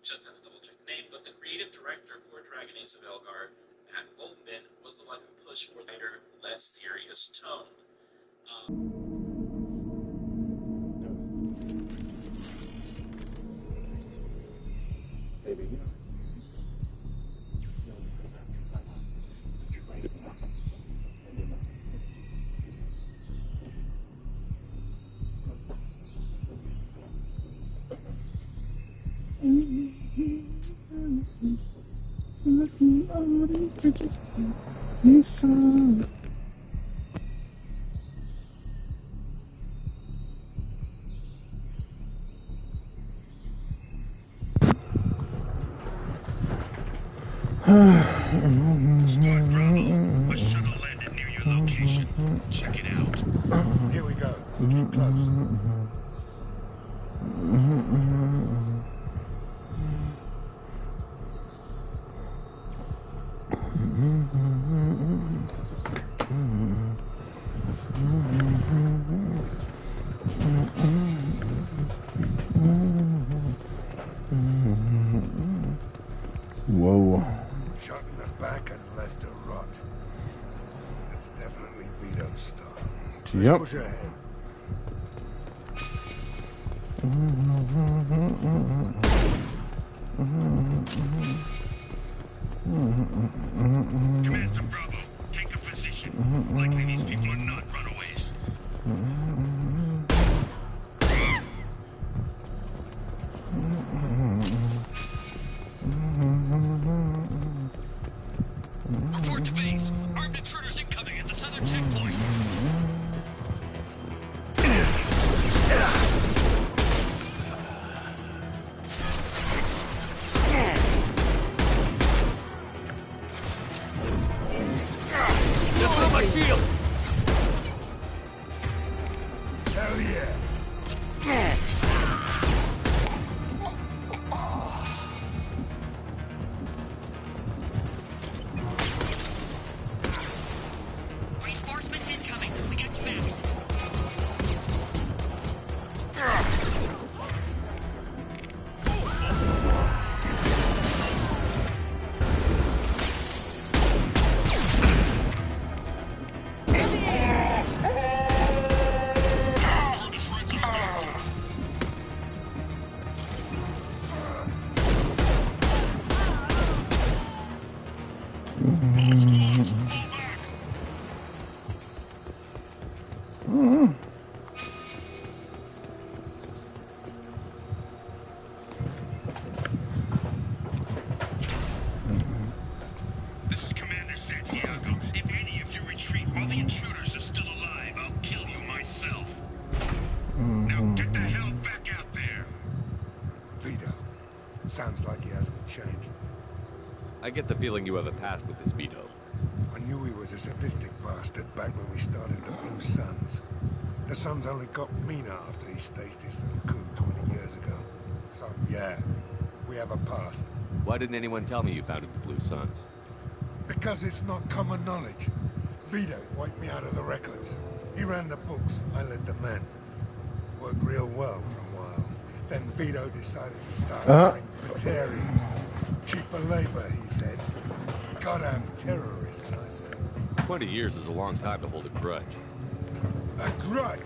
Just had to double check the name, but the creative director for Dragon Age of Elgar, Matt Goldman, was the one who pushed for the lighter, less serious tone. Baby, you know. Squad Bravo, a shuttle landed near your location. Check it out. Here we go. Keep close. Whoa. Shot in the back and left to rot. That's definitely Vito's style. Let's Yep. push ahead. Command to Bravo, take a position. Likely these people are not runaways. Report to base. Armed intruders incoming at the southern checkpoint. My shield! Hell yeah! Reinforcements incoming. We got your backs. This is Commander Santiago. If any of you retreat while the intruders are still alive, I'll kill you myself. Now get the hell back out there. Vito. Sounds like he hasn't changed. I get the feeling you have a past with this Vito. I knew he was a sadistic bastard back when we started the Blue Suns. The Suns only got meaner after he staged his little coup 20 years ago. So yeah, we have a past. Why didn't anyone tell me you founded the Blue Suns? Because it's not common knowledge. Vito wiped me out of the records. He ran the books, I led the men. Worked real well for a while. Then Vito decided to start hiring Batarians. Cheaper labor, he said. Goddamn terrorists, I said. 20 years is a long time to hold a grudge. A grudge?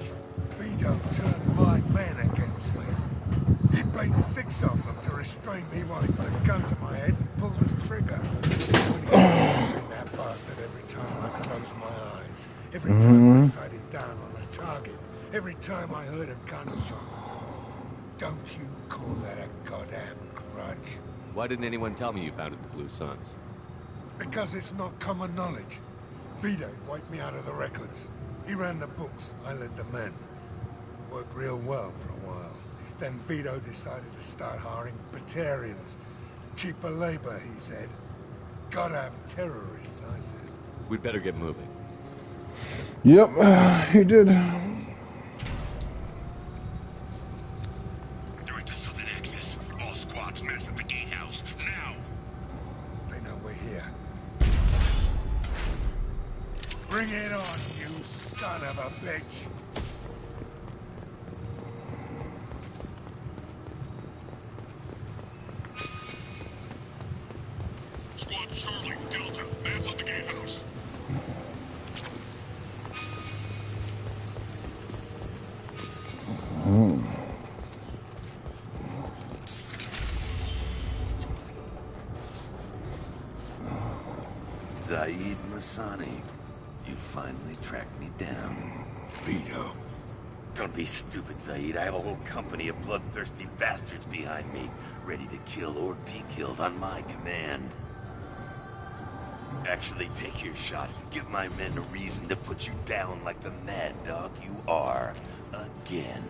Vito turned my men against me. He paid 6 of them to restrain me while he put a gun to my head and pulled the trigger. 20 years seen that bastard every time I closed my eyes. Every time I sighted down on a target. Every time I heard a gunshot. Don't you call that a goddamn grudge? Why didn't anyone tell me you founded the Blue Suns? Because it's not common knowledge. Vito wiped me out of the records. He ran the books, I led the men. Worked real well for a while. Then Vito decided to start hiring Batarians. Cheaper labor, he said. Goddamn terrorists, I said. We'd better get moving. Yep, he did. Direct to southern access. All squads mass at the gatehouse. Now! They know we're here. Bring it on, you son of a bitch! Squad Charlie, Delta, mass on the gatehouse. Zaid Masani, you finally tracked me down. Vito. Don't be stupid, Zaid. I have a whole company of bloodthirsty bastards behind me, ready to kill or be killed on my command. Actually, take your shot. Give my men a reason to put you down like the mad dog you are. Again.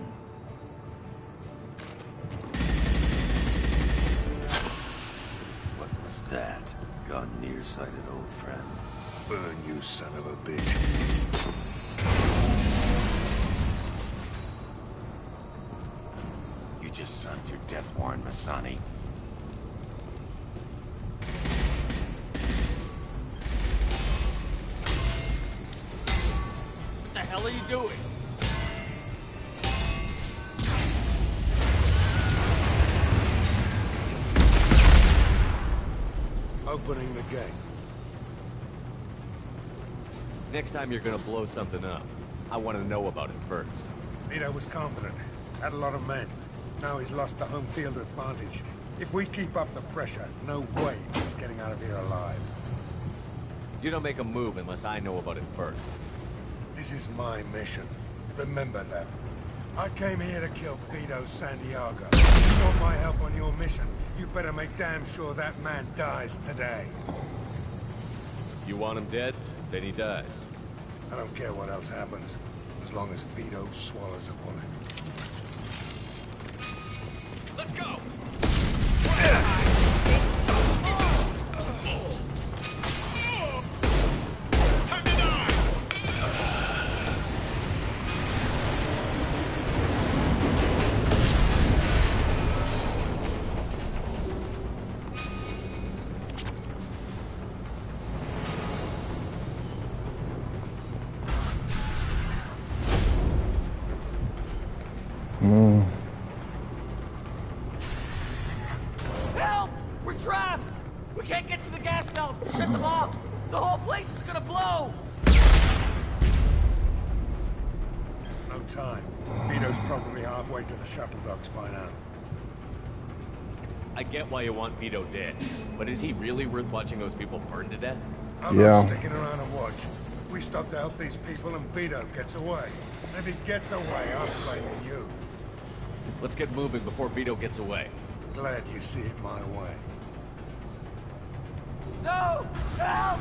What was that? Gone nearsighted, old friend. Burn, you son of a bitch. You just signed your death warrant, Masani. What the hell are you doing? Opening the gate. Next time you're gonna blow something up, I want to know about it first. Vito was confident. Had a lot of men. Now he's lost the home field advantage. If we keep up the pressure, no way he's getting out of here alive. You don't make a move unless I know about it first. This is my mission. Remember that. I came here to kill Vito Santiago. You want my help on your mission? You better make damn sure that man dies today. You want him dead? Then he dies. I don't care what else happens, as long as Vito swallows a bullet. Let's go! Time to die! Help! We're trapped! We can't get to the gas valve to shut them off! The whole place is gonna blow! No time. Vito's probably halfway to the shuttle docks by now. I get why you want Vito dead, but is he really worth watching those people burn to death? I'm Yeah. not sticking around to watch. We stop to help these people and Vito gets away. And if he gets away, I'm blaming you. Let's get moving before Vito gets away. Glad you see it my way. No! Help!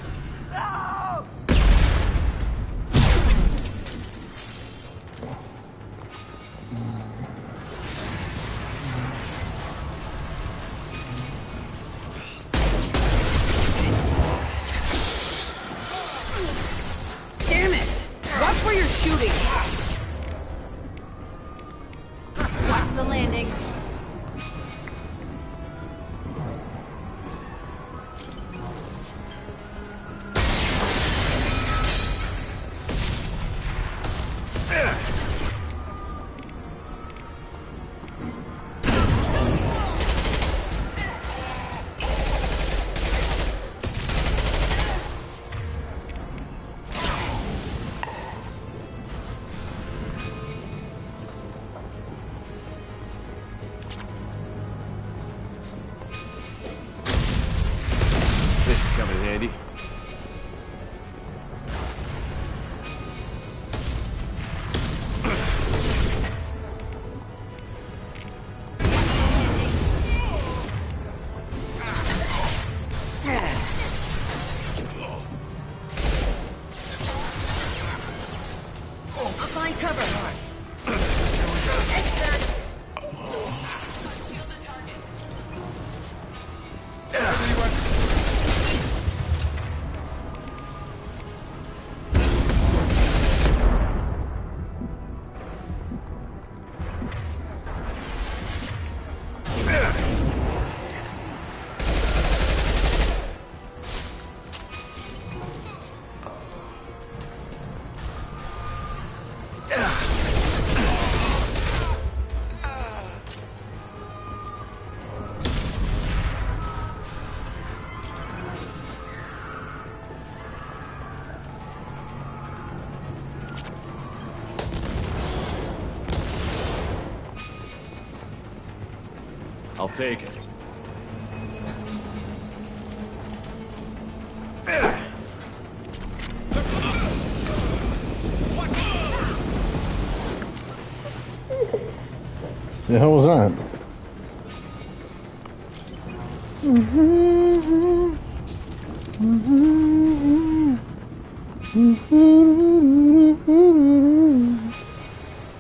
No! Damn it! Watch where you're shooting! Watch the landing. This should come in handy. I'll find cover. take it. The hell was that?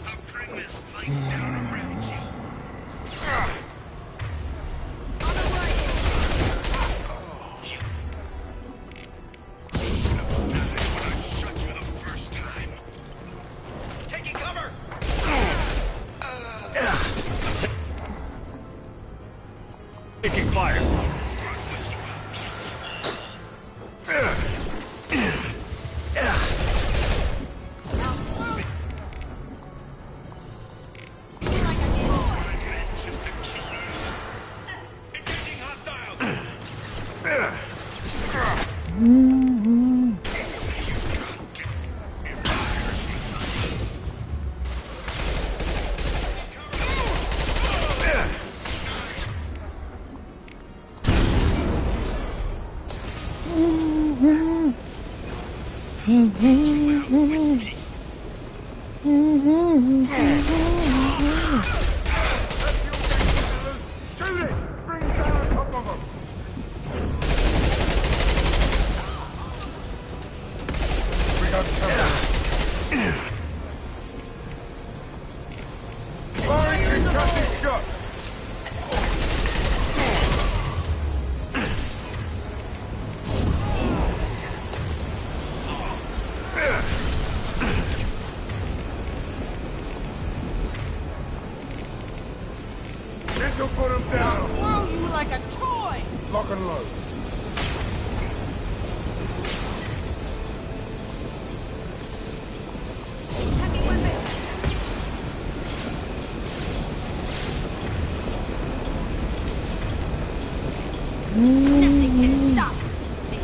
I'll bring this place down around you. Shut you the first time. Taking cover! Taking fire. Just to kill you. Engaging hostiles! Shoot it! Bring it down on top of them! We got cover. Firing concussive shot! This'll put him down! Throw you like a toy! Lock and load. Heavy weapon! Nothing can stop me.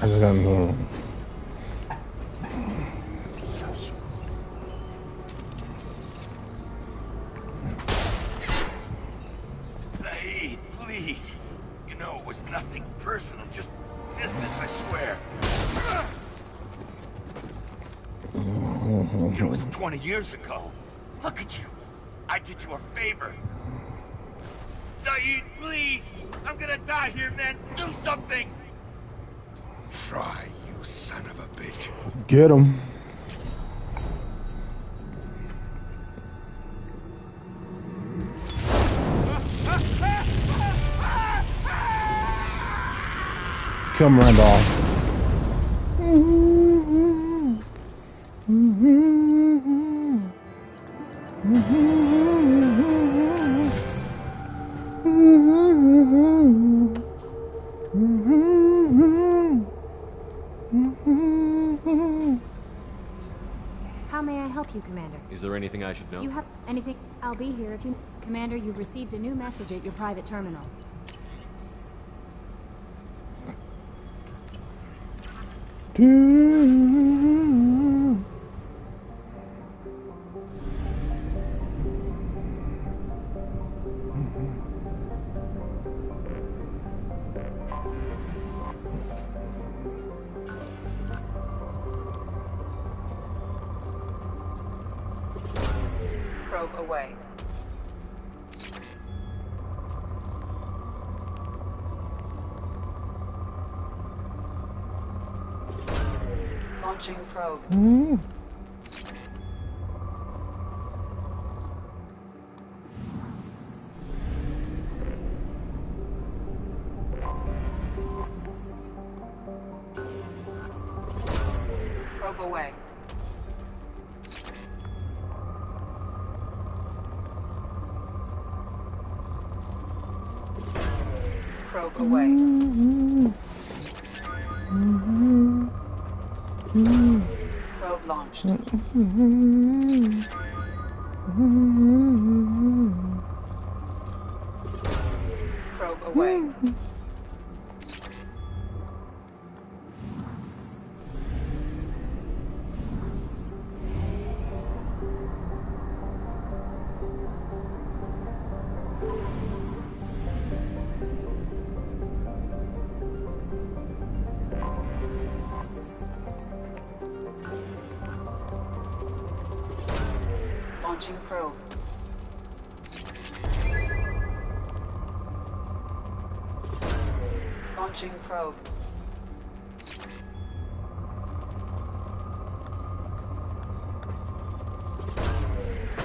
I just got no. Saeed, please. You know it was nothing personal, just business, I swear. It was 20 years ago. Look at you. I did you a favor. Saeed, please! I'm gonna die here, man. Do something! Try, you son of a bitch. Get him. Kill him, Randolph. How may I help you, Commander? Is there anything I should know? You have anything? I'll be here if you... Commander, you've received a new message at your private terminal. Probe away. Launching probe. Probe away. Probe away. Probe launched. Probe away. Launching probe. Launching probe.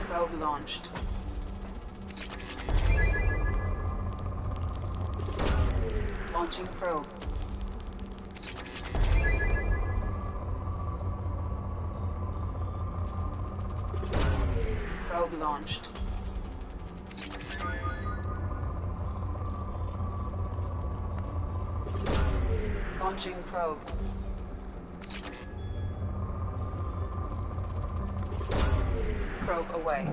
Probe launched. Launching probe. Probe launched. Launching probe. Probe away.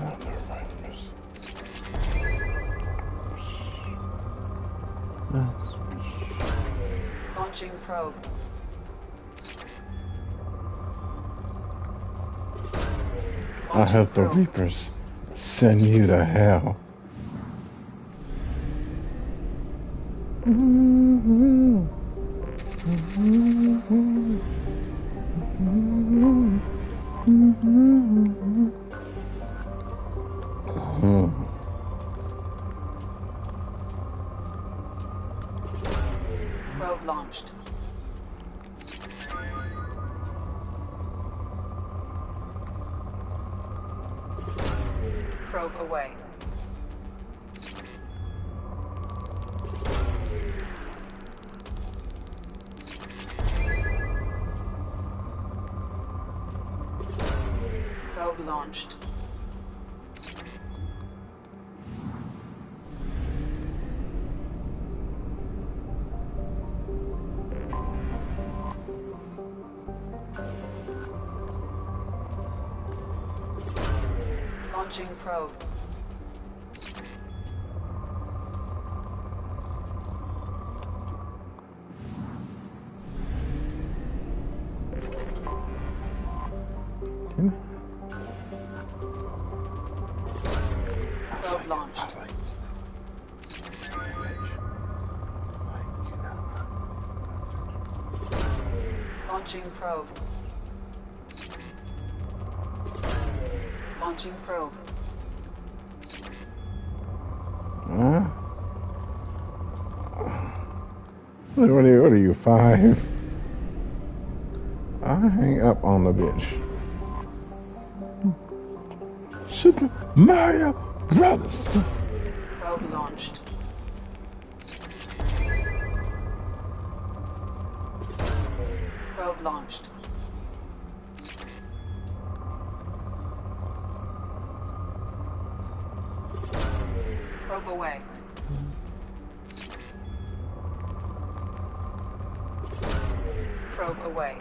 Launching probe. I hope the Reapers send you to hell. Probe launched. Probe away. Probe launched. Launching probe. Probe launched. Launching probe. Launching probe. Huh? What are you, 5? I hang up on the bitch. Super Mario Brothers. Probe launched. Probe launched. Probe away. Probe away.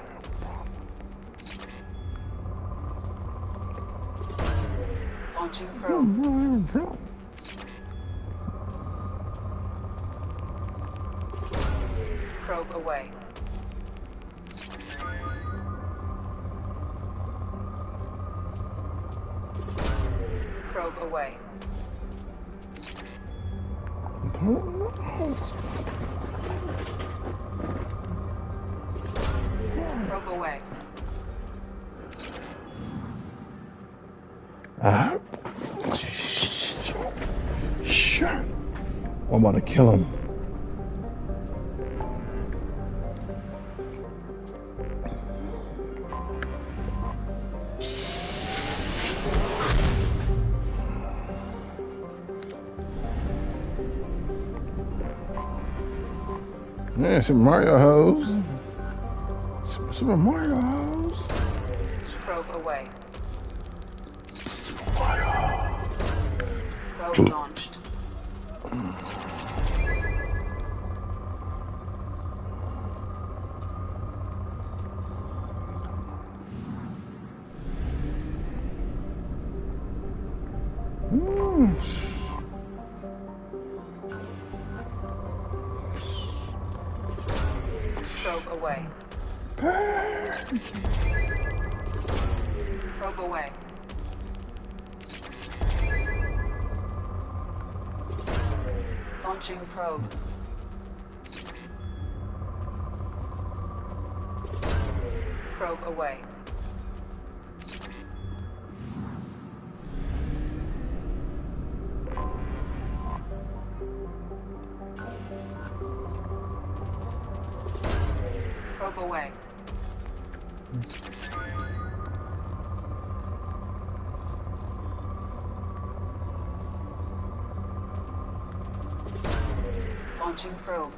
Launching probe. Probe away. Probe away. Probe away. shot. I'm about to kill him. Yeah, Super Mario hose. Super Mario hose. Probe away. Super Mario. Probe launched. Probe away. Probe away. Launching probe. Probe away. Probe away. Launching probe.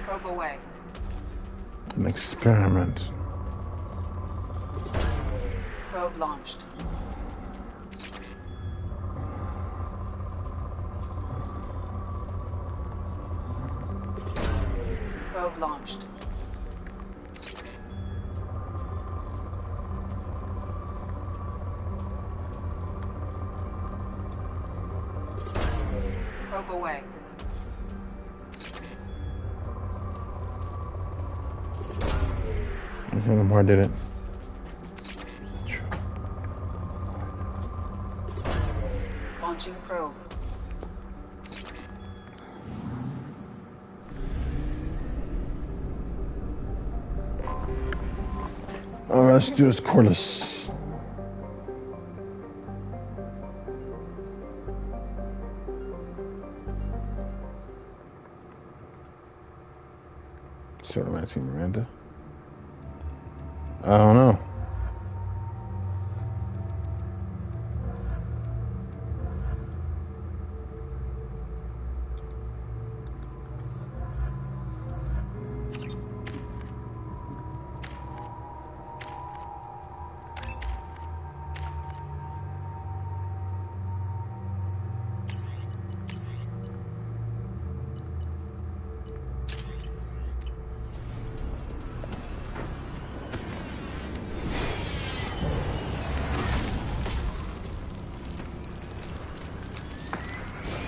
Probe away. An experiment. Probe launched. Probe launched. Probe away. Lamar did it. Launching probe. Let's do this cordless. So am I seeing Miranda? I don't know.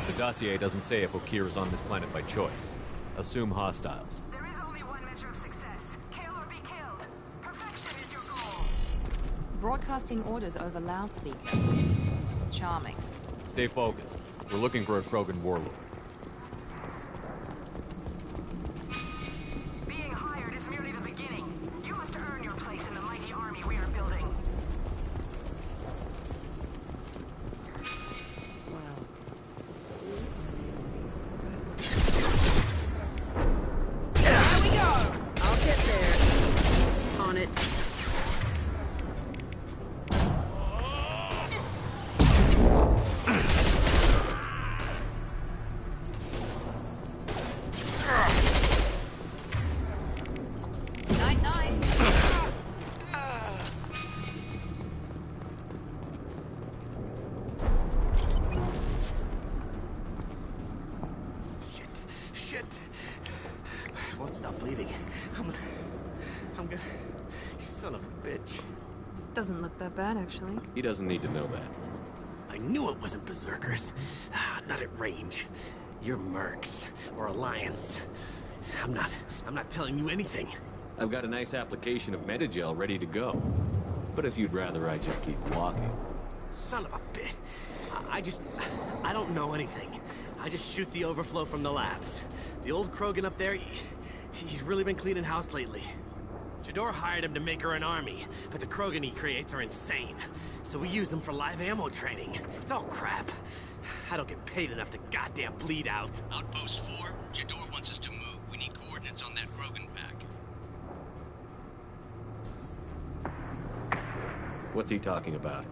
The dossier doesn't say if Okir is on this planet by choice. Assume hostiles. There is only one measure of success. Kill or be killed. Perfection is your goal. Broadcasting orders over loudspeaker. Charming. Stay focused. We're looking for a Krogan warlord. Being hired is merely the beginning. You must earn your place in the mighty army we are building. Here we go! I'll get there. On it. Shit. Won't stop bleeding. I'm gonna... You son of a bitch. Doesn't look that bad, actually. He doesn't need to know that. I knew it wasn't berserkers. Not at range. You're mercs. Or Alliance. I'm not telling you anything. I've got a nice application of Metagel ready to go. But if you'd rather I just keep walking. Son of a bitch. I don't know anything. I just shoot the overflow from the labs. The old Krogan up there, He's really been cleaning house lately. Jador hired him to make her an army, but the Krogan he creates are insane. So we use them for live ammo training. It's all crap. I don't get paid enough to goddamn bleed out. Outpost 4, Jador wants us to move. We need coordinates on that Krogan pack. What's he talking about?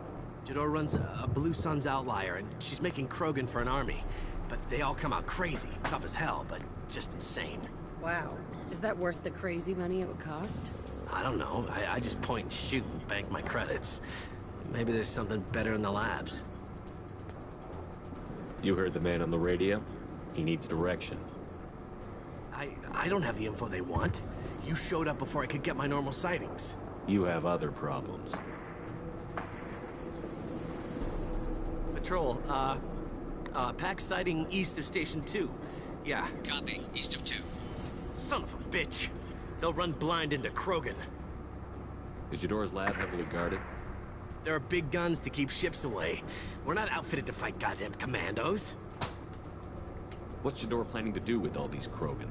Jador runs a Blue Suns outlier, and she's making Krogan for an army. But they all come out crazy. Tough as hell, but just insane. Wow. Is that worth the crazy money it would cost? I don't know. I just point and shoot and bank my credits. Maybe there's something better in the labs. You heard the man on the radio? He needs direction. I don't have the info they want. You showed up before I could get my normal sightings. You have other problems. Patrol, pack sighting east of Station 2. Yeah. Copy. East of 2. Son of a bitch. They'll run blind into Krogan. Is Jador's lab heavily guarded? There are big guns to keep ships away. We're not outfitted to fight goddamn commandos. What's Jador planning to do with all these Krogan?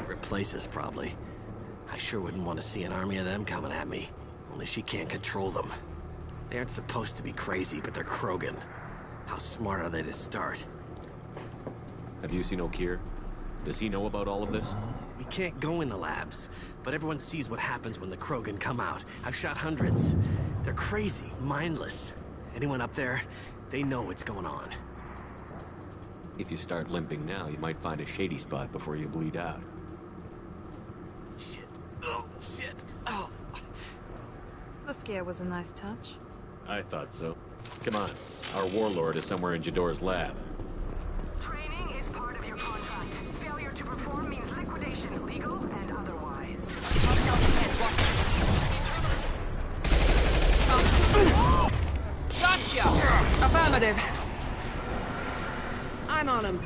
Replace us, probably. I sure wouldn't want to see an army of them coming at me. Only she can't control them. They aren't supposed to be crazy, but they're Krogan. How smart are they to start? Have you seen O'Keir? Does he know about all of this? We can't go in the labs, but everyone sees what happens when the Krogan come out. I've shot hundreds. They're crazy, mindless. Anyone up there, they know what's going on. If you start limping now, you might find a shady spot before you bleed out. Shit. Oh, shit. Oh. The scare was a nice touch. I thought so. Come on. Our warlord is somewhere in Jador's lab. Training is part of your contract. Failure to perform means liquidation, legal and otherwise. Gotcha! Affirmative. I'm on him.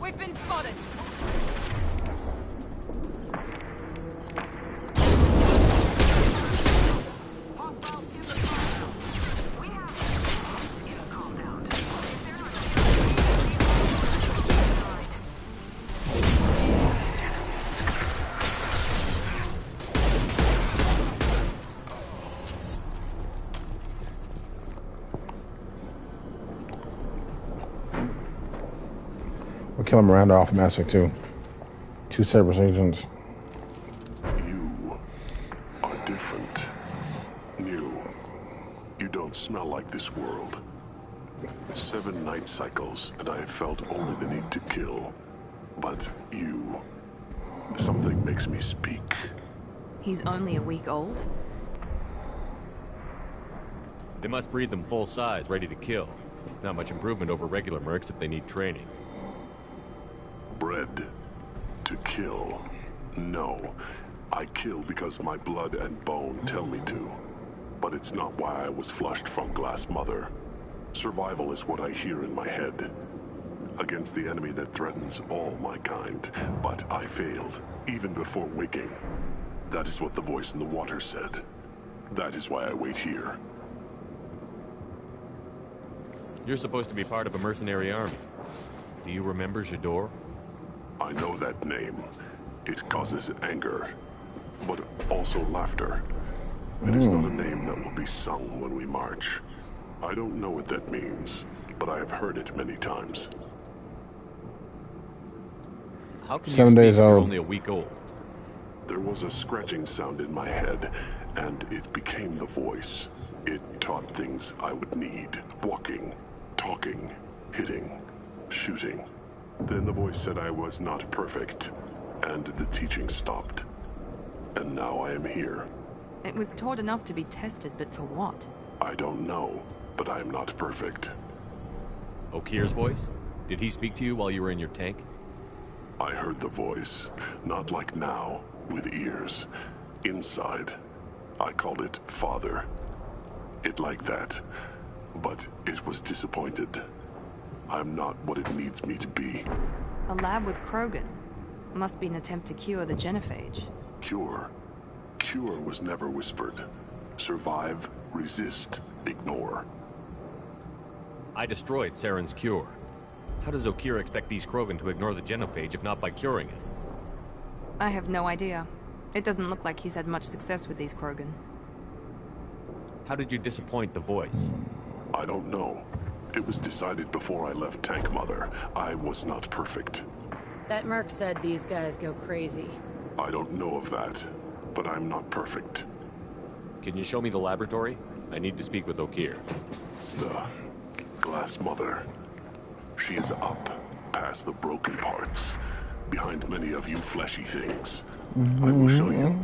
We've been spotted. Hostiles in the compound. We have hostiles in the compound. If they're not We'll kill him around off Master too. 2 Cerberus agents. You are different. New. You don't smell like this world. 7 night cycles, and I have felt only the need to kill. But you... something makes me speak. He's only a week old? They must breed them full size, ready to kill. Not much improvement over regular mercs if they need training. Bred to kill. No. I kill because my blood and bone tell me to. But it's not why I was flushed from Glass Mother. Survival is what I hear in my head. against the enemy that threatens all my kind. But I failed, even before waking. That is what the voice in the water said. That is why I wait here. You're supposed to be part of a mercenary army. Do you remember Jador? I know that name. It causes anger, but also laughter. It is not a name that will be sung when we march. I don't know what that means, but I have heard it many times. How can 7 you speak days if you're old. only a week old? There was a scratching sound in my head, and it became the voice. It taught things I would need. Walking, talking, hitting, shooting. Then the voice said I was not perfect, and the teaching stopped. And now I am here. It was taught enough to be tested, but for what? I don't know, but I am not perfect. Okir's voice? Did he speak to you while you were in your tank? I heard the voice, not like now, with ears. Inside. I called it Father. It like that. But it was disappointed. I'm not what it needs me to be. A lab with Krogan. Must be an attempt to cure the genophage. Cure. Cure was never whispered. Survive, resist, ignore. I destroyed Saren's cure. How does Okir expect these Krogan to ignore the genophage if not by curing it? I have no idea. It doesn't look like he's had much success with these Krogan. How did you disappoint the voice? I don't know. It was decided before I left Tank Mother. I was not perfect. That merc said these guys go crazy. I don't know of that, but I'm not perfect. Can you show me the laboratory? I need to speak with Okir. The Glass Mother. She is up, past the broken parts, behind many of you fleshy things. I will show you.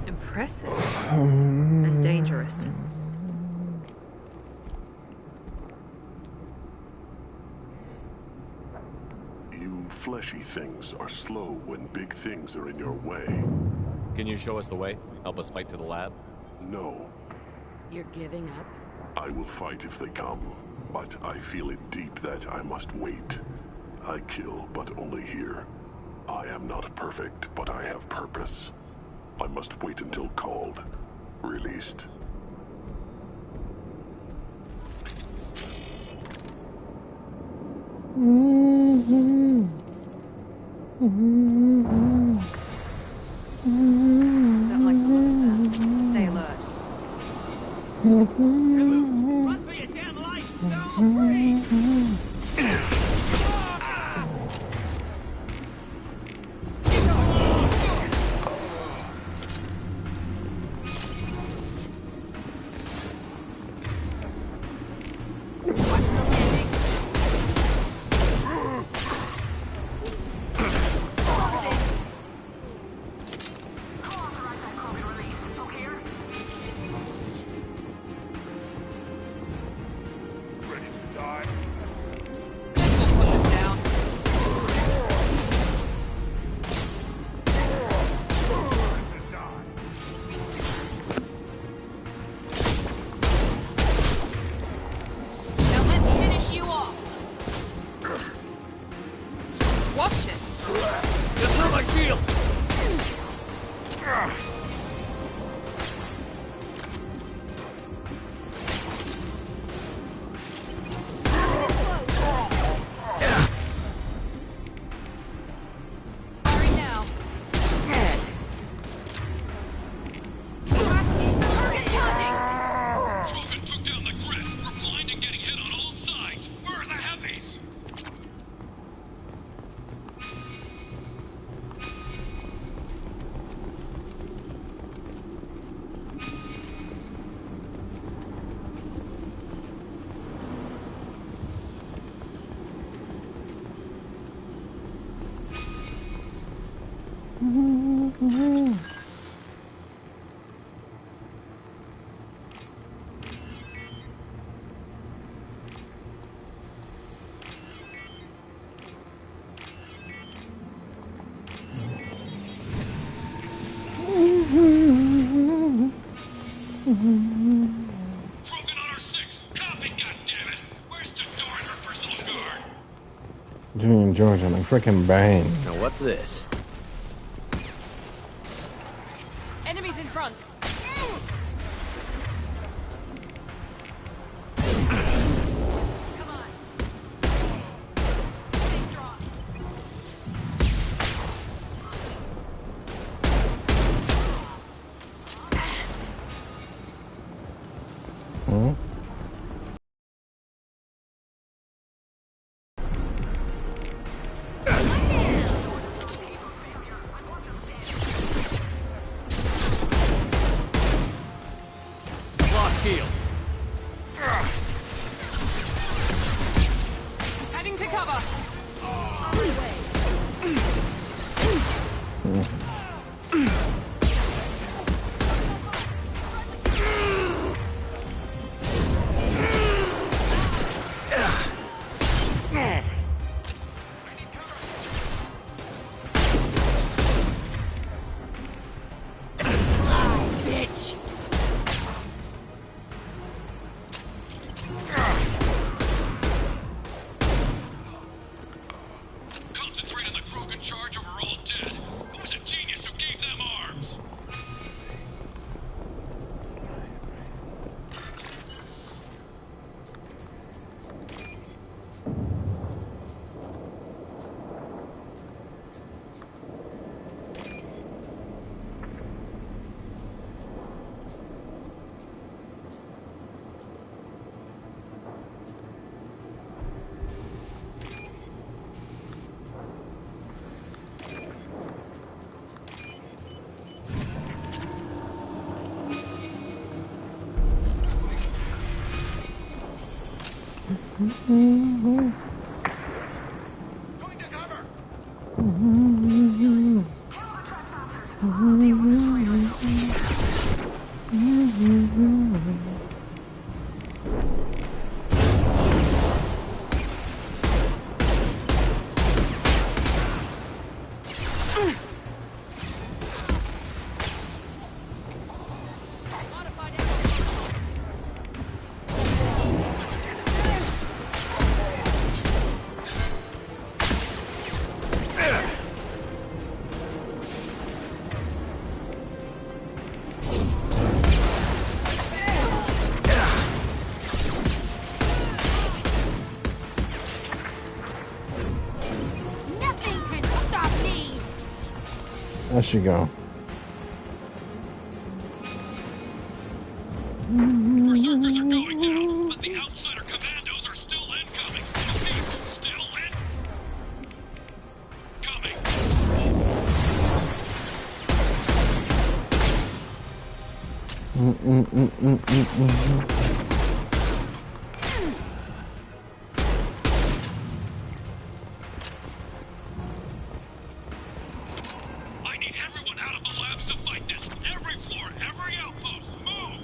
Impressive. And dangerous. You fleshy things are slow when big things are in your way. Can you show us the way? Help us fight to the lab? No. You're giving up? I will fight if they come, but I feel it deep that I must wait. I kill, but only here. I am not perfect, but I have purpose. I must wait until called, released. Don't like the look of that. Stay alert. Run for your damn life! No, freeze! Ready to die? joints and a freaking bang. Now what's this? Enemies in front. Hmm? Lost shield. Heading to cover. Bitch. Concentrate on the Krogan charge or we're all dead. Who was a genius who gave them arms? Nothing can stop me. There she go. Berserkers are going down, but the outsider commandos are still incoming. Still in? Coming. I need everyone out of the labs to fight this. Every floor, every outpost, move!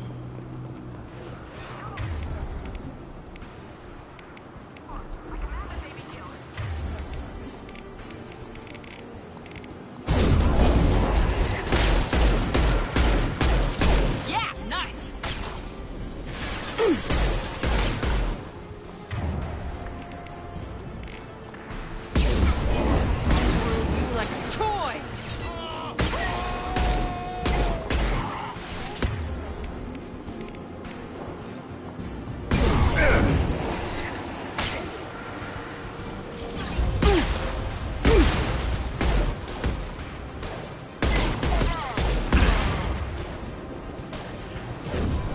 Yeah, nice. You like a toy.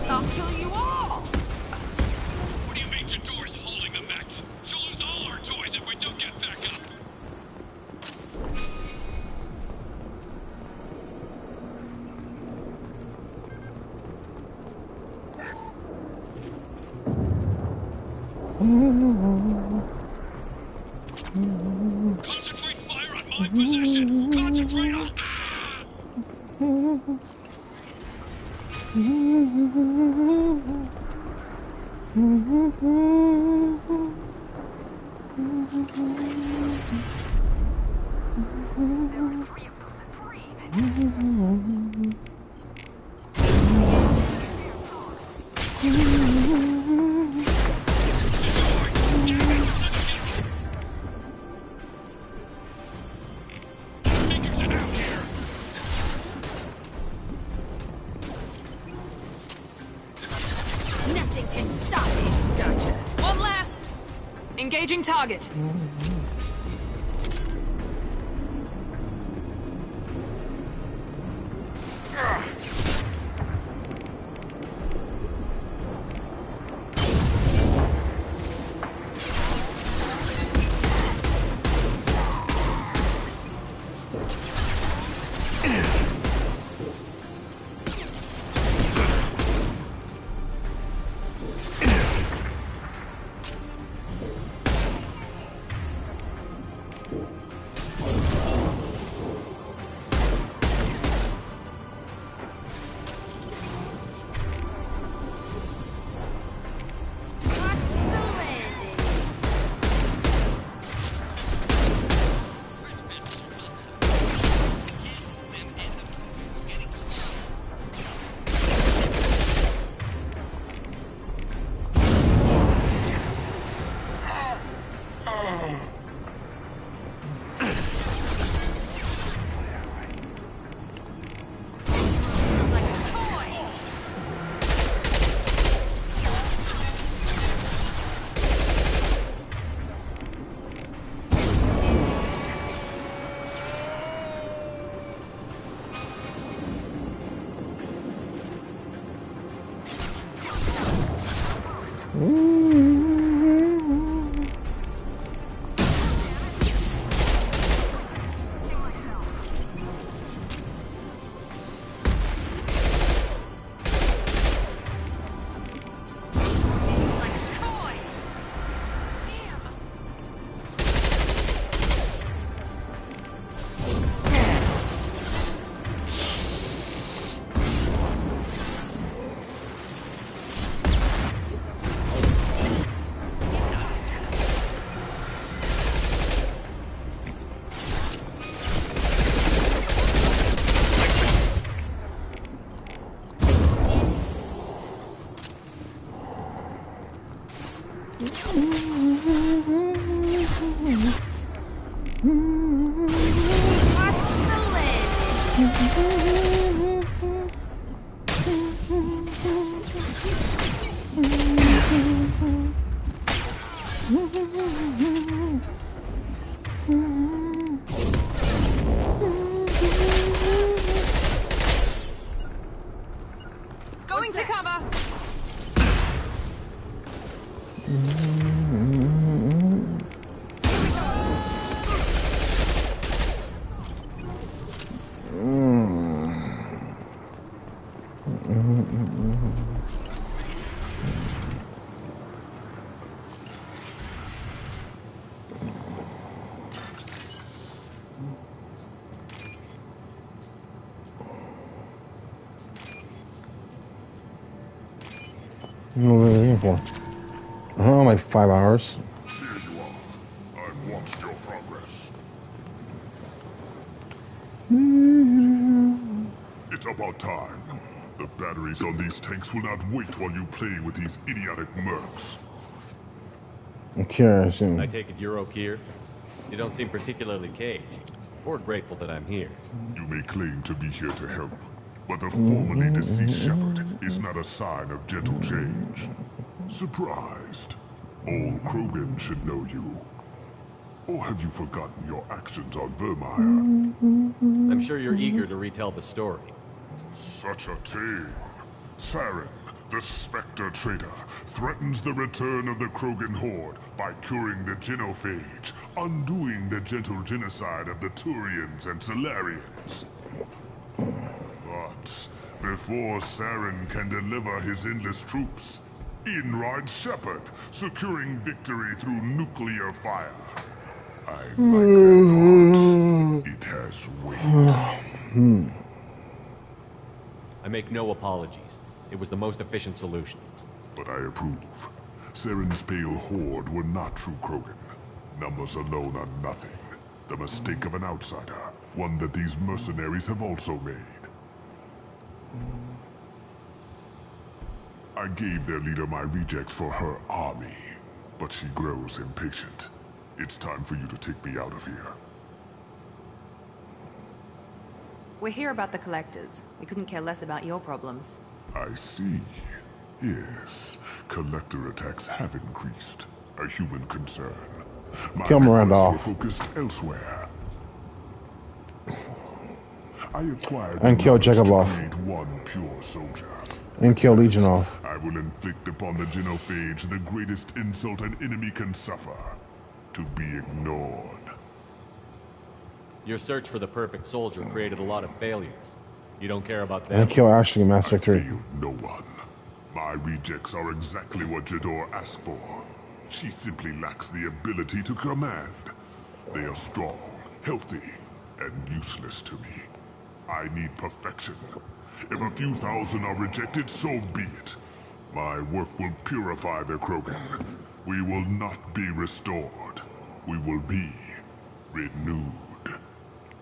I'll kill you all. What do you mean Jador's holding the mechs? She'll lose all our toys if we don't get back up. Concentrate fire on my position! Concentrate on... and stop it. Gotcha. One less. Engaging target. Going to cover. Like 5 hours. Here you are. I've watched your progress. It's about time. The batteries on these tanks will not wait while you play with these idiotic mercs. Okay, I assume. I take it you're Okir? You don't seem particularly caged, or grateful that I'm here. You may claim to be here to help, but the formerly deceased shepherd is not a sign of gentle change. Surprised? Old Krogan should know you. Or have you forgotten your actions on Vermeer? I'm sure you're eager to retell the story. Such a tale. Saren, the Spectre traitor, threatens the return of the Krogan horde by curing the genophage, undoing the gentle genocide of the Turians and Solarians. But before Saren can deliver his endless troops, in rides Shepard, securing victory through nuclear fire. I like that thought. It has weight. I make no apologies. It was the most efficient solution. But I approve. Saren's pale horde were not true Krogan. Numbers alone are nothing. The mistake of an outsider. One that these mercenaries have also made. I gave their leader my rejects for her army, but she grows impatient. It's time for you to take me out of here. We're here about the collectors. We couldn't care less about your problems. I see. Yes, collector attacks have increased. A human concern. My Kill Miranda efforts off. were focused elsewhere. I acquired And kill knowledge Jacob to off. create one pure soldier. And kill Legion off. I will inflict upon the genophage the greatest insult an enemy can suffer. To be ignored. Your search for the perfect soldier created a lot of failures. You don't care about them? And kill Ashley in Mass Effect 3. Failed no one. My rejects are exactly what Jador asked for. She simply lacks the ability to command. They are strong, healthy, and useless to me. I need perfection. If a few thousand are rejected, so be it. My work will purify the Krogan. We will not be restored. We will be renewed.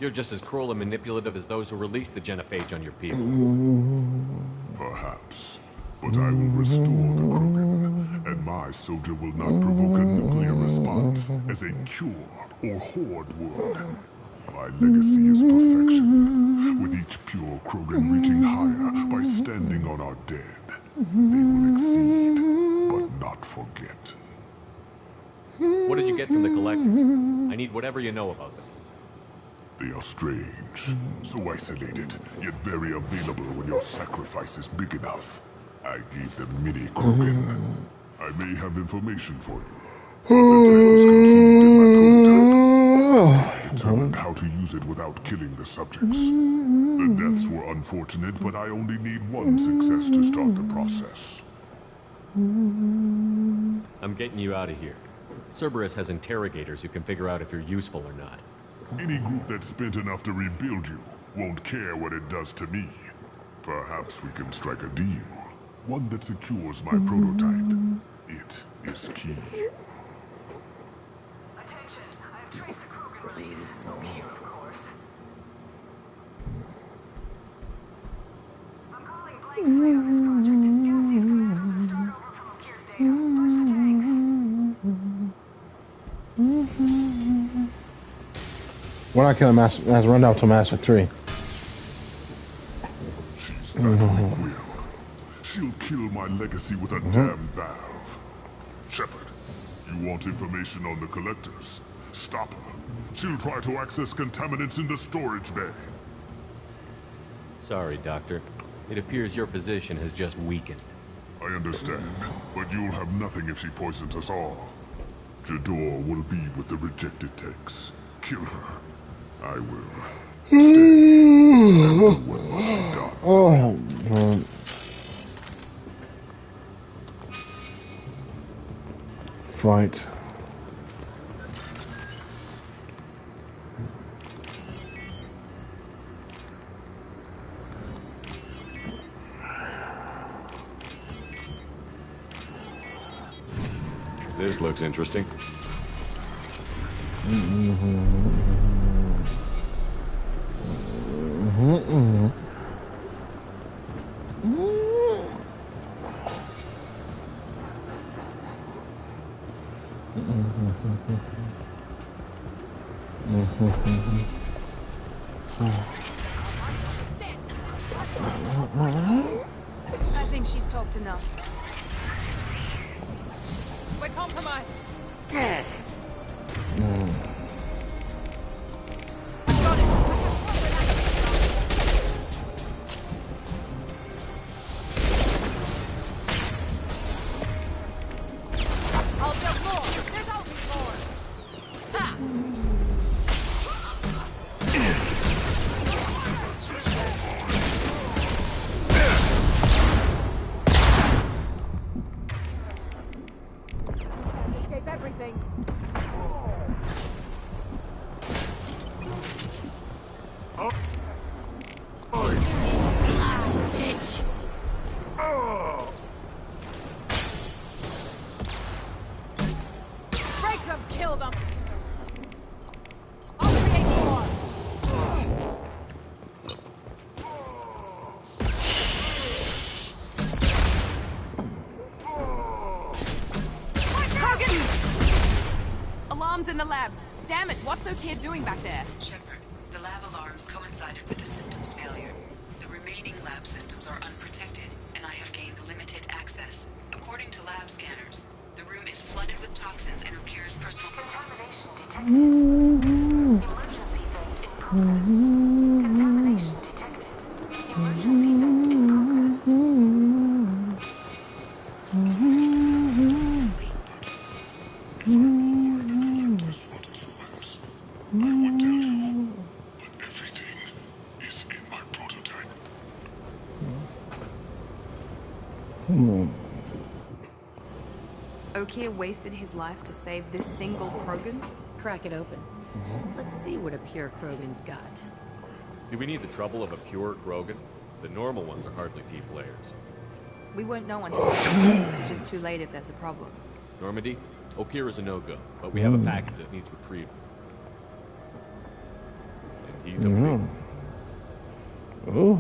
You're just as cruel and manipulative as those who released the genophage on your people. Perhaps. But I will restore the Krogan, and my soldier will not provoke a nuclear response as a cure or horde would. My legacy is perfection, with each pure Krogan reaching higher by standing on our dead. They will exceed, but not forget. What did you get from the collectors? I need whatever you know about them. They are strange, so isolated, yet very available when your sacrifice is big enough. I gave them mini Krogan. I may have information for you. But the tech was consumed in my prototype. I determined how to use it without killing the subjects. The deaths were unfortunate, but I only need one success to start the process. I'm getting you out of here. Cerberus has interrogators who can figure out if you're useful or not. Any group that spent enough to rebuild you won't care what it does to me. Perhaps we can strike a deal. One that secures my prototype. It is key. Attention, I have traced the Krogan release. Here, of course. I'm calling blank slate on this project. Get us these commandos and start over from Okir's data. Push the tanks. When I kill him, has run out to Mass Effect 3. She's not will. She'll kill my legacy with a damn valve. Shepard, you want information on the collectors? Stop her. She'll try to access contaminants in the storage bay. Sorry, Doctor. It appears your position has just weakened. I understand, but you'll have nothing if she poisons us all. Jador will be with the rejected techs. Kill her. I will stay and do what must be done. Oh, man. Fight. This looks interesting. I think she's talked enough. We're compromised. I'll build more. There's always more. Ha! Escape everything. Bitch! Break them, kill them. I'll create more. Alarms in the lab. Damn it, what's Okir doing back there? Shepard, the lab alarms coincided with the system's failure. The remaining lab systems are unprotected, and I have gained limited access. Okier wasted his life to save this single Krogan? Crack it open. Let's see what a pure Krogan's got. Do we need the trouble of a pure Krogan? The normal ones are hardly deep layers. We won't know until which is too late if there's a problem. Normandy, Okier is a no-go, but we have a package that needs retrieval. And he's a big... Ooh.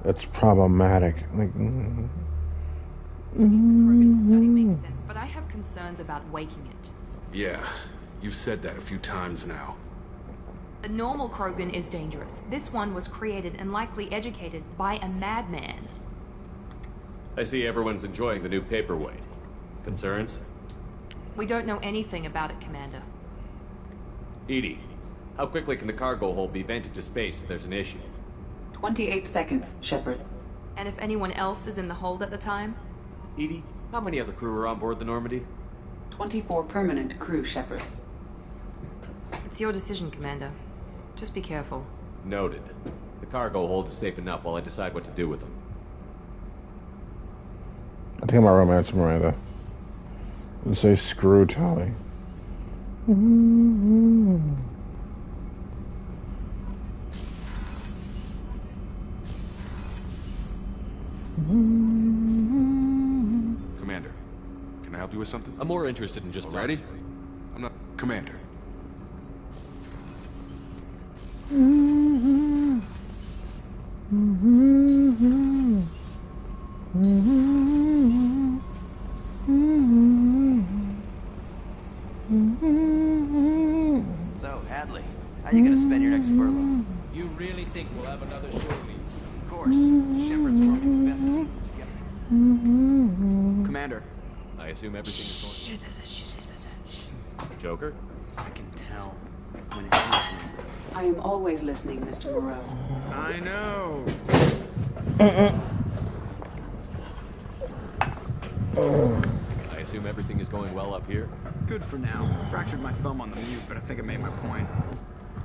That's problematic. Like, The Krogan study makes sense, but I have concerns about waking it. Yeah, you've said that a few times now. A normal Krogan is dangerous. This one was created and likely educated by a madman. I see everyone's enjoying the new paperweight. Concerns? We don't know anything about it, Commander. Edie, how quickly can the cargo hold be vented to space if there's an issue? 28 seconds, Shepard. And if anyone else is in the hold at the time? Edie, how many other crew are on board the Normandy? 24 permanent crew, Shepard. It's your decision, Commander. Just be careful. Noted. The cargo hold is safe enough while I decide what to do with them. I think my romance Miranda. Let's say screw Tally. Commander, can I help you with something? I'm more interested in just... Ready? I'm not... Commander. So, Hadley, how you gonna spend your next furlough? You really think we'll have another shore leave? Of course. Shepard's forming the best team together. Commander. I assume everything is going... Joker? I can tell when it's listening. I am always listening, Mr. Moreau. I know. I assume everything is going well up here? Good for now. Fractured my thumb on the mute, but I think I made my point.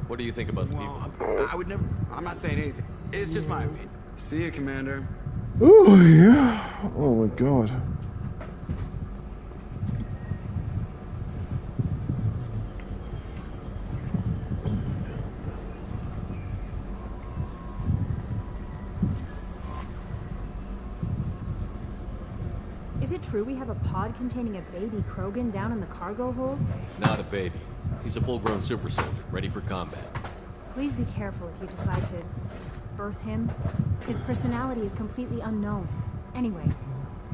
What do you think about the people? I would never... I'm not saying anything. It's just my opinion. See you, Commander. Oh, yeah. Oh, my God. Is it true we have a pod containing a baby Krogan down in the cargo hold? Not a baby. He's a full-grown super soldier, ready for combat. Please be careful if you decide to birth him. His personality is completely unknown. Anyway,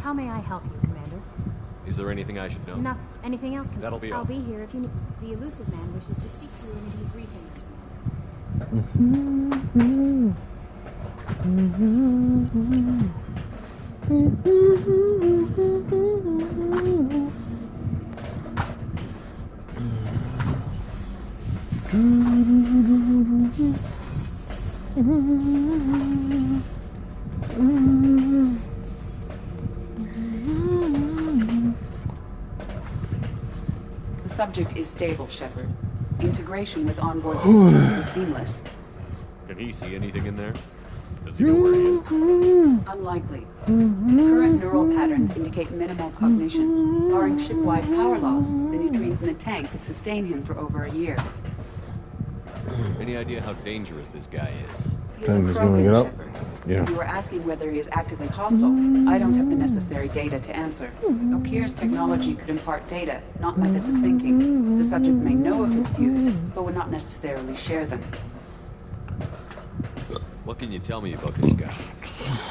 how may I help you, Commander? Is there anything I should know? Anything else, Commander? That'll be all. I'll be here if you need... The elusive man wishes to speak to you in a debriefing. The subject is stable, Shepard. Integration with onboard systems was seamless. Can he see anything in there? Does he know where he is? Unlikely. Current neural patterns indicate minimal cognition. Barring ship-wide power loss, the neutrines in the tank could sustain him for over a year. Any idea how dangerous this guy is? He is a Krogan, Shepard. If you were asking whether he is actively hostile, I don't have the necessary data to answer. Okir's technology could impart data, not methods of thinking. The subject may know of his views, but would not necessarily share them. What can you tell me about this guy?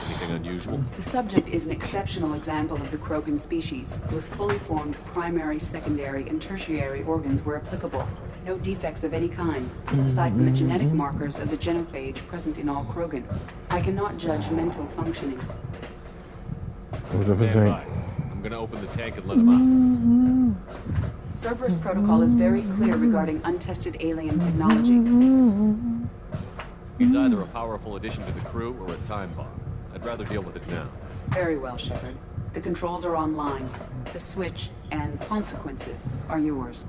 Anything unusual? The subject is an exceptional example of the Krogan species, with fully formed primary, secondary, and tertiary organs where applicable. No defects of any kind, aside from the genetic markers of the genophage present in all Krogan. I cannot judge mental functioning. Stand by. I'm gonna open the tank and let him out. Cerberus protocol is very clear regarding untested alien technology. He's either a powerful addition to the crew or a time bomb. I'd rather deal with it now. Very well, Shepard. The controls are online. The switch and consequences are yours.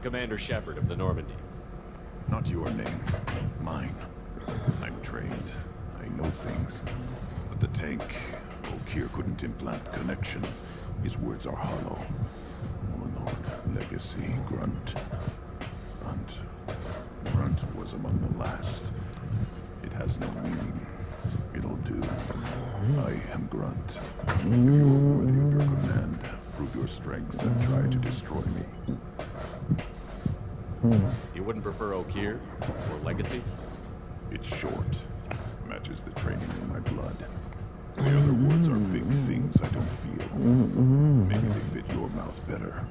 Commander Shepard of the Normandy. Not your name. Mine. I'm trained. I know things. But the tank, O'Kear couldn't implant connection. His words are hollow. Warlord, Legacy, Grunt. Grunt was among the last. It has no meaning. It'll do. I am Grunt. If you are worthy of your command, prove your strength and try to destroy me. You wouldn't prefer O'Kear or Legacy? It's short. Matches the training in my blood. The other words are big things I don't feel. Maybe they fit your mouth better.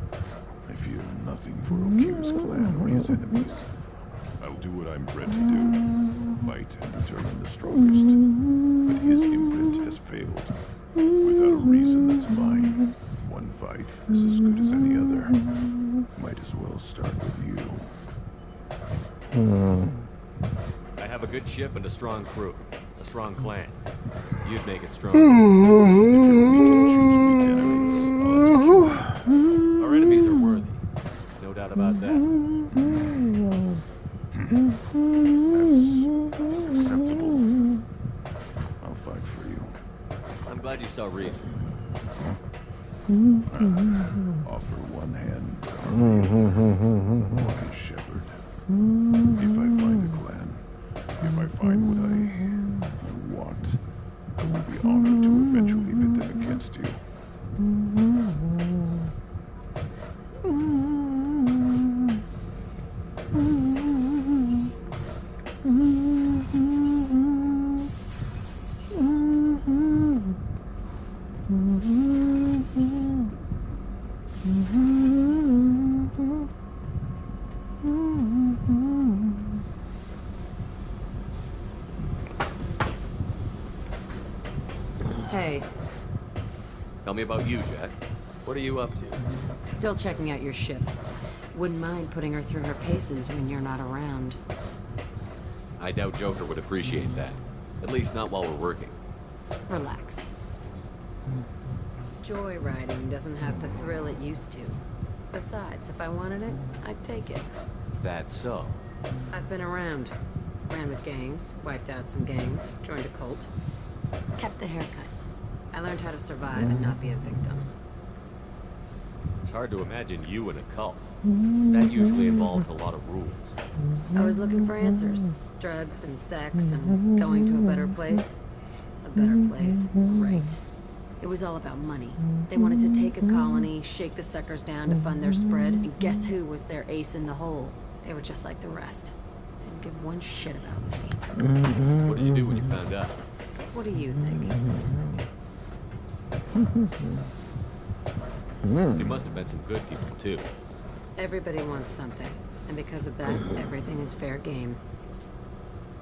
I feel nothing for O'Kear's clan or his enemies. I'll do what I'm bred to do. Fight and determine the strongest. But his imprint has failed. Without a reason that's mine. One fight is as good as any other. Might as well start with you. I have a good ship and a strong crew. A strong clan. You'd make it stronger. Our enemies are worthy. No doubt about that. That's acceptable. I'll fight for you. I'm glad you saw reason. Offer one hand. Why, Shepard? If I find a clan, if I find what I want, I will be honored to eventually pit them against you. Hey. Tell me about you, Jack. What are you up to? Still checking out your ship. Wouldn't mind putting her through her paces when you're not around. I doubt Joker would appreciate that. At least not while we're working. Relax. Joyriding doesn't have the thrill it used to. Besides, if I wanted it, I'd take it. That's so. I've been around. Ran with gangs, wiped out some gangs, joined a cult. Kept the haircut. I learned how to survive and not be a victim. It's hard to imagine you in a cult. That usually involves a lot of rules. I was looking for answers. Drugs and sex and going to a better place. A better place. Right. It was all about money. They wanted to take a colony, shake the suckers down to fund their spread, and guess who was their ace in the hole? They were just like the rest. Didn't give one shit about me. What did you do when you found out? What do you think? You must have met some good people, too. Everybody wants something, and because of that, everything is fair game.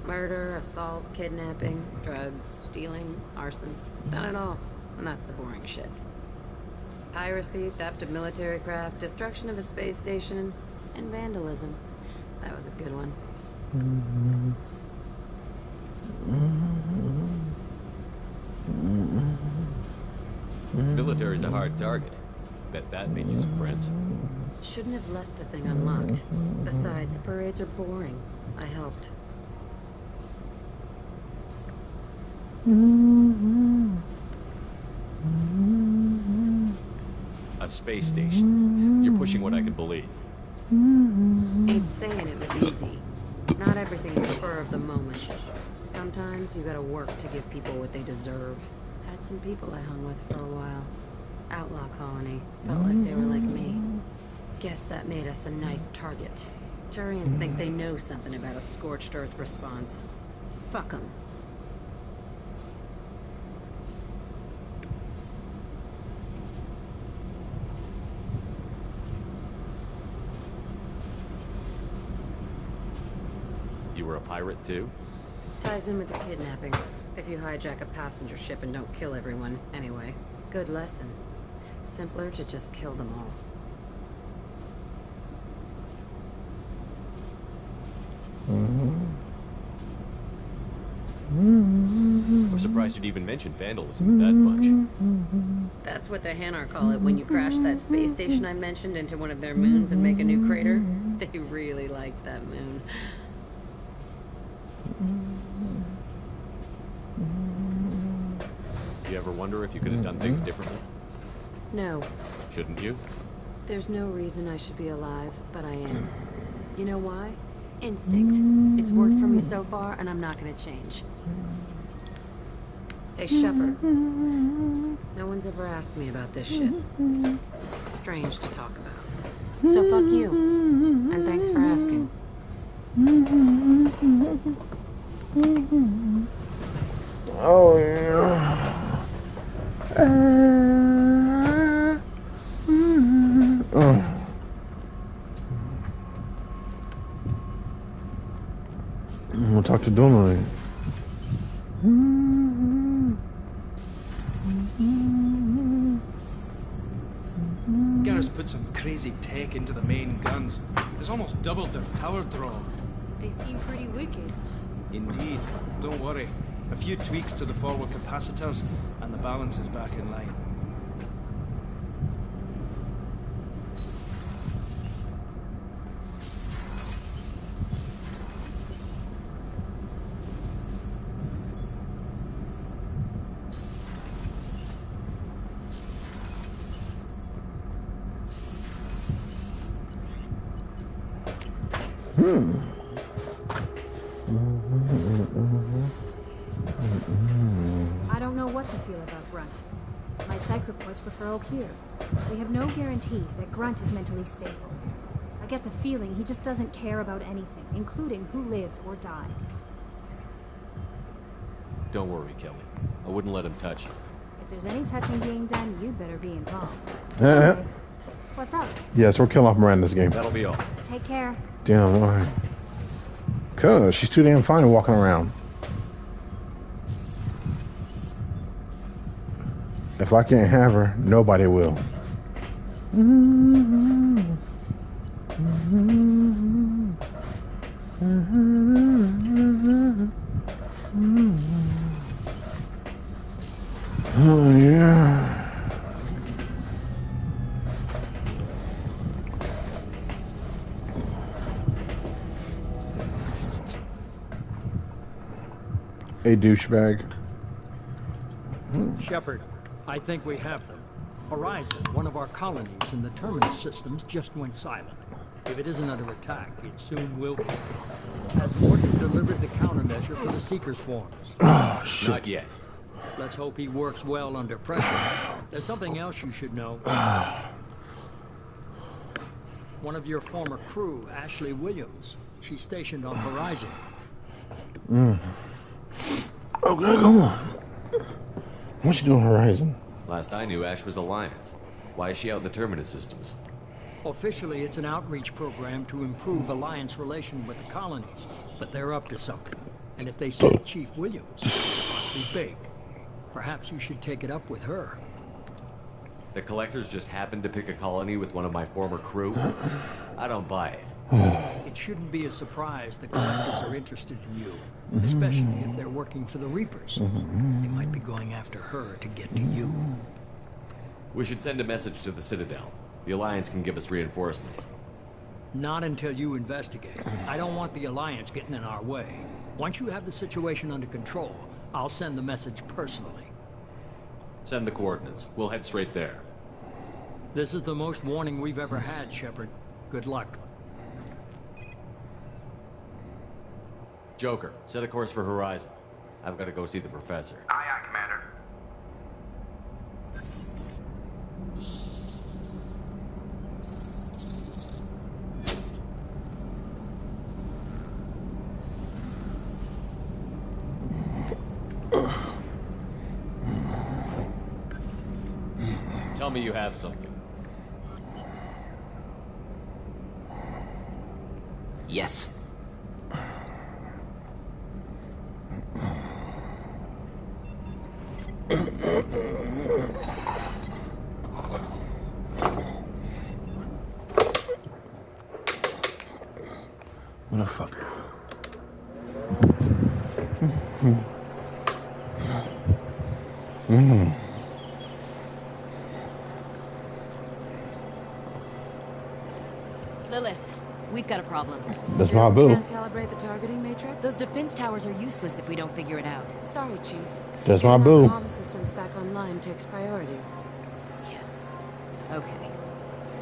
Murder, assault, kidnapping, drugs, stealing, arson, done it all. And that's the boring shit. Piracy, theft of military craft, destruction of a space station, and vandalism. That was a good one. Military's a hard target. Bet that made you some friends. Shouldn't have left the thing unlocked. Besides, parades are boring. I helped. A space station. You're pushing what I can believe. Ain't saying it was easy. Not everything is spur of the moment. Sometimes you gotta work to give people what they deserve. Had some people I hung with for a while. Outlaw colony. Felt like they were like me. Guess that made us a nice target. Turians think they know something about a scorched earth response. Fuck them. You were a pirate too? Ties in with the kidnapping. If you hijack a passenger ship and don't kill everyone, anyway. Good lesson. Simpler to just kill them all. I'm surprised you'd even mention vandalism that much. That's what the Hanar call it when you crash that space station I mentioned into one of their moons and make a new crater. They really liked that moon. Do you ever wonder if you could have done things differently? No. Shouldn't you? There's no reason I should be alive, but I am. You know why? Instinct. It's worked for me so far, and I'm not gonna change. Hey, Shepard. No one's ever asked me about this shit. It's strange to talk about. So fuck you. And thanks for asking. Oh, yeah. I'm gonna talk to Donnelly. Garrus put some crazy tech into the main guns. It's almost doubled their power draw. They seem pretty wicked. Indeed. Don't worry. A few tweaks to the forward capacitors, and the balance is back in line. I don't know what to feel about Grunt. My psych reports refer Oak here. We have no guarantees that Grunt is mentally stable. I get the feeling he just doesn't care about anything, including who lives or dies. Don't worry, Kelly. I wouldn't let him touch you. If there's any touching being done, you'd better be involved. Yeah. What's up? Yes, we're killing off Miranda this game. That'll be all. Take care. Damn, why? Cause she's too damn fine walking around. If I can't have her, nobody will. Oh yeah. A douchebag. Shepard, I think we have them. Horizon, one of our colonies in the terminus systems, just went silent. If it isn't under attack, it soon will be. Has Morton delivered the countermeasure for the Seeker swarms? Oh, shit. Not yet. Let's hope he works well under pressure. There's something else you should know. One of your former crew, Ashley Williams. She's stationed on Horizon. Okay, come on. What's she doing on Horizon? Last I knew, Ash was Alliance. Why is she out in the terminus systems? Officially, it's an outreach program to improve Alliance relation with the colonies. But they're up to something. And if they send Chief Williams, it must be big. Perhaps you should take it up with her. The Collectors just happened to pick a colony with one of my former crew? I don't buy it. It shouldn't be a surprise the Collectors are interested in you. Especially if they're working for the Reapers. They might be going after her to get to you. We should send a message to the Citadel. The Alliance can give us reinforcements. Not until you investigate. I don't want the Alliance getting in our way. Once you have the situation under control, I'll send the message personally. Send the coordinates. We'll head straight there. This is the most warning we've ever had, Shepard. Good luck. Joker, set a course for Horizon. I've got to go see the professor. Aye, aye, Commander. me you have something. Yes. Motherfucker. Lilith, we've got a problem. That's my boo. Can't calibrate the targeting matrix? Those defense towers are useless if we don't figure it out. Sorry, Chief. That's my boo. Comm systems back online takes priority. Yeah. Okay.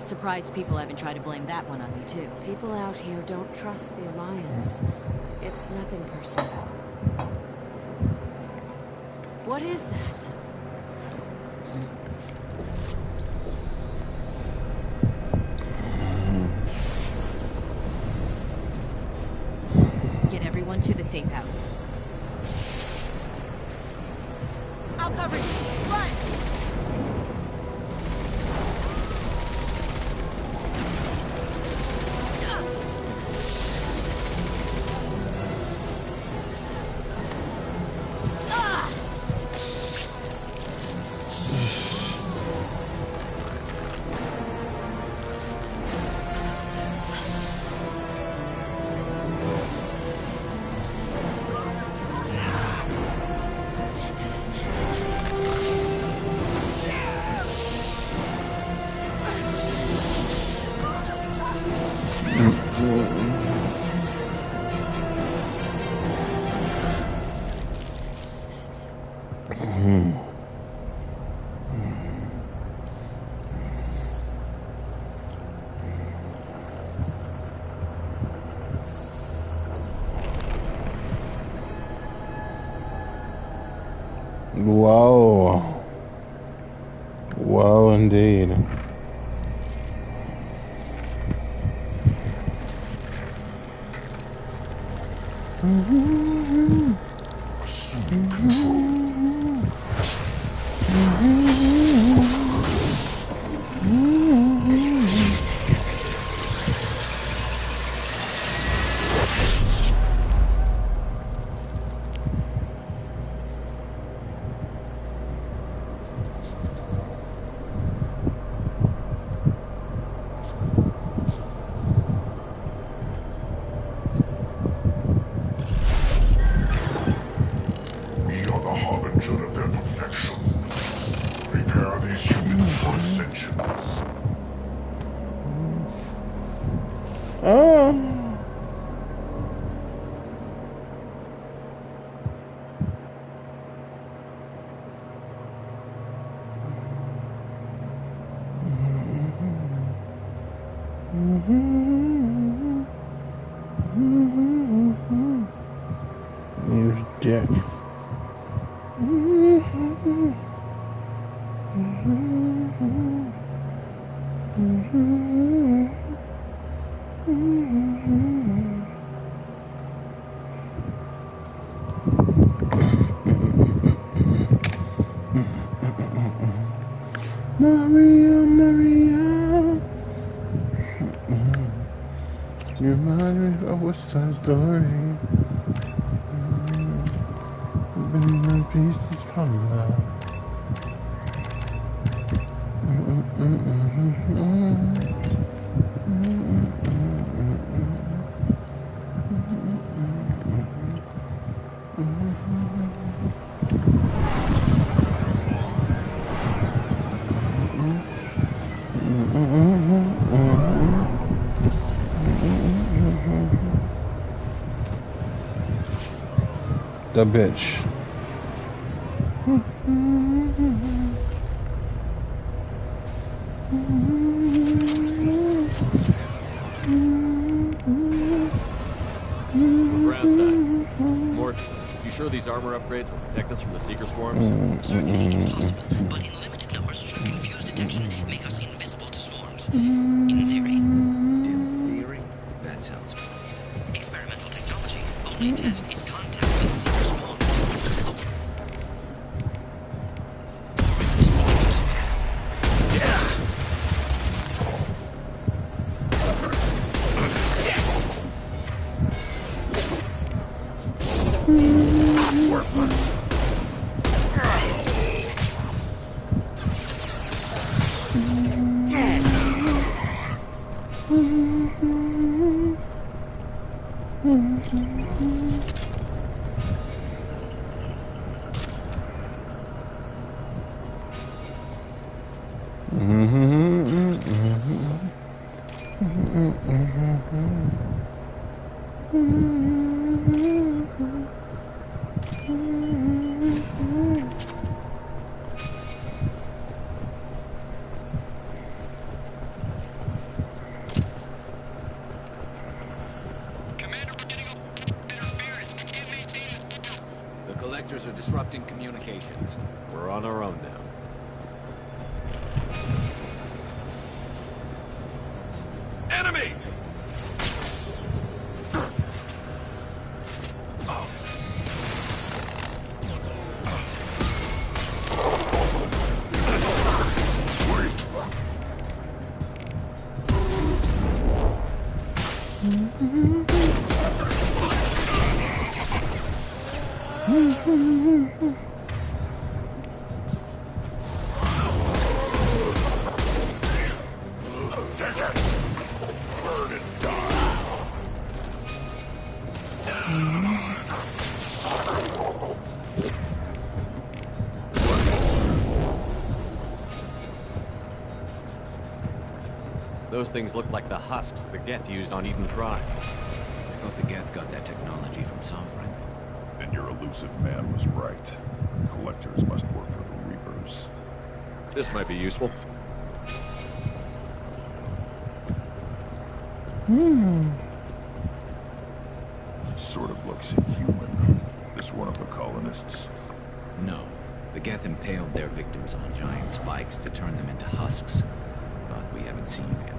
Surprised people haven't tried to blame that one on me, too. People out here don't trust the Alliance. It's nothing personal. What is that? Get everyone to the safe house. I'll cover you. Run! Whoa. Whoa, indeed. Assuming control. We are the harbinger of their perfection. Prepare these humans for ascension. You dick. Maria, Maria. You remind me of West Side Story. Been in my pieces from love. The bitch. Mort, you sure these armor upgrades will protect us from the Seeker swarms? Certainly impossible, but in limited numbers should confuse detection and make us invisible to swarms. In theory. In theory? That sounds promising. Experimental technology. Only test is contact with Seeker swarms. Worthless. The collectors are disrupting communications. We're on our own now. Enemy! Those things look like the husks the Geth used on Eden Prime. I thought the Geth got that technology from Sovereign. And your elusive man was right. Collectors must work for the Reapers. This might be useful. Sort of looks human. This one of the colonists? No. The Geth impaled their victims on giant spikes to turn them into husks. But we haven't seen any.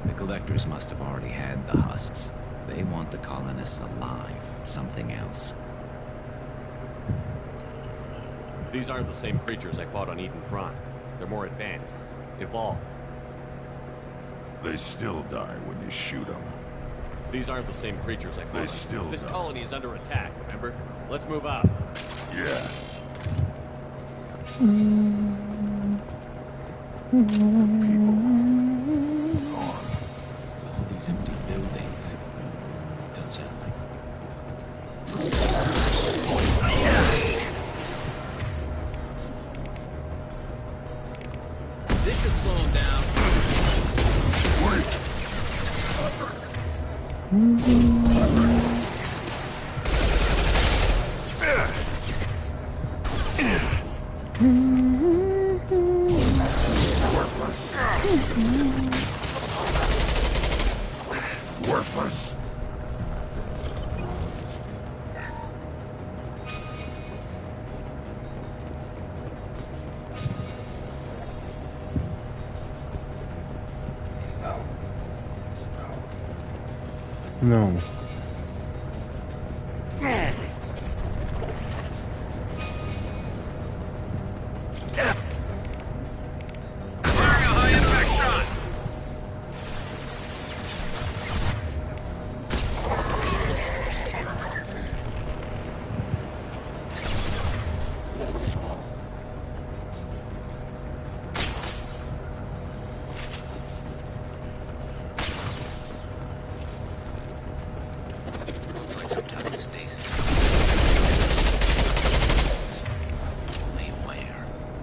The collectors must have already had the husks. They want the colonists alive. Something else. These aren't the same creatures I fought on Eden Prime. They're more advanced. Evolved. They still die when you shoot them. These aren't the same creatures I fought on. Still This die. colony is under attack, remember? Let's move out. Yeah. All these empty buildings. It's unsettling. This should slow them down. Worthless. No.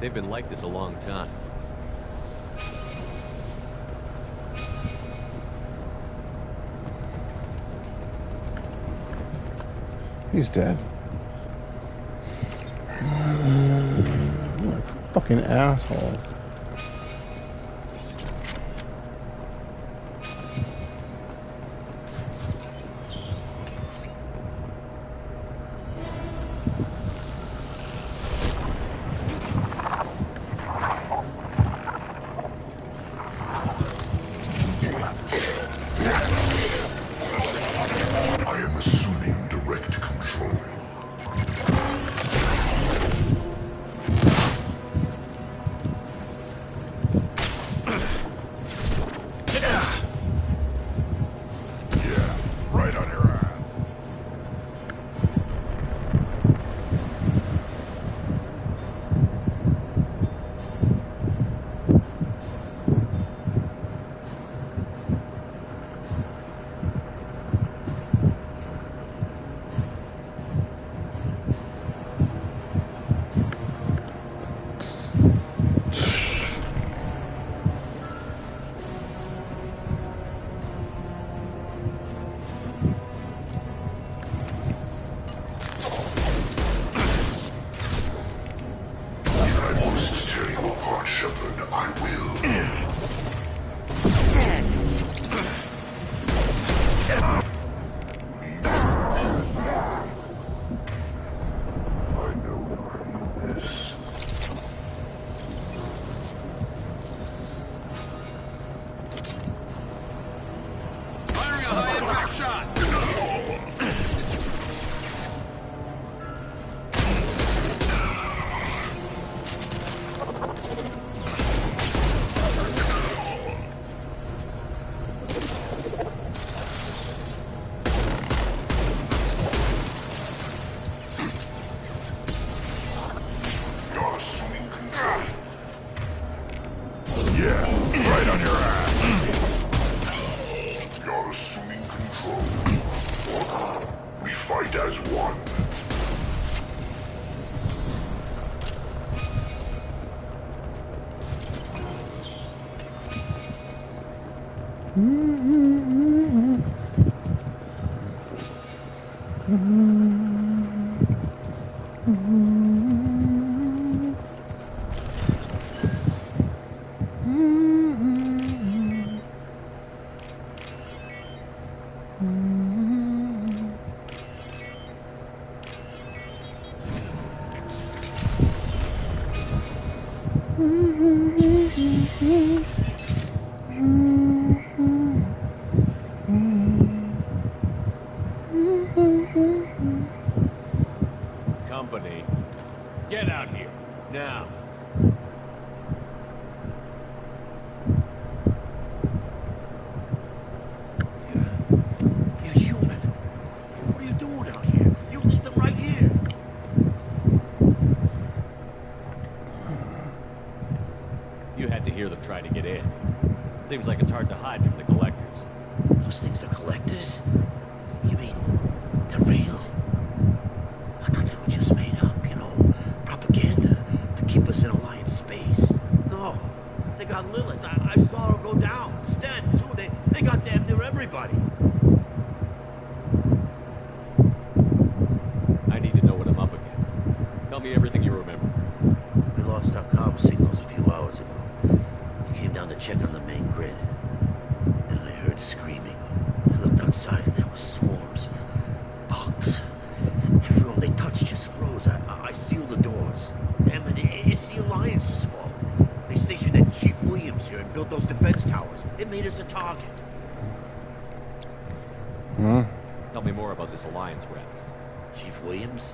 They've been like this a long time. He's dead. What a fucking asshole. I am assuming direct control. shot! You're assuming control. Yeah, right on your ass. You're assuming control. We fight as one. Company, get out here, now. You're human. What are you doing out here? You leave them right here. You had to hear them try to get in. Seems like it's hard to hide from the collectors. Those things are collectors? You mean they're real? I thought they were just made up, you know, propaganda to keep us in Alliance space. No, they got Lilith. I saw her go down. Sten, too. They got damn near everybody. I need to know what I'm up against. Tell me everything you remember. We lost our comm signals a few hours ago. We came down to check on the main grid. And I heard screaming. I looked outside and there were swarms of bugs. Everyone they touched just froze. I sealed the doors. Damn it, it's the Alliance's fault. They stationed that Chief Williams here and built those defense towers. It made us a target. Tell me more about this Alliance rep. Chief Williams?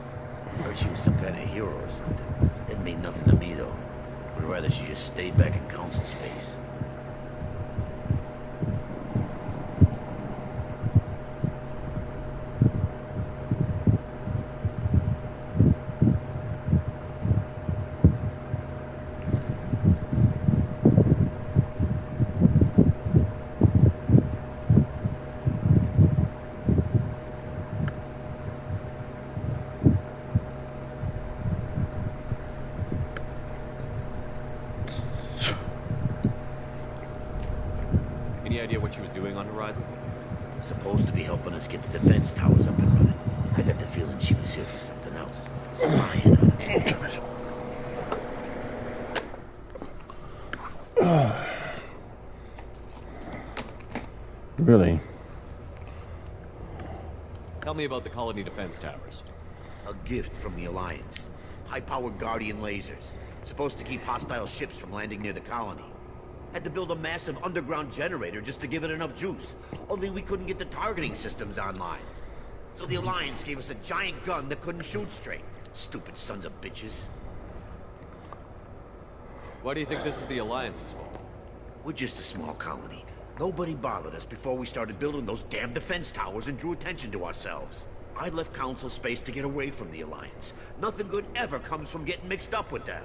Heard she was some kind of hero or something. Didn't mean nothing to me, though. Would rather she just stayed back in Council space. Any idea what she was doing on Horizon? Supposed to be helping us get the defense towers up and running. I got the feeling she was here for something else. Spying on us. Really? Tell me about the colony defense towers. A gift from the Alliance. High-powered Guardian lasers. Supposed to keep hostile ships from landing near the colony. Had to build a massive underground generator just to give it enough juice. Only we couldn't get the targeting systems online. So the Alliance gave us a giant gun that couldn't shoot straight. Stupid sons of bitches. Why do you think this is the Alliance's fault? We're just a small colony. Nobody bothered us before we started building those damn defense towers and drew attention to ourselves. I left Council space to get away from the Alliance. Nothing good ever comes from getting mixed up with them.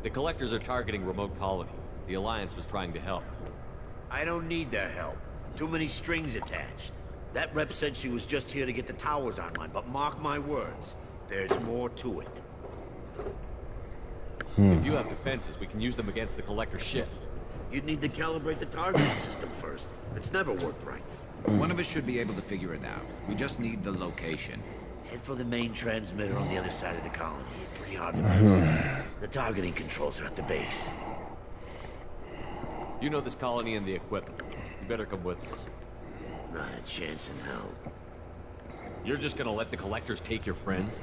The Collectors are targeting remote colonies. The Alliance was trying to help. I don't need their help. Too many strings attached. That rep said she was just here to get the towers online, but mark my words, there's more to it. If you have defenses, we can use them against the Collector ship. You'd need to calibrate the targeting system first. It's never worked right. One of us should be able to figure it out. We just need the location. Head for the main transmitter on the other side of the colony. Pretty hard to miss. The targeting controls are at the base. You know this colony and the equipment. You better come with us. Not a chance in hell. You're just gonna let the Collectors take your friends?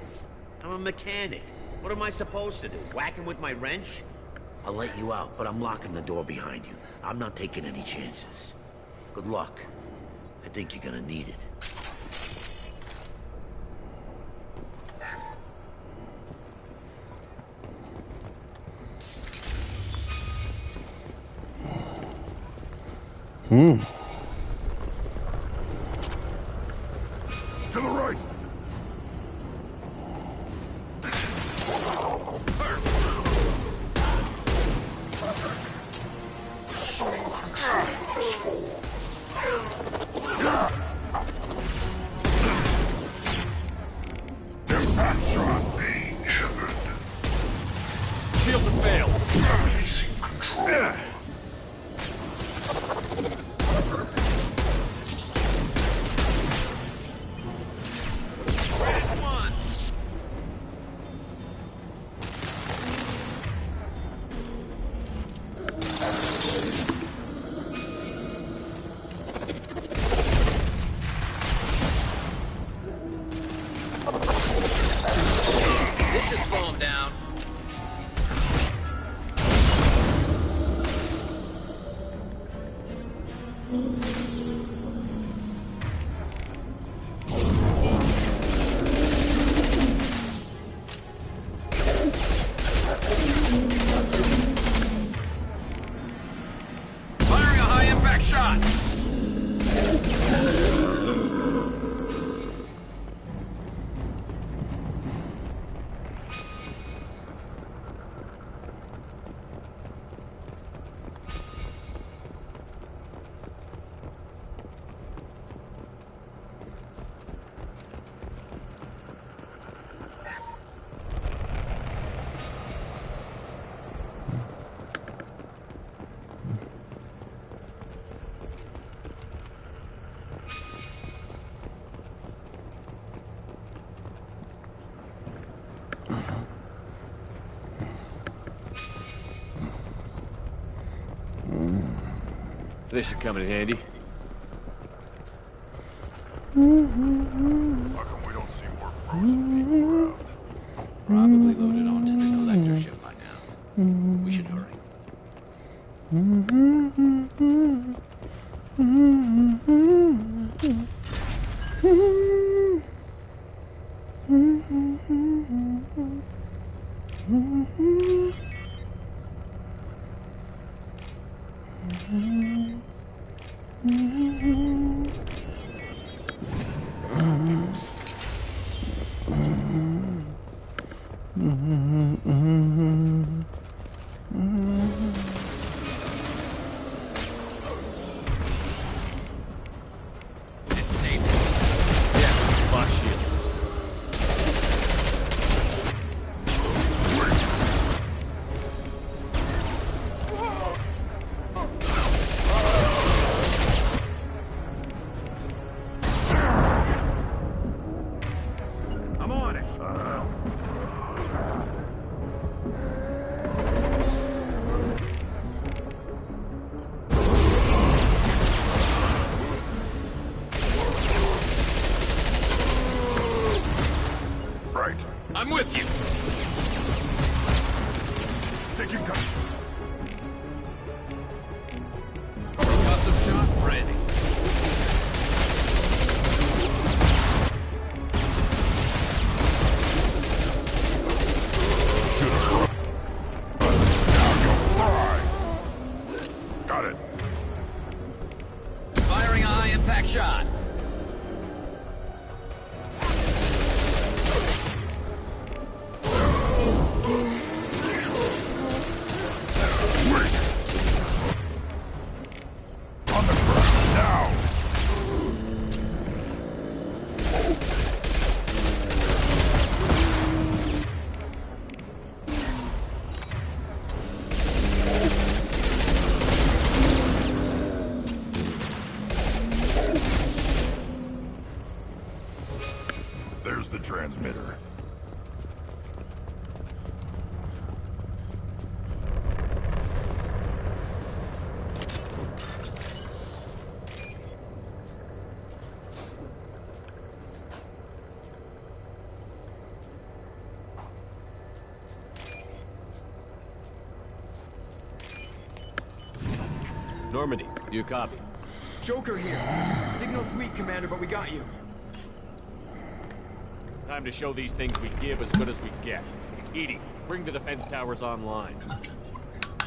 I'm a mechanic. What am I supposed to do? Whack him with my wrench? I'll let you out, but I'm locking the door behind you. I'm not taking any chances. Good luck. I think you're gonna need it. To the right. Assume control of this form. Impact shot being Shepard. Shield to fail. Releasing control. This should slow him down. Firing a high-impact shot. This should come in handy. How come we don't see more frozen people around? Probably loaded onto the collector ship by now. We should hurry. It's stable. Yeah, box shield. I'm on it. Right. I'm with you. Taking cover. Custom shot ready. Got it. Firing a high-impact shot. On the ground now. There's the transmitter. Normandy, do you copy? Joker here. Signal's weak, Commander, but we got you. Time to show these things we give as good as we get. Edie, bring the defense towers online.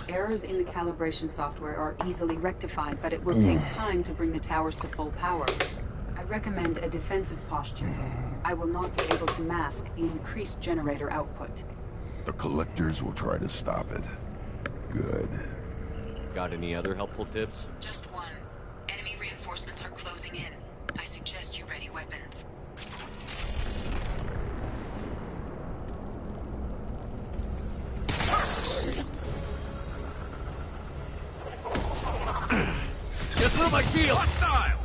Errors in the calibration software are easily rectified, but it will take time to bring the towers to full power. I recommend a defensive posture. I will not be able to mask the increased generator output. The collectors will try to stop it. Good. Got any other helpful tips? Just one. Enemy reinforcements are closing in. I suggest you ready weapons. Get through my shield! Hostile!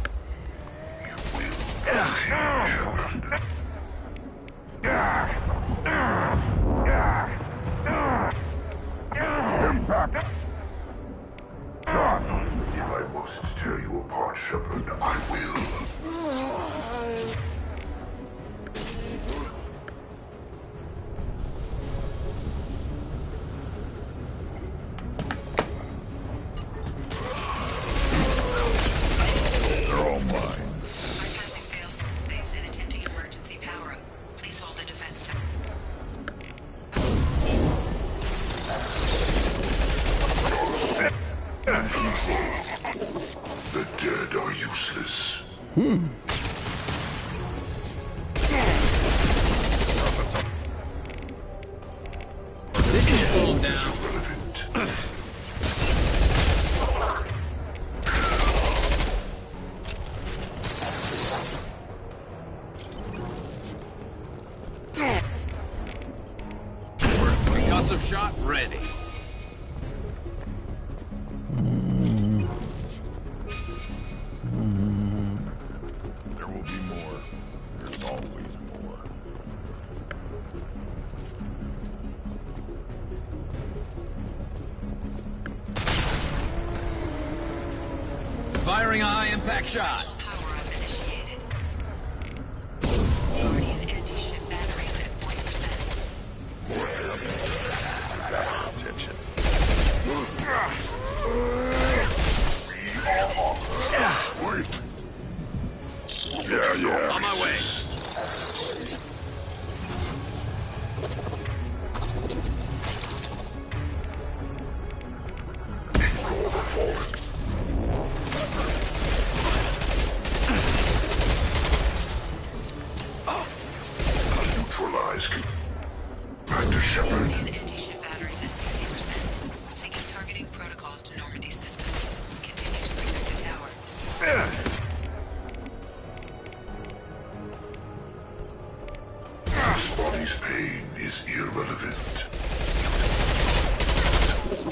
Impact! If I must tear you apart, Shepard, I will. They're all mine. Bypassing fail-safes and attempting emergency power-up. Please hold the defense tower. The dead are useless. This is slowing down. Irrelevant. Concussive shot ready. There will be more. There's always more. Firing a high impact shot. Power-up initiated. Guardian anti-ship batteries at 40%. Attention. Wait. Yeah. On my way. Neutralize. Back to Shepard. Guardian anti-ship batteries at 60%. Syncing targeting protocols to Normandy systems. Continue to protect the tower. This body's pain is irrelevant.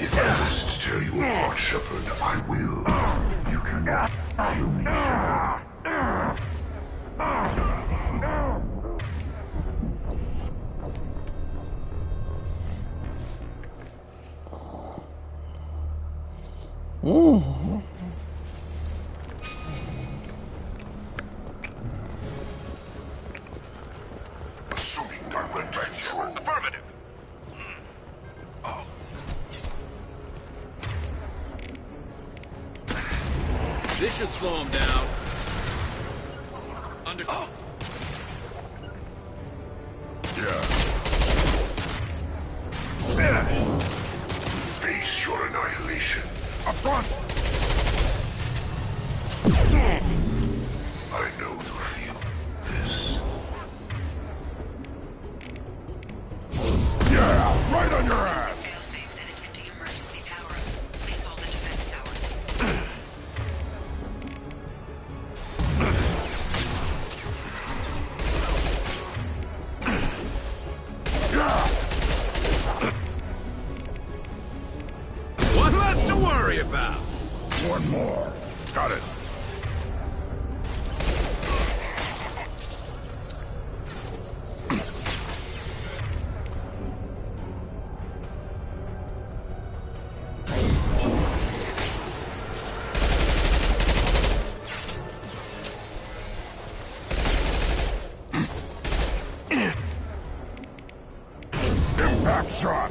If I must tear you apart, Shepard, I will. You cannot kill me, Shepard. Assuming direct control. Affirmative. This should slow him down. Understood. Face your annihilation. Up front! I know you feel this. Yeah! Right on your ass! Fail-safes and attempting emergency power-up. Please hold the defense tower. One less to worry about. One more. Got it. Impact shot!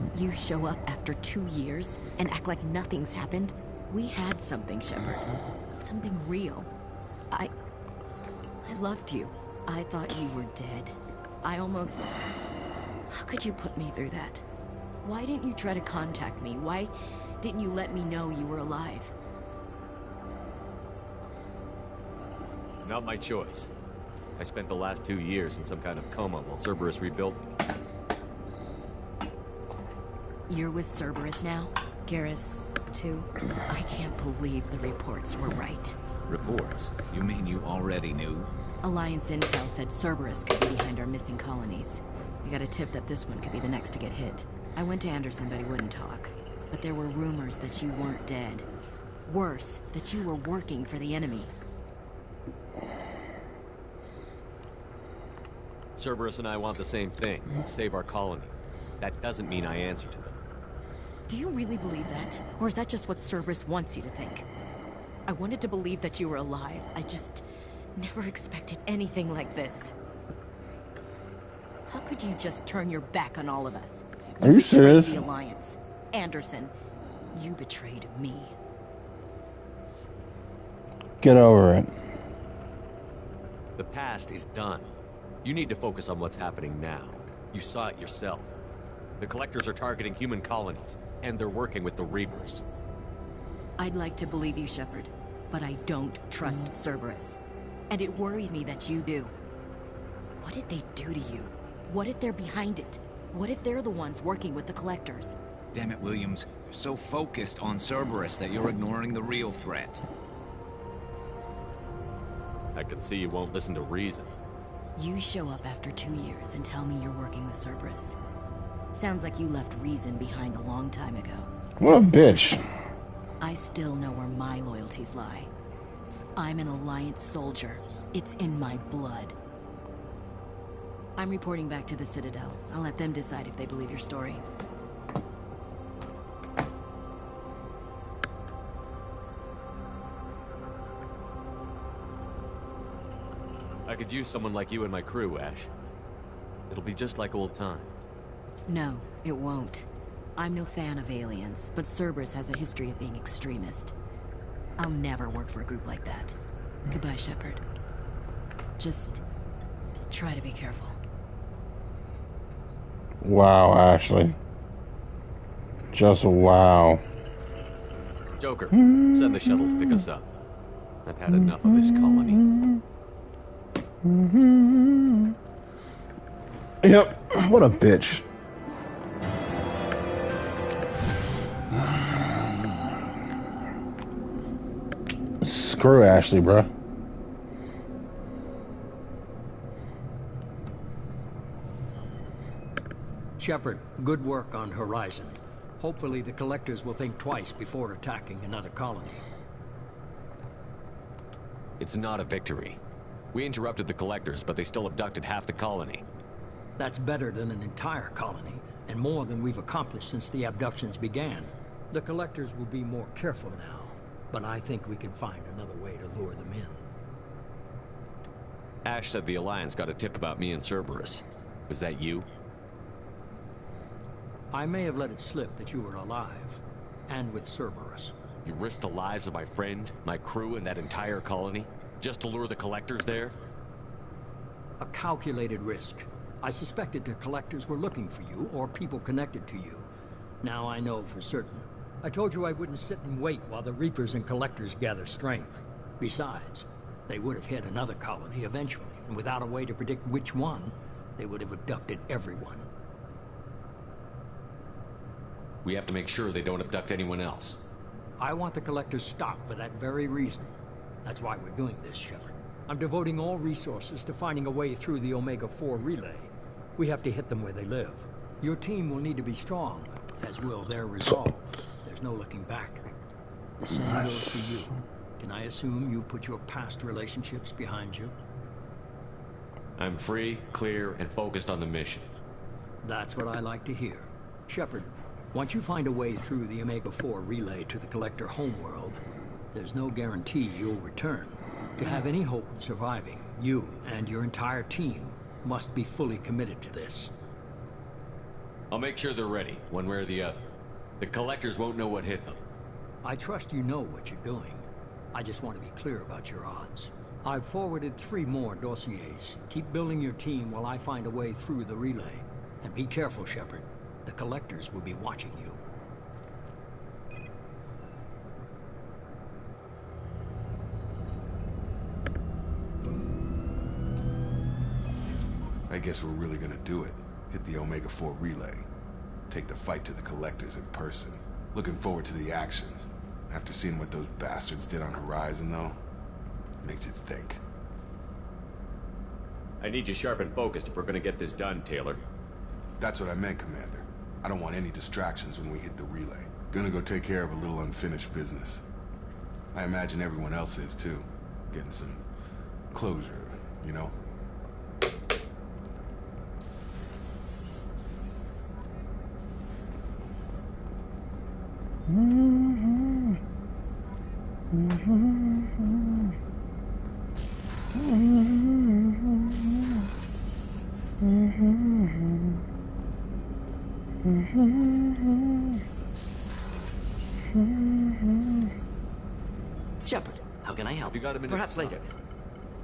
You show up after 2 years and act like nothing's happened? We had something, Shepard. Something real. I loved you. I thought you were dead. I almost... How could you put me through that? Why didn't you try to contact me? Why didn't you let me know you were alive? Not my choice. I spent the last 2 years in some kind of coma while Cerberus rebuilt me. You're with Cerberus now? Garrus, too? I can't believe the reports were right. Reports? You mean you already knew? Alliance intel said Cerberus could be behind our missing colonies. We got a tip that this one could be the next to get hit. I went to Anderson, but he wouldn't talk. But there were rumors that you weren't dead. Worse, that you were working for the enemy. Cerberus and I want the same thing, save our colonies. That doesn't mean I answer to them. Do you really believe that? Or is that just what Cerberus wants you to think? I wanted to believe that you were alive. I just never expected anything like this. How could you just turn your back on all of us? Are you serious? The Alliance. Anderson, you betrayed me. Get over it. The past is done. You need to focus on what's happening now. You saw it yourself. The Collectors are targeting human colonies, and they're working with the Reapers. I'd like to believe you, Shepard, but I don't trust Cerberus. And it worries me that you do. What did they do to you? What if they're behind it? What if they're the ones working with the Collectors? Damn it, Williams. You're so focused on Cerberus that you're ignoring the real threat. I can see you won't listen to reason. You show up after 2 years and tell me you're working with Cerberus. Sounds like you left reason behind a long time ago. What a bitch. I still know where my loyalties lie. I'm an Alliance soldier. It's in my blood. I'm reporting back to the Citadel. I'll let them decide if they believe your story. I could use someone like you in my crew, Ash. It'll be just like old times. No, it won't. I'm no fan of aliens, but Cerberus has a history of being extremist. I'll never work for a group like that. Goodbye, Shepard. Just try to be careful. Wow, Ashley. Just wow. Joker, send the shuttle to pick us up. I've had enough of this colony. Yep, what a bitch. Screw Ashley, bruh. Shepard, good work on Horizon. Hopefully the Collectors will think twice before attacking another colony. It's not a victory. We interrupted the Collectors, but they still abducted half the colony. That's better than an entire colony, and more than we've accomplished since the abductions began. The Collectors will be more careful now, but I think we can find another way to lure them in. Ash said the Alliance got a tip about me and Cerberus. Was that you? I may have let it slip that you were alive, and with Cerberus. You risked the lives of my friend, my crew, and that entire colony, just to lure the Collectors there? A calculated risk. I suspected the Collectors were looking for you, or people connected to you. Now I know for certain. I told you I wouldn't sit and wait while the Reapers and Collectors gather strength. Besides, they would have hit another colony eventually, and without a way to predict which one, they would have abducted everyone. We have to make sure they don't abduct anyone else. I want the Collectors stopped for that very reason. That's why we're doing this, Shepard. I'm devoting all resources to finding a way through the Omega-4 relay. We have to hit them where they live. Your team will need to be strong, as will their resolve. There's no looking back. The same goes for you. Can I assume you've put your past relationships behind you? I'm free, clear, and focused on the mission. That's what I like to hear. Shepard, once you find a way through the Omega-4 relay to the Collector homeworld, there's no guarantee you'll return. To have any hope of surviving, you and your entire team must be fully committed to this. I'll make sure they're ready, one way or the other. The collectors won't know what hit them. I trust you know what you're doing. I just want to be clear about your odds. I've forwarded 3 more dossiers. Keep building your team while I find a way through the relay. And be careful, Shepard. The collectors will be watching you. I guess we're really gonna do it. Hit the Omega-4 relay. Take the fight to the collectors in person. Looking forward to the action. After seeing what those bastards did on Horizon, though, makes you think. I need you sharp and focused if we're gonna get this done, Taylor. That's what I meant, Commander. I don't want any distractions when we hit the relay. Gonna go take care of a little unfinished business. I imagine everyone else is, too. Getting some closure, you know? Shepard, how can I help? You got a minute? Perhaps later.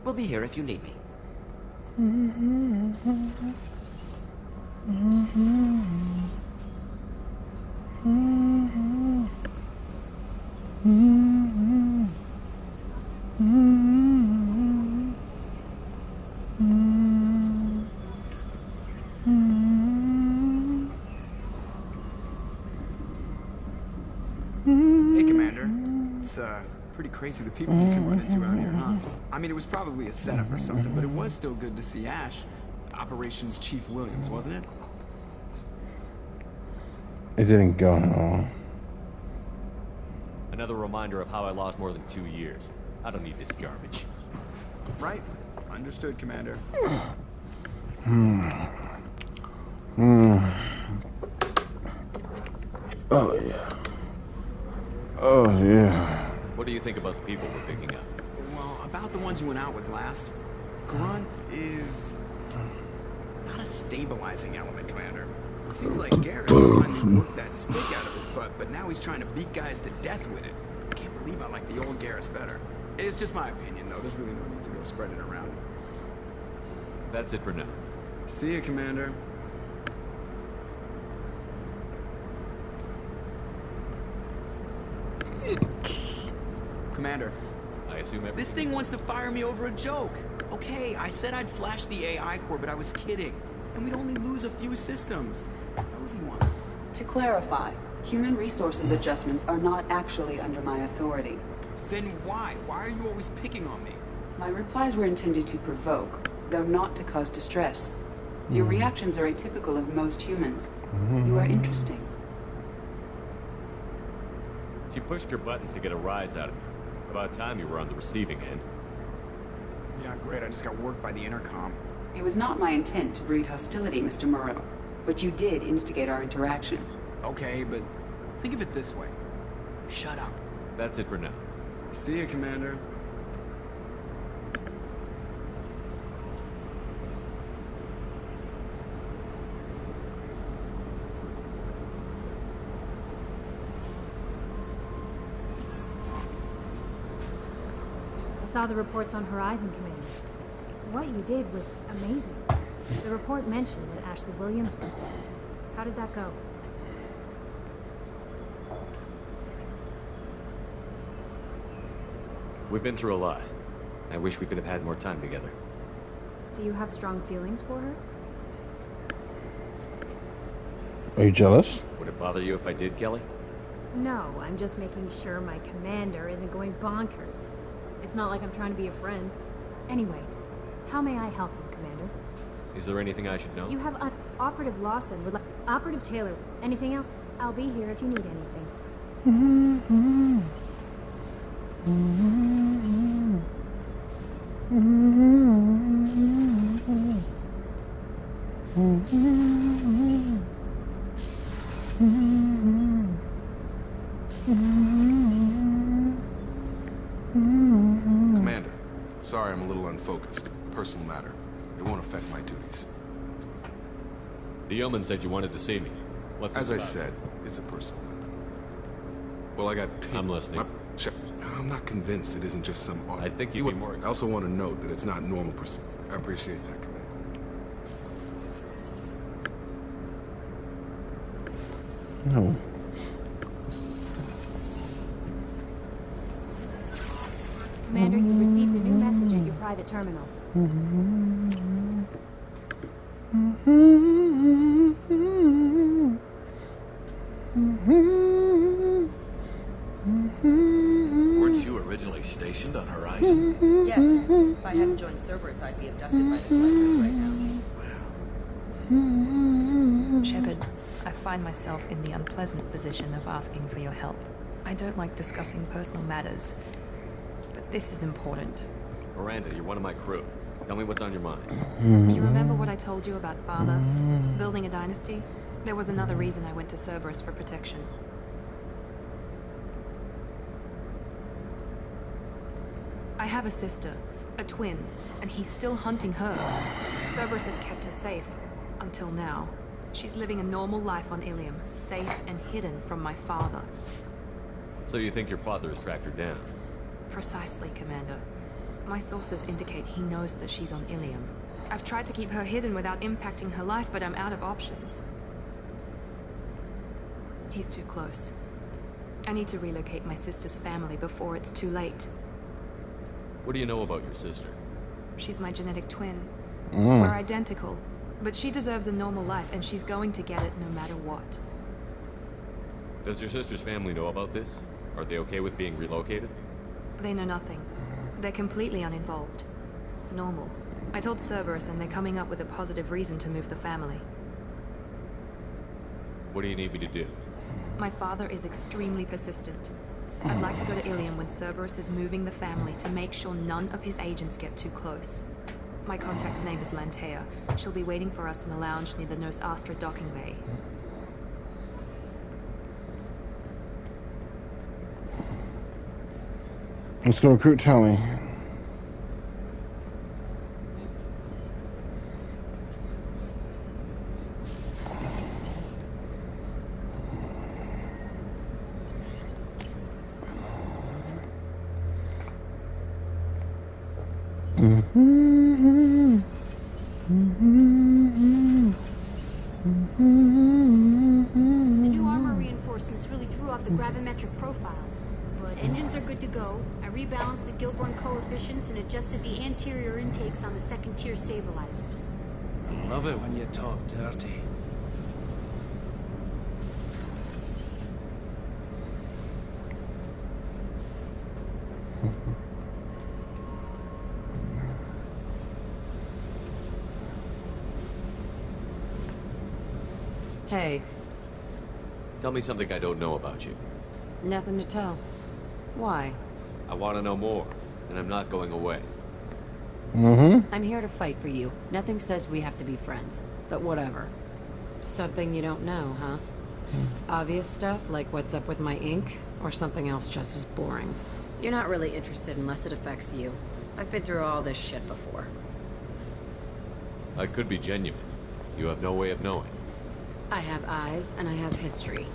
We'll be here if you need me. Hey, Commander. It's, pretty crazy the people you can run into out here, huh? I mean, it was probably a setup or something, but it was still good to see Ash. Operations Chief Williams, wasn't it? It didn't go on. Another reminder of how I lost more than 2 years. I don't need this garbage. Right. Understood, Commander. Oh, yeah. Oh, yeah. What do you think about the people we're picking up? Well, about the ones you went out with last, Grunt is not a stabilizing element, Commander. It seems like Garrus has finally worked that stick out of his butt, but now he's trying to beat guys to death with it. I can't believe I like the old Garrus better. It's just my opinion, though. There's really no need to go spreading it around. That's it for now. See ya, Commander. Commander. I assume This thing wants to fire me over a joke. Okay, I said I'd flash the AI core, but I was kidding. And we'd only lose a few systems. Nosy ones. To clarify, human resources adjustments are not actually under my authority. Then why? Why are you always picking on me? My replies were intended to provoke, though not to cause distress. Your reactions are atypical of most humans. You are interesting. She pushed your buttons to get a rise out of me. About time you were on the receiving end. Yeah, great. I just got worked by the intercom. It was not my intent to breed hostility, Mr. Moreau, but you did instigate our interaction. Okay, but think of it this way. Shut up. That's it for now. See ya, Commander. I saw the reports on Horizon, Commander. What you did was amazing. The report mentioned that Ashley Williams was there. How did that go? We've been through a lot. I wish we could have had more time together. Do you have strong feelings for her? Are you jealous? Would it bother you if I did, Kelly? No, I'm just making sure my commander isn't going bonkers. It's not like I'm trying to be a friend. Anyway, how may I help you, Commander? Is there anything I should know? You have Operative Lawson would like... Operative Taylor. Anything else? I'll be here if you need anything. Commander, sorry I'm a little unfocused. Personal matter. It won't affect my duties. The yeoman said you wanted to see me. What's this As I about? said, it's a personal matter. Well, I got... I'm listening. I'm not convinced it isn't just some... I think you'd be more... I also want to note that it's not normal procedure. I appreciate that, Commander. No. Commander, you've received a new message at your private terminal. Weren't you originally stationed on Horizon? Yes. If I hadn't joined Cerberus, I'd be abducted by the collectors right now. Shepard, I find myself in the unpleasant position of asking for your help. I don't like discussing personal matters, but this is important. Miranda, you're one of my crew. Tell me what's on your mind. You remember what I told you about Father? Building a dynasty? There was another reason I went to Cerberus for protection. I have a sister, a twin, and he's still hunting her. Cerberus has kept her safe, until now. She's living a normal life on Ilium, safe and hidden from my father. So you think your father has tracked her down? Precisely, Commander. My sources indicate he knows that she's on Ilium. I've tried to keep her hidden without impacting her life, but I'm out of options. He's too close. I need to relocate my sister's family before it's too late. What do you know about your sister? She's my genetic twin. We're identical, but she deserves a normal life, and she's going to get it no matter what. Does your sister's family know about this? Are they okay with being relocated? They know nothing. They're completely uninvolved. Normal. I told Cerberus, and they're coming up with a positive reason to move the family. What do you need me to do? My father is extremely persistent. I'd like to go to Ilium when Cerberus is moving the family to make sure none of his agents get too close. My contact's name is Lantea. She'll be waiting for us in the lounge near the Nos Astra docking bay. Let's go recruit Tally. The new armor reinforcements really threw off the gravimetric profiles. But engines are good to go. I rebalanced the Gilborn coefficients and adjusted the anterior intakes on the second-tier stabilizers. Love it when you talk dirty. Hey, Tell me something I don't know about you. nothing to tell. Why? I want to know more, and I'm not going away. I'm here to fight for you. Nothing says we have to be friends, but whatever. Something you don't know, huh? Obvious stuff, like what's up with my ink, or something else just as boring. You're not really interested unless it affects you. I've been through all this shit before. I could be genuine. You have no way of knowing. I have eyes, and I have history.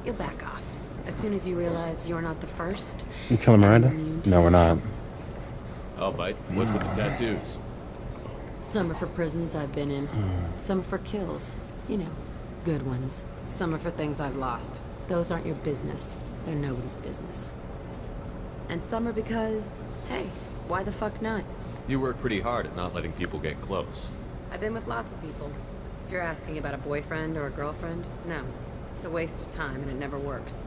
You'll back off. As soon as you realize you're not the first. You killing Miranda? No, we're not. I'll bite. What's with the tattoos? Some are for prisons I've been in. Some are for kills. You know, good ones. Some are for things I've lost. Those aren't your business. They're nobody's business. And some are because, hey, why the fuck not? You work pretty hard at not letting people get close. I've been with lots of people. If you're asking about a boyfriend or a girlfriend, no. It's a waste of time and it never works.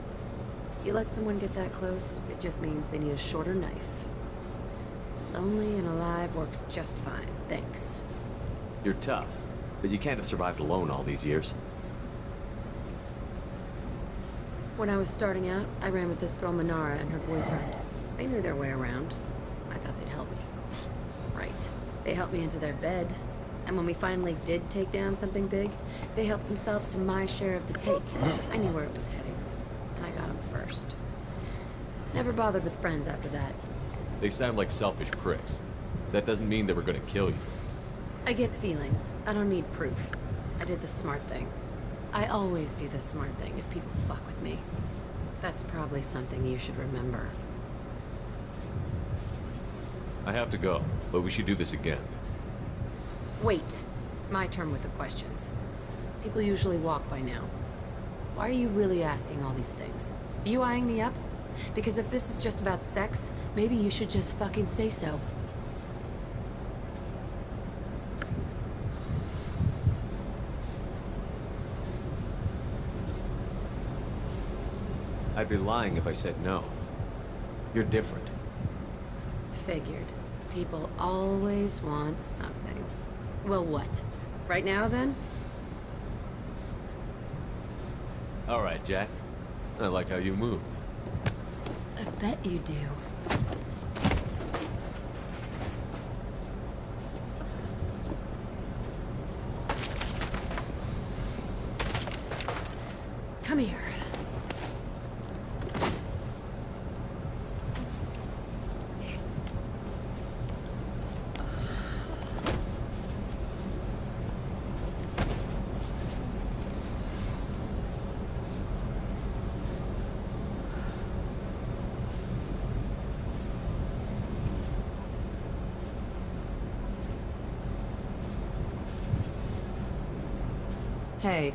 You let someone get that close, it just means they need a shorter knife. Lonely and alive works just fine, thanks. You're tough, but you can't have survived alone all these years. When I was starting out, I ran with this girl Minara and her boyfriend. They knew their way around. I thought they'd help me. Right. They helped me into their bed. And when we finally did take down something big, they helped themselves to my share of the take. I knew where it was heading. And I got them first. Never bothered with friends after that. They sound like selfish pricks. That doesn't mean they were gonna kill you. I get feelings. I don't need proof. I did the smart thing. I always do the smart thing if people fuck with me. That's probably something you should remember. I have to go, but we should do this again. Wait. My turn with the questions. People usually walk by now. Why are you really asking all these things? Are you eyeing me up? Because if this is just about sex, maybe you should just fucking say so. I'd be lying if I said no. You're different. Figured. People always want something. Well, what? Right now, then? All right, Jack. I like how you move. I bet you do. Come here. Hey.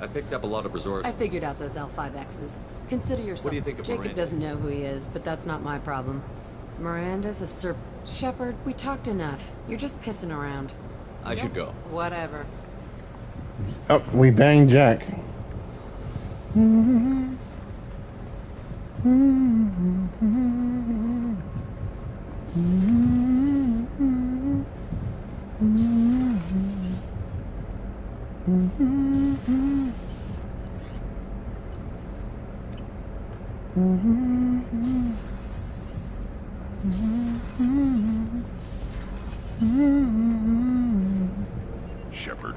I picked up a lot of resources. I figured out those L5Xs. Consider yourself... What do you think of Jacob Miranda? doesn't know who he is, but that's not my problem. Miranda's a Shepard, we talked enough. You're just pissing around. I should go. Whatever. Oh, we banged Jack. Shepard.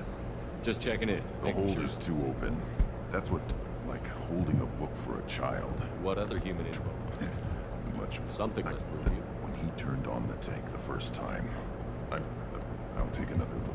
Just checking in. The making hold sure. is too open. That's what, like holding a book for a child. What other human info? Much. Something must move you. When he turned on the tank the first time, I'll take another look.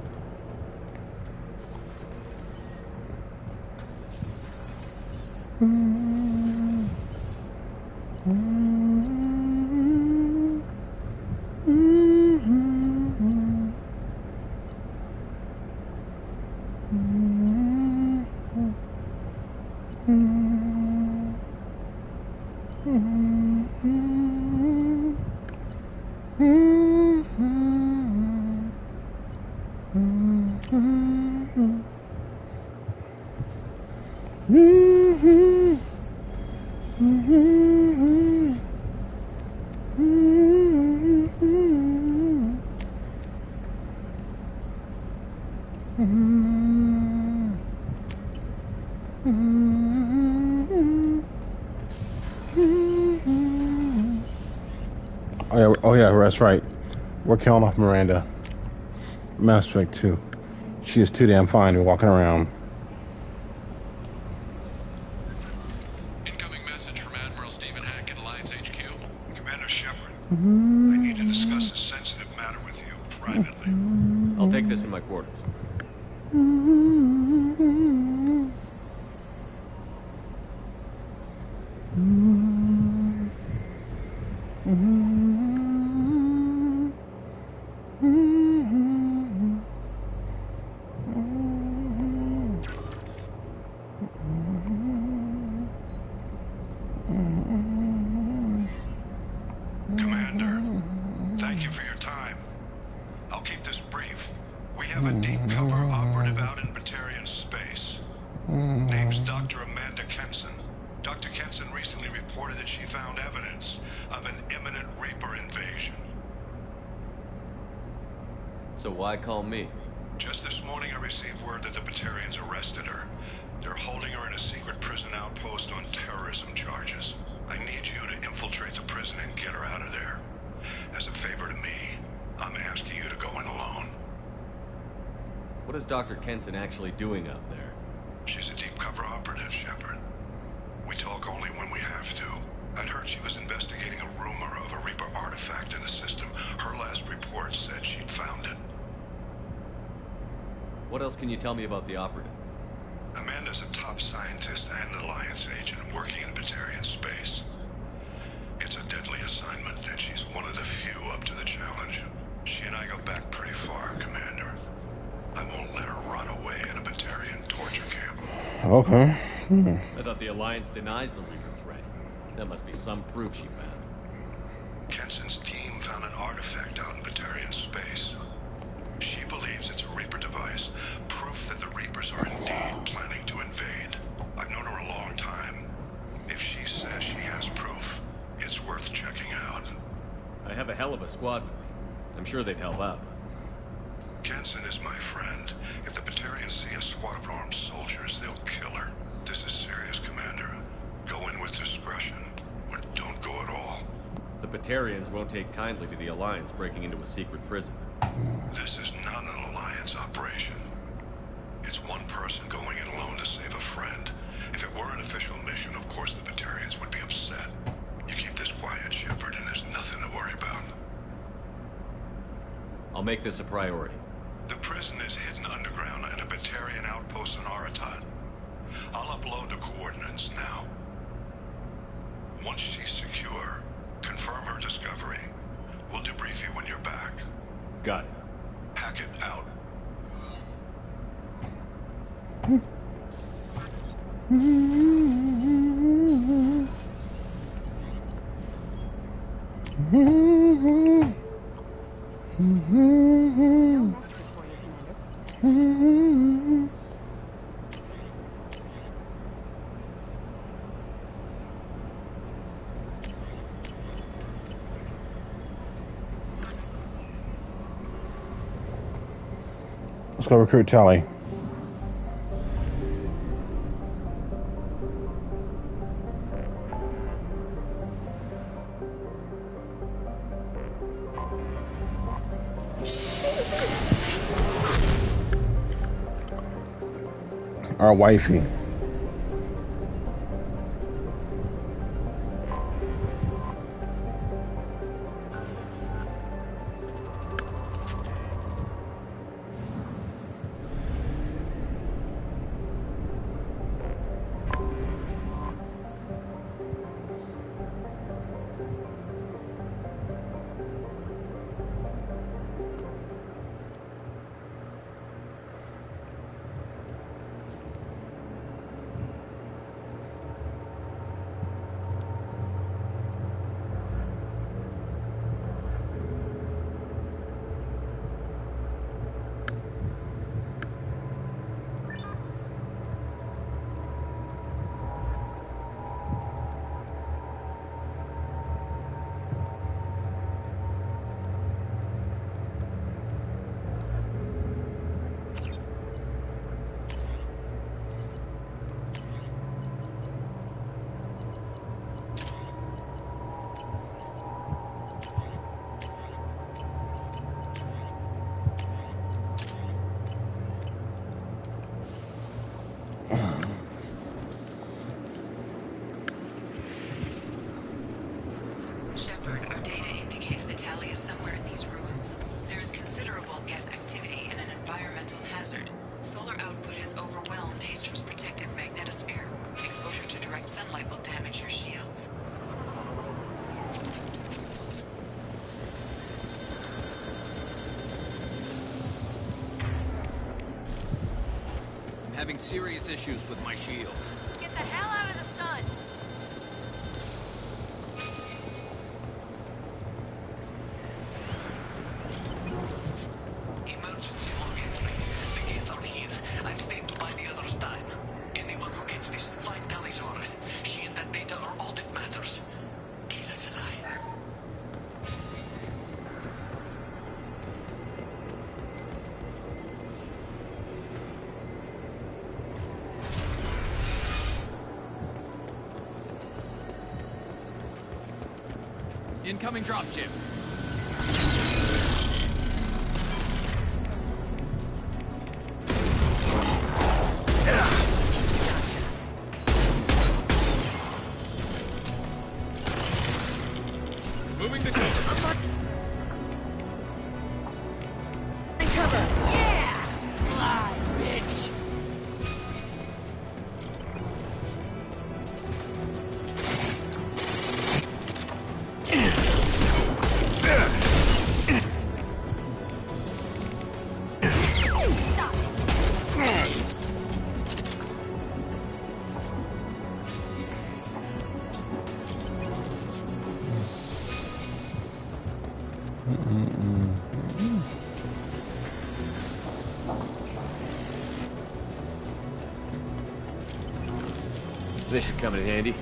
Oh yeah, that's right. We're killing off Miranda. Mass Effect 2. She is too damn fine to be walking around. Incoming message from Admiral Stephen Hack at Alliance HQ. Commander Shepard, I Mm-hmm. need to discuss a sensitive matter with you privately. I'll take this in my quarters. Commander, thank you for your time. I'll keep this brief. We have a deep cover operative out in Batarian space. Name's Dr. Amanda Kenson. Dr. Kenson recently reported that she found evidence of an imminent Reaper invasion. So why call me? Just this morning I received word that the Batarians arrested her. They're holding her in a secret prison outpost on terrorism charges. I need you to infiltrate the prison and get her out of there. As a favor to me, I'm asking you to go in alone. What is Dr. Kenson actually doing out there? She's a deep cover operative, Shepard. We talk only when we have to. I'd heard she was investigating a rumor of a Reaper artifact in the system. Her last report said she'd found it. What else can you tell me about the operative? Amanda's a top scientist and Alliance agent working in Batarian space. It's a deadly assignment, and she's one of the few up to the challenge. She and I go back pretty far, Commander. I won't let her rot away in a Batarian torture camp. Okay. I thought the Alliance denies the Reaper threat. That must be some proof she found. Kenson's team found an artifact out in Batarian space. She believes it's a Reaper device, proof that the Reapers are indeed planning to invade. I've known her a long time. If she says she has proof, it's worth checking out. I have a hell of a squad with me. I'm sure they'd help out. Kenson is my friend. If the Batarians see a squad of armed soldiers, they'll kill her. This is serious, Commander. Go in with discretion, or don't go at all. The Batarians won't take kindly to the Alliance breaking into a secret prison. This is not an Alliance operation. It's one person going in alone to save a friend. If it were an official mission, of course the Batarians would be upset. You keep this quiet, Shepard, and there's nothing to worry about. I'll make this a priority. The prison is hidden underground in a Batarian outpost in Aratat. I'll upload the coordinates now. Once she's secure, confirm her discovery. We'll debrief you when you're back. Got it. Hackett out. No messages for you, Commander. Let's go recruit Tally. Our wifey. Shepard, our data indicates that Tally is somewhere in these ruins. There is considerable Geth activity and an environmental hazard. Solar output has overwhelmed Haystrom's protective magnetosphere. Exposure to direct sunlight will damage your shields. I'm having serious issues with my shields. Get the hell out of the sun! Emergency log entry. The gates are here. I've stayed to buy the others time. Anyone who gets this, find Talizora. She and that data are all that matters. Keep us alive. Incoming dropship. Moving the cover. Cover! Yeah! Live! This should come in handy.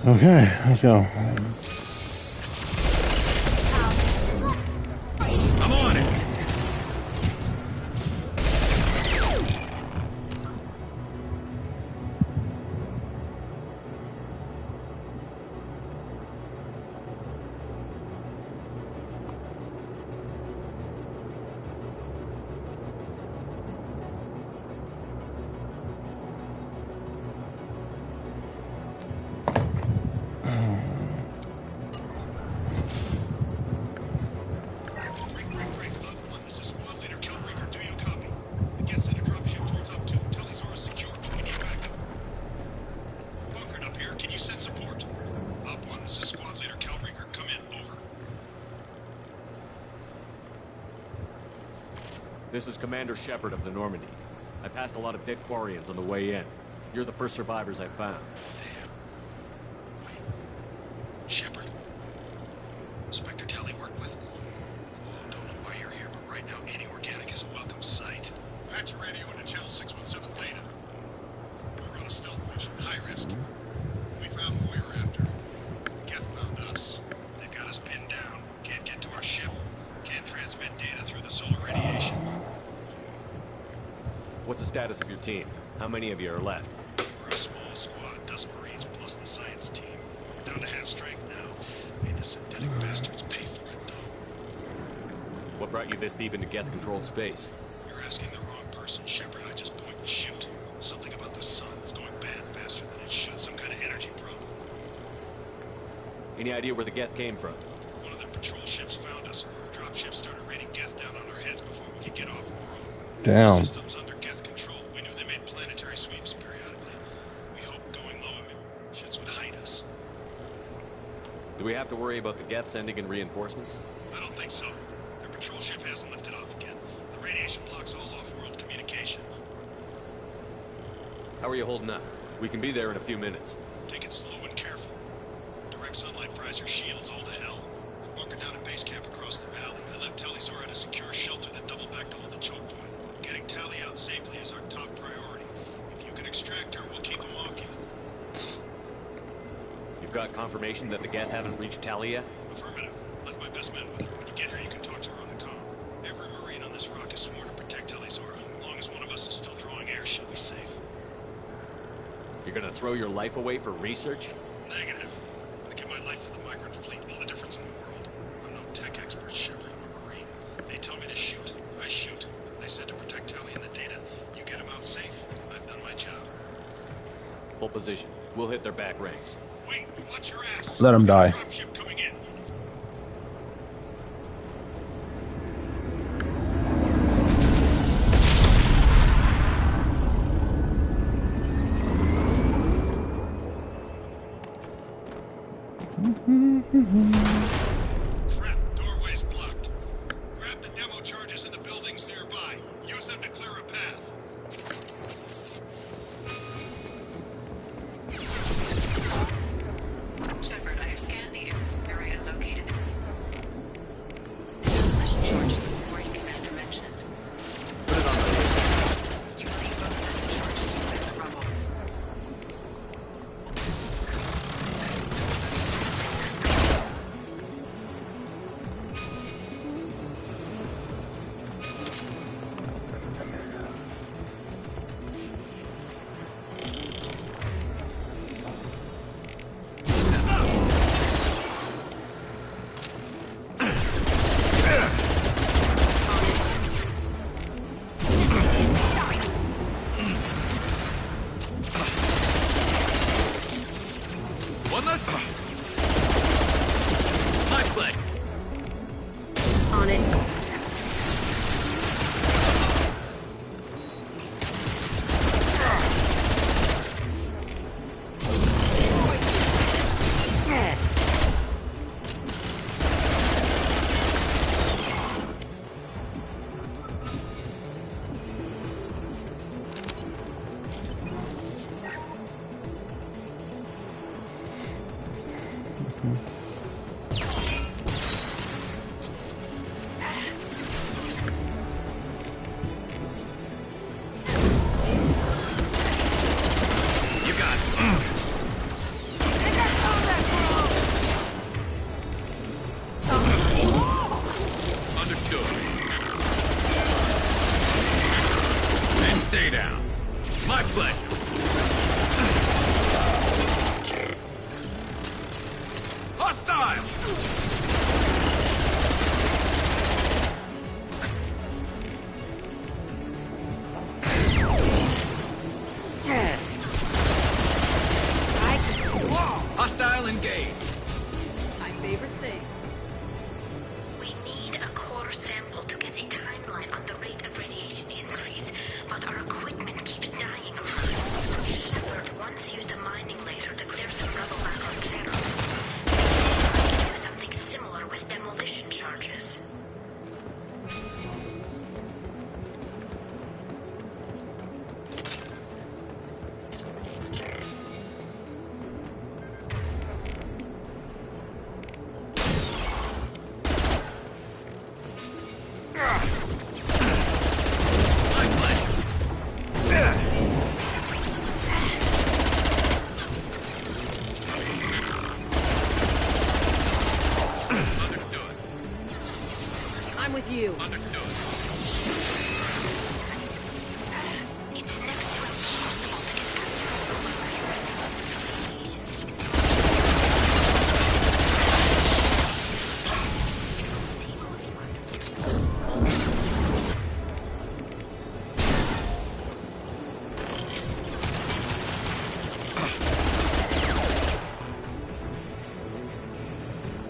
Okay, let's go. I'm on it. This is Commander Shepard of the Normandy. I passed a lot of dead Quarians on the way in. You're the first survivors I found. Shepard. Inspector Tally worked with. Oh, don't know why you're here, but right now any organic is a welcome sight. Patch your radio into channel 617 Theta. We're on a stealth mission, high risk. We found what we were after. Geth found us. They've got us pinned down. Can't get to our ship. Can't transmit data through the solar radiation. What's the status of your team? How many of you are left? We're a small squad, dozen Marines plus the science team. Down to half strength now. Made the synthetic bastards pay for it, though. What brought you this deep into Geth-controlled space? You're asking the wrong person, Shepard. I just point and shoot. Something about the sun that's going bad faster than it should. Some kind of energy problem. Any idea where the Geth came from? One of their patrol ships found us. Drop ships started raining Geth down on our heads before we could get off world. Damn. Systems under Geth control. We knew they made planetary sweeps periodically. We hoped going low emissions would hide us. Do we have to worry about the Geth sending in reinforcements? I don't think so. Their patrol ship hasn't lifted off again. The radiation blocks all off-world communication. How are you holding up? We can be there in a few minutes. Take it slow and careful. Direct sunlight fries your shields all to hell. We're bunkered down at base camp across the valley. I left Tally Zora at a secure shelter that doubled back to hold the choke point. Getting Tally out safely is our top priority. If you can extract her, we'll keep them off you. You've got confirmation that the Geth haven't reached Tally yet? Affirmative. Left my best men with her. When you get her, you can talk to her on the comm. Every Marine on this rock is sworn to protect Tally Zora. As long as one of us is still drawing air, she'll be safe. You're gonna throw your life away for research? Negative. I give my life for the migrant fleet, all the difference in the world. I'm no tech expert, Shepard. I'm a Marine. They tell me to shoot. I shoot. They said to protect Tally and the data. You get them out safe. I've done my job. Full position. We'll hit their back ranks. Wait, watch your ass. Let him die. Dropship coming in. Stay down. My pleasure. Hostile! Hostile engaged. My favorite thing. We need a core sample to get a timeline on the rate of radiation increase, but our equipment keeps dying around. Shepard once used a mining laser to clear some rubble back on Terra. I can do something similar with demolition charges. I'm with you. Understood.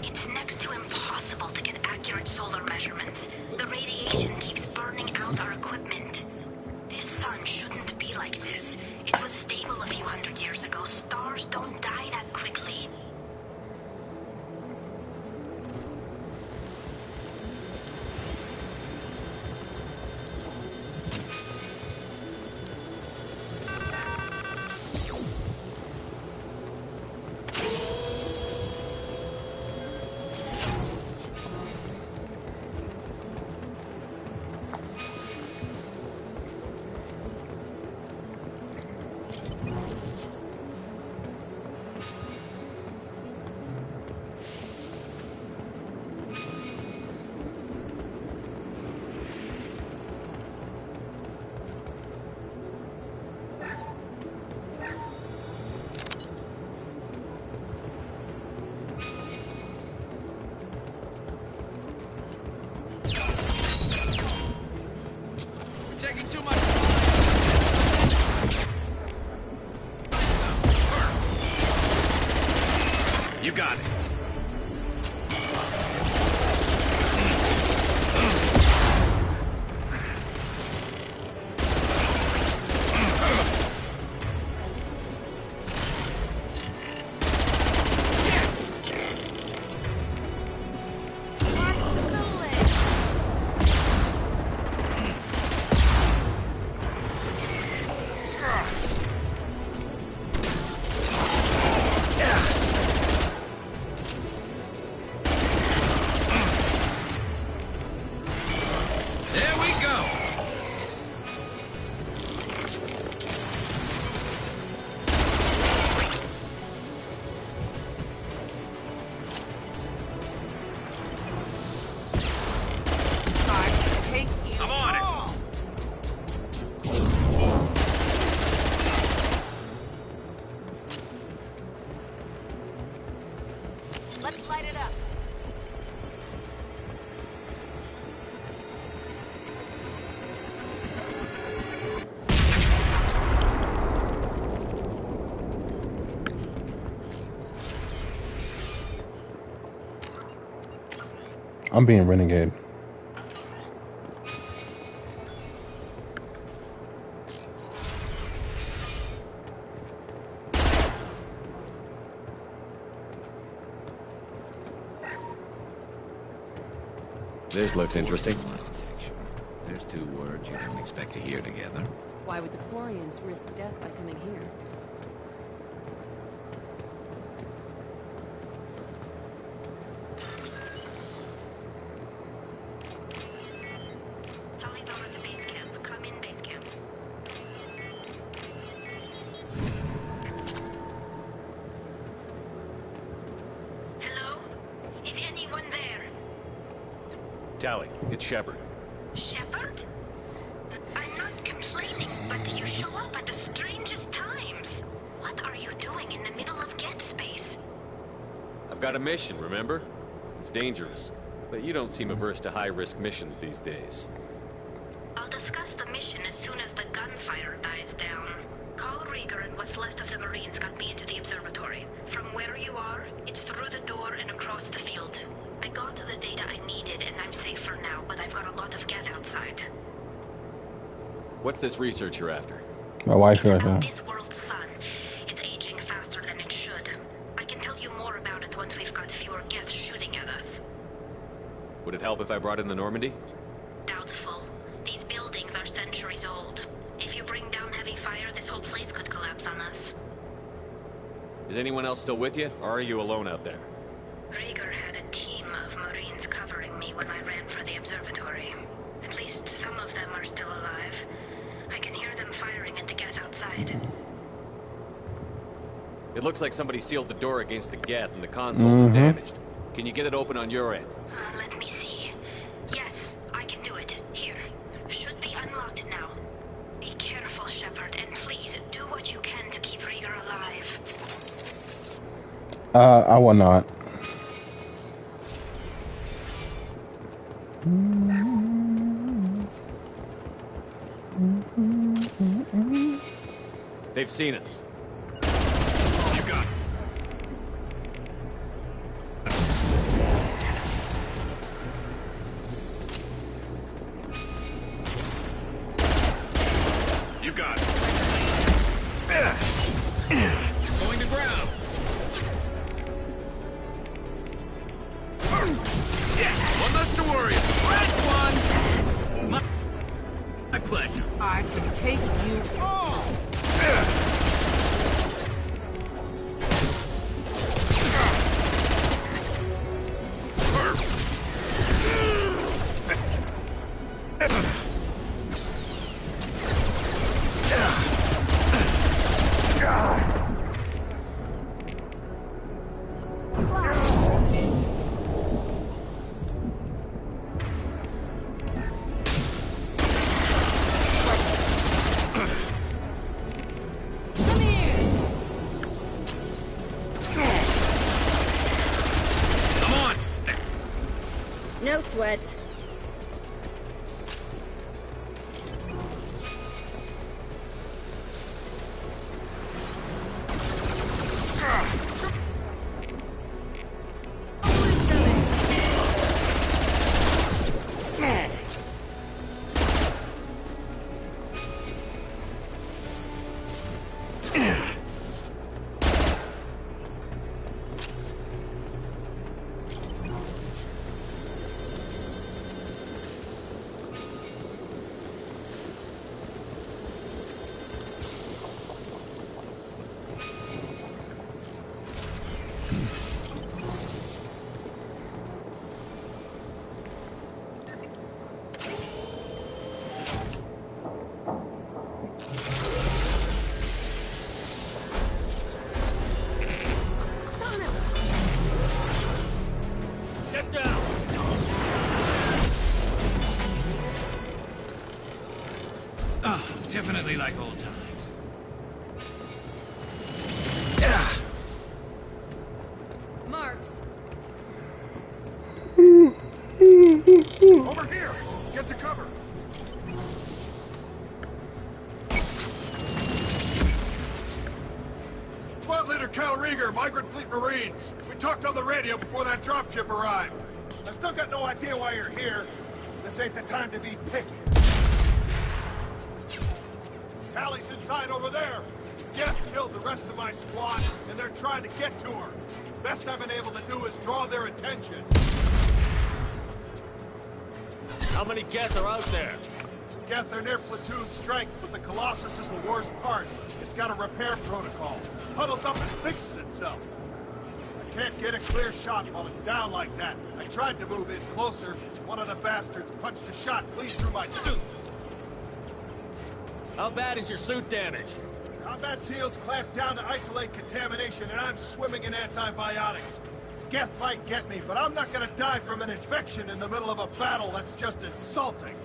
It's next to impossible to get accurate solar measurements. It's next to impossible to get accurate solar measurements. The radiation keeps burning out our equipment. This sun shouldn't be like this. It was stable a few hundred years ago. Stars don't die that quickly. Taking too much. You got it. I'm on it. Let's light it up. I'm being renegade. This looks interesting. There's two words you don't expect to hear together. Why would the Quarians risk death by coming here? Tally's over to base camp. Come in, base camp. Hello? Is anyone there? Tally, it's Shepard. Shepard? I'm not complaining, but I've got a mission, remember? It's dangerous, but you don't seem averse to high-risk missions these days. I'll discuss the mission as soon as the gunfire dies down. Call Rieger and what's left of the Marines got me into the observatory. From where you are, it's through the door and across the field. I got to the data I needed and I'm safe for now, but I've got a lot of geth outside. What's this research you're after? My wife right About there. this world's sun. It's aging faster than it should. I can tell you more about it once we've got fewer geth shooting at us. Would it help if I brought in the Normandy? Doubtful. These buildings are centuries old. If you bring down heavy fire, this whole place could collapse on us. Is anyone else still with you, or are you alone out there? Rieger had a team of Marines covering me when I ran for the observatory. At least some of them are still alive. I can hear them firing at the geth outside. It looks like somebody sealed the door against the geth and the console is damaged. Can you get it open on your end? Let me see. Yes, I can do it. Here. Should be unlocked now. Be careful, Shepard, and please do what you can to keep Rieger alive. I will not. They've seen us. You got it. You got it. Going to ground. One less to worry about. One. My pleasure. I can take you all. No sweat. Definitely like old times. Marks. Over here! Get to cover! Squad Leader Cal Rieger, Migrant Fleet Marines. We talked on the radio before that dropship arrived. I still got no idea why you're here. This ain't the time to be picky. Callie's inside over there. Jeff killed the rest of my squad, and they're trying to get to her. Best I've been able to do is draw their attention. How many Geth are out there? Geth are near platoon strength, but the Colossus is the worst part. It's got a repair protocol. Huddles up and fixes itself. I can't get a clear shot while it's down like that. I tried to move in closer. One of the bastards punched a shot clean through my suit. How bad is your suit damage? Combat SEALs clamped down to isolate contamination, and I'm swimming in antibiotics. Geth might get me, but I'm not gonna die from an infection in the middle of a battle. That's just insulting.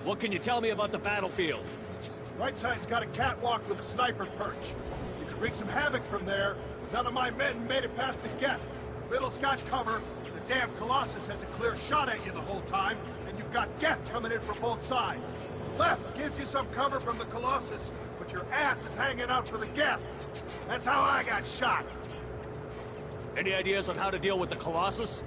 What can you tell me about the battlefield? Right side's got a catwalk with a sniper perch. You can wreak some havoc from there, None of my men made it past the gap. Middle's got cover. The damn Colossus has a clear shot at you the whole time, and you've got Geth coming in from both sides. Left gives you some cover from the Colossus, but your ass is hanging out for the Geth. That's how I got shot. Any ideas on how to deal with the Colossus?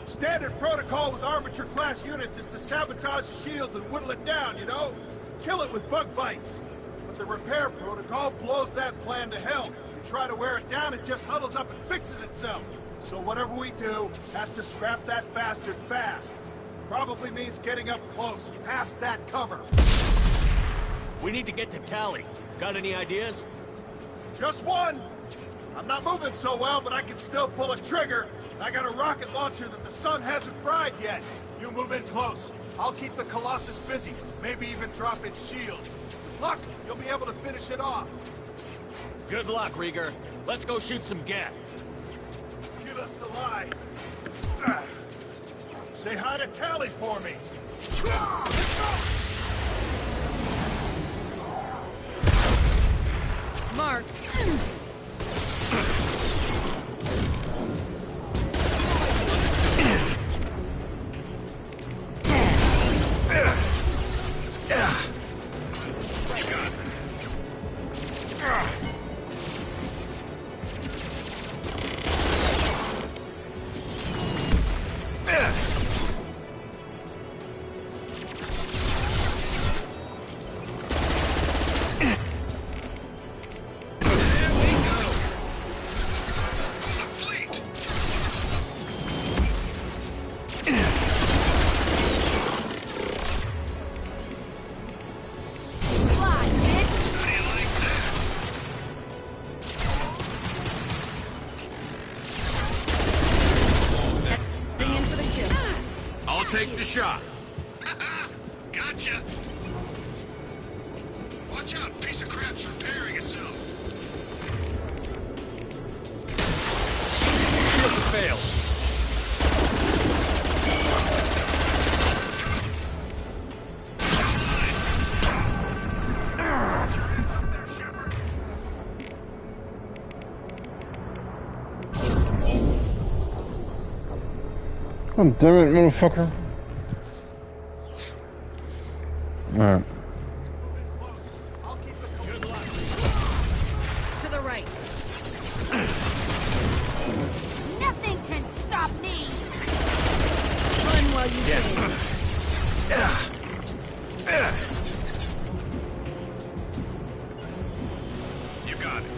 Standard protocol with armature-class units is to sabotage the shields and whittle it down, you know? Kill it with bug bites. But the repair protocol blows that plan to hell. You try to wear it down, it just huddles up and fixes itself. So whatever we do has to scrap that bastard fast. Probably means getting up close, past that cover. We need to get to Tally. Got any ideas? Just one. I'm not moving so well, but I can still pull a trigger. I got a rocket launcher that the sun hasn't fried yet. You move in close. I'll keep the Colossus busy. Maybe even drop its shields. With luck, you'll be able to finish it off. Good luck, Rieger. Let's go shoot some Geth. Give us the lie. Say hi to Tally for me. Mark. Take the shot. Gotcha. Watch out, piece of crap's repairing itself. Fail. God damn it, motherfucker. Alright. To the right. Nothing can stop me. Run while you can. You got it.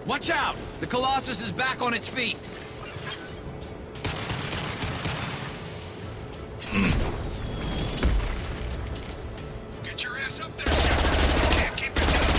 Watch out! The Colossus is back on its feet. Get your ass up there, Shepard. You can't keep it down.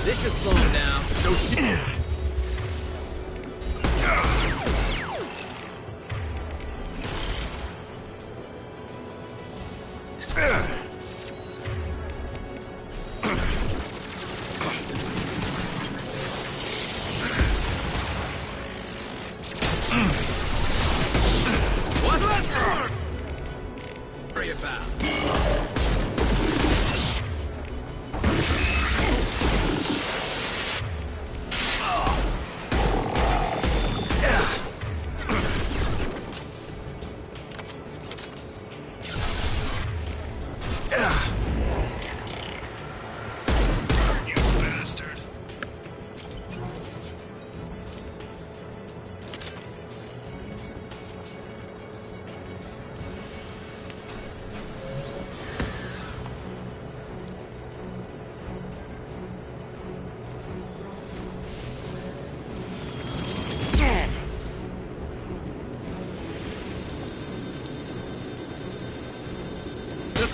This should slow him down. No shit.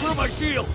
through my shield!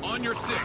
On your six.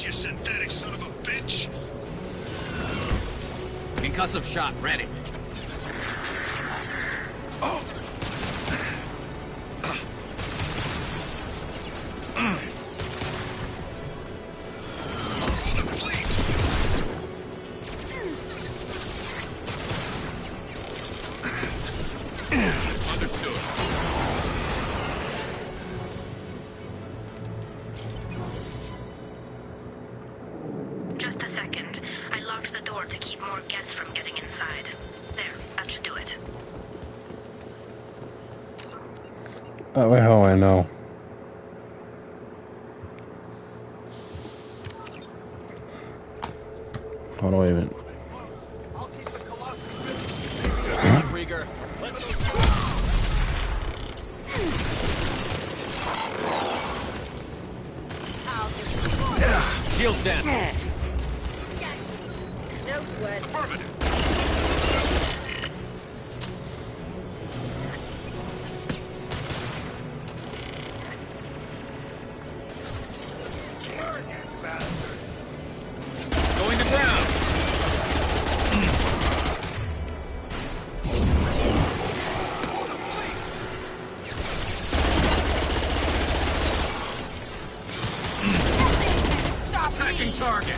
You synthetic son of a bitch! Concussive shot ready. Just a second. I locked the door to keep more Geth from getting inside. There, that should do it. Well, I know. Hold on, wait a minute. Krieger. Shield's down. No sweat. Going to ground. Attacking target.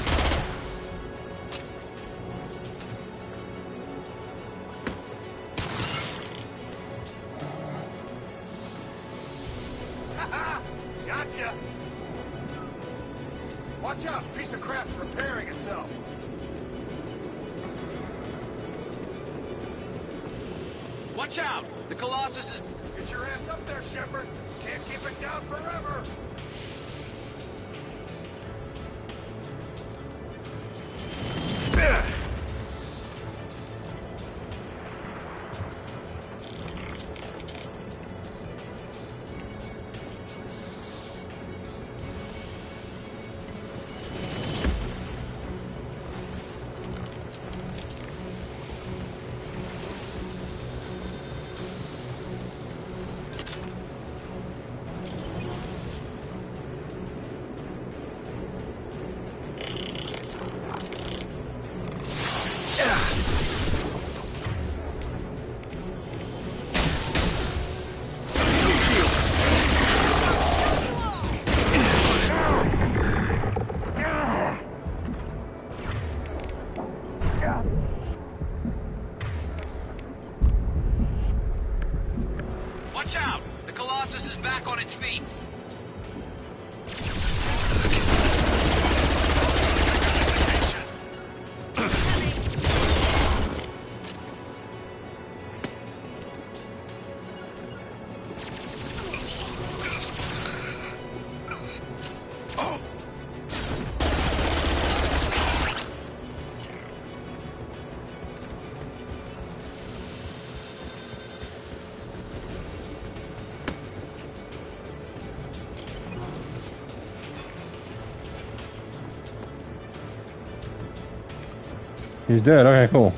Gotcha! Watch out! Piece of crap's repairing itself! Watch out! The Colossus is... Get your ass up there, Shepard! Can't keep it down forever! Watch out! The Colossus is back on its feet. He's dead. Okay, cool.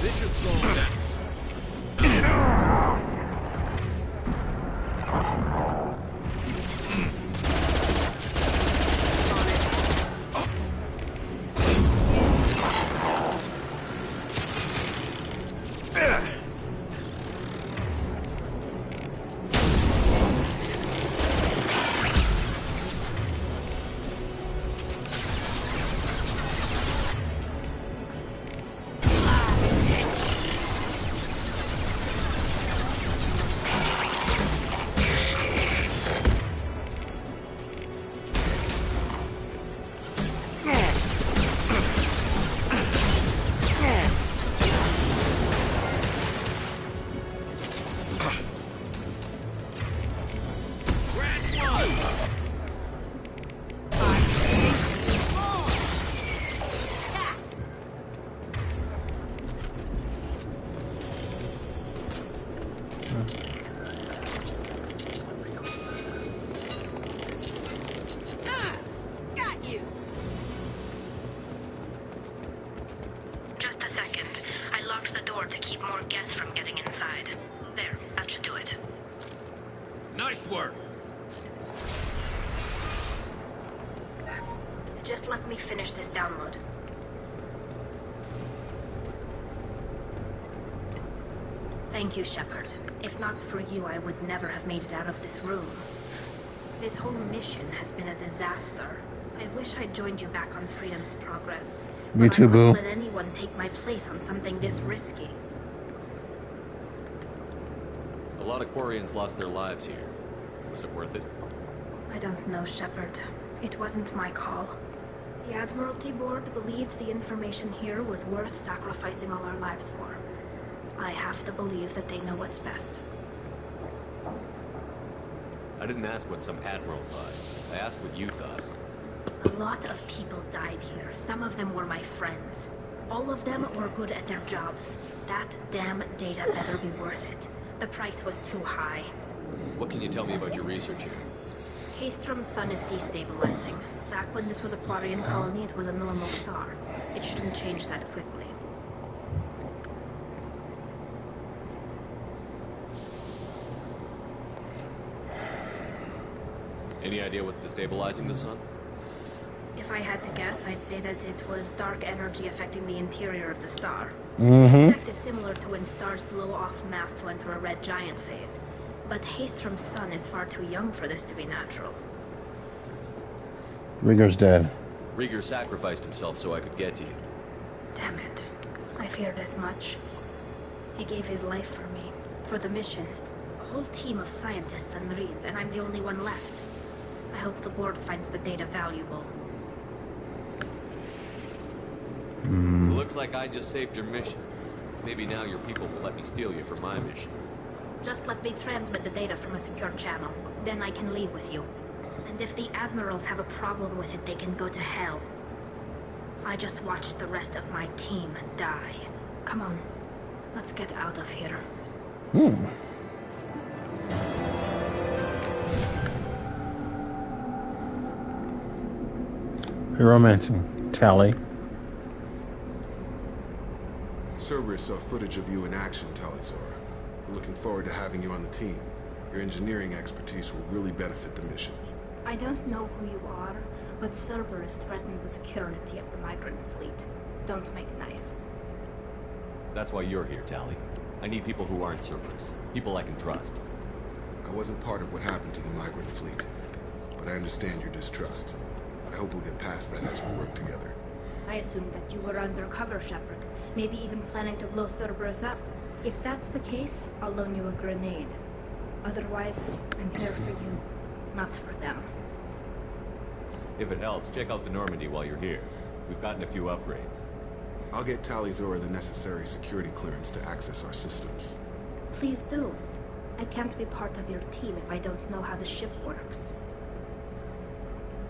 This should slow him down. Got you. Just a second. I locked the door to keep more Geth from getting inside. There, that should do it. Nice work. Just let me finish this download. Thank you, Shepard. If not for you, I would never have made it out of this room. This whole mission has been a disaster. I wish I'd joined you back on Freedom's Progress. Me too, I boo. couldn't let anyone take my place on something this risky. A lot of Quarians lost their lives here. Was it worth it? I don't know, Shepard. It wasn't my call. The Admiralty Board believed the information here was worth sacrificing all our lives for. I have to believe that they know what's best. I didn't ask what some admiral thought. I asked what you thought. A lot of people died here. Some of them were my friends. All of them were good at their jobs. That damn data better be worth it. The price was too high. What can you tell me about your research here? Haystrom's sun is destabilizing. Back when this was a Quarian colony, it was a normal star. It shouldn't change that quickly. Any idea what's destabilizing the sun? If I had to guess, I'd say that it was dark energy affecting the interior of the star. Mm-hmm. The effect is similar to when stars blow off mass to enter a red giant phase. But Haystrom's sun is far too young for this to be natural. Rieger's dead. Rieger sacrificed himself so I could get to you. Damn it. I feared as much. He gave his life for me, for the mission. A whole team of scientists and Marines, and I'm the only one left. I hope the board finds the data valuable. Looks like I just saved your mission. Maybe now your people will let me steal you for my mission. Just let me transmit the data from a secure channel. Then I can leave with you. And if the admirals have a problem with it, they can go to hell. I just watched the rest of my team die. Come on, let's get out of here. Hero mention. Tally. Cerberus saw footage of you in action, Talizora. We're looking forward to having you on the team. Your engineering expertise will really benefit the mission. I don't know who you are, but Cerberus threatened the security of the migrant fleet. Don't make nice. That's why you're here, Tally. I need people who aren't Cerberus. People I can trust. I wasn't part of what happened to the migrant fleet, but I understand your distrust. I hope we'll get past that as we work together. I assumed that you were undercover, Shepard. Maybe even planning to blow Cerberus up. If that's the case, I'll loan you a grenade. Otherwise, I'm here for you, not for them. If it helps, check out the Normandy while you're here. We've gotten a few upgrades. I'll get Talizora the necessary security clearance to access our systems. Please do. I can't be part of your team if I don't know how the ship works.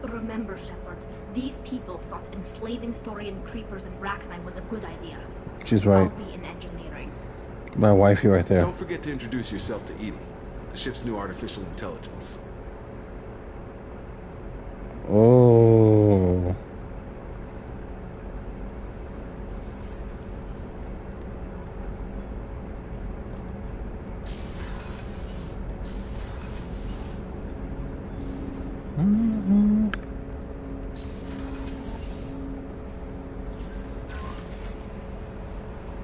Remember, Shepard, these people thought enslaving Thorian creepers and Rachni was a good idea. She's right. I'll be in engineering. My wifey right there. Don't forget to introduce yourself to Edie. The ship's new artificial intelligence. Oh.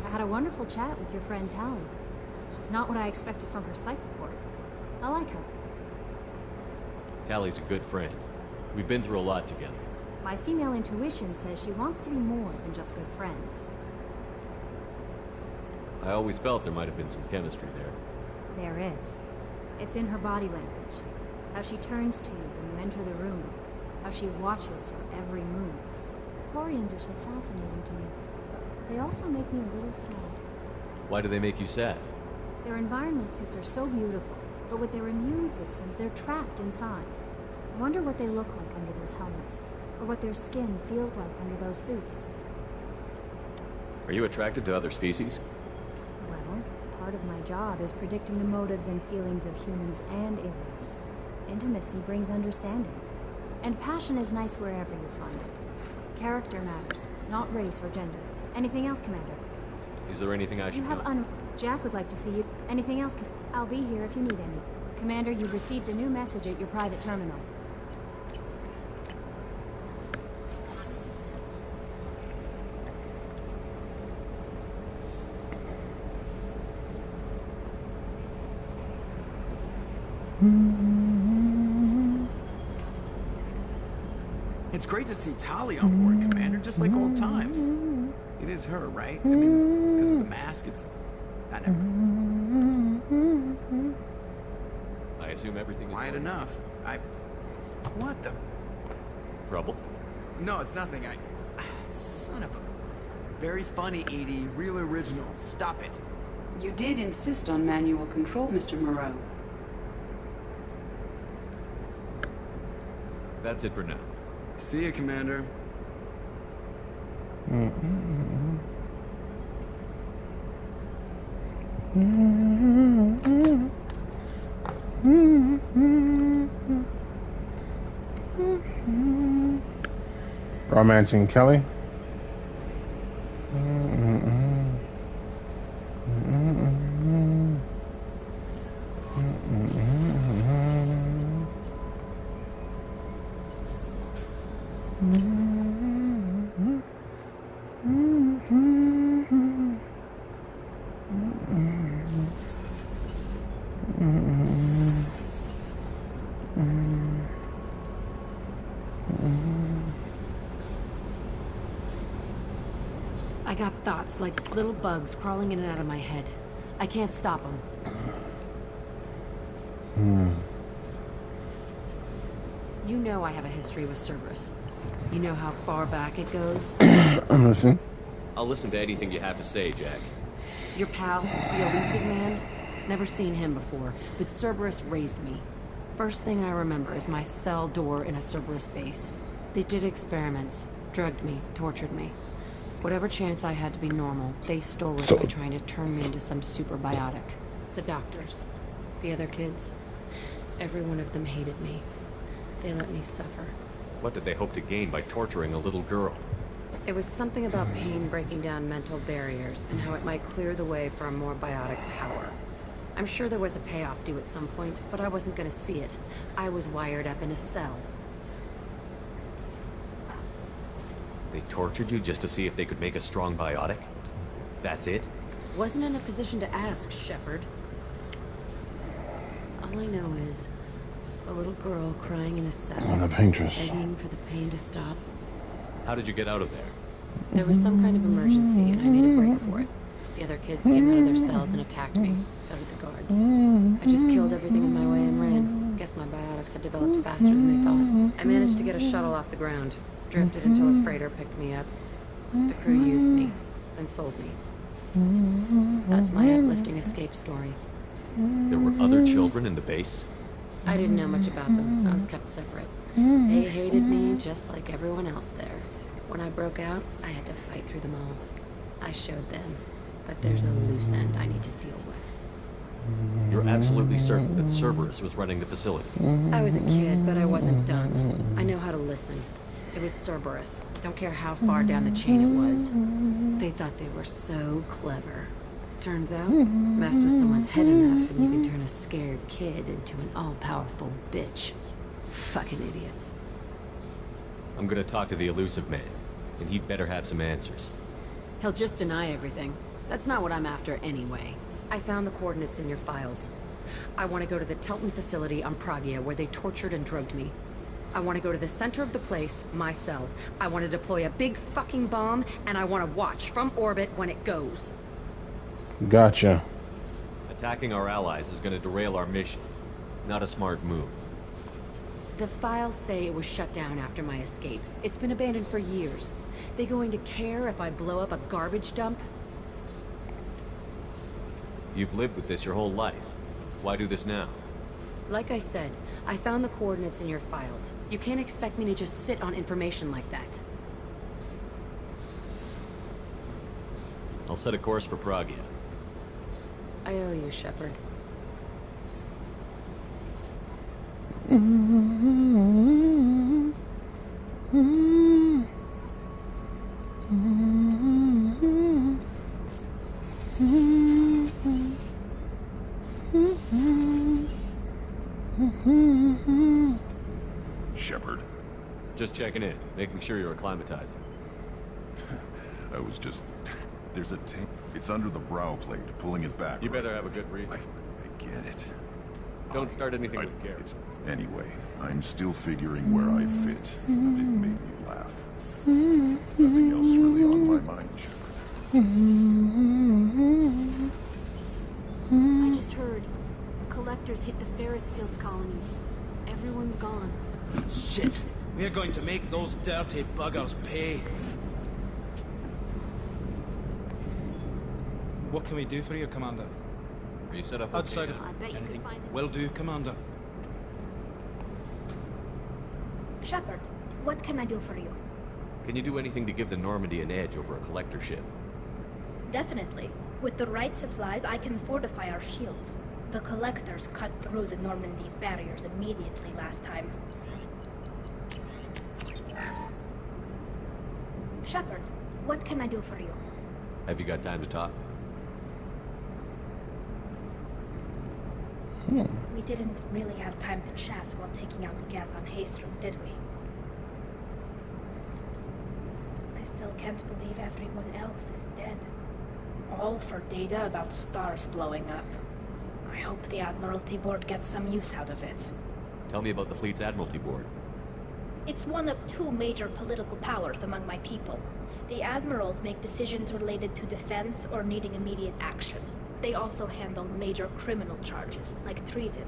I had a wonderful chat with your friend Tally. She's not what I expected from her psych report. I like her. Tally's a good friend. We've been through a lot together. My female intuition says she wants to be more than just good friends. I always felt there might have been some chemistry there. There is. It's in her body language. How she turns to you when you enter the room. How she watches your every move. Quarians are so fascinating to me. But they also make me a little sad. Why do they make you sad? Their environment suits are so beautiful, but with their immune systems, they're trapped inside. I wonder what they look like under those helmets, or what their skin feels like under those suits. Are you attracted to other species? Well, part of my job is predicting the motives and feelings of humans and aliens. Intimacy brings understanding. And passion is nice wherever you find it. Character matters, not race or gender. Anything else, Commander? Is there anything I should You have know? Jack would like to see you. Anything else? I'll be here if you need anything. Commander, you've received a new message at your private terminal. It's great to see Tali on board, Commander, just like old times. It is her, right? I mean, because of the mask, it's... I never... I assume everything is quiet enough. What the... Trouble? No, it's nothing. Son of a... Very funny, Edie. Real original. Stop it. You did insist on manual control, Mr. Moreau. That's it for now. See you, Commander. Romancing Kelly. I got thoughts like little bugs crawling in and out of my head. I can't stop them. You know I have a history with Cerberus. You know how far back it goes? I'm listening. I'll listen to anything you have to say, Jack. Your pal, the elusive man? Never seen him before, but Cerberus raised me. First thing I remember is my cell door in a Cerberus base. They did experiments, drugged me, tortured me. Whatever chance I had to be normal, they stole it by trying to turn me into some super biotic. The doctors, the other kids, every one of them hated me. They let me suffer. What did they hope to gain by torturing a little girl? It was something about pain breaking down mental barriers and how it might clear the way for a more biotic power. I'm sure there was a payoff due at some point, but I wasn't gonna see it. I was wired up in a cell. They tortured you just to see if they could make a strong biotic? That's it? Wasn't in a position to ask, Shepard. All I know is a little girl crying in a cell, On the paintress. begging for the pain to stop. How did you get out of there? There was some kind of emergency, and I made a break for it. The other kids came out of their cells and attacked me. So did the guards. I just killed everything in my way and ran. Guess my biotics had developed faster than they thought. I managed to get a shuttle off the ground. Drifted until a freighter picked me up. The crew used me, then sold me. That's my uplifting escape story. There were other children in the base? I didn't know much about them. I was kept separate. They hated me just like everyone else there. When I broke out, I had to fight through them all. I showed them, but there's a loose end I need to deal with. You're absolutely certain that Cerberus was running the facility? I was a kid, but I wasn't dumb. I know how to listen. It was Cerberus. Don't care how far down the chain it was. They thought they were so clever. Turns out, mess with someone's head enough and you can turn a scared kid into an all-powerful bitch. Fucking idiots. I'm gonna talk to the elusive man, and he'd better have some answers. He'll just deny everything. That's not what I'm after anyway. I found the coordinates in your files. I want to go to the Telton facility on Pragia where they tortured and drugged me. I want to go to the center of the place, my cell. I want to deploy a big fucking bomb, and I want to watch from orbit when it goes. Gotcha. Attacking our allies is gonna derail our mission. Not a smart move. The files say it was shut down after my escape. It's been abandoned for years. They going to care if I blow up a garbage dump? You've lived with this your whole life. Why do this now? Like I said, I found the coordinates in your files. You can't expect me to just sit on information like that. I'll set a course for Pragia. I owe you, Shepard. Shepard. Just checking in, making sure you're acclimatizing. I was just... There's a tape. It's under the brow plate, pulling it back. You better have a good reason. I get it. Don't start anything with Garrett. Anyway, I'm still figuring where I fit, and it made me laugh. Nothing else really on my mind, Shepard. I just heard. The collectors hit the Ferris Fields colony. Everyone's gone. Shit! We're going to make those dirty buggers pay. What can we do for you, Commander? Are you set up outside of I bet you could find them. Will do, Commander. Shepard, what can I do for you? Can you do anything to give the Normandy an edge over a collector ship? Definitely. With the right supplies, I can fortify our shields. The collectors cut through the Normandy's barriers immediately last time. Shepard, what can I do for you? Have you got time to talk? We didn't really have time to chat while taking out the Geth on Haystrom, did we? I still can't believe everyone else is dead. All for data about stars blowing up. I hope the Admiralty Board gets some use out of it. Tell me about the fleet's Admiralty Board. It's one of two major political powers among my people. The admirals make decisions related to defense or needing immediate action. They also handle major criminal charges, like treason.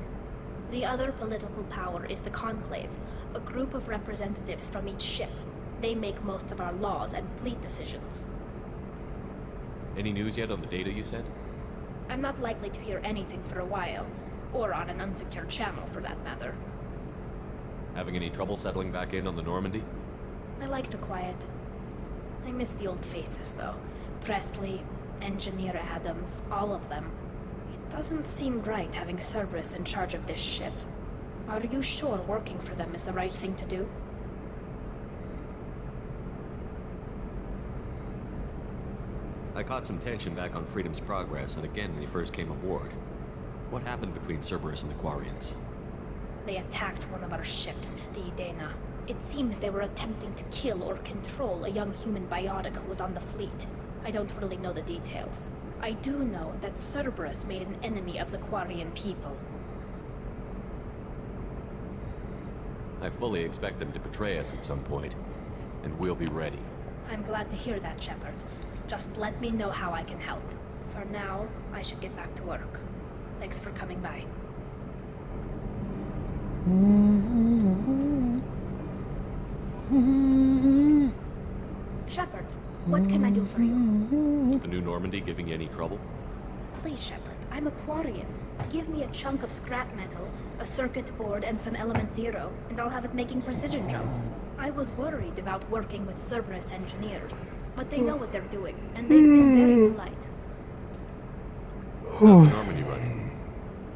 The other political power is the Conclave, a group of representatives from each ship. They make most of our laws and fleet decisions. Any news yet on the data you sent? I'm not likely to hear anything for a while, or on an unsecured channel for that matter. Having any trouble settling back in on the Normandy? I like the quiet. I miss the old faces, though. Presley, Engineer Adams, all of them. It doesn't seem right having Cerberus in charge of this ship. Are you sure working for them is the right thing to do? I caught some tension back on Freedom's Progress, and again when you first came aboard. What happened between Cerberus and the Quarians? They attacked one of our ships, the Idena. It seems they were attempting to kill or control a young human biotic who was on the fleet. I don't really know the details. I do know that Cerberus made an enemy of the Quarian people. I fully expect them to betray us at some point, and we'll be ready. I'm glad to hear that, Shepard. Just let me know how I can help. For now, I should get back to work. Thanks for coming by. Shepard, what can I do for you? Is the new Normandy giving you any trouble? Please, Shepard, I'm a Quarian. Give me a chunk of scrap metal, a circuit board, and some element zero, and I'll have it making precision jumps. I was worried about working with Cerberus engineers, but they know what they're doing, and they've been very polite. How's the Normandy running?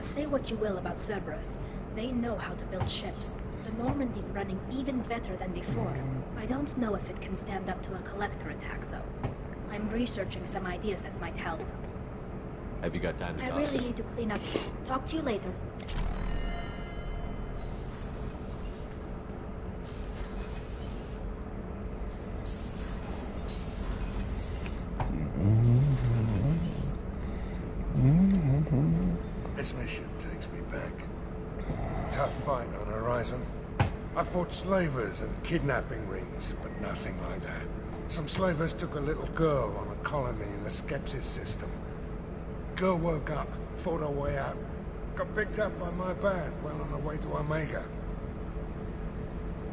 Say what you will about Cerberus. They know how to build ships. The Normandy's running even better than before. I don't know if it can stand up to a collector attack, though. I'm researching some ideas that might help. Have you got time to I talk? really need to clean up. Talk to you later. This mission takes me back. Tough fight on Horizon. I fought slavers and kidnapping rings, but nothing like that. Some slavers took a little girl on a colony in the Skepsis system. Girl woke up, fought her way out, got picked up by my band well on her way to Omega.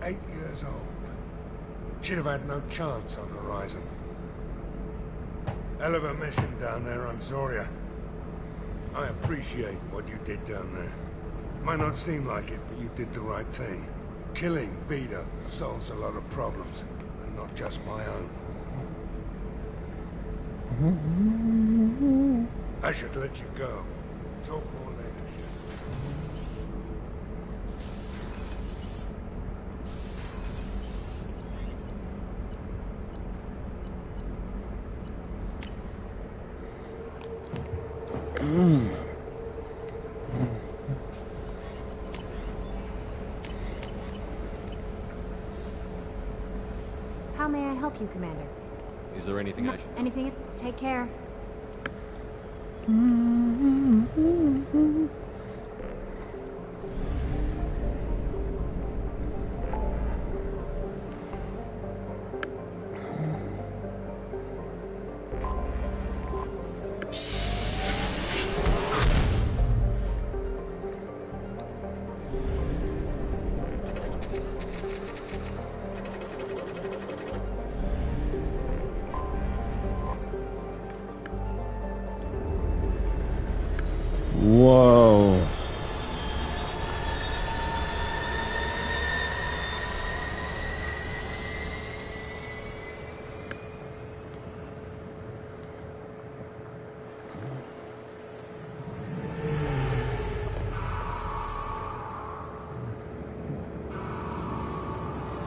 8 years old. She'd have had no chance on Horizon. Hell of a mission down there on Zoria. I appreciate what you did down there. Might not seem like it, but you did the right thing. Killing Vito solves a lot of problems, and not just my own. I should let you go. Talk more later, Shep. How may I help you, Commander? Is there anything I should... Anything? Take care. Whoa.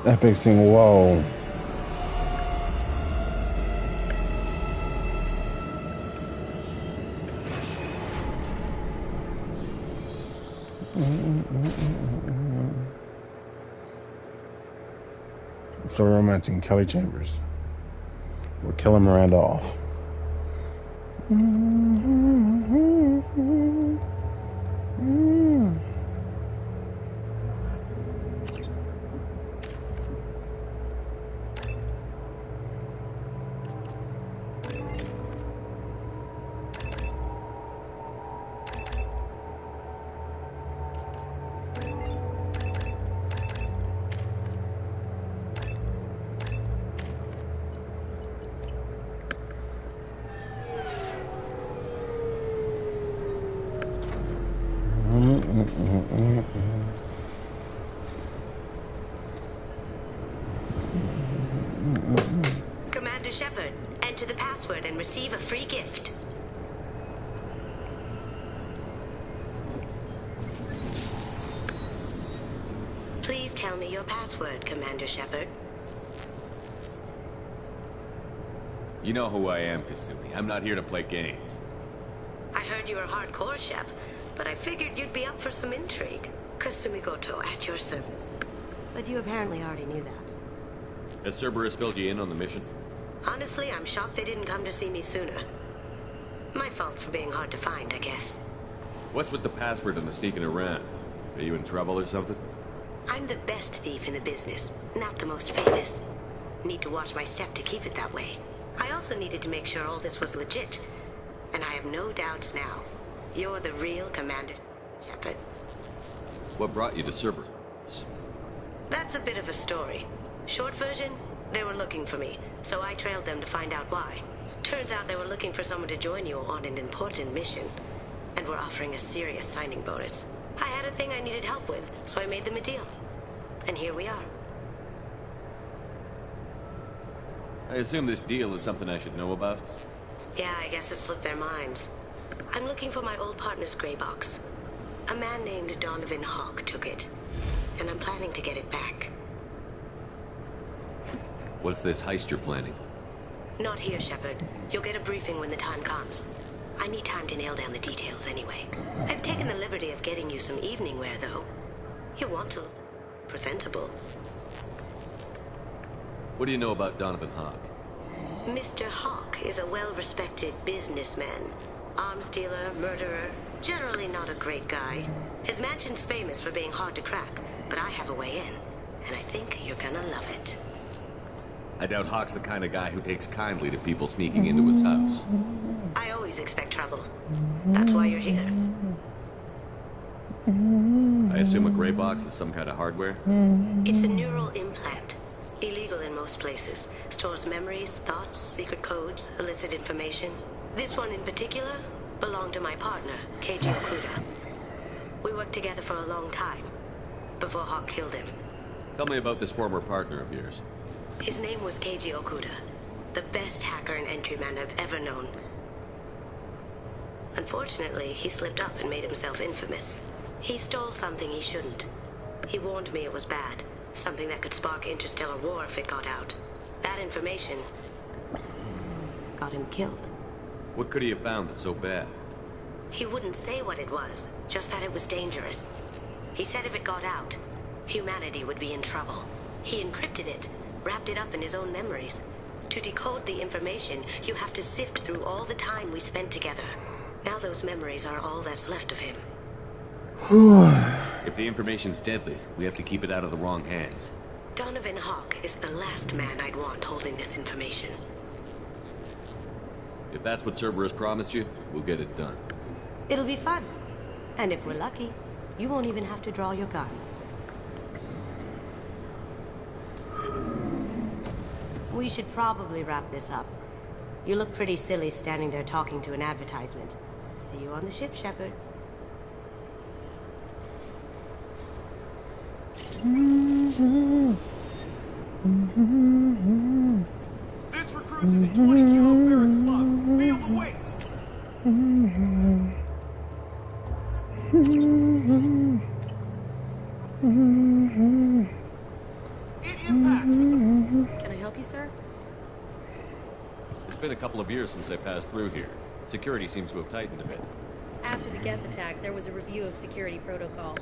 Epic thing, whoa. So romancing Kelly Chambers. We're killing Miranda off. Commander Shepard, enter the password and receive a free gift. Please tell me your password, Commander Shepard. You know who I am, Kasumi. I'm not here to play games. I heard you were hardcore, Shep, but I figured you'd be up for some intrigue. Kasumi Goto at your service. But you apparently already knew that. Has Cerberus filled you in on the mission? Honestly, I'm shocked they didn't come to see me sooner. My fault for being hard to find, I guess. What's with the password and the sneaking around? Are you in trouble or something? I'm the best thief in the business, not the most famous. Need to watch my step to keep it that way. I also needed to make sure all this was legit. And I have no doubts now. You're the real Commander Shepard. What brought you to Cerberus? That's a bit of a story. Short version, they were looking for me, so I trailed them to find out why. Turns out they were looking for someone to join you on an important mission, and were offering a serious signing bonus. I had a thing I needed help with, so I made them a deal. And here we are. I assume this deal is something I should know about? Yeah, I guess it slipped their minds. I'm looking for my old partner's gray box. A man named Donovan Hawk took it, and I'm planning to get it back. What's this heist you're planning? Not here, Shepard. You'll get a briefing when the time comes. I need time to nail down the details anyway. I've taken the liberty of getting you some evening wear, though. You want to look presentable. What do you know about Donovan Hawk? Mr. Hawk is a well-respected businessman. Arms dealer, murderer, generally not a great guy. His mansion's famous for being hard to crack, but I have a way in, and I think you're gonna love it. I doubt Hawk's the kind of guy who takes kindly to people sneaking into his house. I always expect trouble. That's why you're here. I assume a gray box is some kind of hardware? It's a neural implant. Illegal in most places. Stores memories, thoughts, secret codes, illicit information. This one in particular belonged to my partner, Keiji Okuda. We worked together for a long time, before Hawk killed him. Tell me about this former partner of yours. His name was Keiji Okuda, the best hacker and entryman I've ever known. Unfortunately, he slipped up and made himself infamous. He stole something he shouldn't. He warned me it was bad, something that could spark interstellar war if it got out. That information got him killed. What could he have found that's so bad? He wouldn't say what it was, just that it was dangerous. He said if it got out, humanity would be in trouble. He encrypted it, wrapped it up in his own memories. To decode the information, you have to sift through all the time we spent together. Now those memories are all that's left of him. If the information's deadly, we have to keep it out of the wrong hands. Donovan Hawk is the last man I'd want holding this information. If that's what Cerberus promised you, we'll get it done. It'll be fun. And if we're lucky, you won't even have to draw your gun. We should probably wrap this up. You look pretty silly standing there talking to an advertisement. See you on the ship, Shepard. This recruits is a 20-kilo ferrous slug. Feel the weight. It impacts. Can I help you, sir? It's been a couple of years since I passed through here. Security seems to have tightened a bit. After the Geth attack, there was a review of security protocol.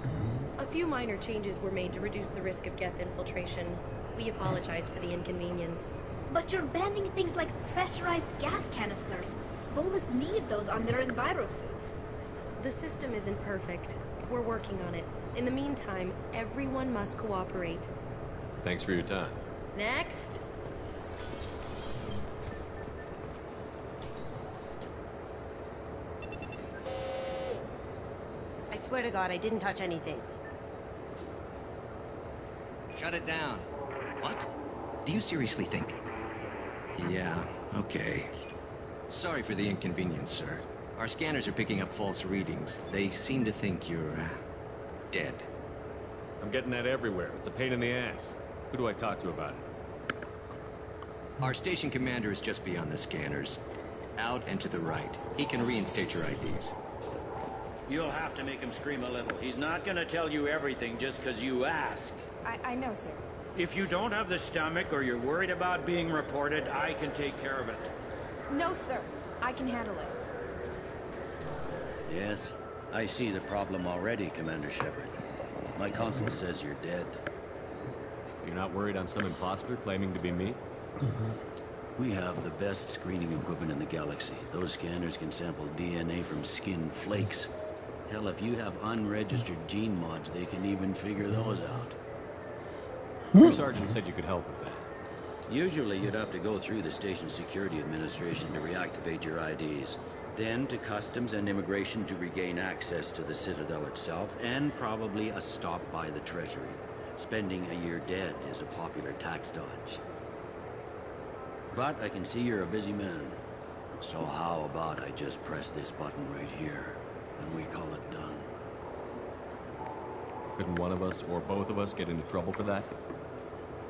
A few minor changes were made to reduce the risk of Geth infiltration. We apologize for the inconvenience. But you're banning things like pressurized gas canisters. Volus needed those on their envirosuits. The system isn't perfect. We're working on it. In the meantime, everyone must cooperate. Thanks for your time. Next. I swear to God, I didn't touch anything. Shut it down. What? Do you seriously think? Yeah, okay. Sorry for the inconvenience, sir. Our scanners are picking up false readings. They seem to think you're, dead. I'm getting that everywhere. It's a pain in the ass. Who do I talk to about it? Our station commander is just beyond the scanners. Out and to the right. He can reinstate your IDs. You'll have to make him scream a little. He's not gonna tell you everything just because you ask. I know, sir. If you don't have the stomach or you're worried about being reported, I can take care of it. No, sir. I can handle it. Yes, I see the problem already, Commander Shepard. My console says you're dead. You're not worried I'm some imposter claiming to be me? We have the best screening equipment in the galaxy. Those scanners can sample DNA from skin flakes. Hell, if you have unregistered gene mods, they can even figure those out. Your sergeant said you could help with that. Usually you'd have to go through the station security administration to reactivate your IDs. Then to customs and immigration to regain access to the Citadel itself, and probably a stop by the Treasury. Spending a year dead is a popular tax dodge. But I can see you're a busy man. So how about I just press this button right here, and we call it done? Couldn't one of us, or both of us, get into trouble for that?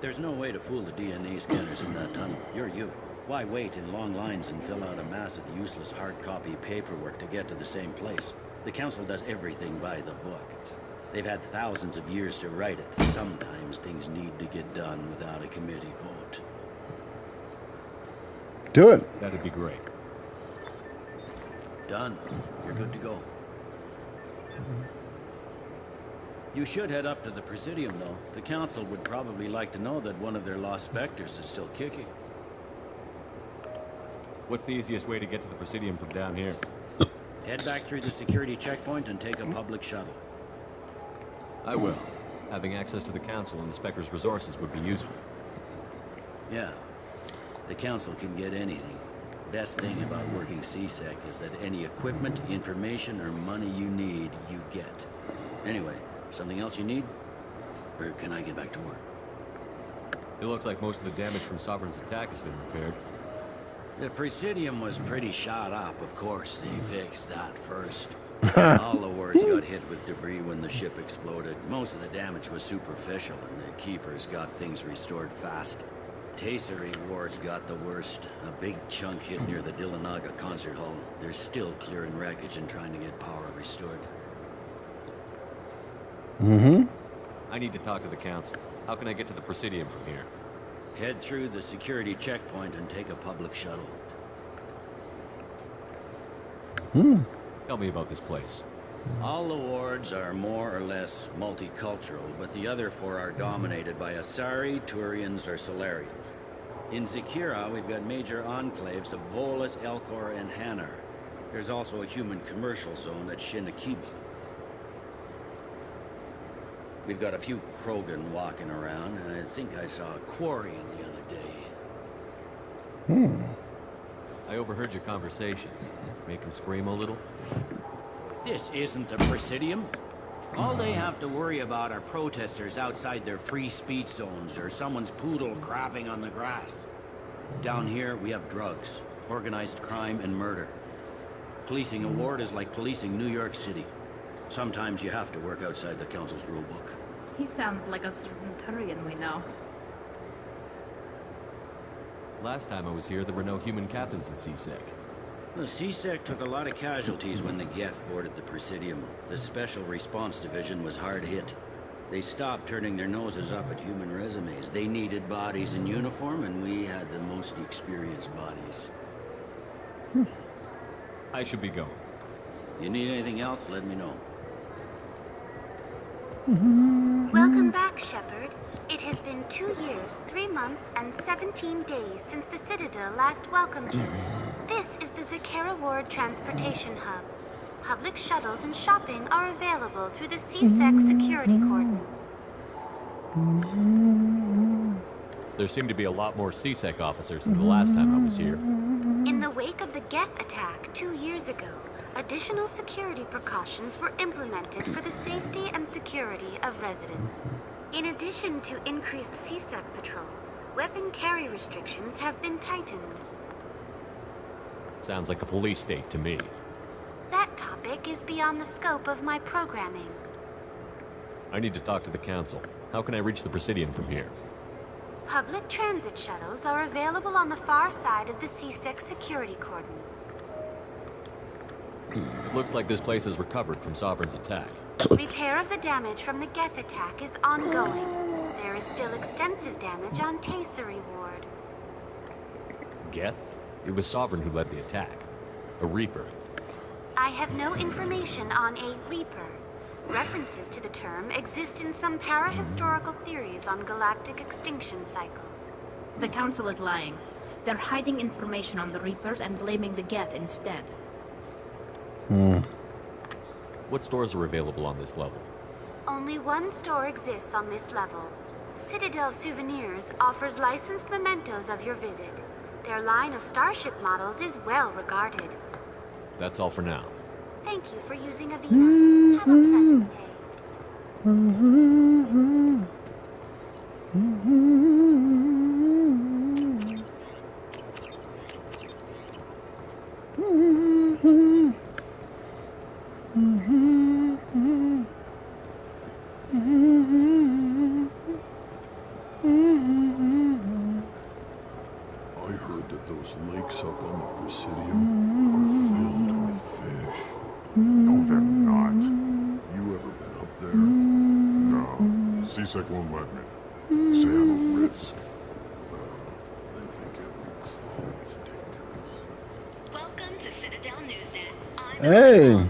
There's no way to fool the DNA scanners in that tunnel. You're you. Why wait in long lines and fill out a massive useless hard copy paperwork to get to the same place? The Council does everything by the book. They've had thousands of years to write it. Sometimes things need to get done without a committee vote. Do it. That'd be great. Done. You're good to go. You should head up to the Presidium, though. The Council would probably like to know that one of their lost specters is still kicking. What's the easiest way to get to the Presidium from down here? Head back through the security checkpoint and take a public shuttle. I will. Having access to the Council and the Spectre's resources would be useful. Yeah. The Council can get anything. Best thing about working CSEC is that any equipment, information, or money you need, you get. Anyway, something else you need? Or can I get back to work? It looks like most of the damage from Sovereign's attack has been repaired. The Presidium was pretty shot up, of course. They fixed that first. All the wards got hit with debris when the ship exploded. Most of the damage was superficial, and the Keepers got things restored fast. Tasery Ward got the worst. A big chunk hit near the Dillanaga concert hall. They're still clearing wreckage and trying to get power restored. Mm-hmm. I need to talk to the Council. How can I get to the Presidium from here? Head through the security checkpoint and take a public shuttle. Tell me about this place. All the wards are more or less multicultural, but the other four are dominated by Asari, Turians, or Solarians. In Zakira, we've got major enclaves of Volus, Elcor, and Hanar. There's also a human commercial zone at Shinakiba. We've got a few Krogan walking around, and I think I saw a Quarian the other day. I overheard your conversation. Make him scream a little? This isn't a Presidium. All they have to worry about are protesters outside their free speech zones or someone's poodle crapping on the grass. Down here, we have drugs, organized crime, and murder. Policing a ward is like policing New York City. Sometimes you have to work outside the Council's rulebook. He sounds like a certain Turian we know. Last time I was here, there were no human captains in CSEC. The CSEC took a lot of casualties when the Geth boarded the Presidium. The Special Response Division was hard hit. They stopped turning their noses up at human resumes. They needed bodies in uniform, and we had the most experienced bodies. I should be going. You need anything else, let me know. Welcome back, Shepard. It has been 2 years, 3 months, and 17 days since the Citadel last welcomed you. This is the Zakera Ward Transportation Hub. Public shuttles and shopping are available through the CSEC security cordon. There seem to be a lot more CSEC officers than the last time I was here. In the wake of the Geth attack 2 years ago, additional security precautions were implemented for the safety and security of residents. In addition to increased CSEC patrols, weapon carry restrictions have been tightened. Sounds like a police state to me. That topic is beyond the scope of my programming. I need to talk to the Council. How can I reach the Presidium from here? Public transit shuttles are available on the far side of the CSEC security cordon. It looks like this place has recovered from Sovereign's attack. Repair of the damage from the Geth attack is ongoing. There is still extensive damage on Tasery Ward. Geth? It was Sovereign who led the attack. A Reaper. I have no information on a Reaper. References to the term exist in some parahistorical theories on galactic extinction cycles. The Council is lying. They're hiding information on the Reapers and blaming the Geth instead. What stores are available on this level? Only one store exists on this level. Citadel Souvenirs offers licensed mementos of your visit. Their line of starship models is well regarded. That's all for now. Thank you for using Avena. Have a pleasant day. I heard that those lakes up on the Presidium are filled with fish. Oh, they're C-Sec won't let me. They say I'm a risk. Welcome to Citadel Newsnet. Hey.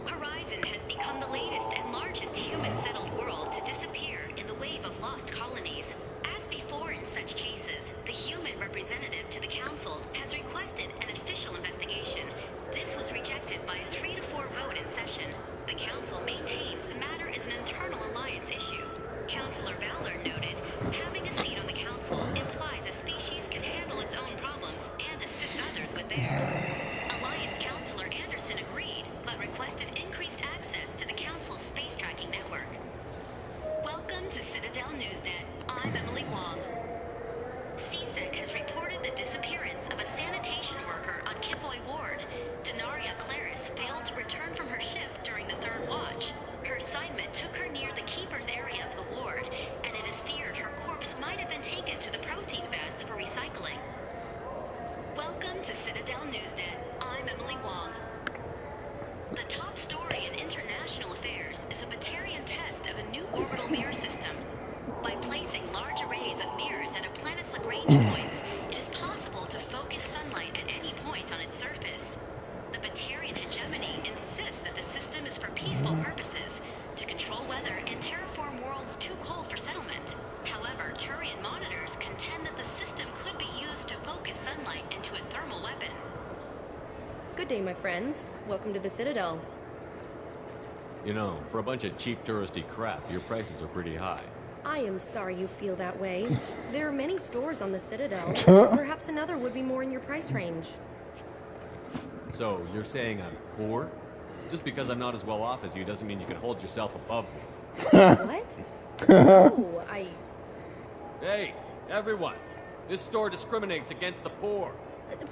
Horizon has become the latest and largest human-settled world to disappear in the wave of lost colonies. As before in such cases, the human representative to the Council has requested an official investigation. This was rejected by a 3 to 4 vote in session. The Council maintains the matter is an internal alliance issue. Councilor Valor noted, having a seat on the Council implies a species can handle its own problems and assist others with theirs. Alliance Councilor Anderson agreed, but requested increased access to the Council's space tracking network. Welcome to Citadel Newsnet. I'm Emily Wong. CSEC has reported the disappearance of a sanitation worker on Kithoy Ward. Denaria Claris failed to return from her shift during the third watch. Her assignment took her near the Keeper's area of the ward, and it is feared her corpse might have been taken to the protein vats for recycling. Welcome to Citadel Newsnet. I'm Emily Wong. The top story in international affairs is a Batarian test of a new orbital mirror system. By placing large arrays of mirrors at a planet's Lagrange points, it is possible to focus sunlight at any point on its surface. The Batarian hegemony insists that the system is for peaceful purposes, to control weather and terraform worlds too cold for settlement. However, Turian monitors contend that the system could be used to focus sunlight into a thermal weapon. Good day, my friends. Welcome to the Citadel. You know, for a bunch of cheap touristy crap, your prices are pretty high. I am sorry you feel that way. There are many stores on the Citadel. Perhaps another would be more in your price range. So, you're saying I'm poor? Just because I'm not as well off as you doesn't mean you can hold yourself above me. What? No, Hey, everyone! This store discriminates against the poor.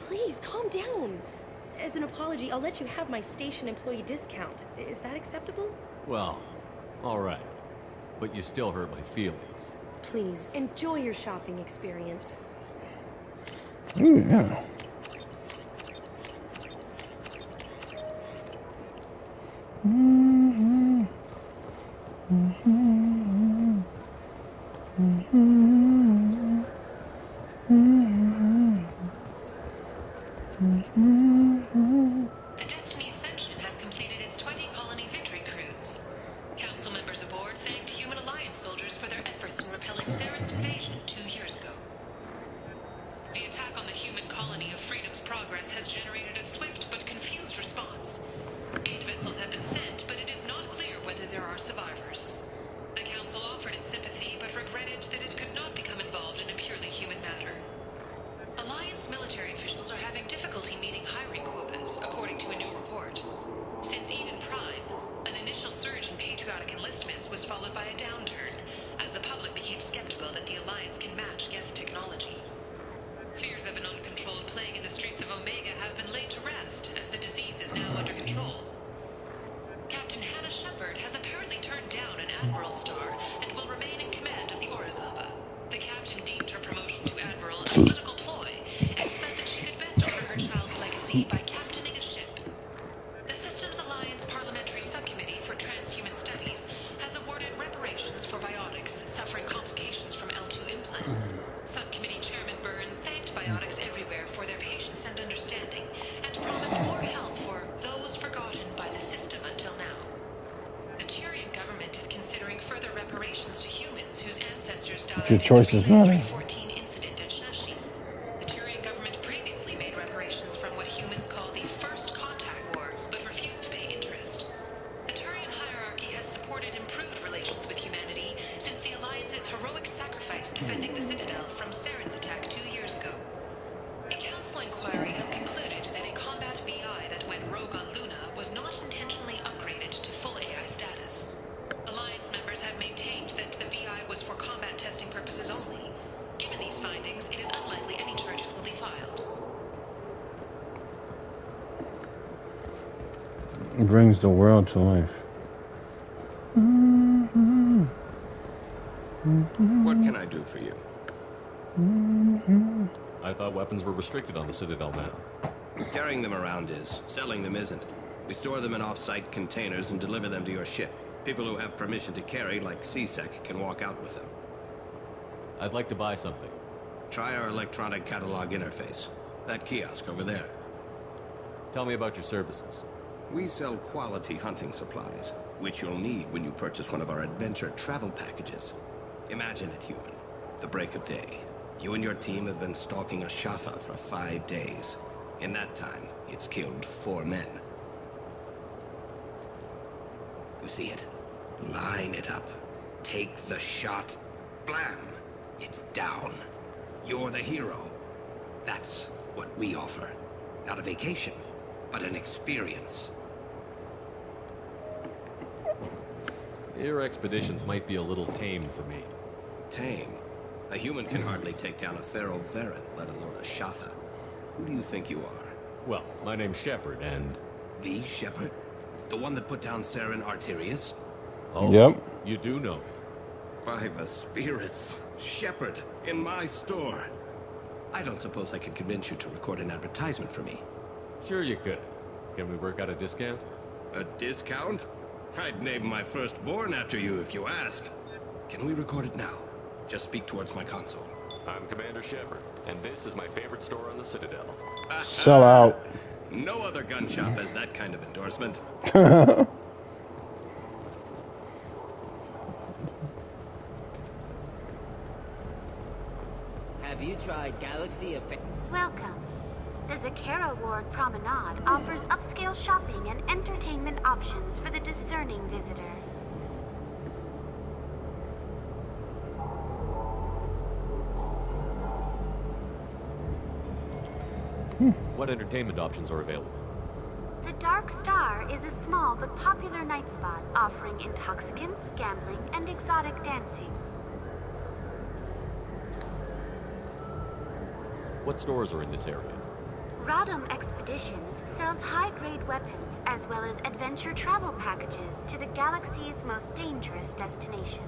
Please, calm down. As an apology, I'll let you have my station employee discount. Is that acceptable? Well, alright. But you still hurt my feelings. Please, enjoy your shopping experience. Ooh, yeah. Mm-hmm. Mm-hmm. Mm-hmm. Mm-hmm. Mm-hmm. The Destiny Ascension has completed its 20-colony victory cruise. Council members aboard thanked Human Alliance soldiers for their efforts in repelling Saren's invasion 2 years ago. The attack on the human colony of Freedom's Progress has generated a swift but confused response. 8 vessels have been sent, but it is not clear whether there are survivors. The Council offered its sympathy, but regretted that it could not become involved in a purely human matter. Alliance military officials are having difficulty meeting hiring quotas, according to a new report. Since Eden Prime, an initial surge in patriotic enlistments was followed by a downturn, as the public became skeptical that the Alliance can match Geth technology. Fears of an uncontrolled plague in the streets of Omega have been laid to rest, as the disease is now under control. Captain Hannah Shepard has apparently turned down an Admiral's star and will remain in command of the Orizaba. The captain deemed her promotion to Admiral a political ploy and said that she could best honor her child's legacy by captaining a ship. The Systems Alliance Parliamentary Subcommittee for Transhuman Studies has awarded reparations for biotics suffering complications from L2 implants. Subcommittee Chairman Burns thanked biotics everywhere for their patience and understanding and promised more help for those forgotten by the system until now. The Turian government is considering further reparations to humans whose ancestors died Your choices in the matter. 314 incident at Shashi. The Turian government previously made reparations from what humans call the First Contact War, but refused to pay interest. The Turian hierarchy has supported improved relations with humanity since the Alliance's heroic sacrifice defending the Citadel from Saren's attack 2 years ago. A council inquiry has concluded that a combat VI that went rogue on Luna was not intentionally upgraded to full AI status. Alliance members have maintained that the VI was for combat testing purposes only. Given these findings, it is unlikely any charges will be filed. It brings the world to life. Mm-hmm. Mm-hmm. What can I do for you? Mm-hmm. I thought weapons were restricted on the Citadel now. Carrying them around is. Selling them isn't. We store them in off-site containers and deliver them to your ship. People who have permission to carry, like C-Sec, can walk out with them. I'd like to buy something. Try our electronic catalog interface. That kiosk over there. Tell me about your services. We sell quality hunting supplies, which you'll need when you purchase one of our adventure travel packages. Imagine it, human. The break of day. You and your team have been stalking a Shafa for 5 days. In that time, it's killed 4 men. You see it? Line it up. Take the shot. Blam! It's down. You're the hero. That's what we offer. Not a vacation, but an experience. Your expeditions might be a little tame for me. Tame? A human can hardly take down a feral Varen, let alone a Shafa. Who do you think you are? Well, my name's Shepard, and... The Shepard? The one that put down Saren Arterius? Oh, yep. You do know. By the spirits. Shepard, in my store. I don't suppose I could convince you to record an advertisement for me. Sure you could. Can we work out a discount? A discount? I'd name my firstborn after you if you ask. Can we record it now? Just speak towards my console. I'm Commander Shepard, and this is my favorite store on the Citadel. Sell out. No other gun shop has that kind of endorsement. Have you tried Galaxy of... Welcome. The Zakera Ward Promenade offers upscale shopping and entertainment options for the discerning visitor. What entertainment options are available? The Dark Star is a small but popular night spot offering intoxicants, gambling, and exotic dancing. What stores are in this area? Rodham Expeditions sells high-grade weapons as well as adventure travel packages to the galaxy's most dangerous destinations.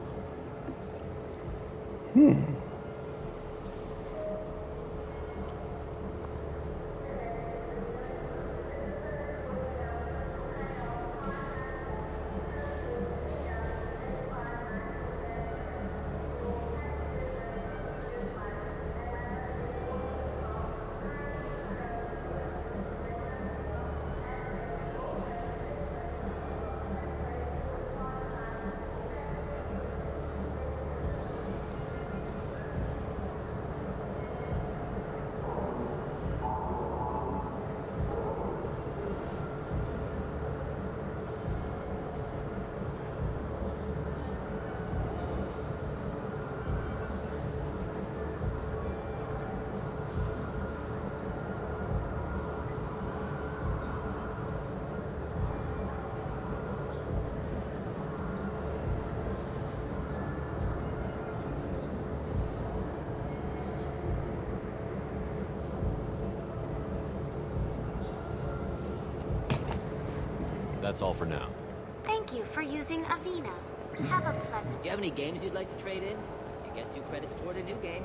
That's all for now. Thank you for using Avena. Have a pleasant... Do you have any games you'd like to trade in? You get 2 credits toward a new game.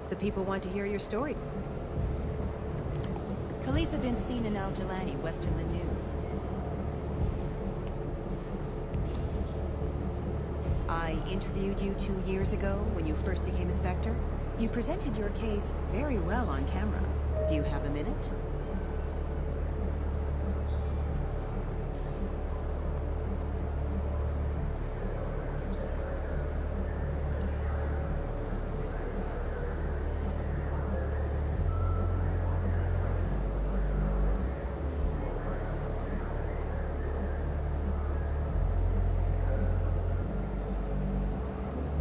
The people want to hear your story. Khaleesa been seen in Al Jalani, Westerland News. I interviewed you 2 years ago when you first became a Spectre. You presented your case very well on camera. Do you have a minute?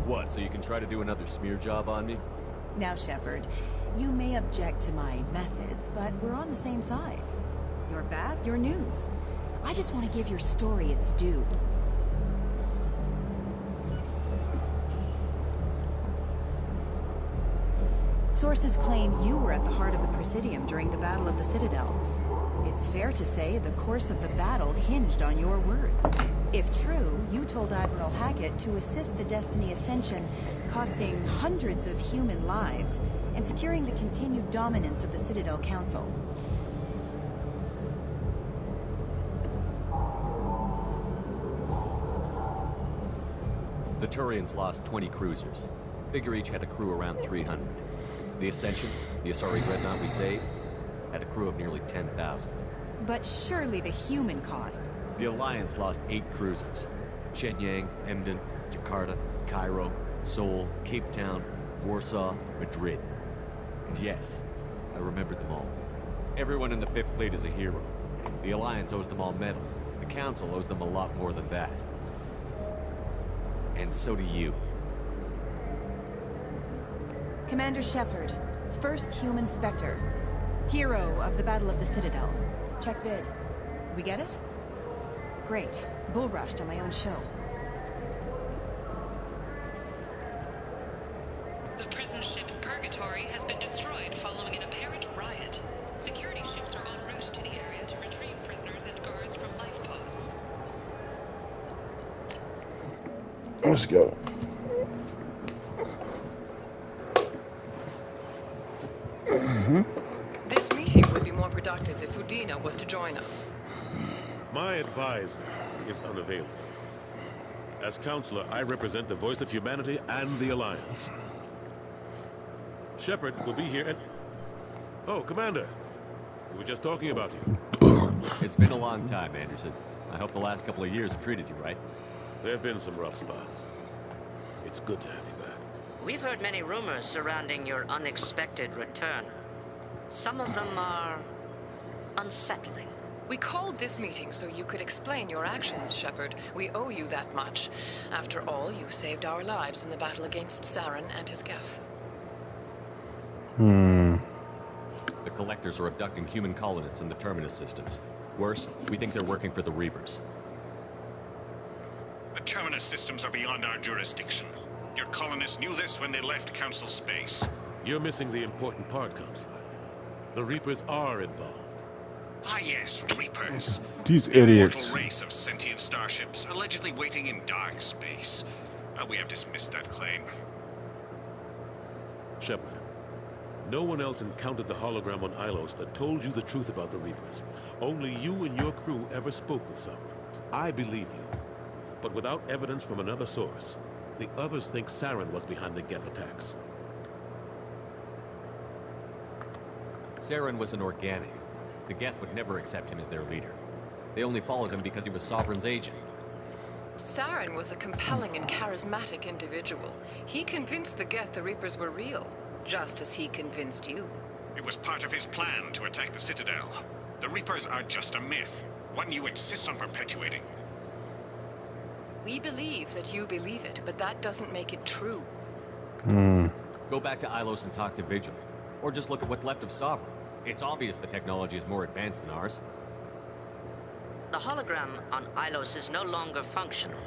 What, so you can try to do another smear job on me? Now, Shepard, you may object to my methods, but we're on the same side. You're bad, you're news. I just want to give your story its due. Sources claim you were at the heart of the Presidium during the Battle of the Citadel. It's fair to say the course of the battle hinged on your words. If true, you told Admiral Hackett to assist the Destiny Ascension, costing hundreds of human lives, and securing the continued dominance of the Citadel Council. The Turians lost 20 cruisers. Figure each had a crew around 300. The Ascension, the Asari dreadnought we saved, had a crew of nearly 10,000. But surely the human cost. The Alliance lost 8 cruisers. Shenyang, Emden, Jakarta, Cairo, Seoul, Cape Town, Warsaw, Madrid. And yes, I remembered them all. Everyone in the 5th Fleet is a hero. The Alliance owes them all medals. The Council owes them a lot more than that. And so do you. Commander Shepard, first human Spectre. Hero of the Battle of the Citadel. Check bid. We get it? Great. Bull rushed on my own show. The prison ship Purgatory has been destroyed following an apparent riot. Security ships are en route to the area to retrieve prisoners and guards from life pods. Let's go. This meeting would be more productive if Udina was to join us. My advisor is unavailable. As counselor, I represent the voice of humanity and the Alliance. Shepard will be here at... Oh, Commander. We were just talking about you. It's been a long time, Anderson. I hope the last couple of years have treated you right. There have been some rough spots. It's good to have you back. We've heard many rumors surrounding your unexpected return. Some of them are unsettling. We called this meeting so you could explain your actions, Shepard. We owe you that much. After all, you saved our lives in the battle against Saren and his Geth. The Collectors are abducting human colonists in the Terminus systems. Worse, we think they're working for the Reapers. The Terminus systems are beyond our jurisdiction. Your colonists knew this when they left Council space. You're missing the important part, Counselor. The Reapers are involved. Ah yes, Reapers. These The idiots. immortal race of sentient starships, allegedly waiting in dark space. We have dismissed that claim. Shepard, no one else encountered the hologram on Ilos that told you the truth about the Reapers. Only you and your crew ever spoke with Sovereign. I believe you. But without evidence from another source, the others think Saren was behind the Geth attacks. Saren was an organic. The Geth would never accept him as their leader. They only followed him because he was Sovereign's agent. Saren was a compelling and charismatic individual. He convinced the Geth the Reapers were real, just as he convinced you. It was part of his plan to attack the Citadel. The Reapers are just a myth, one you insist on perpetuating. We believe that you believe it, but that doesn't make it true. Go back to Ilos and talk to Vigil. Or just look at what's left of Sovereign. It's obvious the technology is more advanced than ours. The hologram on Ilos is no longer functional,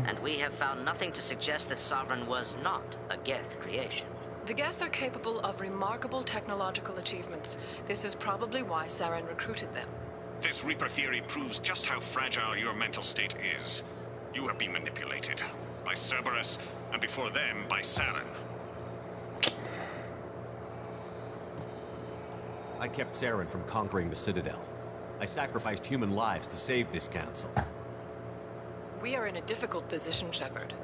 and we have found nothing to suggest that Sovereign was not a Geth creation. The Geth are capable of remarkable technological achievements. This is probably why Saren recruited them. This Reaper theory proves just how fragile your mental state is. You have been manipulated. By Cerberus, and before them, by Saren. I kept Saren from conquering the Citadel. I sacrificed human lives to save this council. We are in a difficult position, Shepard.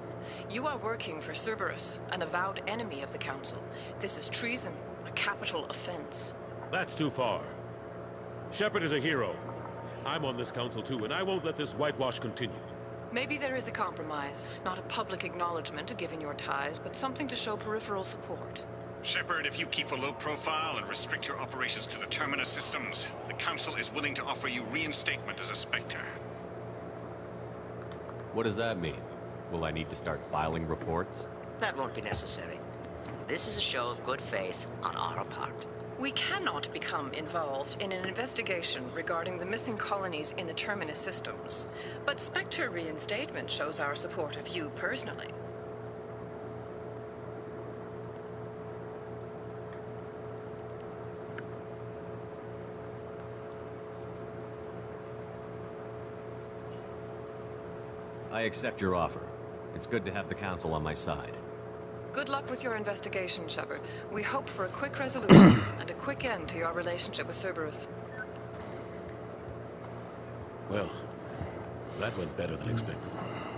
You are working for Cerberus, an avowed enemy of the Council. This is treason, a capital offense. That's too far. Shepard is a hero. I'm on this council too, and I won't let this whitewash continue. Maybe there is a compromise. Not a public acknowledgement given your ties, but something to show peripheral support. Shepard, if you keep a low profile and restrict your operations to the Terminus systems, the Council is willing to offer you reinstatement as a Spectre. What does that mean? Will I need to start filing reports? That won't be necessary. This is a show of good faith on our part. We cannot become involved in an investigation regarding the missing colonies in the Terminus systems. But Spectre reinstatement shows our support of you personally. I accept your offer. It's good to have the Council on my side. Good luck with your investigation, Shepard. We hope for a quick resolution and a quick end to your relationship with Cerberus. Well, that went better than expected.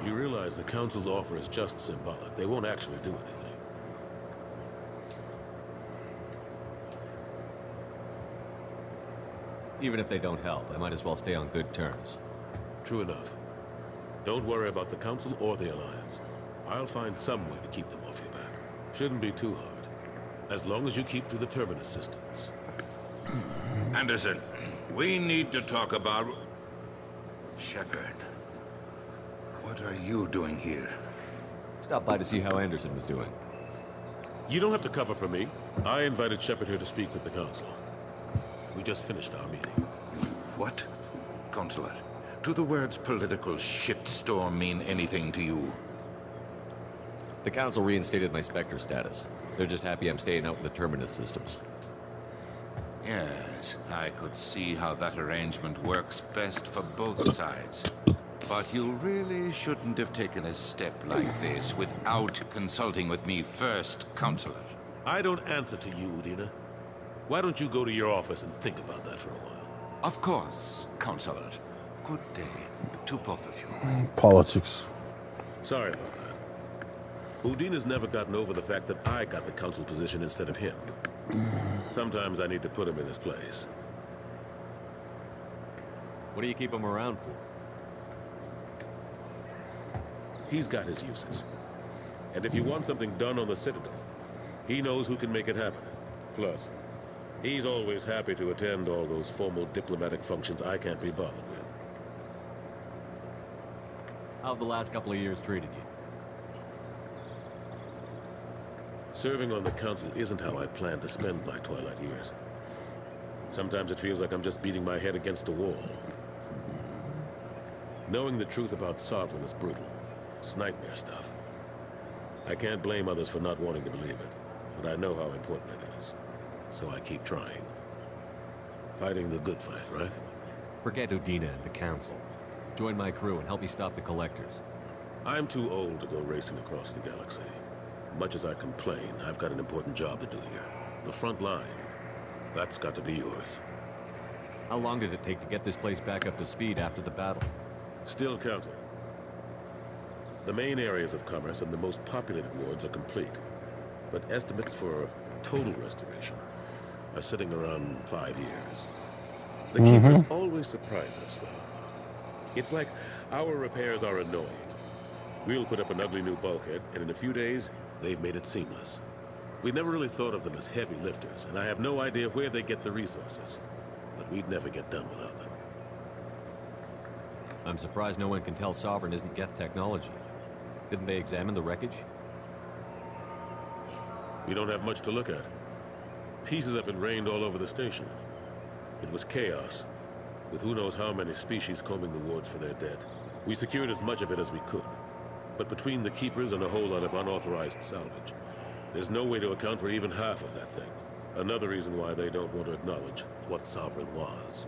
You realize the Council's offer is just symbolic. They won't actually do anything. Even if they don't help, I might as well stay on good terms. True enough. Don't worry about the Council or the Alliance. I'll find some way to keep them off your back. Shouldn't be too hard. As long as you keep to the Terminus systems. Anderson, we need to talk about... Shepard. What are you doing here? Stop by to see how Anderson was doing. You don't have to cover for me. I invited Shepard here to speak with the Council. We just finished our meeting. What? Consular, do the words political shitstorm mean anything to you? The Council reinstated my Spectre status. They're just happy I'm staying out in the Terminus systems. Yes, I could see how that arrangement works best for both sides. But you really shouldn't have taken a step like this without consulting with me first, Consular. I don't answer to you, Udina. Why don't you go to your office and think about that for a while? Of course, Consular. Good day to both of you. Politics. Sorry about that. Udina's never gotten over the fact that I got the Council position instead of him. Sometimes I need to put him in his place. What do you keep him around for? He's got his uses. And if you want something done on the Citadel, he knows who can make it happen. Plus, he's always happy to attend all those formal diplomatic functions I can't be bothered with. How have the last couple of years treated you? Serving on the Council isn't how I plan to spend my twilight years. Sometimes it feels like I'm just beating my head against a wall. Knowing the truth about Sovereign is brutal. It's nightmare stuff. I can't blame others for not wanting to believe it, but I know how important it is. So I keep trying. Fighting the good fight, right? Forget Udina and the Council. Join my crew and help me stop the Collectors. I'm too old to go racing across the galaxy. Much as I complain, I've got an important job to do here. The front line. That's got to be yours. How long did it take to get this place back up to speed after the battle? Still counting. The main areas of commerce and the most populated wards are complete. But estimates for total restoration are sitting around 5 years. The Keepers always surprise us, though. It's like our repairs are annoying. We'll put up an ugly new bulkhead, and in a few days, they've made it seamless. We never really thought of them as heavy lifters, and I have no idea where they get the resources. But we'd never get done without them. I'm surprised no one can tell Sovereign isn't Geth technology. Didn't they examine the wreckage? We don't have much to look at. Pieces of it rained all over the station. It was chaos, with who knows how many species combing the wards for their dead. We secured as much of it as we could. But between the Keepers and a whole lot of unauthorized salvage, there's no way to account for even half of that thing. Another reason why they don't want to acknowledge what Sovereign was.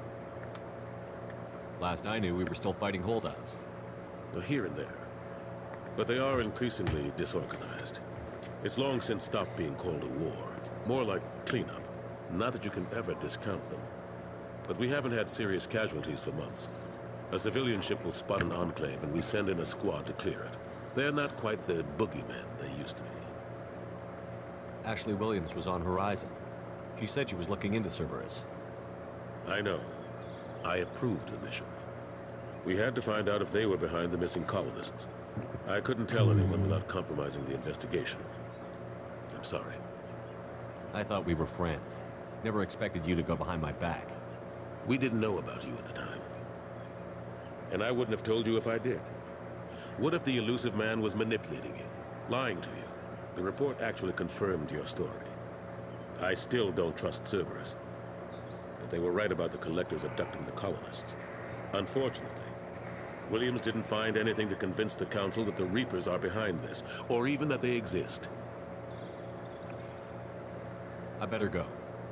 Last I knew, we were still fighting holdouts. Here and there. But they are increasingly disorganized. It's long since stopped being called a war. More like cleanup. Not that you can ever discount them. But we haven't had serious casualties for months. A civilian ship will spot an enclave and we send in a squad to clear it. They're not quite the boogeymen they used to be. Ashley Williams was on Horizon. She said she was looking into Cerberus. I know. I approved the mission. We had to find out if they were behind the missing colonists. I couldn't tell anyone without compromising the investigation. I'm sorry. I thought we were friends. Never expected you to go behind my back. We didn't know about you at the time. And I wouldn't have told you if I did. What if the elusive man was manipulating you, lying to you? The report actually confirmed your story. I still don't trust Cerberus. But they were right about the Collectors abducting the colonists. Unfortunately, Williams didn't find anything to convince the Council that the Reapers are behind this, or even that they exist. I better go.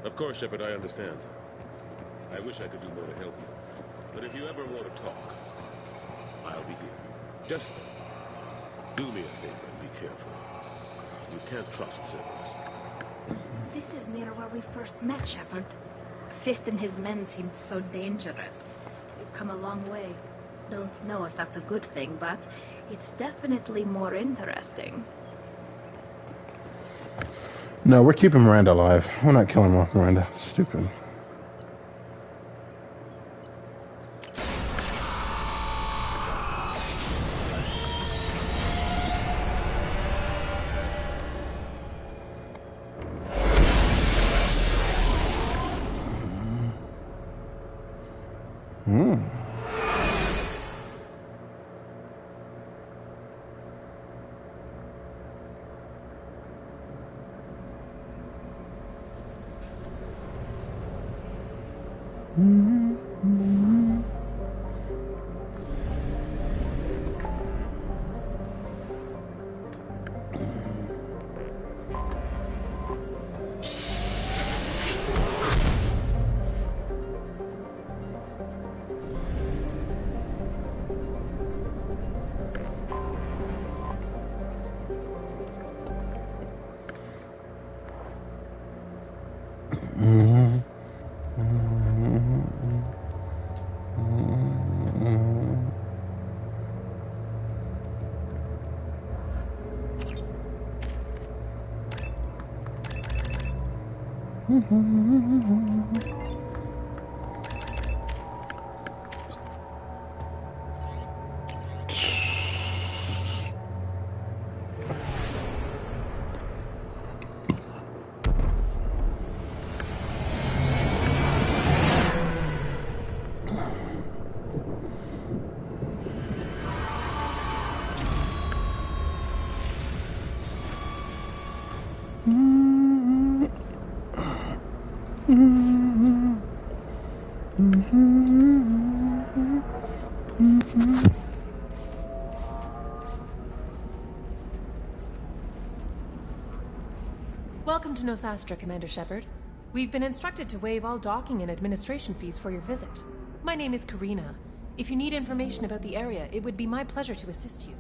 Of course, Shepard, I understand. I wish I could do more to help you. But if you ever want to talk, I'll be here. Just do me a favor and be careful. You can't trust Cerberus. This is near where we first met, Shepard. Fist and his men seemed so dangerous. We've come a long way. Don't know if that's a good thing, but it's definitely more interesting. No, we're keeping Miranda alive. We're not killing off Miranda. Stupid. Welcome to Nosastra, Commander Shepard. We've been instructed to waive all docking and administration fees for your visit. My name is Karina. If you need information about the area, it would be my pleasure to assist you.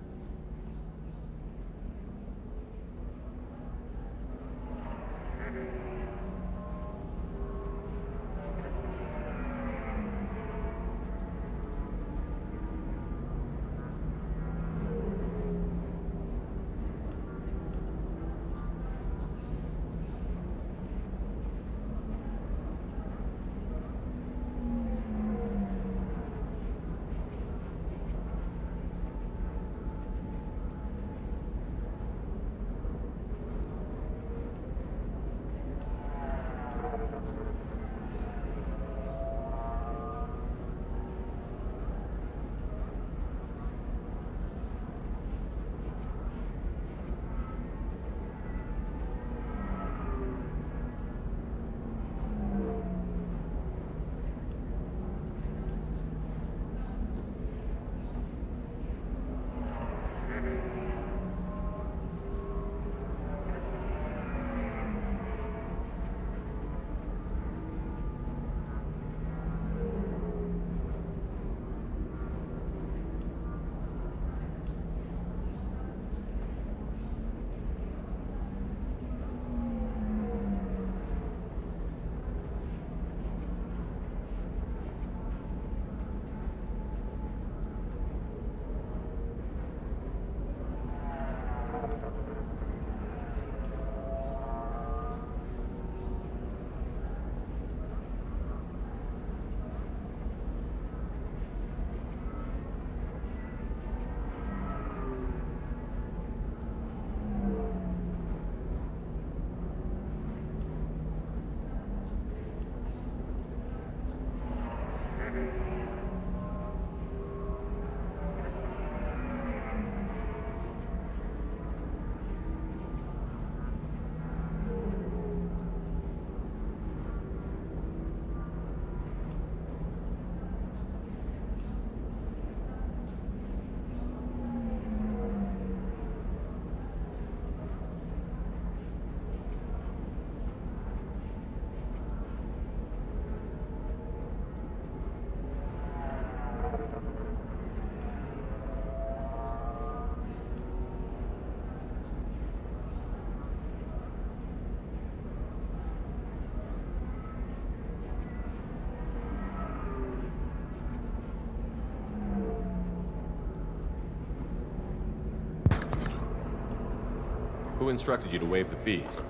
Who instructed you to waive the fees?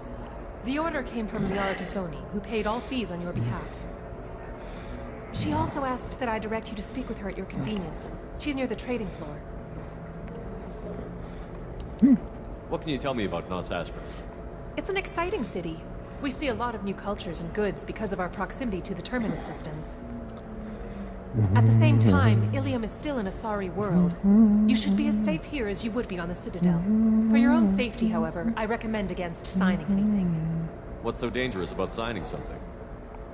The order came from Liara Tassoni, who paid all fees on your behalf. She also asked that I direct you to speak with her at your convenience. She's near the trading floor. What can you tell me about Nos Astra? It's an exciting city. We see a lot of new cultures and goods because of our proximity to the terminus systems. At the same time, Ilium is still an Asari world. You should be as safe here as you would be on the Citadel. For your own safety, however, I recommend against signing anything. What's so dangerous about signing something?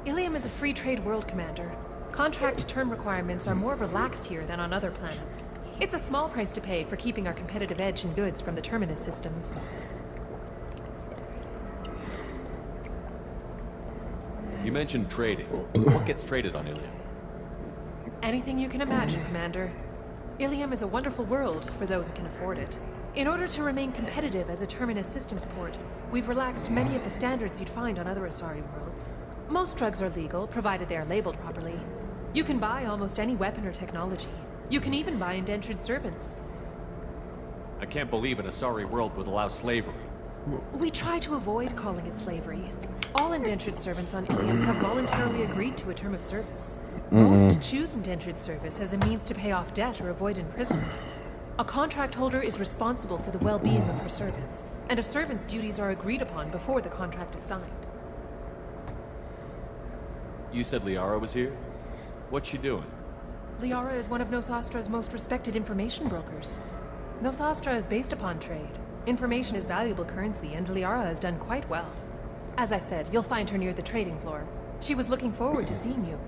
Ilium is a free trade world, Commander. Contract term requirements are more relaxed here than on other planets. It's a small price to pay for keeping our competitive edge in goods from the terminus systems. You mentioned trading. What gets traded on Ilium? Anything you can imagine, Commander. Ilium is a wonderful world for those who can afford it. In order to remain competitive as a terminus systems port, we've relaxed many of the standards you'd find on other Asari worlds. Most drugs are legal, provided they are labeled properly. You can buy almost any weapon or technology. You can even buy indentured servants. I can't believe an Asari world would allow slavery. We try to avoid calling it slavery. All indentured servants on Ilium have voluntarily agreed to a term of service. Most choose indentured service as a means to pay off debt or avoid imprisonment. A contract holder is responsible for the well-being of her servants, and a servant's duties are agreed upon before the contract is signed. You said Liara was here? What's she doing? Liara is one of Nos Astra's most respected information brokers. Nos Astra is based upon trade. Information is valuable currency, and Liara has done quite well. As I said, you'll find her near the trading floor. She was looking forward to seeing you.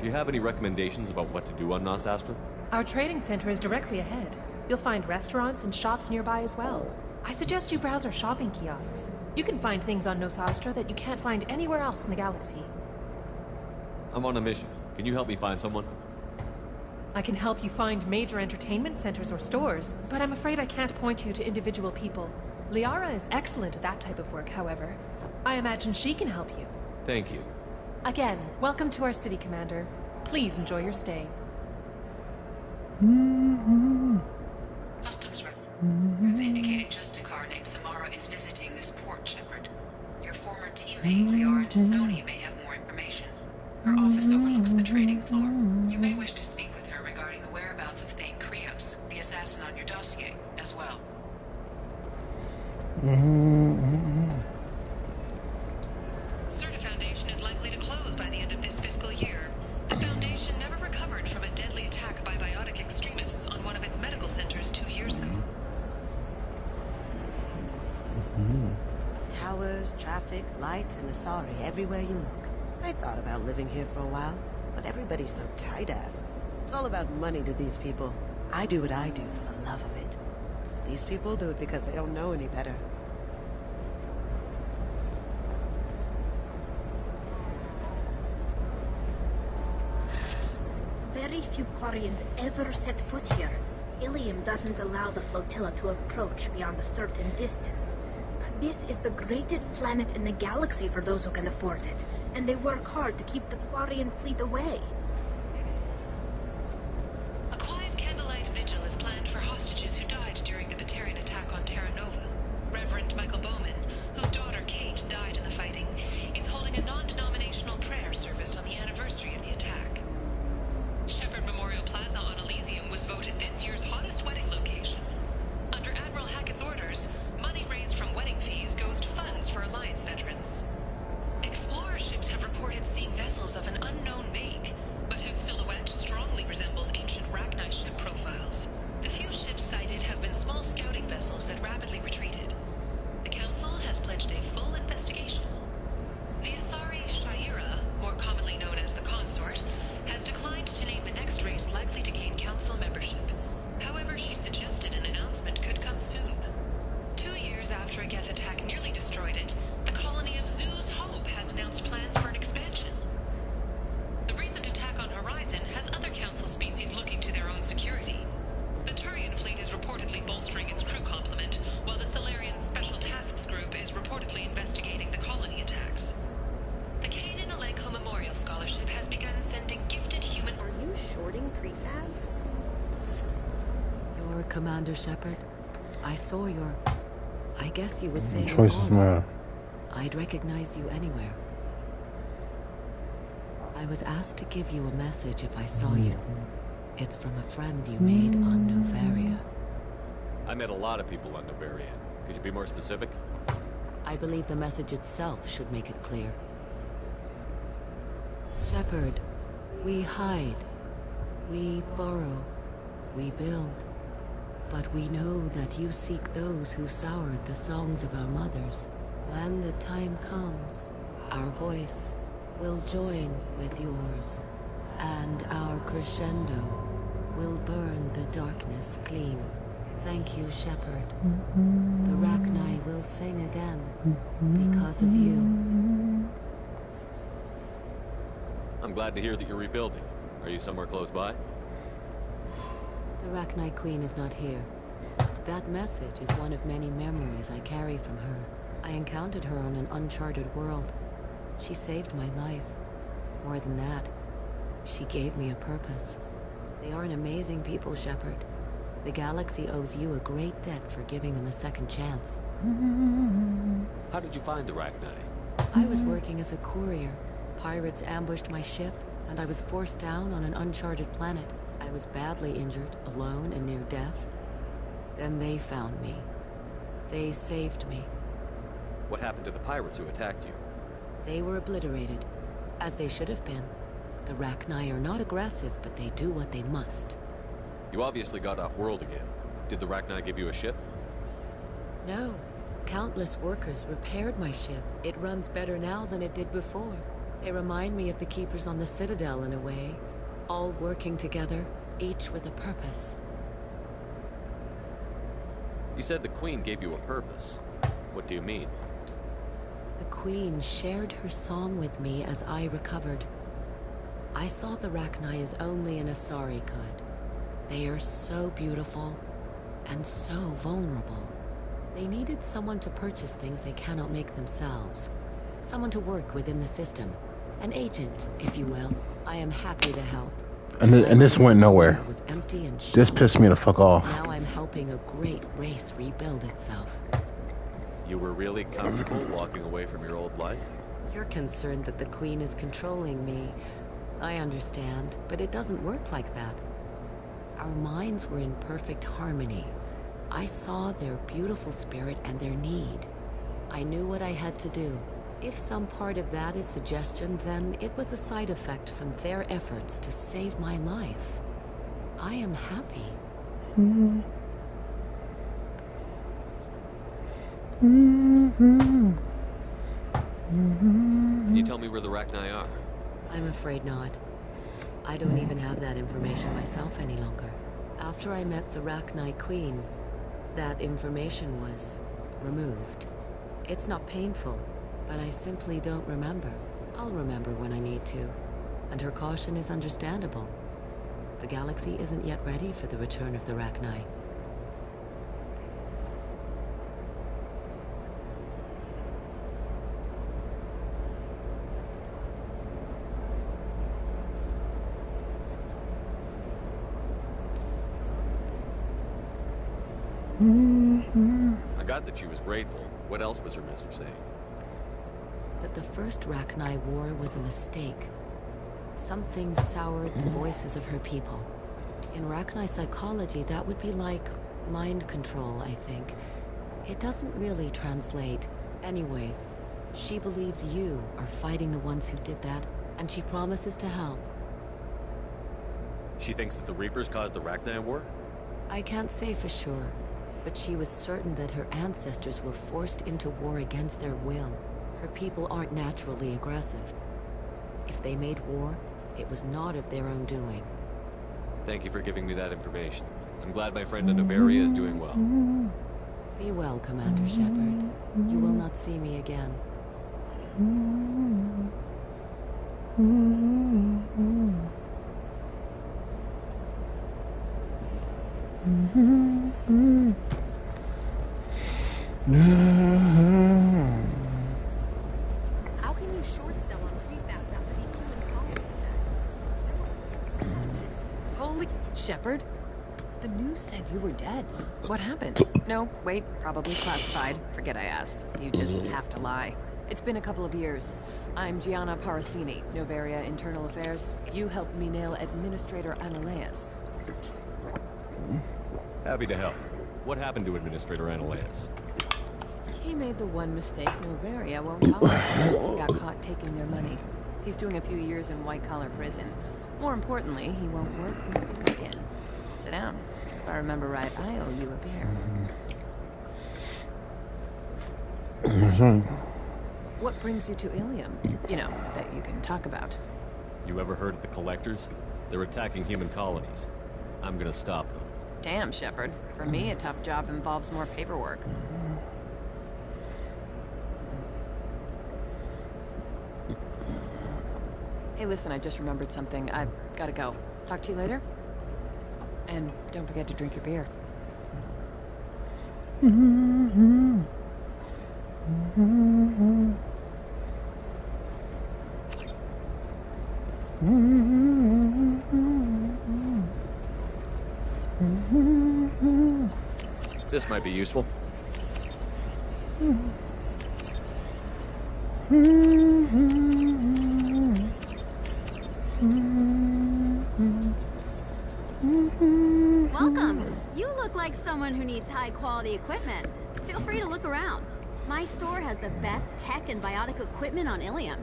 Do you have any recommendations about what to do on Nos Astra? Our trading center is directly ahead. You'll find restaurants and shops nearby as well. I suggest you browse our shopping kiosks. You can find things on Nos Astra that you can't find anywhere else in the galaxy. I'm on a mission. Can you help me find someone? I can help you find major entertainment centers or stores, but I'm afraid I can't point you to individual people. Liara is excellent at that type of work, however. I imagine she can help you. Thank you. Again, welcome to our city, Commander. Please enjoy your stay. Customs records indicating just a car named Samara is visiting this port, Shepard. Your former teammate, Liara Tassoni, may have more information. Her office overlooks the trading floor. You may wish to speak with her regarding the whereabouts of Thane Krios, the assassin on your dossier, as well. Certa Foundation is likely to close by the end of this fiscal year. The Foundation never recovered from a deadly attack by biotic extremists on one of its medical centers 2 years ago. Towers, traffic, lights, and Asari everywhere you look. I thought about living here for a while, but everybody's so tight-ass. It's all about money to these people. I do what I do for the love of it. These people do it because they don't know any better. Very few Quarians ever set foot here. Ilium doesn't allow the flotilla to approach beyond a certain distance. This is the greatest planet in the galaxy for those who can afford it, and they work hard to keep the Quarian fleet away. A quiet candlelight vigil is planned for hostages who died during the Batarian attack on Terra Nova. Reverend Michael Bowman, whose daughter Kate died in the fighting, is holding a non-denominational prayer service on the anniversary of the attack. Shepard Memorial Plaza on Elysium was voted this year's hottest wedding location. Under Admiral Hackett's orders, money raised from wedding fees goes to funds for Alliance veterans. Explorer ships have reported seeing vessels of an unknown make, but whose silhouette strongly resembles ancient Rachni ship profiles. The few ships sighted have been small scouting vessels that rapidly retreated. The Council has pledged a full investigation. The Asari Shaira, more commonly known as the Consort, has declined to name the next race likely to gain Council membership. However, she suggested an announcement could come soon. 2 years after a Geth attack nearly destroyed it, the colony of Zoo's Hope has announced plans for an expansion. The recent attack on Horizon has other Council species looking to their own security. The Turian fleet is reportedly bolstering its crew complement, while the Solarian Special Tasks Group is reportedly investigating the colony attacks. The Kanan Alenko Memorial Scholarship has begun sending gifted human... Are you shorting prefabs? You're Commander Shepard. I saw your I guess you would say you're Choices Aura. matter. I'd recognize you anywhere. I was asked to give you a message if I saw you. It's from a friend you made on Novaria. I met a lot of people on Novaria. Could you be more specific? I believe the message itself should make it clear. Shepard, we hide. We borrow. We build. But we know that you seek those who soured the songs of our mothers. When the time comes, our voice will join with yours, and our crescendo will burn the darkness clean. Thank you, Shepard. The Rachni will sing again because of you. I'm glad to hear that you're rebuilding. Are you somewhere close by? The Rachni Queen is not here. That message is one of many memories I carry from her. I encountered her on an uncharted world. She saved my life. More than that, she gave me a purpose. They are an amazing people, Shepard. The galaxy owes you a great debt for giving them a second chance. How did you find the Rachni? I was working as a courier. Pirates ambushed my ship, and I was forced down on an uncharted planet. I was badly injured, alone and near death. Then they found me. They saved me. What happened to the pirates who attacked you? They were obliterated, as they should have been. The Rachni are not aggressive, but they do what they must. You obviously got off world again. Did the Rachni give you a ship? No. Countless workers repaired my ship. It runs better now than it did before. They remind me of the Keepers on the Citadel in a way. All working together, each with a purpose. You said the Queen gave you a purpose. What do you mean? The Queen shared her song with me as I recovered. I saw the Rachni as only an Asari could. They are so beautiful and so vulnerable. They needed someone to purchase things they cannot make themselves. Someone to work within the system. An agent, if you will. I am happy to help. And this went nowhere. Was empty and This pissed me the fuck off. Now I'm helping a great race rebuild itself. You were really comfortable walking away from your old life? You're concerned that the Queen is controlling me. I understand, but it doesn't work like that. Our minds were in perfect harmony. I saw their beautiful spirit and their need. I knew what I had to do. If some part of that is suggestion, then it was a side effect from their efforts to save my life. I am happy. Can you tell me where the Rachni are? I'm afraid not. I don't even have that information myself any longer. After I met the Rachni Queen, that information was removed. It's not painful, but I simply don't remember. I'll remember when I need to, and her caution is understandable. The galaxy isn't yet ready for the return of the Rachni. I got that she was grateful. What else was her message saying? That the first Rachni war was a mistake. Something soured the voices of her people. In Rachni psychology, that would be like mind control, I think. It doesn't really translate. Anyway, she believes you are fighting the ones who did that, and she promises to help. She thinks that the Reapers caused the Rachni war? I can't say for sure, but she was certain that her ancestors were forced into war against their will. Her people aren't naturally aggressive. If they made war, it was not of their own doing. Thank you for giving me that information. I'm glad my friend in Novaria is doing well. Be well, Commander Shepard. You will not see me again. How can you short sell on prefabs after these human colony attacks? Holy... Shepard? The news said you were dead. What happened? No, wait, probably classified. Forget I asked. You just have to lie. It's been a couple of years. I'm Gianna Parasini, Novaria Internal Affairs. You helped me nail Administrator Analeas. Happy to help. What happened to Administrator Analeas? He made the one mistake Novaria won't tolerate. He got caught taking their money. He's doing a few years in white-collar prison. More importantly, he won't work with you again. Sit down. If I remember right, I owe you a beer. What brings you to Ilium? You know, that you can talk about. You ever heard of the Collectors? They're attacking human colonies. I'm gonna stop them. Damn, Shepard. For me, a tough job involves more paperwork. Hey, listen, I just remembered something. I've gotta go. Talk to you later? And don't forget to drink your beer. This might be useful. Welcome. You look like someone who needs high-quality equipment. Feel free to look around. My store has the best tech and biotic equipment on Ilium.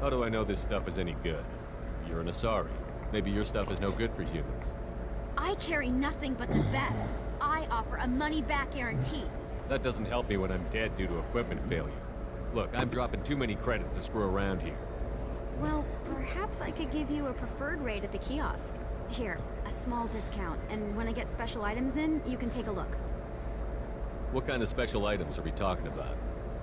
How do I know this stuff is any good? You're an Asari. Maybe your stuff is no good for humans. I carry nothing but the best. I offer a money-back guarantee. That doesn't help me when I'm dead due to equipment failure. Look, I'm dropping too many credits to screw around here. Well, perhaps I could give you a preferred rate at the kiosk. Here, a small discount, and when I get special items in, you can take a look. What kind of special items are we talking about?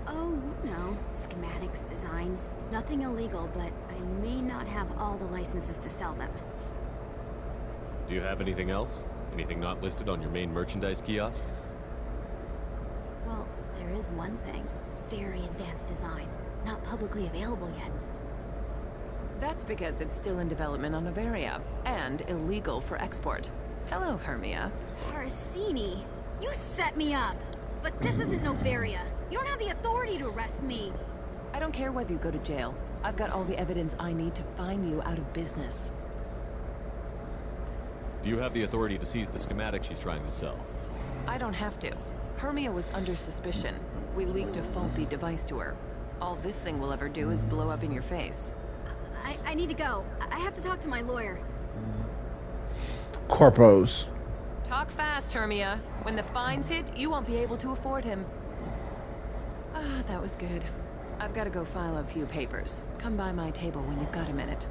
Oh, you know, schematics, designs. Nothing illegal, but I may not have all the licenses to sell them. Do you have anything else? Anything not listed on your main merchandise kiosk? Well, there is one thing. Very advanced design. Not publicly available yet. That's because it's still in development on Novaria, and illegal for export. Hello, Hermia. Parasini, you set me up. But this isn't Novaria. You don't have the authority to arrest me. I don't care whether you go to jail. I've got all the evidence I need to find you out of business. Do you have the authority to seize the schematic she's trying to sell? I don't have to. Hermia was under suspicion. We leaked a faulty device to her. All this thing will ever do is blow up in your face. I need to go. I have to talk to my lawyer. Corpos. Talk fast, Hermia. When the fines hit, you won't be able to afford him. Ah, that was good. I've got to go file a few papers. Come by my table when you've got a minute.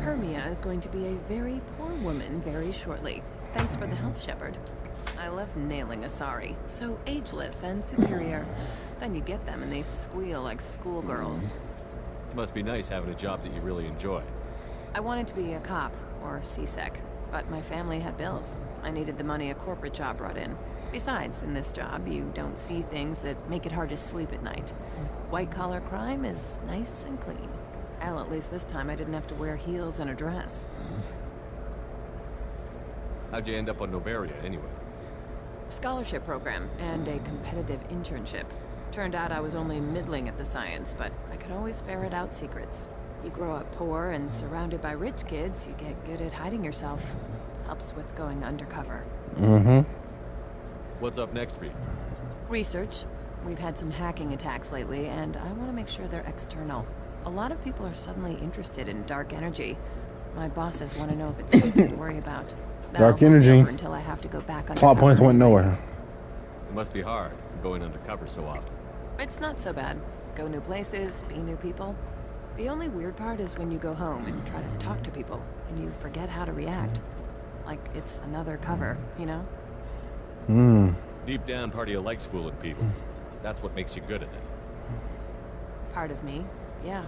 Hermia is going to be a very poor woman very shortly. Thanks for the help, Shepard. I love nailing Asari. So ageless and superior. Then you get them and they squeal like schoolgirls. It must be nice having a job that you really enjoy. I wanted to be a cop, or CSEC, but my family had bills. I needed the money a corporate job brought in. Besides, in this job, you don't see things that make it hard to sleep at night. White-collar crime is nice and clean. Well, at least this time I didn't have to wear heels and a dress. How'd you end up on Novaria, anyway? Scholarship program and a competitive internship. Turned out I was only middling at the science, but I could always ferret out secrets. You grow up poor and surrounded by rich kids, you get good at hiding yourself. Helps with going undercover. What's up next for you? Research. We've had some hacking attacks lately, and I want to make sure they're external. A lot of people are suddenly interested in dark energy. My bosses want to know if it's something to worry about. Dark energy. Until I have to go back Plot points went nowhere. It must be hard, going undercover so often. It's not so bad. Go new places, be new people. The only weird part is when you go home and try to talk to people, and you forget how to react. Like it's another cover, you know? Deep down, part of you likes fooling people. That's what makes you good at it. Part of me, yeah.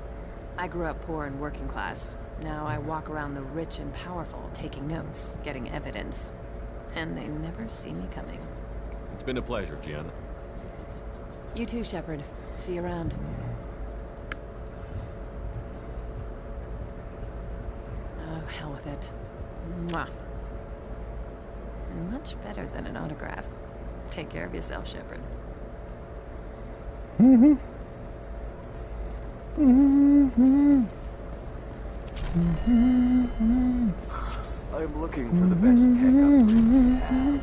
I grew up poor and working class. Now I walk around the rich and powerful, taking notes, getting evidence. And they never see me coming. It's been a pleasure, Gianna. You too, Shepard. See you around. Oh, hell with it. Mwah. Much better than an autograph. Take care of yourself, Shepard. Mm-hmm. Mm-hmm. Mm-hmm. I'm looking for the best tech upgrades.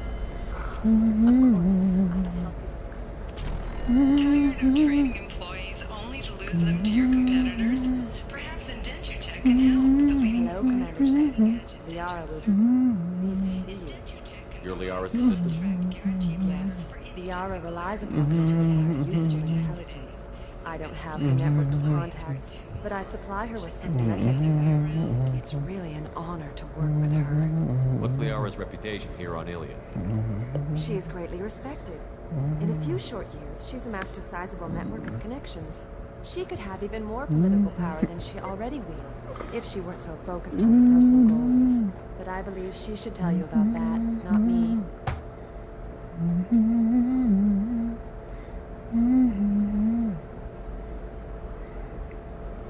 Tired of training employees only to lose them to your competitors? Perhaps Indenture Tech can help. The leading Hello, Commander Shepard. Liara pleased to see you. You're Liara's assistant? Yes. Liara relies upon me to acquire useful intelligence. I don't have the network of contacts, but I supply her with sentimental data. It's really an honor to work with her. What's Liara's reputation here on Ilion? She is greatly respected. In a few short years, she's amassed a sizable network of connections. She could have even more political power than she already wields, if she weren't so focused on her personal goals. But I believe she should tell you about that, not me.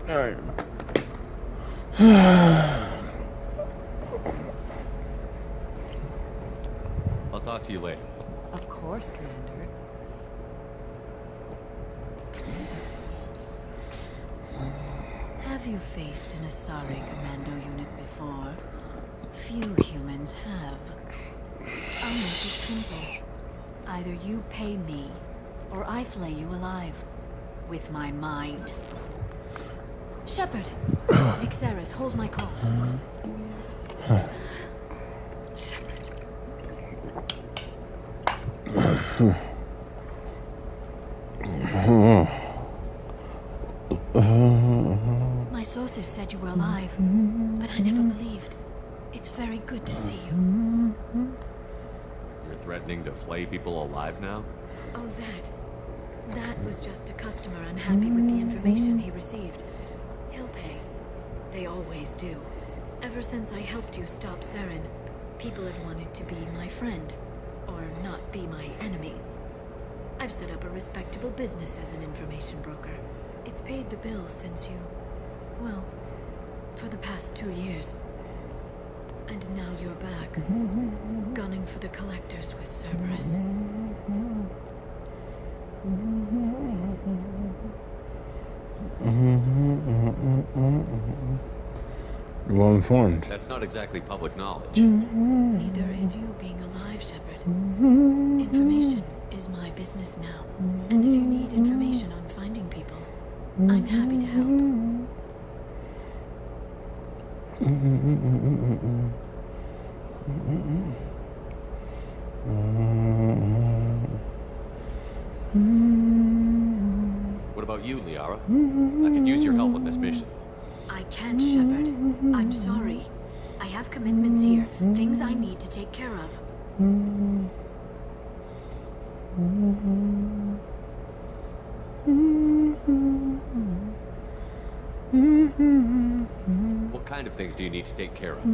Alright. I'll talk to you later. Of course, Commander. Have you faced an Asari commando unit before? Few humans have. I'll make it simple. Either you pay me, or I flay you alive. With my mind. Shepard! Nixeris, hold my calls. My sources said you were alive, but I never believed. It's very good to see you. You're threatening to flay people alive now? Oh, that was just a customer unhappy with the information he received. He'll pay. They always do. Ever since I helped you stop Saren, people have wanted to be my friend, or not be my enemy. I've set up a respectable business as an information broker. It's paid the bills since you... well, for the past 2 years. And now you're back, gunning for the collectors with Cerberus. Well informed. That's not exactly public knowledge. Neither is you being alive, Shepard. Information is my business now. And if you need information on finding people, I'm happy to help. What about you, Liara? I could use your help with this mission. I can't, Shepard. I'm sorry. I have commitments here, things I need to take care of. What kind of things do you need to take care of?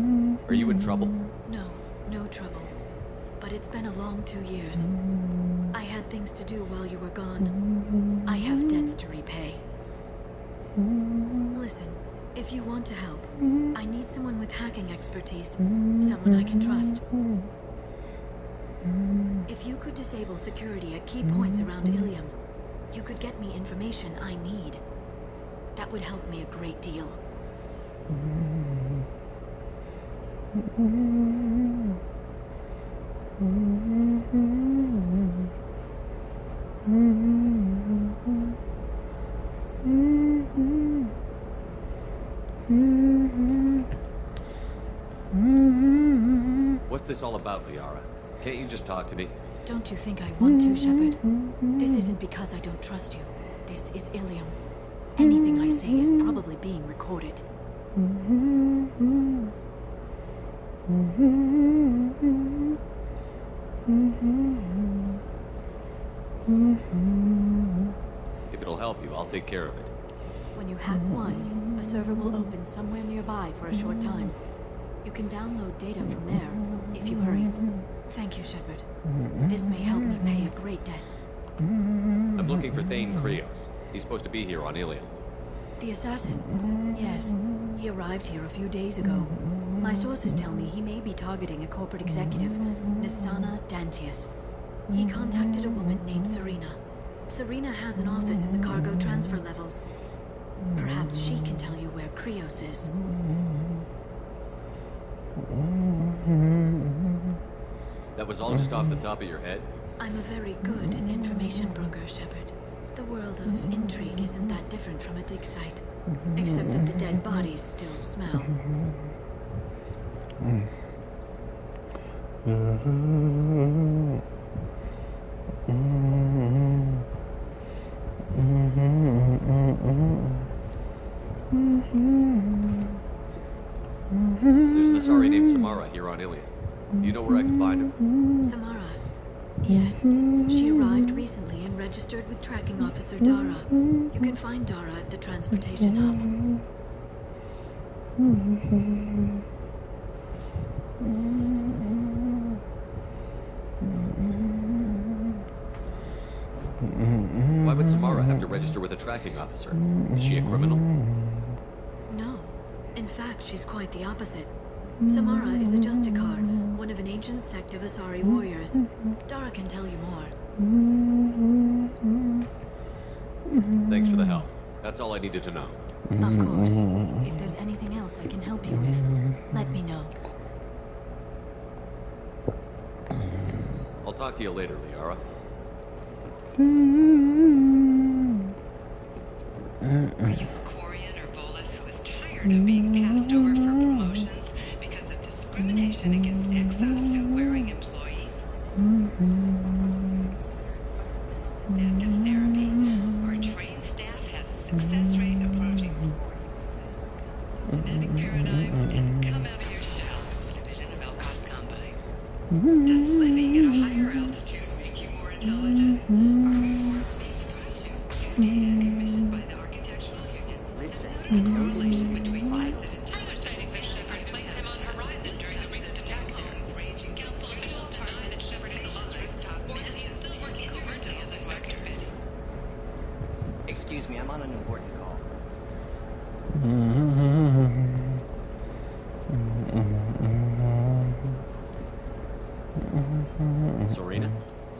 Are you in trouble? No, no trouble. But it's been a long 2 years. I had things to do while you were gone. I have debts to repay. Listen, if you want to help, I need someone with hacking expertise. Someone I can trust. If you could disable security at key points around Ilium, you could get me information I need. That would help me a great deal. What's this all about, Liara? Can't you just talk to me? Don't you think I want to, Shepard? This isn't because I don't trust you. This is Ilium. Anything I say is probably being recorded. If it'll help you, I'll take care of it. When you hack one, a server will open somewhere nearby for a short time. You can download data from there, if you hurry. Thank you, Shepard. This may help me pay a great debt. I'm looking for Thane Krios. He's supposed to be here on Ilion. The assassin? Yes. He arrived here a few days ago. My sources tell me he may be targeting a corporate executive, Nisana Dantius. He contacted a woman named Serena. Serena has an office in the cargo transfer levels. Perhaps she can tell you where Krios is. That was all just off the top of your head? I'm a very good information broker, Shepard. The world of intrigue isn't that different from a dig site. Except that the dead bodies still smell. There's an Asari named Samara here on Ilion. Do you know where I can find her? Samara? Yes. She arrived recently and registered with Tracking Officer Dara. You can find Dara at the transportation hub. Why would Samara have to register with a tracking officer? Is she a criminal? No. In fact, she's quite the opposite. Samara is a Justikar, one of an ancient sect of Asari warriors. Dara can tell you more. Thanks for the help. That's all I needed to know. Of course. If there's anything else I can help you with, let me know. I'll talk to you later, Liara. Are you a Quarian or Volus who is tired of being passed over for promotions because of discrimination against exosuit-wearing employees? Active therapy. Our trained staff has a success rate approaching 40%. Genetic paradigms and come out of your shell. Division of Elkos Combine. Does living at a higher altitude make you more intelligent? Are we more peaceful to data commissioned by the Architectural Union? Listen, the correlation between sites and Tyler sightings of Shepard place him on horizon during the recent attack there. Raging council officials deny that Shepard is alive, or that he is still working covertly as a specter. Excuse me, I'm on an important call. Serena?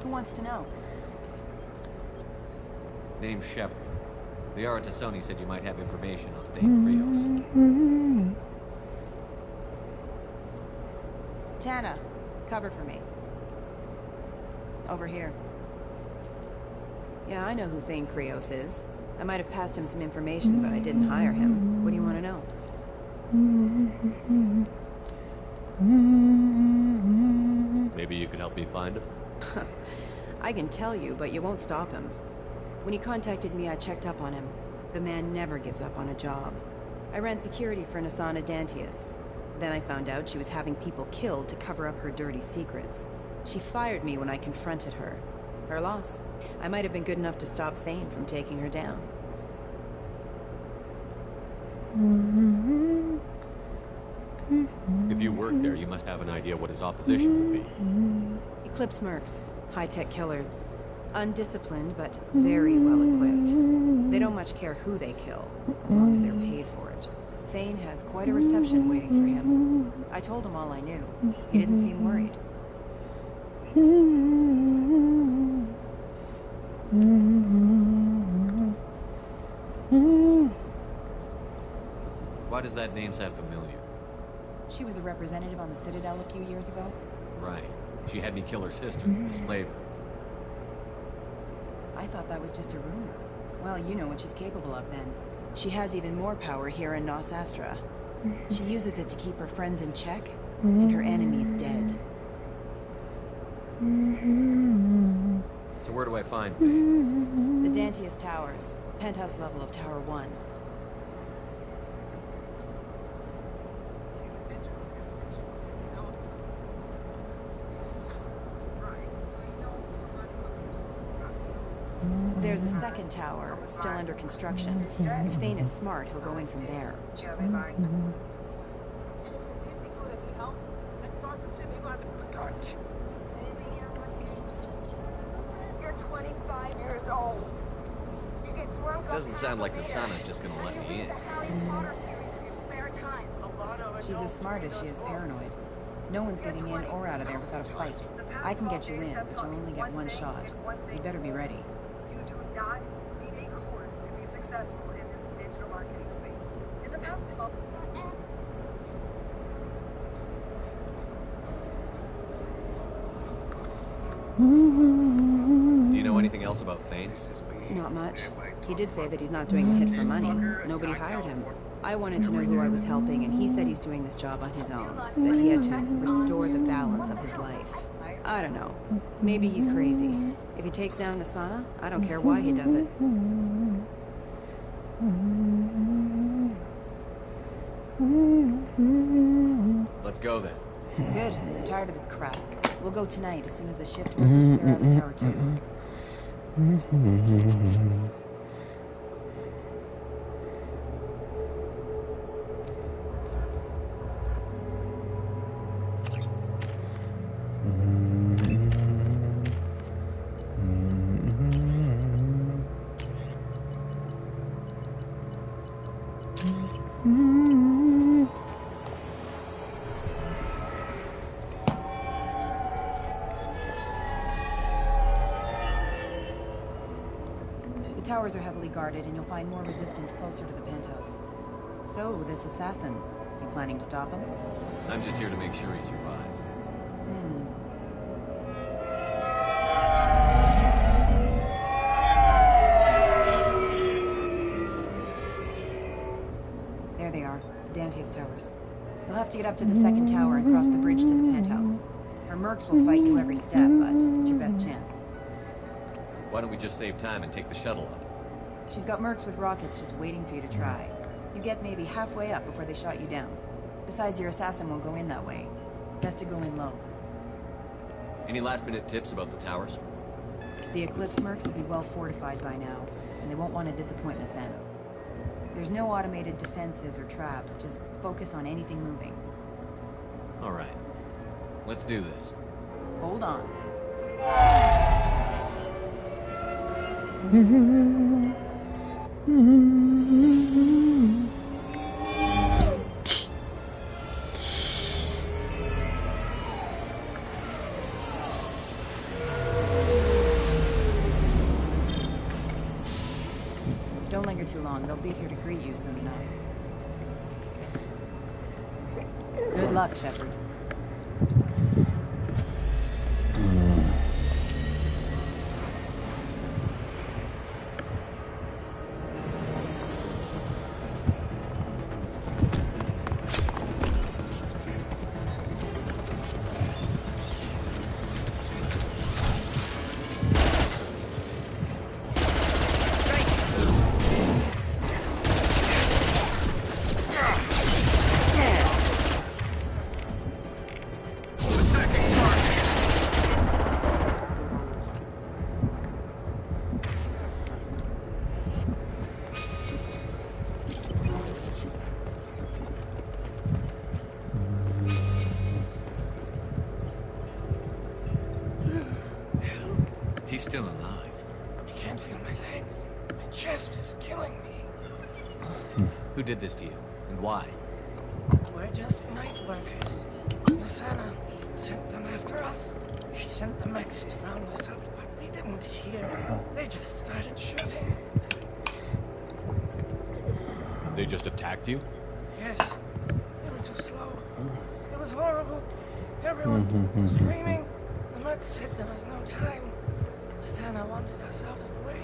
Who wants to know? Name's Shepard. Liara Tassoni said you might have information on Thane Krios. Tana, cover for me. Over here. Yeah, I know who Thane Krios is. I might have passed him some information, but I didn't hire him. What do you want to know? Maybe you could help me find him? I can tell you, but you won't stop him. When he contacted me, I checked up on him. The man never gives up on a job. I ran security for Nisana Dantius. Then I found out she was having people killed to cover up her dirty secrets. She fired me when I confronted her. Her loss. I might have been good enough to stop Thane from taking her down. If you work there, you must have an idea what his opposition would be. Eclipse mercs. High-tech killer. Undisciplined, but very well equipped. They don't much care who they kill, as long as they're paid for it. Thane has quite a reception waiting for him. I told him all I knew. He didn't seem worried. Why does that name sound familiar? She was a representative on the Citadel a few years ago. Right. She had me kill her sister, slave her. I thought that was just a rumor. Well, you know what she's capable of then. She has even more power here in Nos Astra. She uses it to keep her friends in check, and her enemies dead. So where do I find Thane? The Dantius Towers. Penthouse level of Tower 1. There's a second tower, still under construction. If Thane is smart, he'll go in from there. Doesn't sound like Nasana's just gonna let me in. She's as smart as she is paranoid. No one's getting in or out of there without a fight. I can get you in, but you'll only get one shot. You better be ready. You do not need a course to be successful in this digital marketing space. In the past 12... Do you know anything else about Thane? Not much. He did say that he's not doing the hit for money. Nobody hired him. I wanted to know who I was helping, and he said he's doing this job on his own. That he had to restore the balance of his life. I don't know. Maybe he's crazy. If he takes down Nasana, I don't care why he does it. Let's go then. Good. I'm tired of this crap. We'll go tonight as soon as the shift workers clear out the tower too. The towers are heavily guarded, and you'll find more resistance closer to the penthouse. So, this assassin, you planning to stop him? I'm just here to make sure he survives. There they are, the Dante's towers. You'll have to get up to the second tower and cross the bridge to the penthouse. Her mercs will fight you every step, but it's your best chance. Why don't we just save time and take the shuttle up? She's got mercs with rockets just waiting for you to try. You get maybe halfway up before they shot you down. Besides, your assassin won't go in that way. Best to go in low. Any last-minute tips about the towers? The Eclipse mercs will be well fortified by now, and they won't want to disappoint Nasana. There's no automated defenses or traps, just focus on anything moving. All right. Let's do this. Hold on. Don't linger too long. They'll be here to greet you soon enough. Good luck, Shepard. He's still alive. I can't feel my legs. My chest is killing me. Who did this to you, and why? We're just night workers. Nasana sent them after us. She sent the mechs to round us up, but they didn't hear. They just started shooting. They just attacked you? Yes. They were too slow. It was horrible. Everyone screaming. The mechs said there was no time. Nasana wanted us out of the way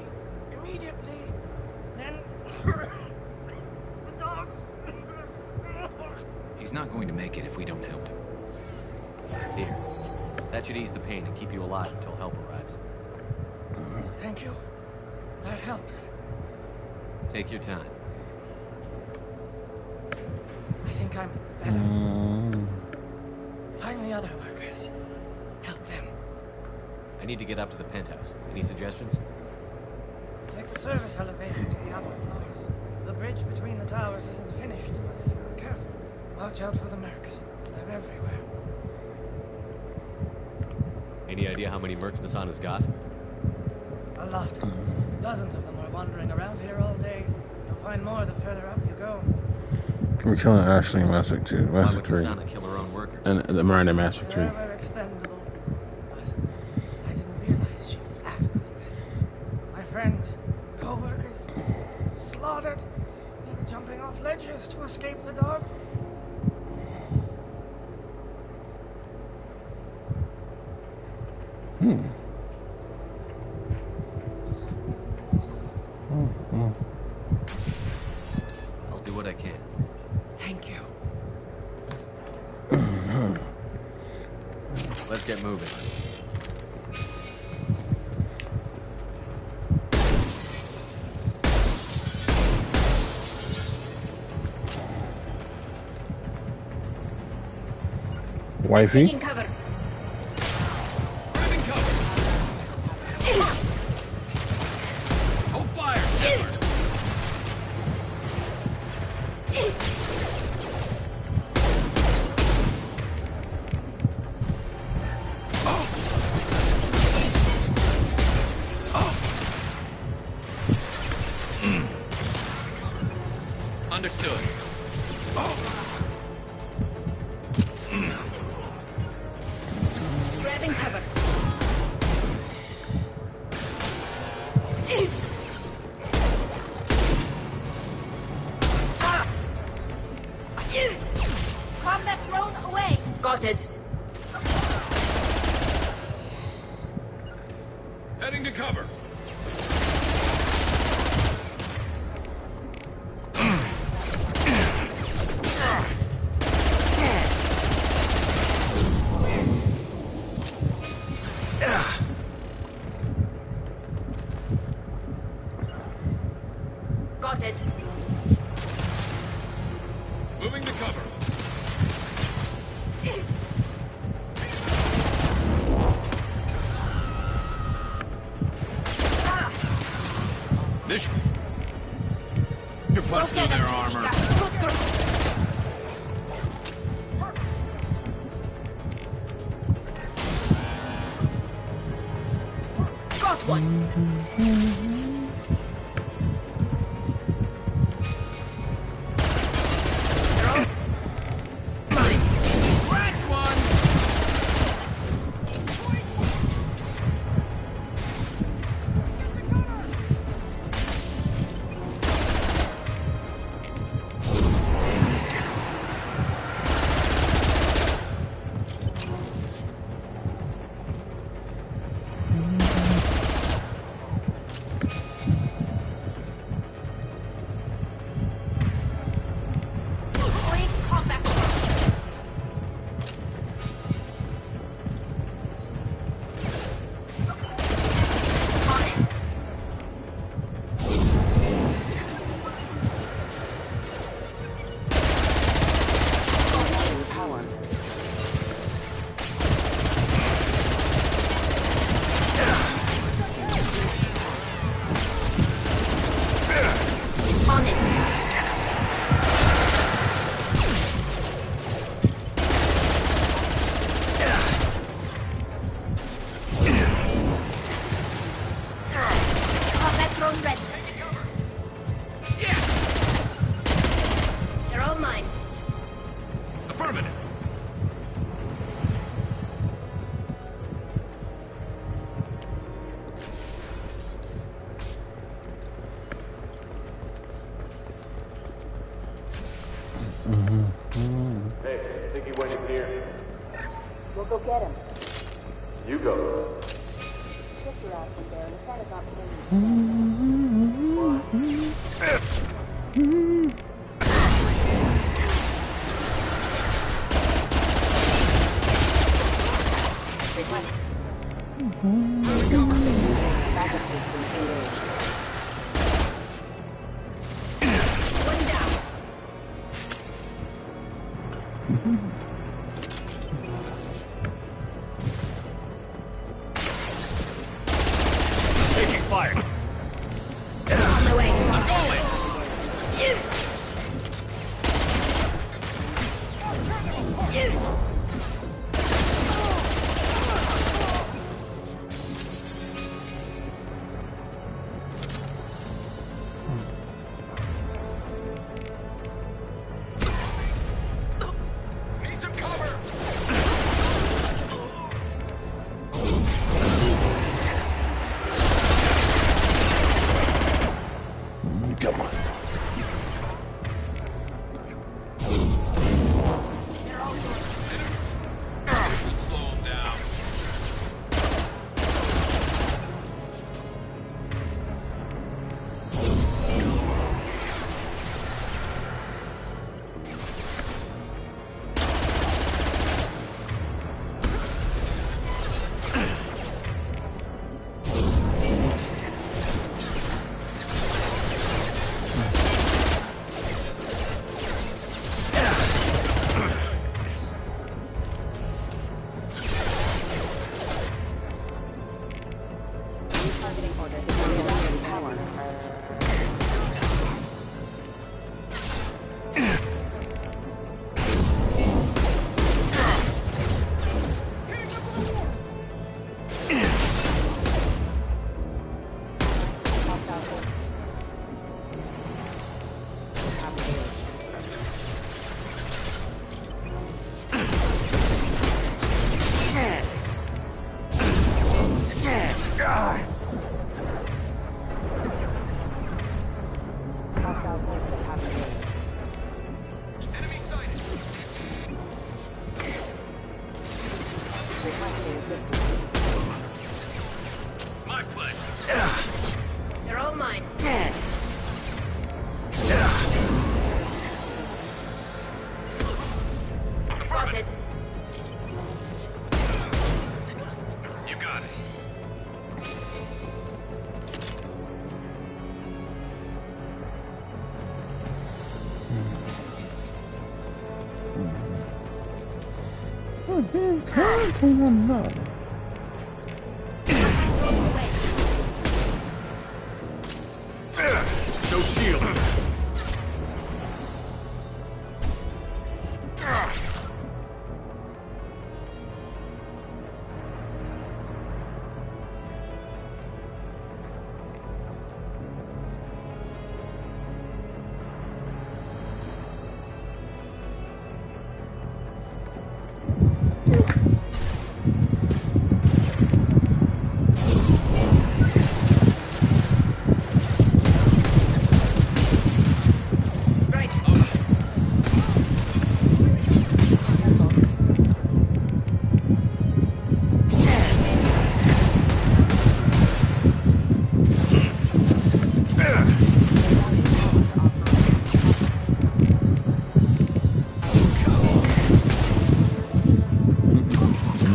immediately. Then the dogs. He's not going to make it if we don't help him. Here. That should ease the pain and keep you alive until help arrives. Thank you. That helps. Take your time. I think I'm better. Find the other workers. Help them. I need to get up to the penthouse. Any suggestions? Take the service elevator to the upper floors. The bridge between the towers isn't finished, but if you're careful, watch out for the mercs. They're everywhere. Any idea how many mercs Nasana's got? A lot. Dozens of them are wandering around here all day. You'll find more the further up you go. We're killing Ashley in Mass Effect 2, Mass Effect 3, kill her own workers? and the Miranda in Mass Effect 3. Forever expendable. But I didn't realize she was that ruthless. My friends, co-workers, slaughtered. They were jumping off ledges to escape the dogs. I'll do what I can. Thank you. Let's get moving. Wifey? Taking cover. Grabbing cover. Hold fire, Shepard. Understood. Grabbing cover. Combat drone away. Got it. Heading to cover. Got it. Moving to cover. This to punch through their armor. Got one. Hey, I think he went in here. We'll go get him. You go. Get your ass in there, and if that is not Backup systems engaged. One down. Taking fire. On the way. I'm going. Targeting orders is power. My pleasure. They're all mine. Got it. You got it. No shield.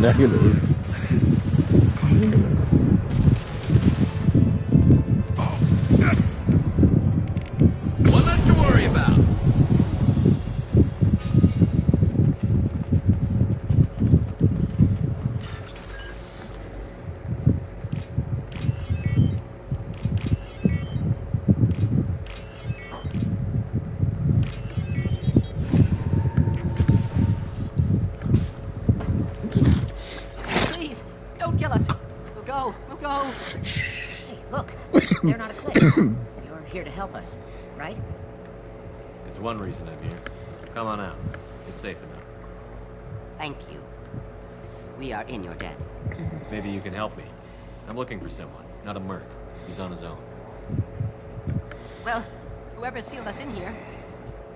Negative. One less to worry about. Please, don't kill us. We'll go. We'll go. Hey, look. They're not a clique. You're here to help us, right? It's one reason I'm here. Come on out. It's safe enough. Thank you. We are in your debt. Maybe you can help me. I'm looking for someone, not a merc. He's on his own. Well, whoever sealed us in here.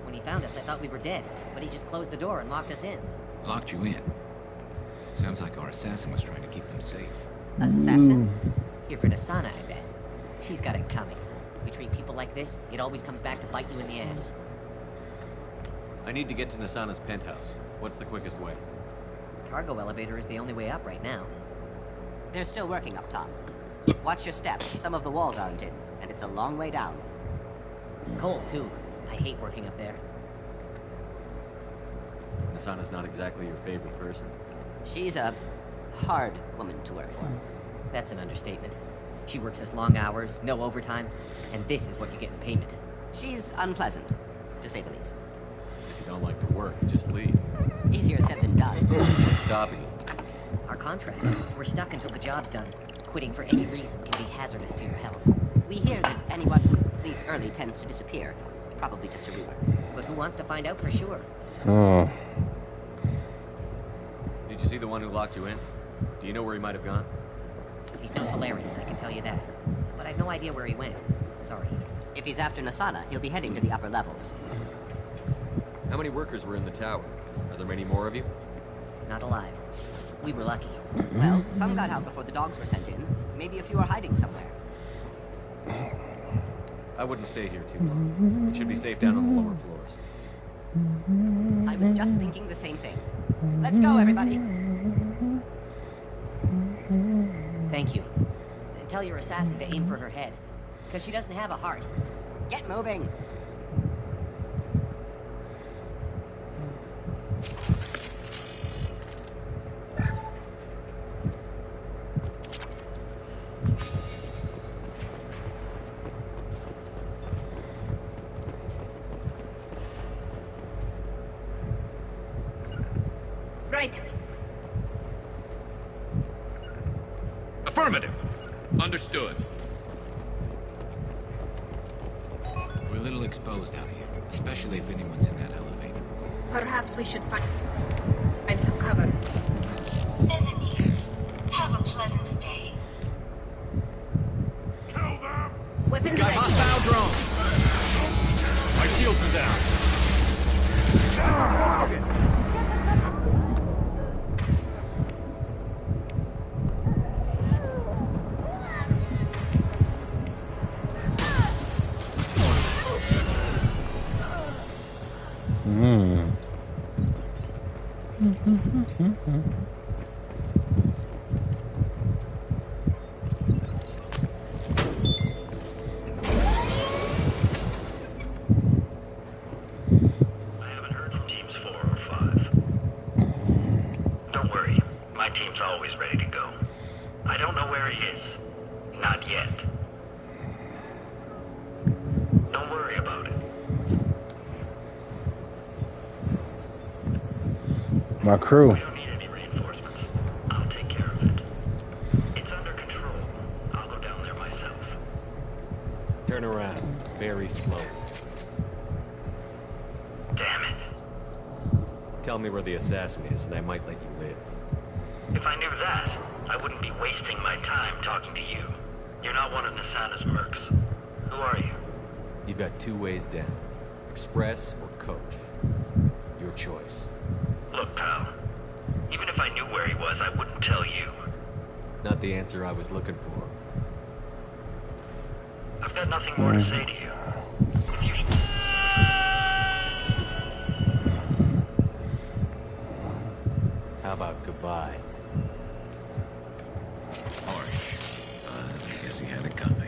When he found us, I thought we were dead, but he just closed the door and locked us in. Locked you in. Sounds like our assassin was trying to keep them safe. Assassin? Here for Nasana, I bet. She's got it coming. We treat people like this, it always comes back to bite you in the ass. I need to get to Nasana's penthouse. What's the quickest way? Cargo elevator is the only way up right now. They're still working up top. Watch your step. Some of the walls aren't in, and it's a long way down. Cold, too. I hate working up there. Nasana's not exactly your favorite person. She's a hard woman to work for. That's an understatement. She works as long hours, no overtime, and this is what you get in payment. She's unpleasant, to say the least. If you don't like to work, just leave. Easier said than done. What's stopping you? Our contract. We're stuck until the job's done. Quitting for any reason can be hazardous to your health. We hear that anyone who leaves early tends to disappear. Probably just a rumor. But who wants to find out for sure? Oh. Did you see the one who locked you in? Do you know where he might have gone? He's no Solarian, I can tell you that. But I've no idea where he went. Sorry. If he's after Nasana, he'll be heading to the upper levels. How many workers were in the tower? Are there many more of you? Not alive. We were lucky. Well, some got out before the dogs were sent in. Maybe a few are hiding somewhere. I wouldn't stay here too long. It should be safe down on the lower floors. I was just thinking the same thing. Let's go, everybody. Thank you. And tell your assassin to aim for her head. Because she doesn't have a heart. Get moving! Affirmative. Understood. We're a little exposed out here, especially if anyone's in that elevator. Perhaps we should find some cover. Enemies, have a pleasant day. Kill them! Weapons Got ready. hostile drone. My shields are down. My crew. We don't need any reinforcements. I'll take care of it. It's under control. I'll go down there myself. Turn around. Very slow. Damn it. Tell me where the assassin is, and I might let you live. If I knew that, I wouldn't be wasting my time talking to you. You're not one of Nasana's mercs. Who are you? You've got two ways down. Express or coach. Your choice. Look, pal. Even if I knew where he was, I wouldn't tell you. Not the answer I was looking for. I've got nothing more to say to you. If you should... How about goodbye? Harsh. I guess he had it coming.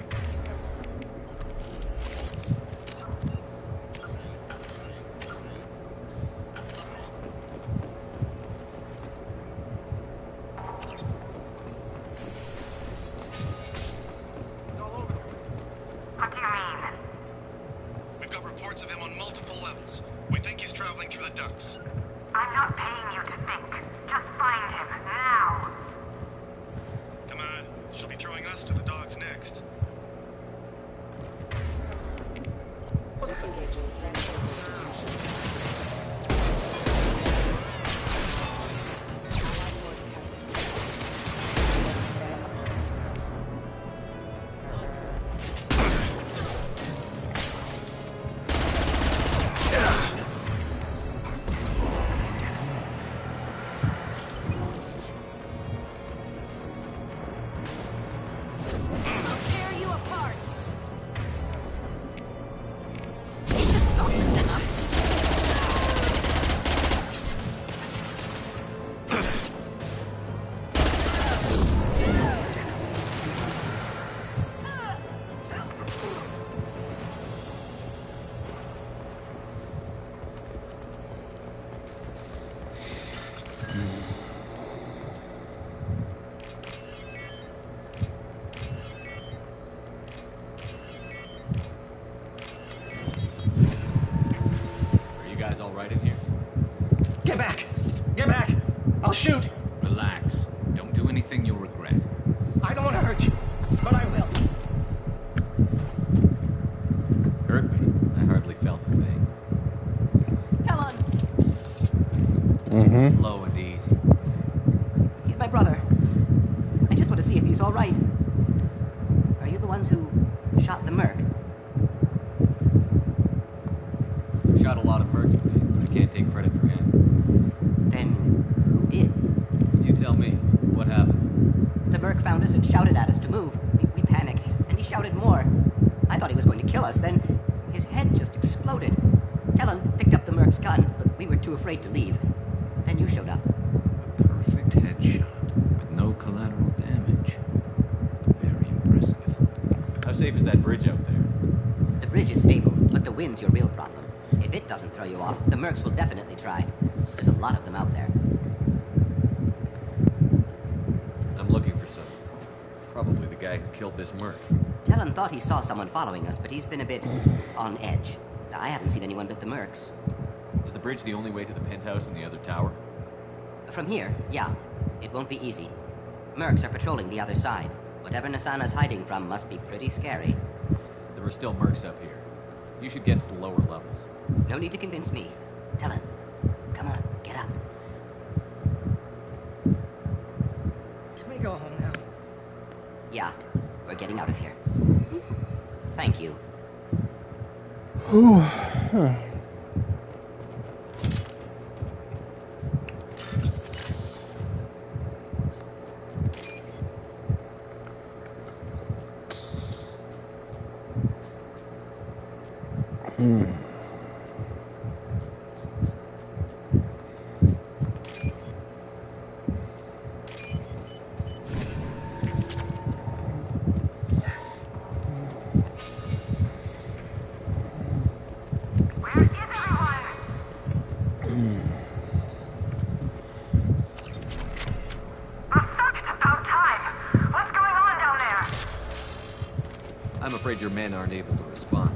Of him on multiple levels. We think he's traveling through the ducts. I'm not paying you to think. Just find him, now! Come on. She'll be throwing us to the dogs next. Disengaging Francis institution. Get back! Get back! I'll shoot! Relax. Don't do anything you'll regret. I don't want to hurt you, but I will. Hurt me? I hardly felt a thing. Talon! Slow and easy. He's my brother. I just want to see if he's all right. Are you the ones who shot the merc? I've shot a lot of mercs today, but I can't take credit for him. Then who did? You tell me. What happened? The merc found us and shouted at us to move. We panicked, and he shouted more. I thought he was going to kill us, then his head just exploded. Talon picked up the merc's gun, but we were too afraid to leave. Then you showed up. A perfect headshot, with no collateral damage. Very impressive. How safe is that bridge out there? The bridge is stable, but the wind's your real problem. If it doesn't throw you off, the mercs will definitely try. There's a lot of them out there. I'm looking for someone. Probably the guy who killed this merc. Talon thought he saw someone following us, but he's been a bit on edge. I haven't seen anyone but the mercs. Is the bridge the only way to the penthouse and the other tower? From here, yeah. It won't be easy. Mercs are patrolling the other side. Whatever Nasana's hiding from must be pretty scary. There are still mercs up here. You should get to the lower levels. No need to convince me. Tell him. Come on, get up. Can we go home now? Yeah, we're getting out of here. Thank you. I'm afraid your men aren't able to respond.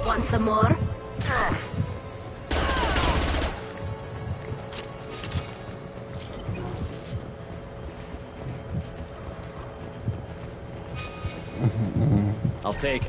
Want some more? I'll take it.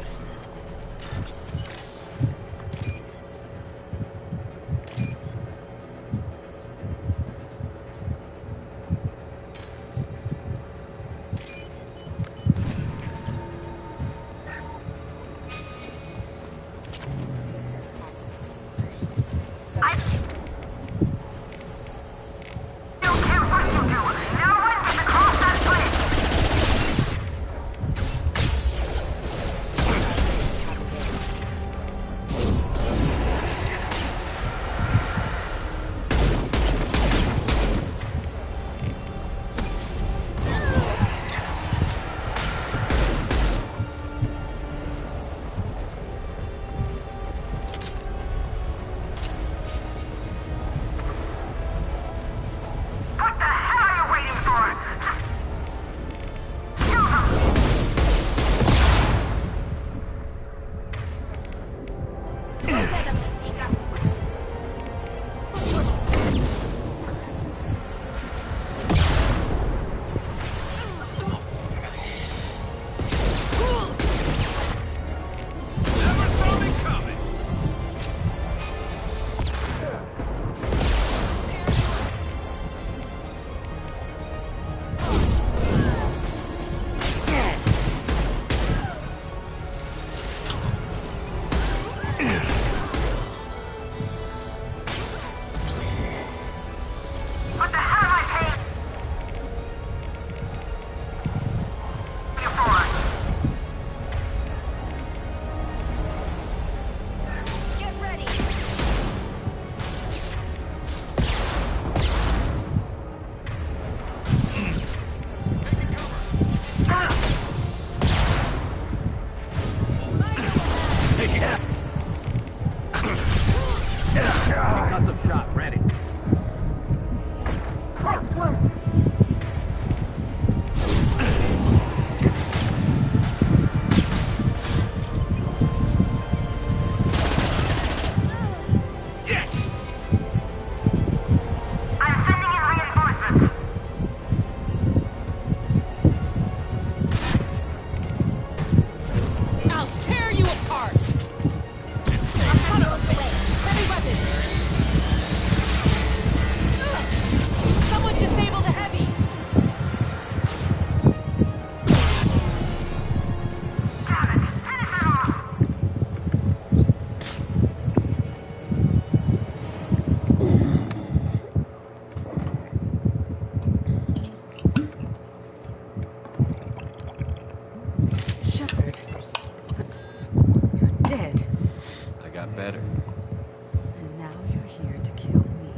better. And now you're here to kill me.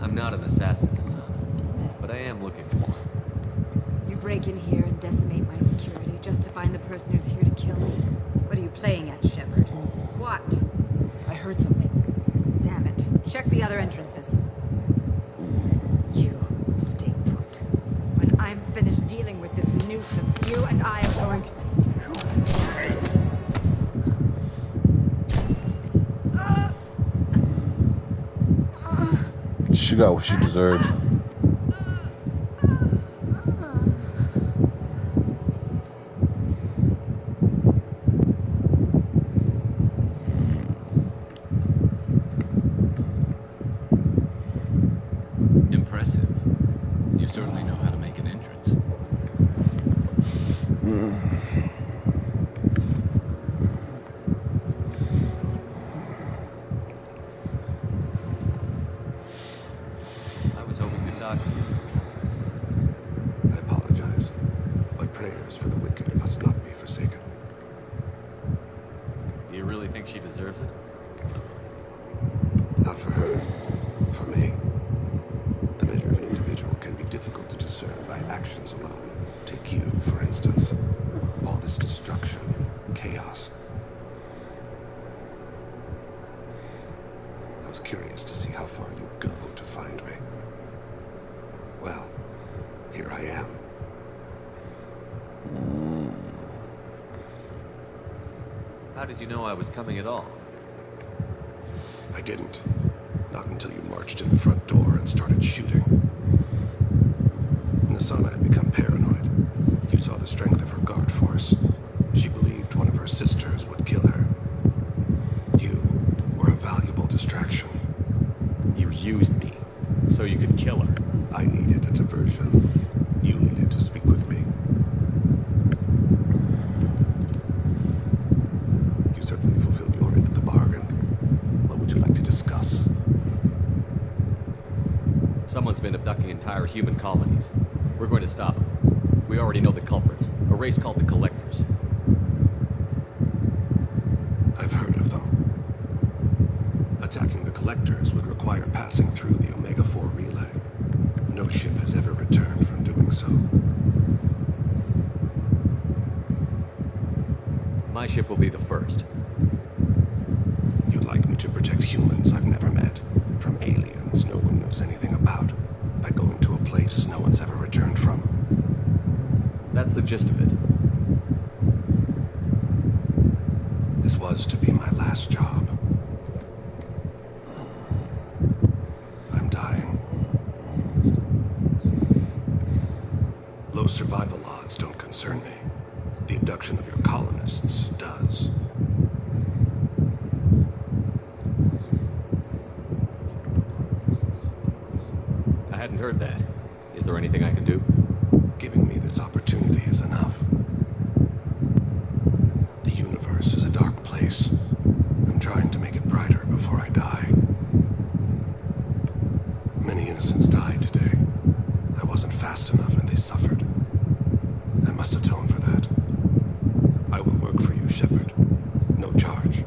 I'm not an assassin, Asana, but I am looking for one. You break in here and decimate my security just to find the person who's here to kill me? What are you playing at, Shepard? What? I heard something. Damn it. Check the other entrances. You stay put. When I'm finished dealing with this nuisance, you and I are going to... She got what she deserved. Impressive. You certainly know how to make an entrance. I was hoping to talk to you. I apologize, but prayers for the wicked must not be forsaken. Do you really think she deserves it? Not for her. For me. The measure of an individual can be difficult to discern by actions alone. Take you, for instance. All this destruction, chaos. I was curious to see how far you'd go to find me. Well, here I am. How did you know I was coming at all? I didn't. Not until you marched in the front door and started shooting. Nasana had become paranoid. You saw the strength of her guard force. She believed one of her sisters would kill her. You were a valuable distraction. You used me, so you could kill her. I needed a diversion. You needed to speak with me. You certainly fulfilled your end of the bargain. What would you like to discuss? Someone's been abducting entire human colonies. We're going to stop them. We already know the culprits. A race called the Collectors. I've heard of them. Attacking the Collectors would require passing through the Omega-4 relay. No ship has ever returned from doing so. My ship will be the first. You'd like me to protect humans I've never met from aliens no one knows anything about by going to a place no one's ever returned from? That's the gist of it. This was to be my last job. I'm dying. Low survival odds don't concern me. The abduction of your colonists does. I hadn't heard that. Is there anything I can do? Giving me this opportunity is enough. The universe is a dark place. I'm trying to make it brighter before I die. Many innocents died today. I wasn't fast enough and they suffered. I must atone for that. I will work for you, Shepard. No charge.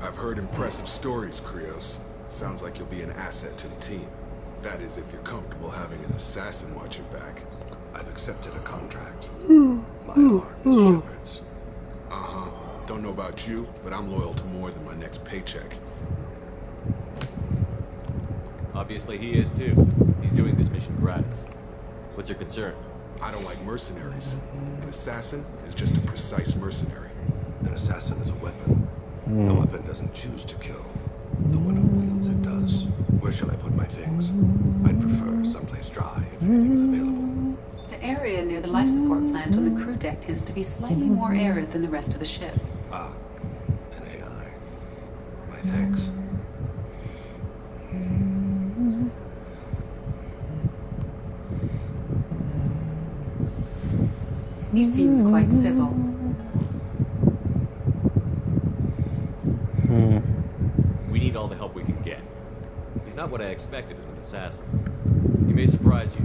I've heard impressive stories, Krios. Sounds like you'll be an asset to the team. That is, if you're comfortable having an assassin watch your back. I've accepted a contract. My arm is Shepard's. Uh-huh. Don't know about you, but I'm loyal to more than my next paycheck. Obviously he is too. He's doing this mission gratis. What's your concern? I don't like mercenaries. An assassin is just a precise mercenary. An assassin is a weapon. The weapon doesn't choose to kill. The one who wields it does. Where shall I put my things? I'd prefer someplace dry if anything is available. The area near the life support plant on the crew deck tends to be slightly more arid than the rest of the ship. Ah, an AI. My thanks. He seems quite civil. We need all the help we can get. He's not what I expected in an assassin. He may surprise you.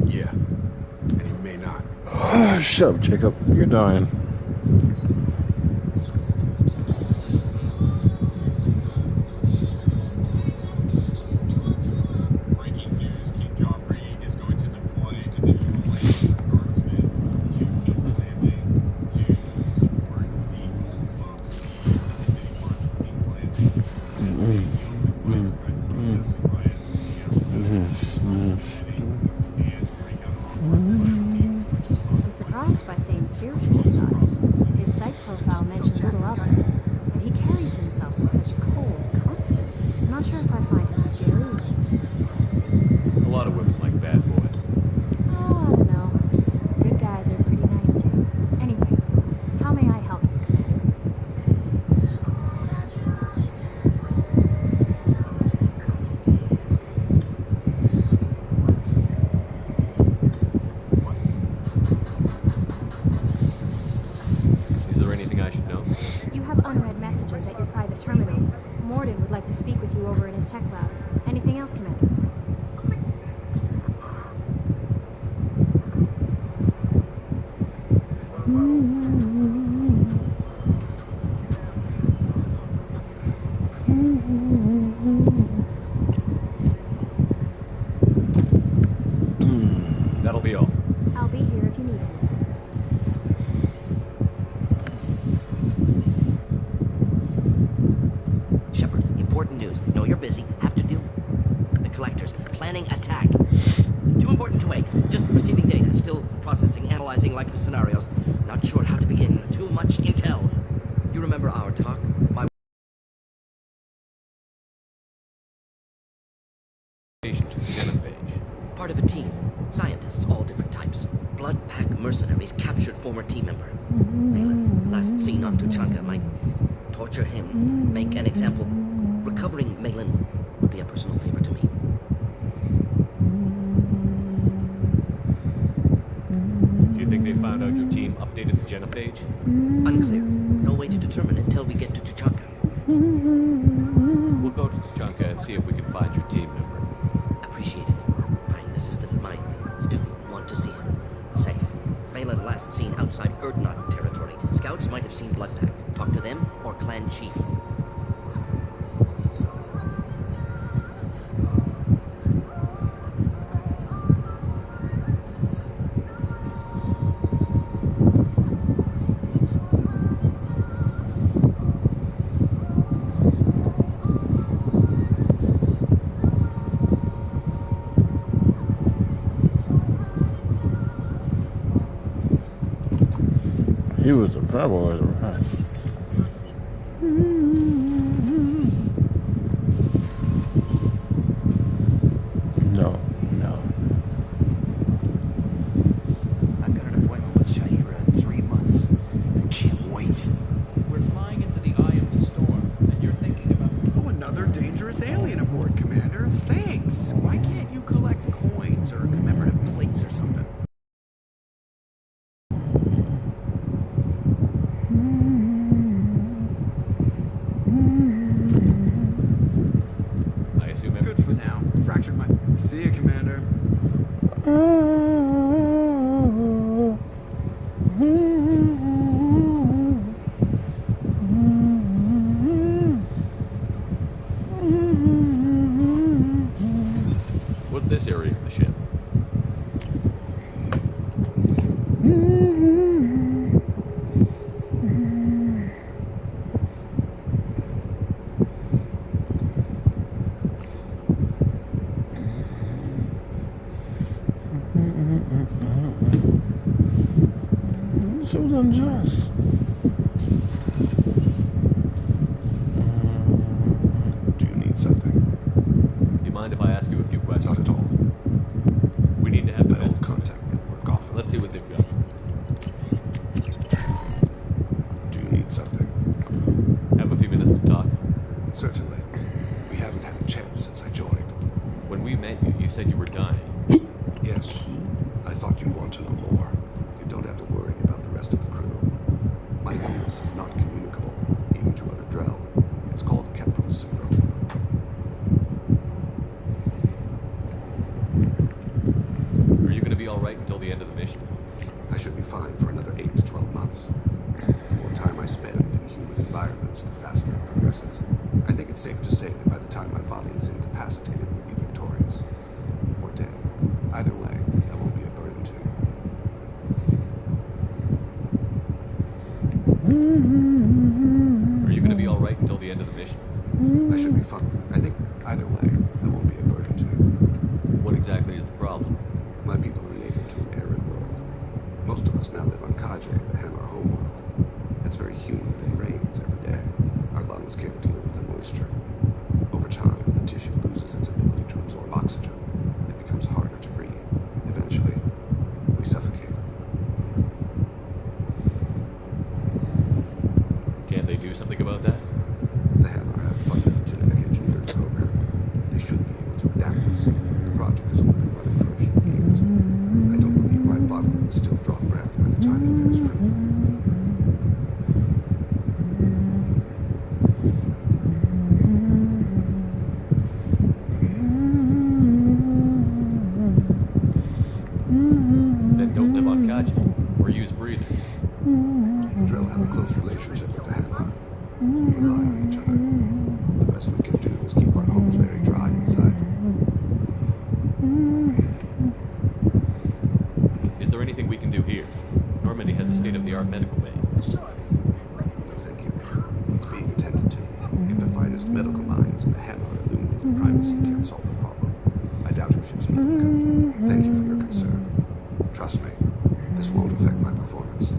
Yeah, and he may not. Shut up, Jacob. You're dying. Breaking news, King Joffrey is going to deploy additional Guardsmen to King's Landing to support the old folks in the city parts of King's Landing. I'm surprised by Thane's spiritual side. His psych profile mentioned little of it, and he carries himself with such cold confidence. I'm not sure if I find him scary or sexy. A lot of women like bad boys. Oh, I don't know. Good guys are pretty nice too. Anyway, how may I help you, Commander? Is there anything I should know? You have unread messages at your private terminal. Morden would like to speak with you over in his tech lab. Anything else, Commander? That'll be all. I'll be here if you need anything. Shepard, important news. Know you're busy. Have to do. The collectors planning attack. Too important to wait. Just receiving data. Still processing, analyzing likely scenarios. Not sure how to begin. Too much intel. You remember our talk? My Patient to the genophage. part of a team. Scientists, all different types. Blood pack mercenaries captured former team member. Malin, last seen on Tuchanka, might torture him, make an example. Recovering Malin would be a personal favor to me. Do you think they found out your team updated the genophage? Unclear. No way to determine until we get to Tuchanka. We'll go to Tuchanka and see if we can find your team member. Appreciate it. My assistant, my student, want to see him. Safe. Malin last seen outside Erdnot territory. Scouts might have seen Bloodpack. Talk to them or clan chief. He was a rebel, right? No, no. I've got an appointment with Shaira in 3 months. I can't wait. We're flying into the eye of the storm, and you're thinking about... Oh, another dangerous alien aboard, Commander. Thanks. Why can't you collect coins or commemorative plates or something? I assume Good for now. Fractured my... See ya, Commander. What's this area of the ship? This was unjust. Do you need something? Do you mind if I ask you a few questions? Not at all. We need to have the My best old contact network offer. Let's see what they've got. Do you need something? said you were dying. Yes. I thought you'd want to know more. You don't have to worry about the rest of the crew. My illness is not communicable, even to other Drell. It's called Keprel syndrome. Are you going to be alright until the end of the mission? I should be fine for another 8 to 12 months. The more time I spend in human environments, the faster it progresses. I think it's safe to say that by the time my body is incapacitated, we'll be victorious. Or dead. Either way, I won't be a burden to you. Are you going to be alright until the end of the mission? I should be fine. I think either way, I won't be a burden to you. What exactly is the problem? My people are native to an arid world. Most of us now live on Kaje, the Hammer homeworld. It's very humid and rains every day. Our lungs can't deal with the moisture. Over time, the tissue loses its ability to absorb oxygen. It becomes harder to breathe. Eventually, we suffocate. Can't they do something about that? The Hammer have funded a genetic engineering program. They should be able to adapt us. The project has only been running for a few years. I don't believe my body will still draw breath by the time it bears fruit. Then don't live on Kaji, or use breathers. Drill have a close relationship with the Hammer. We rely on each other. The best we can do is keep our homes very dry inside. Is there anything we can do here? Normandy has a state-of-the-art medical bay. No, thank you. It's being attended to. If the finest medical minds in the Hammer illuminated primacy can't solve the problem, I doubt your ship's medical. Thank you for your concern. Trust me, this won't affect my performance.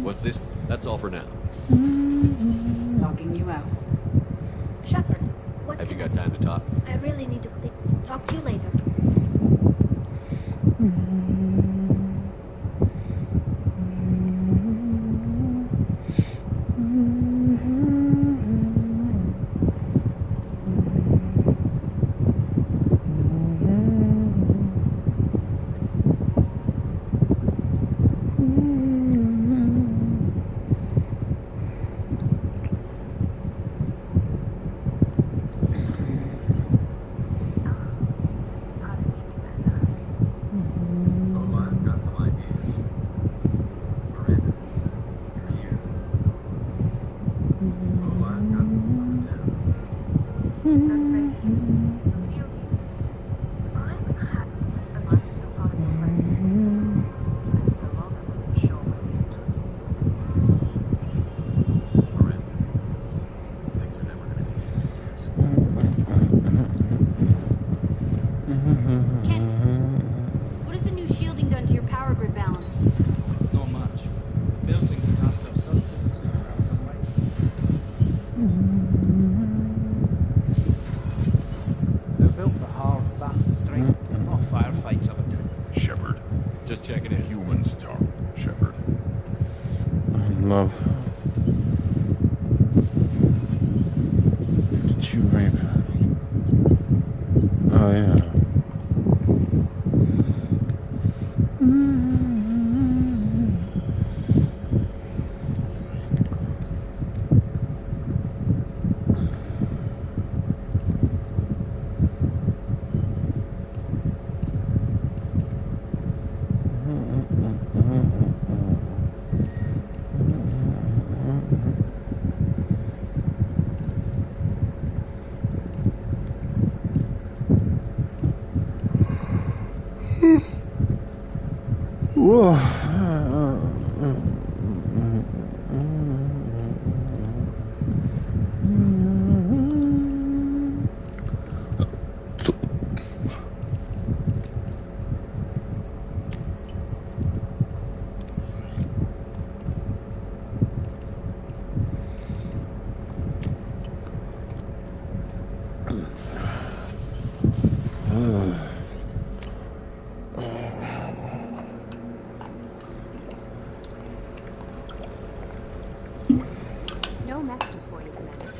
What's this? That's all for now. Logging you out. Shepard, what Have you can got time to talk? I really need to talk to you later. What has the new shielding done to your power grid balance? Not much. Building cast up They're built for hard, fast strength, not firefights of it. Shepard. Just checking in. Humans talk, Shepard. Love. Did you rape her? Oh, yeah. Whoa. No messages for you, Commander.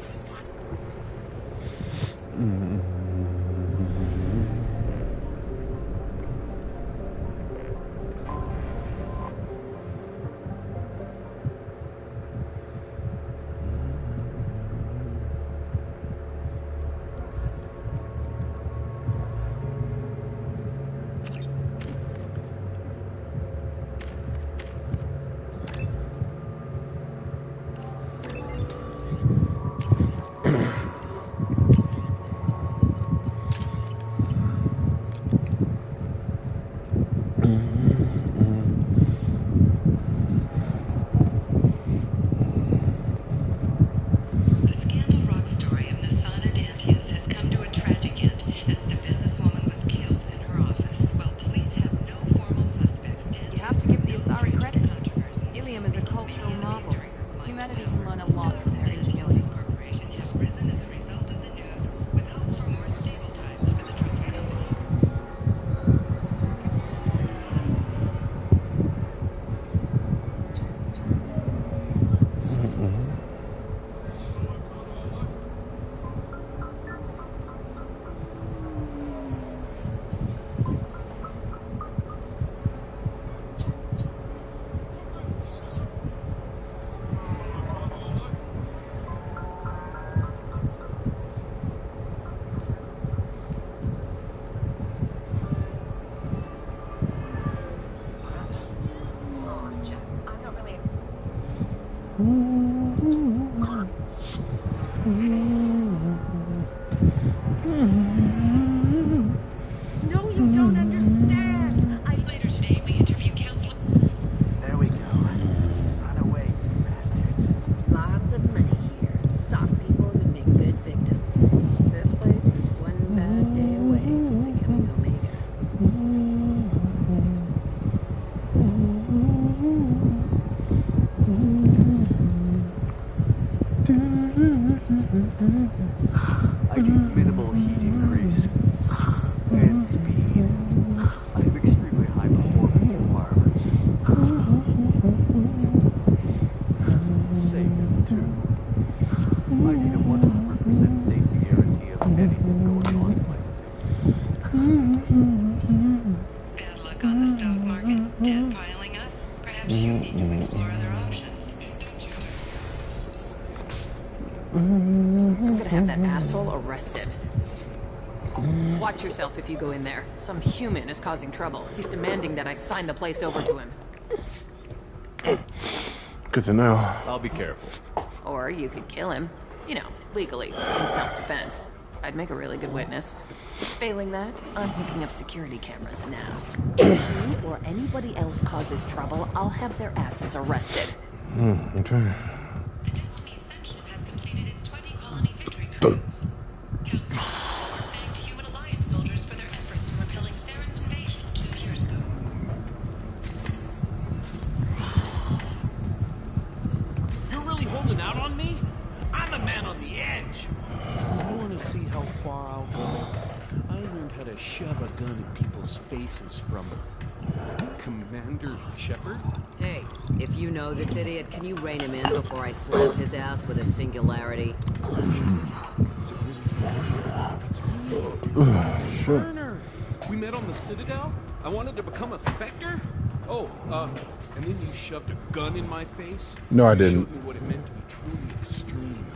No, you don't understand. Later today, we interview counselor. There we go. Run away, you bastards. Lots of money here. Soft people would make good victims. This place is one bad day away from becoming Omega. I get minimal heat increase and speed. I have extremely high performance requirements. Safe too. I need a 100% safety guarantee of anything going on in my suit. Bad luck on the stock market. Debt piling up. Perhaps you need to explore other options. I'm gonna have that asshole arrested. Watch yourself if you go in there. Some human is causing trouble. He's demanding that I sign the place over to him. Good to know. I'll be careful. Or you could kill him. You know, legally, in self-defense. I'd make a really good witness. Failing that, I'm hooking up security cameras now. If he or anybody else causes trouble, I'll have their asses arrested. Okay. The Destiny Ascension has completed its 20 colony victory cruise. Council thanked Human Alliance soldiers for their efforts in repelling Saren's invasion 2 years ago. You're really holding out on me? I'm a man on the edge. You want to see how far I'll go? I learned how to shove a gun in people's faces from Commander Shepard. Hey, if you know this idiot, can you rein him in before I slap his ass with a singularity? Sure. Werner, we met on the Citadel. I wanted to become a Spectre. Oh, and then you shoved a gun in my face. No, I You didn't. showed me what it meant to be truly extreme.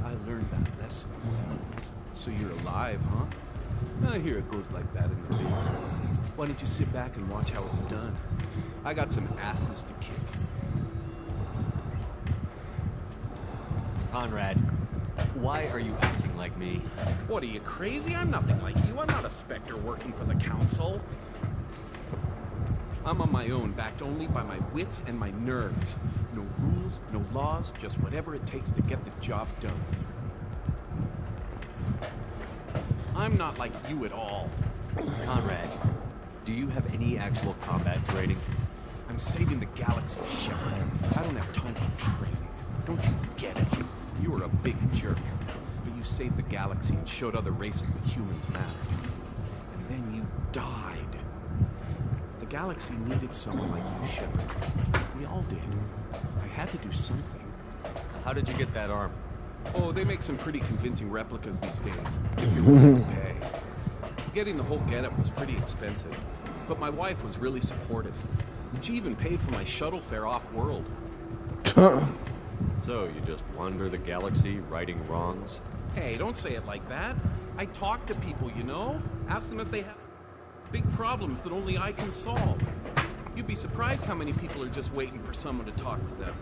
I learned that lesson. So you're alive, huh? I hear it goes like that in the Bigs. Why don't you sit back and watch how it's done? I got some asses to kick. Conrad, why are you acting like me? What, are you crazy? I'm nothing like you. I'm not a Spectre working for the Council. I'm on my own, backed only by my wits and my nerves. No rules, no laws, just whatever it takes to get the job done. I'm not like you at all. Conrad, do you have any actual combat training? I'm saving the galaxy, Shepard. I don't have time for training. Don't you get it? You were a big jerk. But you saved the galaxy and showed other races that humans matter. And then you died. The galaxy needed someone like you, Shepard. We all did. I had to do something. How did you get that armor? Oh, they make some pretty convincing replicas these days, if you're willing to pay. Getting the whole getup was pretty expensive, but my wife was really supportive. She even paid for my shuttle fare off-world. So, you just wander the galaxy, righting wrongs? Hey, don't say it like that. I talk to people, you know? Ask them if they have big problems that only I can solve. You'd be surprised how many people are just waiting for someone to talk to them.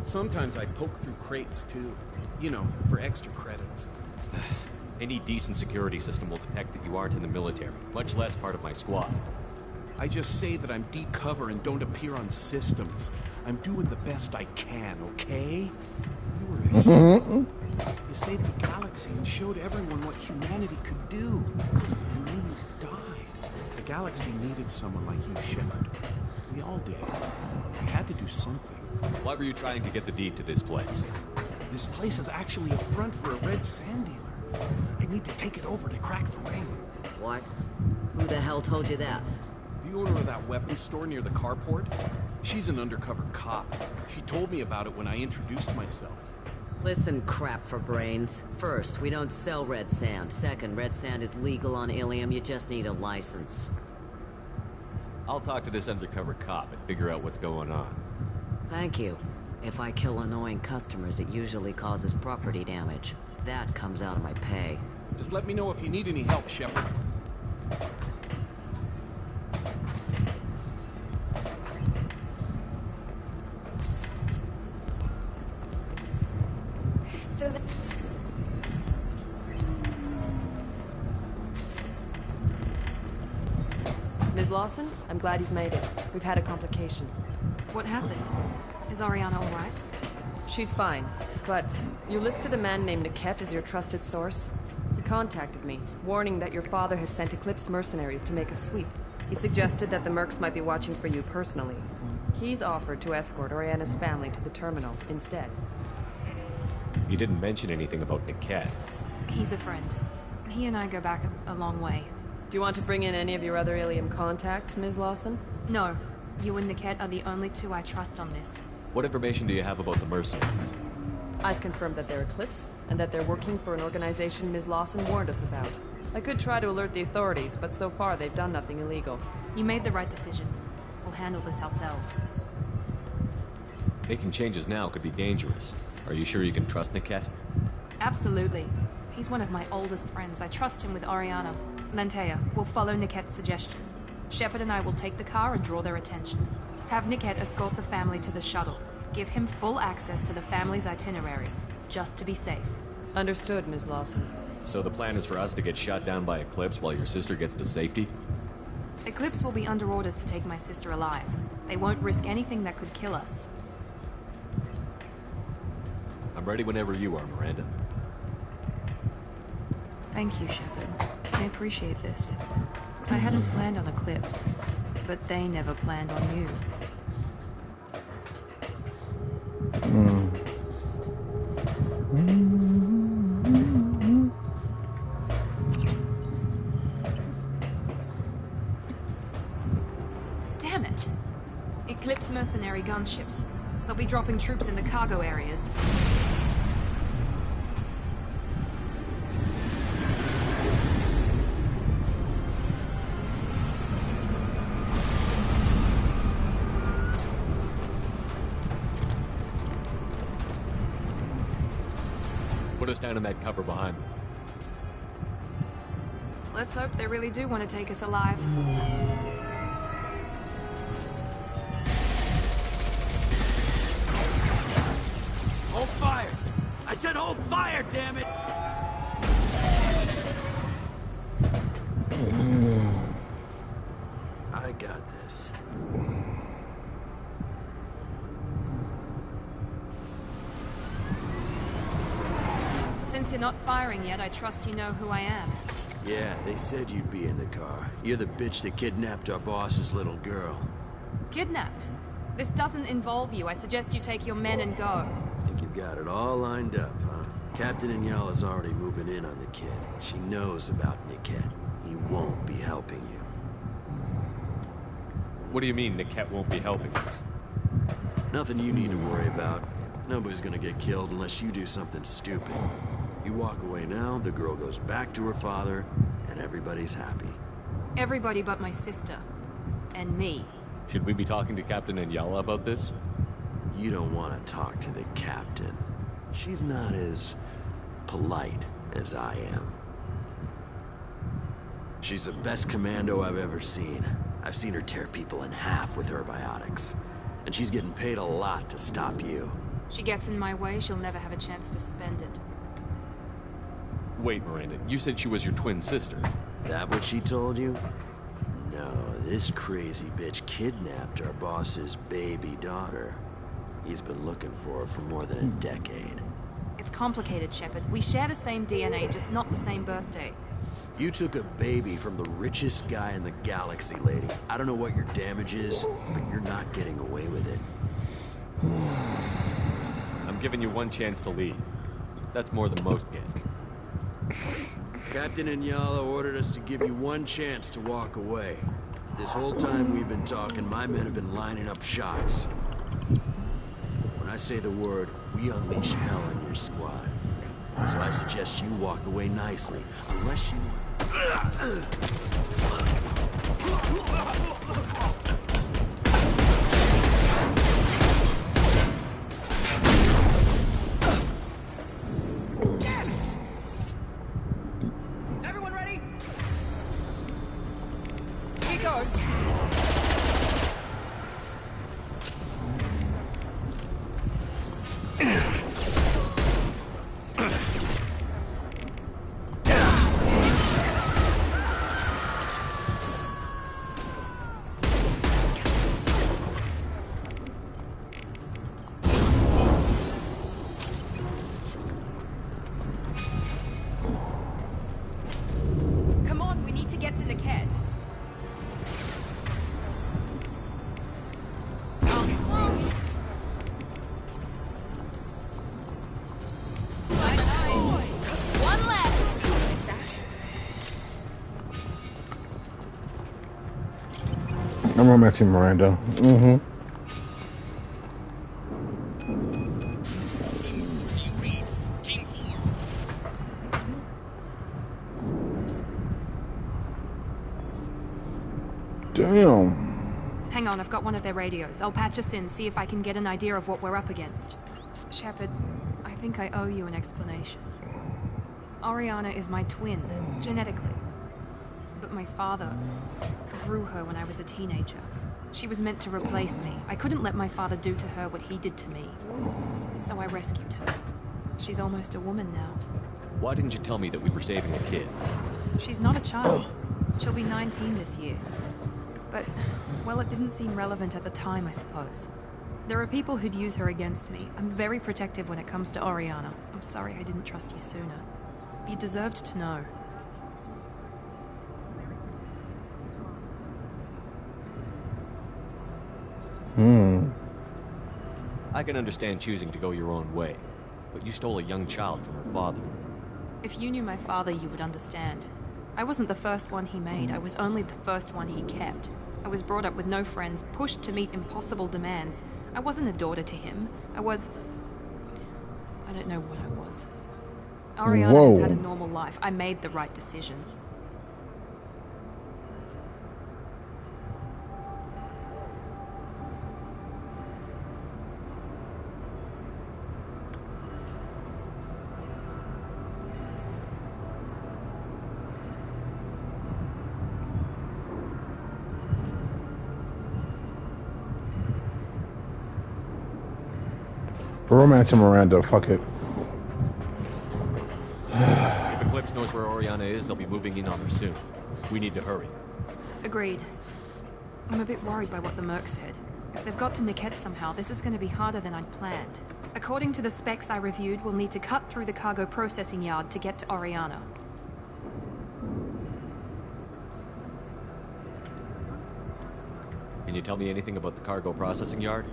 Sometimes I poke through crates, too. You know, for extra credits. Any decent security system will detect that you aren't in the military, much less part of my squad. I just say that I'm deep cover and don't appear on systems. I'm doing the best I can, okay? You were a hero. You saved the galaxy and showed everyone what humanity could do. And then you died. The galaxy needed someone like you, Shepard. We all did. I had to do something. Why were you trying to get the deed to this place? This place is actually a front for a red sand dealer. I need to take it over to crack the ring. What? Who the hell told you that? The owner of that weapons store near the carport? She's an undercover cop. She told me about it when I introduced myself. Listen, crap for brains. First, we don't sell red sand. Second, red sand is legal on Ilium. You just need a license. I'll talk to this undercover cop and figure out what's going on. Thank you. If I kill annoying customers, it usually causes property damage. That comes out of my pay. Just let me know if you need any help, Shepard. So Ms. Lawson, I'm glad you've made it. We've had a complication. What happened? Is Ariana all right? She's fine, but you listed a man named Niket as your trusted source. He contacted me, warning that your father has sent Eclipse mercenaries to make a sweep. He suggested that the Mercs might be watching for you personally. He's offered to escort Oriana's family to the terminal instead. You didn't mention anything about Niket. He's a friend. He and I go back a long way. Do you want to bring in any of your other Ilium contacts, Ms. Lawson? No. You and Niket are the only two I trust on this. What information do you have about the mercenaries? I've confirmed that they're Eclipse, and that they're working for an organization Ms. Lawson warned us about. I could try to alert the authorities, but so far they've done nothing illegal. You made the right decision. We'll handle this ourselves. Making changes now could be dangerous. Are you sure you can trust Niket? Absolutely. He's one of my oldest friends. I trust him with Ariana. Lantea, we'll follow Niket's suggestion. Shepard and I will take the car and draw their attention. Have Niket escort the family to the shuttle. Give him full access to the family's itinerary, just to be safe. Understood, Ms. Lawson. So the plan is for us to get shot down by Eclipse while your sister gets to safety? Eclipse will be under orders to take my sister alive. They won't risk anything that could kill us. I'm ready whenever you are, Miranda. Thank you, Shepard. I appreciate this. I hadn't planned on Eclipse, but they never planned on you. Damn it! Eclipse mercenary gunships. They'll be dropping troops in the cargo areas. Put us down in that cover behind them. Let's hope they really do want to take us alive. Hold fire! I said hold fire, damn it! I got this. Since you're not firing yet, I trust you know who I am. Yeah, they said you'd be in the car. You're the bitch that kidnapped our boss's little girl. Kidnapped? This doesn't involve you. I suggest you take your men and go. Think you've got it all lined up, huh? Captain Inyala's already moving in on the kid. She knows about Niket. He won't be helping you. What do you mean Niket won't be helping us? Nothing you need to worry about. Nobody's gonna get killed unless you do something stupid. You walk away now, the girl goes back to her father, and everybody's happy. Everybody but my sister. And me. Should we be talking to Captain Inyala about this? You don't want to talk to the captain. She's not as polite as I am. She's the best commando I've ever seen. I've seen her tear people in half with her biotics. And she's getting paid a lot to stop you. She gets in my way, she'll never have a chance to spend it. Wait, Miranda, you said she was your twin sister. That what she told you? No, this crazy bitch kidnapped our boss's baby daughter. He's been looking for her for more than a decade. It's complicated, Shepard. We share the same DNA, just not the same birthday. You took a baby from the richest guy in the galaxy, lady. I don't know what your damage is, but you're not getting away with it. I'm giving you one chance to leave. That's more than most get. Captain Inyala ordered us to give you one chance to walk away. This whole time we've been talking, my men have been lining up shots. When I say the word, we unleash hell on your squad. So I suggest you walk away nicely, unless you... Everyone ready? Here goes. Come on, we need to get to Niket. One left. I'm romancing Miranda. Mm-hmm. Damn. Hang on, I've got one of their radios. I'll patch us in, see if I can get an idea of what we're up against. Shepard, I think I owe you an explanation. Oriana is my twin, genetically. But my father grew her when I was a teenager. She was meant to replace me. I couldn't let my father do to her what he did to me. So I rescued her. She's almost a woman now. Why didn't you tell me that we were saving a kid? She's not a child. She'll be 19 this year. But, well, it didn't seem relevant at the time, I suppose. There are people who'd use her against me. I'm very protective when it comes to Oriana. I'm sorry I didn't trust you sooner. You deserved to know. I can understand choosing to go your own way, but you stole a young child from her father. If you knew my father, you would understand. I wasn't the first one he made. I was only the first one he kept. I was brought up with no friends, pushed to meet impossible demands. I wasn't a daughter to him. I don't know what I was. Oriana has had a normal life. I made the right decision. Romancing Miranda, fuck it. If Eclipse knows where Oriana is, they'll be moving in on her soon. We need to hurry. Agreed. I'm a bit worried by what the Merc said. If they've got to Niket somehow, this is going to be harder than I'd planned. According to the specs I reviewed, we'll need to cut through the cargo processing yard to get to Oriana. Can you tell me anything about the cargo processing yard?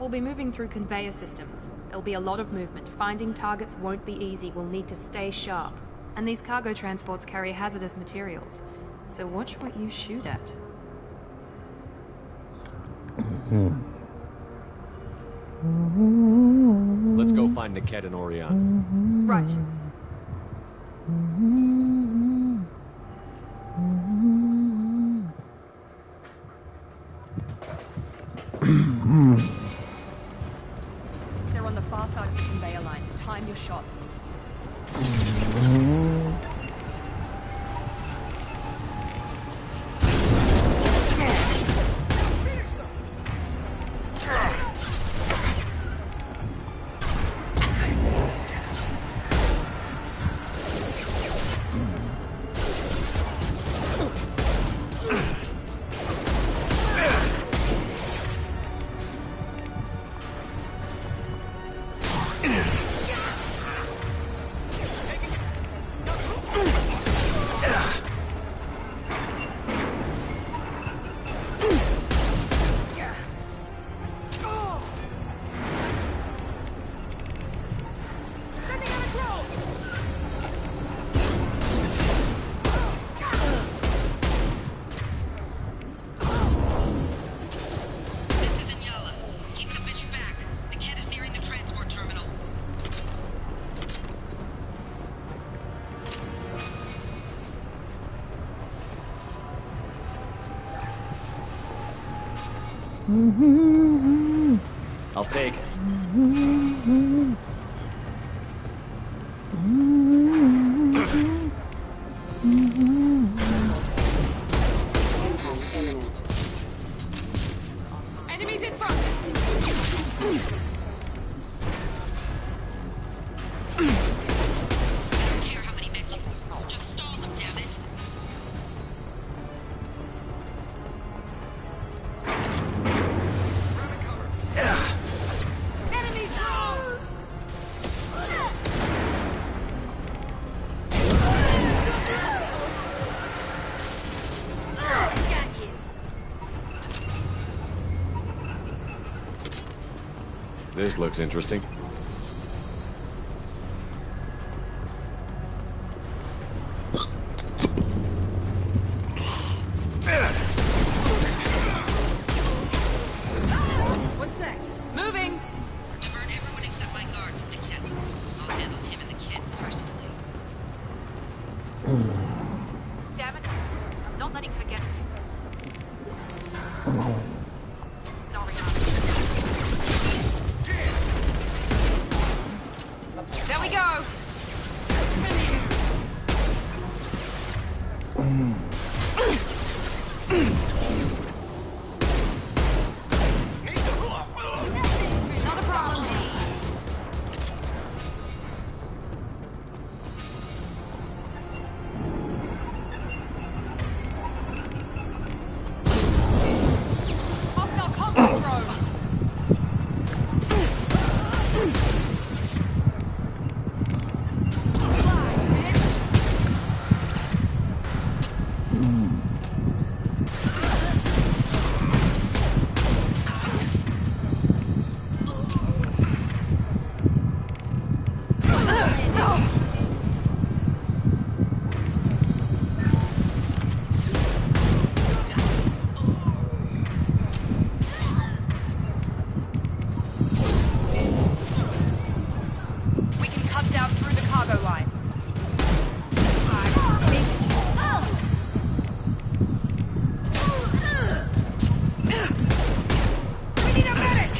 We'll be moving through conveyor systems. There'll be a lot of movement. Finding targets won't be easy. We'll need to stay sharp. And these cargo transports carry hazardous materials. So watch what you shoot at. Let's go find Niket and Oriana. Right. They're on the far side of the conveyor line. Time your shots. I'll take it. Enemies in front! This looks interesting. What's that? Moving! Divert everyone except my guard from the kit. I'll handle him and the kid personally. Damn it. I'm not letting her get me. There we go! Not a problem. Hostile combat drone! We can cut down through the cargo line. We need a medic!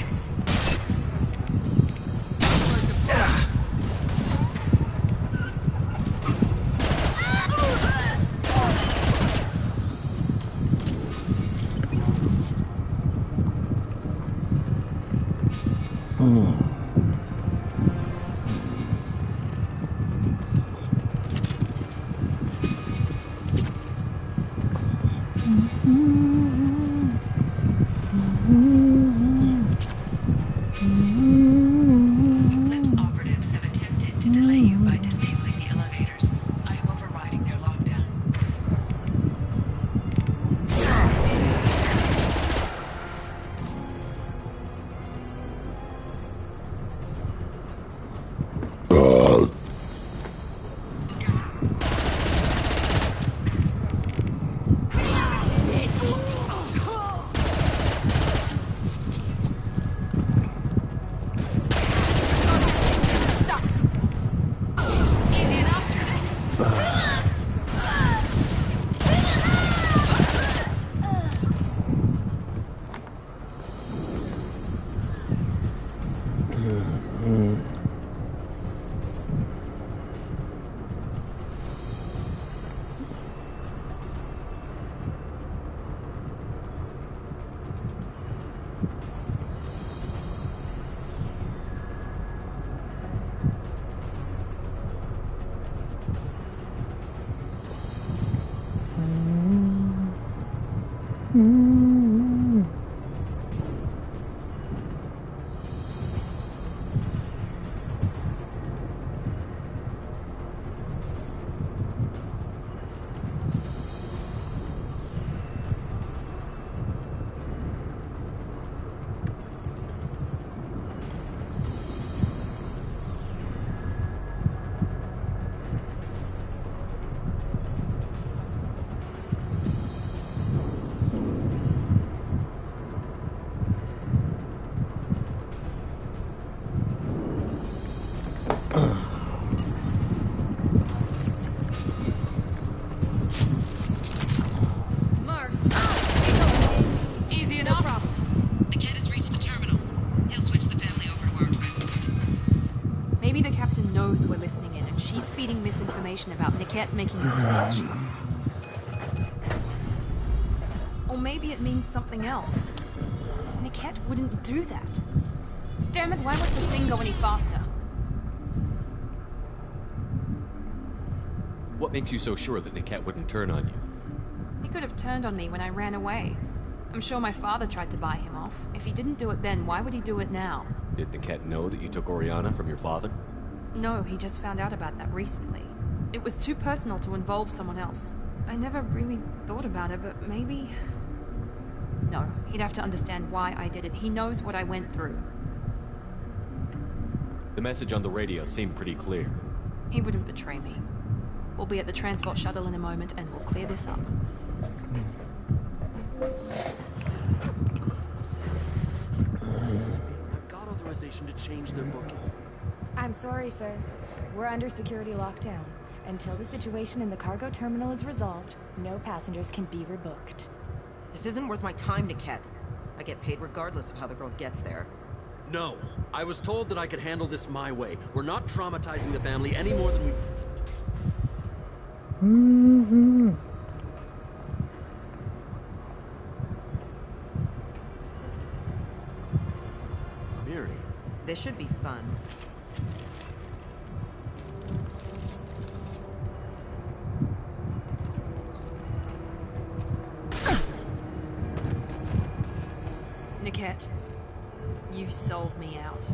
Eclipse operatives have attempted to delay you by disabling the elevators. I am overriding their lockdown. Easy enough. Niket has reached the terminal. He'll switch the family over to our trip. Maybe the captain knows we're listening in, and she's feeding misinformation about Niket making a switch. Or maybe it means something else. Niket wouldn't do that. Damn it, why won't the thing go any faster? What makes you so sure that Niket wouldn't turn on you? He could have turned on me when I ran away. I'm sure my father tried to buy him off. If he didn't do it then, why would he do it now? Did Niket know that you took Oriana from your father? No, he just found out about that recently. It was too personal to involve someone else. I never really thought about it, but maybe... No, he'd have to understand why I did it. He knows what I went through. The message on the radio seemed pretty clear. He wouldn't betray me. We'll be at the transport shuttle in a moment, and we'll clear this up. I've got authorization to change their booking. I'm sorry, sir. We're under security lockdown. Until the situation in the cargo terminal is resolved, no passengers can be rebooked. This isn't worth my time, Niket. I get paid regardless of how the girl gets there. No. I was told that I could handle this my way. We're not traumatizing the family any more than we... Miri. This should be fun. Niket, you sold me out.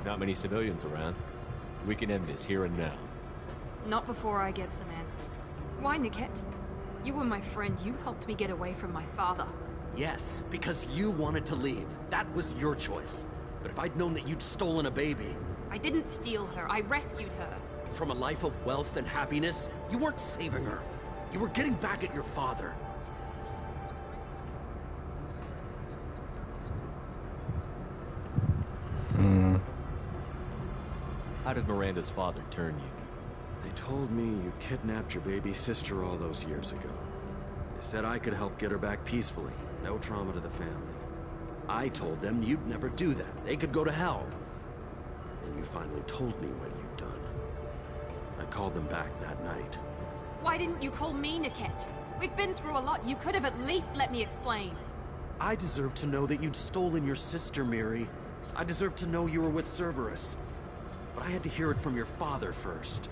Not many civilians around. We can end this here and now. Not before I get some answers. Why, Niket? You were my friend. You helped me get away from my father. Yes, because you wanted to leave. That was your choice. But if I'd known that you'd stolen a baby... I didn't steal her. I rescued her. From a life of wealth and happiness, you weren't saving her. You were getting back at your father. How did Miranda's father turn you? They told me you kidnapped your baby sister all those years ago. They said I could help get her back peacefully. No trauma to the family. I told them you'd never do that. They could go to hell. Then you finally told me what you'd done. I called them back that night. Why didn't you call me, Niket? We've been through a lot. You could have at least let me explain. I deserve to know that you'd stolen your sister, Miri. I deserve to know you were with Cerberus. But I had to hear it from your father first.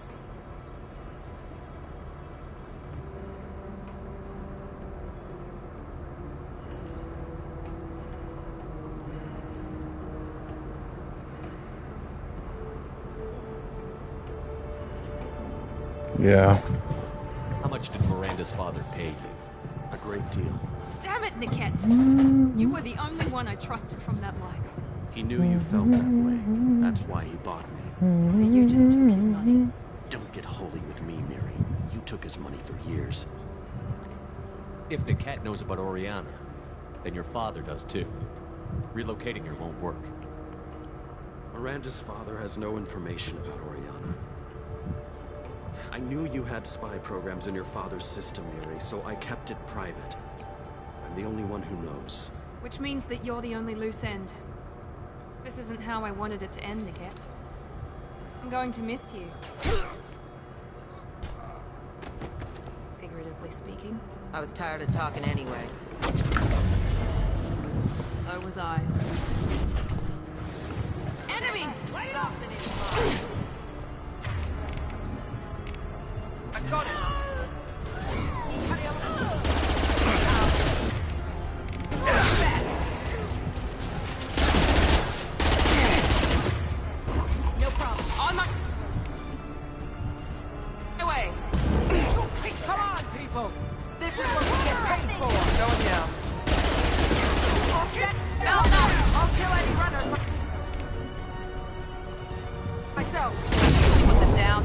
Yeah. How much did Miranda's father pay you? A great deal. Damn it, Niket! You were the only one I trusted from that life. He knew you felt that way. That's why he bought me. So you just took his money? Don't get holy with me, Miri. You took his money for years. If the cat knows about Oriana, then your father does too. Relocating her won't work. Miranda's father has no information about Oriana. I knew you had spy programs in your father's system, Yuri, so I kept it private. I'm the only one who knows. Which means that you're the only loose end. This isn't how I wanted it to end, Niket. I'm going to miss you. Figuratively speaking. I was tired of talking anyway. So was I. Enemies! Lay off the nearby. I got it! No problem. On my way. Come on, people! This is what we get paid for! Going down. I'll kill any runners myself. Put them down.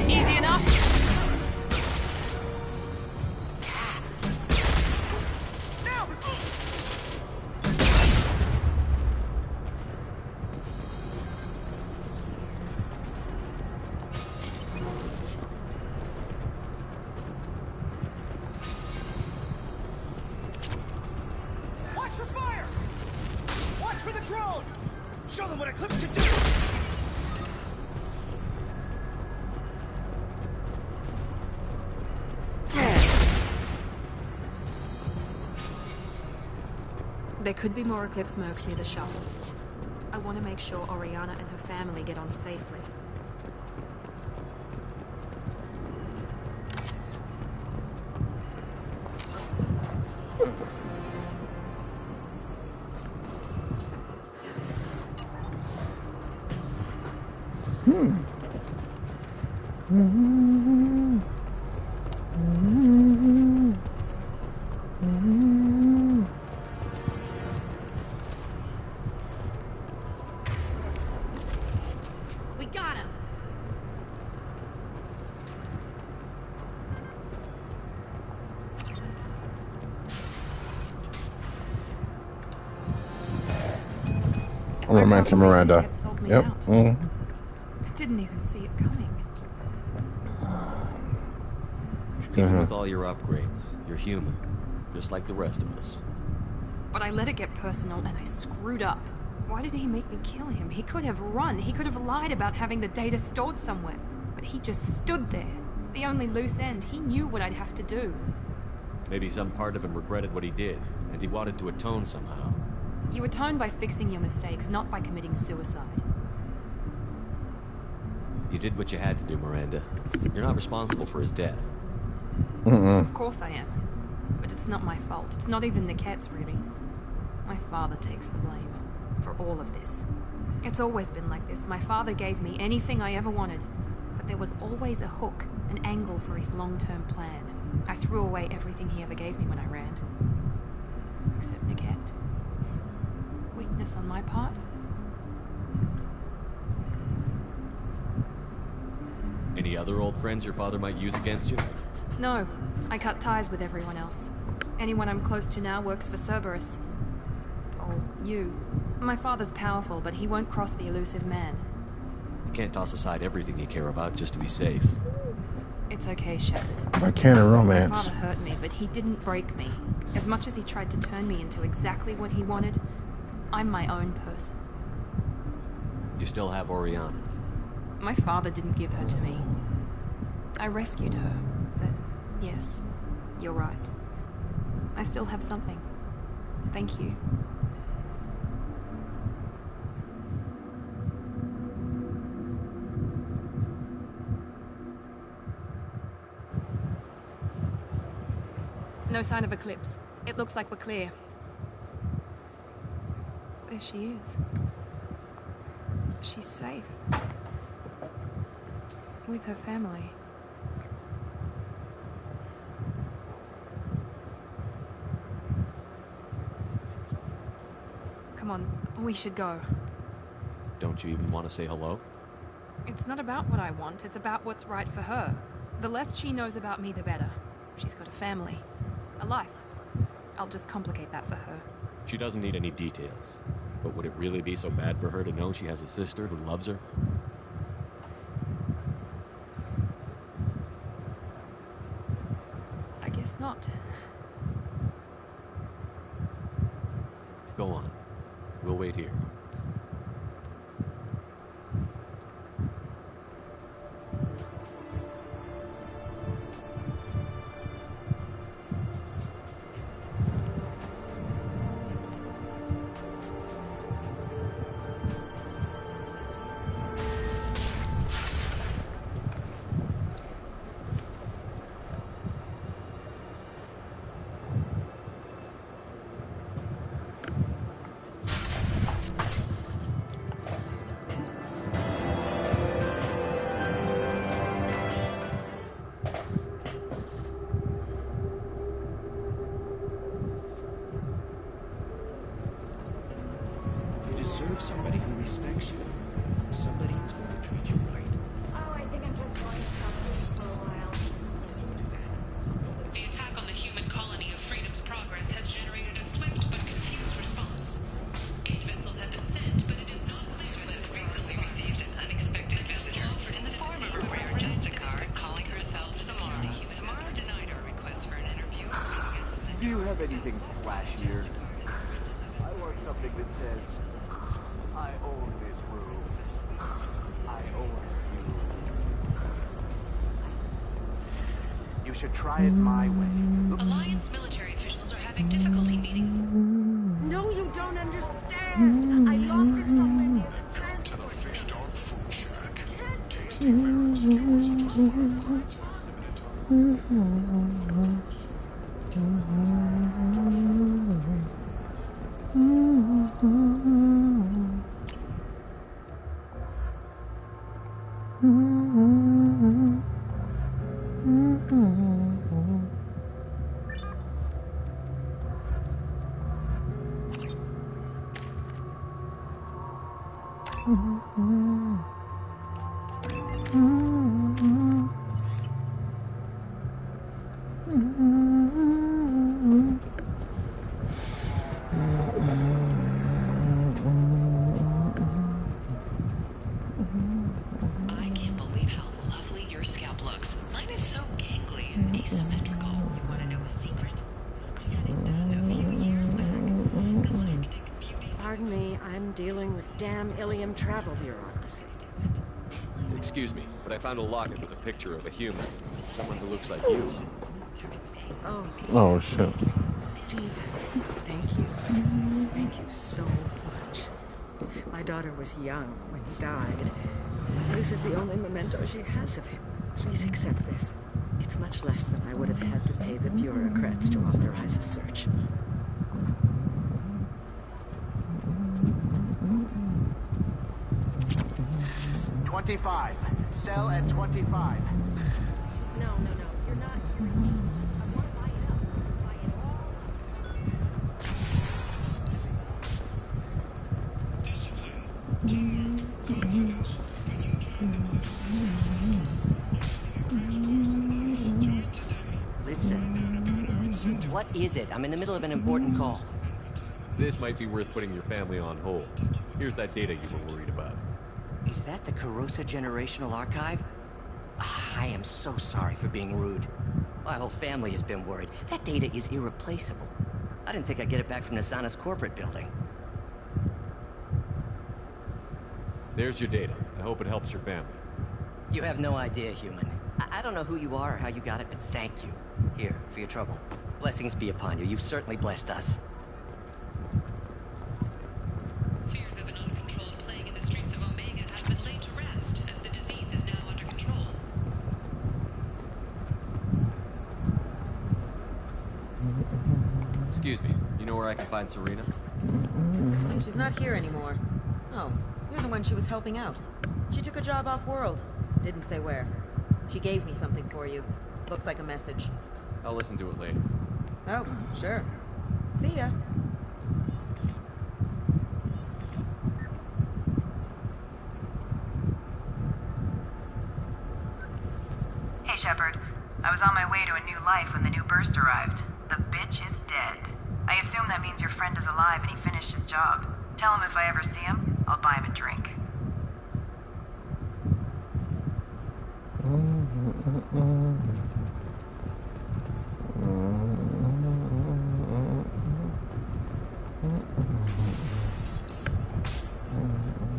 Easy enough. Watch for fire! Watch for the drone! Show them what Eclipse can do! There could be more Eclipse mercs near the shuttle. I want to make sure Oriana and her family get on safely. We got him. Romantic Miranda. Yep. I didn't even see it coming. Even with all your upgrades, you're human. Just like the rest of us. But I let it get personal and I screwed up. Why did he make me kill him? He could have run. He could have lied about having the data stored somewhere. But he just stood there. The only loose end. He knew what I'd have to do. Maybe some part of him regretted what he did, and he wanted to atone somehow. You atone by fixing your mistakes, not by committing suicide. You did what you had to do, Miranda. You're not responsible for his death. Of course I am. But it's not my fault. It's not even Niket's, really. My father takes the blame for all of this. It's always been like this. My father gave me anything I ever wanted, but there was always a hook, an angle for his long-term plan. I threw away everything he ever gave me when I ran. Except Niket. Weakness on my part. Any other old friends your father might use against you? No, I cut ties with everyone else. Anyone I'm close to now works for Cerberus. Or you. My father's powerful, but he won't cross the elusive man. You can't toss aside everything you care about just to be safe. It's okay, Shepard. My canon My romance. father hurt me, but he didn't break me. As much as he tried to turn me into exactly what he wanted, I'm my own person. You still have Oriana. My father didn't give her to me. I rescued her, but yes, you're right. I still have something. Thank you. No sign of Eclipse. It looks like we're clear. There she is. She's safe. With her family. Come on, we should go. Don't you even want to say hello? It's not about what I want, it's about what's right for her. The less she knows about me, the better. She's got a family. A life. I'll just complicate that for her. She doesn't need any details. But would it really be so bad for her to know she has a sister who loves her? I guess not. Go on. We'll wait here. You deserve somebody who respects you. Somebody who's going to treat you right. Oh, I think I'm just going to stop this for a while. The attack on the human colony of Freedom's Progress has generated a swift but confused response. 8 vessels have been sent, but it is not clear whether has recently received an unexpected visitor in the form of a rare Justicar calling herself Samara. Samara denied our request for an interview. Do you have anything flashier? I want something that says, I own this room. I own you. You should try it my way. Alliance military officials are having difficulty meeting. No, you don't understand. I lost it somewhere near the Come to the Fish Dog Food Shack. Tasty transport. favorites, tours, and limited time. I can't believe how lovely your scalp looks. Mine is so gangly and asymmetrical. You want to know a secret? I had it done a few years back. Galactic beauty. Pardon me, I'm dealing with damn Ilium travel bureaucracy. Excuse me, but I found a locket with a picture of a human. Someone who looks like you. Oh, Oh shit. Stephen, thank you. Thank you so much. My daughter was young when he died. This is the only memento she has of him. Please accept this. It's much less than I would have had to pay the bureaucrats to authorize a search. $25. Sell at $25. No, you're not hearing me. I want to buy it up. Buy it all. Listen. What is it? I'm in the middle of an important call. This might be worth putting your family on hold. Here's that data you were worried about. Is that the Carosa Generational Archive? I am so sorry for being rude. My whole family has been worried. That data is irreplaceable. I didn't think I'd get it back from Nasana's corporate building. There's your data. I hope it helps your family. You have no idea, human. I don't know who you are or how you got it, but thank you. Here, for your trouble. Blessings be upon you. You've certainly blessed us. Fears of an uncontrolled plague in the streets of Omega have been laid to rest, as the disease is now under control. Excuse me, you know where I can find Serena? She's not here anymore. Oh, you're the one she was helping out. She took a job off-world. Didn't say where. She gave me something for you. Looks like a message. I'll listen to it later. Oh, sure. See ya. Hey, Shepard. I was on my way to a new life when the new burst arrived. The bitch is dead. I assume that means your friend is alive and he finished his job. Tell him if I ever see him, I'll buy him a drink.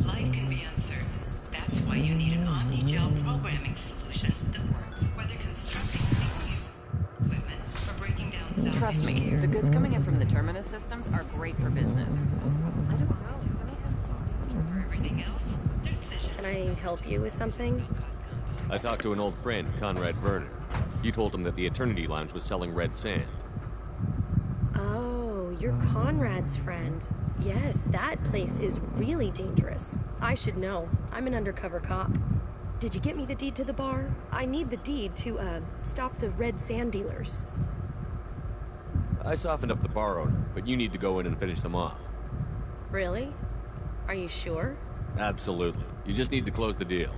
Life can be uncertain. That's why you need an omni-gel programming solution that works whether constructing new equipment or breaking down sound. Trust me, the goods coming in from the Terminus systems are great for business. I don't know. Some of them seem dangerous. For everything else, there's decision. Can I help you with something? I talked to an old friend, Conrad Verner. You told him that the Eternity Lounge was selling red sand. Oh, you're Conrad's friend. Yes, that place is really dangerous. I should know. I'm an undercover cop. Did you get me the deed to the bar? I need the deed to, stop the red sand dealers. I softened up the bar owner, but you need to go in and finish them off. Really? Are you sure? Absolutely. You just need to close the deal.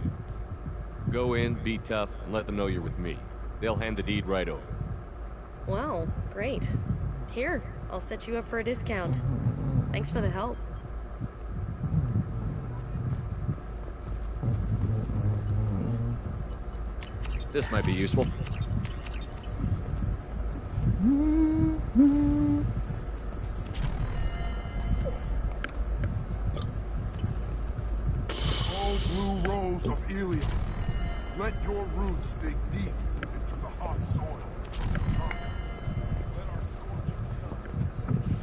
Go in, be tough, and let them know you're with me. They'll hand the deed right over. Well, great. Here, I'll set you up for a discount. Thanks for the help. This might be useful. Oh, blue rose of Ilium, let your roots dig deep into the hot soil.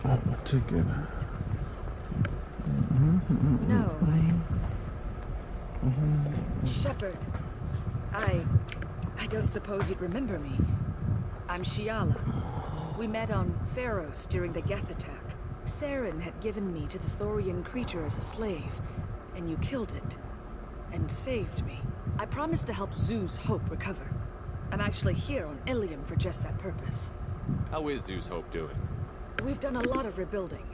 Oh, ticket. No, Shepard, I don't suppose you'd remember me. I'm Shiala. We met on Pharos during the Geth attack. Saren had given me to the Thorian creature as a slave, and you killed it. And saved me. I promised to help Zeus Hope recover. I'm actually here on Ilium for just that purpose. How is Zeus Hope doing? We've done a lot of rebuilding.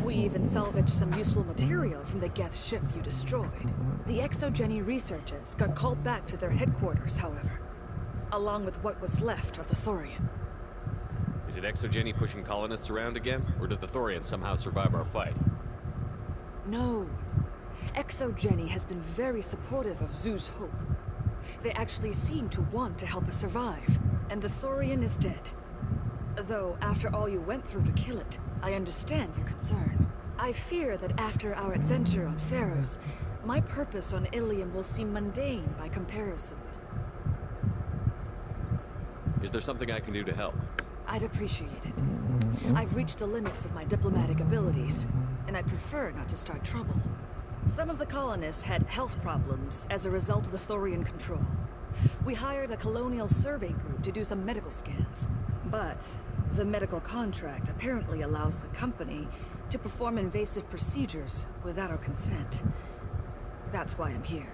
We even salvaged some useful material from the Geth ship you destroyed. The Exogeny researchers got called back to their headquarters, however, along with what was left of the Thorian. Is it Exogeny pushing colonists around again, or did the Thorians somehow survive our fight? No. Exogeny has been very supportive of Zeus Hope. They actually seem to want to help us survive, and the Thorian is dead. Though, after all you went through to kill it, I understand your concern. I fear that after our adventure on Pharos, my purpose on Ilium will seem mundane by comparison. Is there something I can do to help? I'd appreciate it. I've reached the limits of my diplomatic abilities, and I prefer not to start trouble. Some of the colonists had health problems as a result of the Thorian control. We hired a colonial survey group to do some medical scans. But the medical contract apparently allows the company to perform invasive procedures without our consent. That's why I'm here.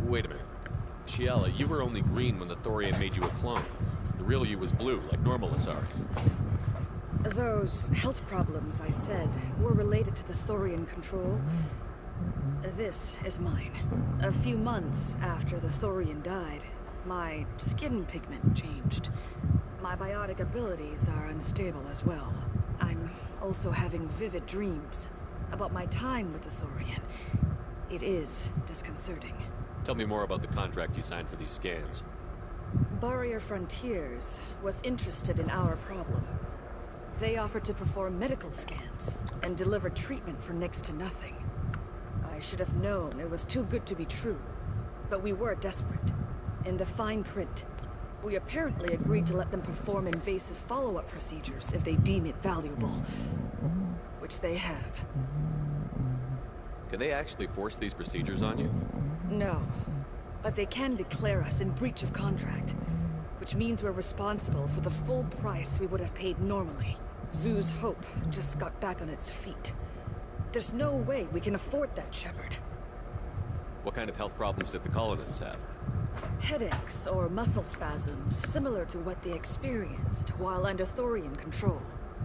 Wait a minute. Shiala, you were only green when the Thorian made you a clone. The real you was blue, like normal Asari. Those health problems I said were related to the Thorian control. This is mine. A few months after the Thorian died, my skin pigment changed. My biotic abilities are unstable as well. I'm also having vivid dreams about my time with the Thorian. It is disconcerting. Tell me more about the contract you signed for these scans. Barrier Frontiers was interested in our problem. They offered to perform medical scans and deliver treatment for next to nothing. I should have known it was too good to be true, but we were desperate. In the fine print, we apparently agreed to let them perform invasive follow-up procedures if they deem it valuable, which they have. Can they actually force these procedures on you? No, but they can declare us in breach of contract, which means we're responsible for the full price we would have paid normally. Zoo's Hope just got back on its feet. There's no way we can afford that, Shepard. What kind of health problems did the colonists have? Headaches or muscle spasms, similar to what they experienced while under Thorian control.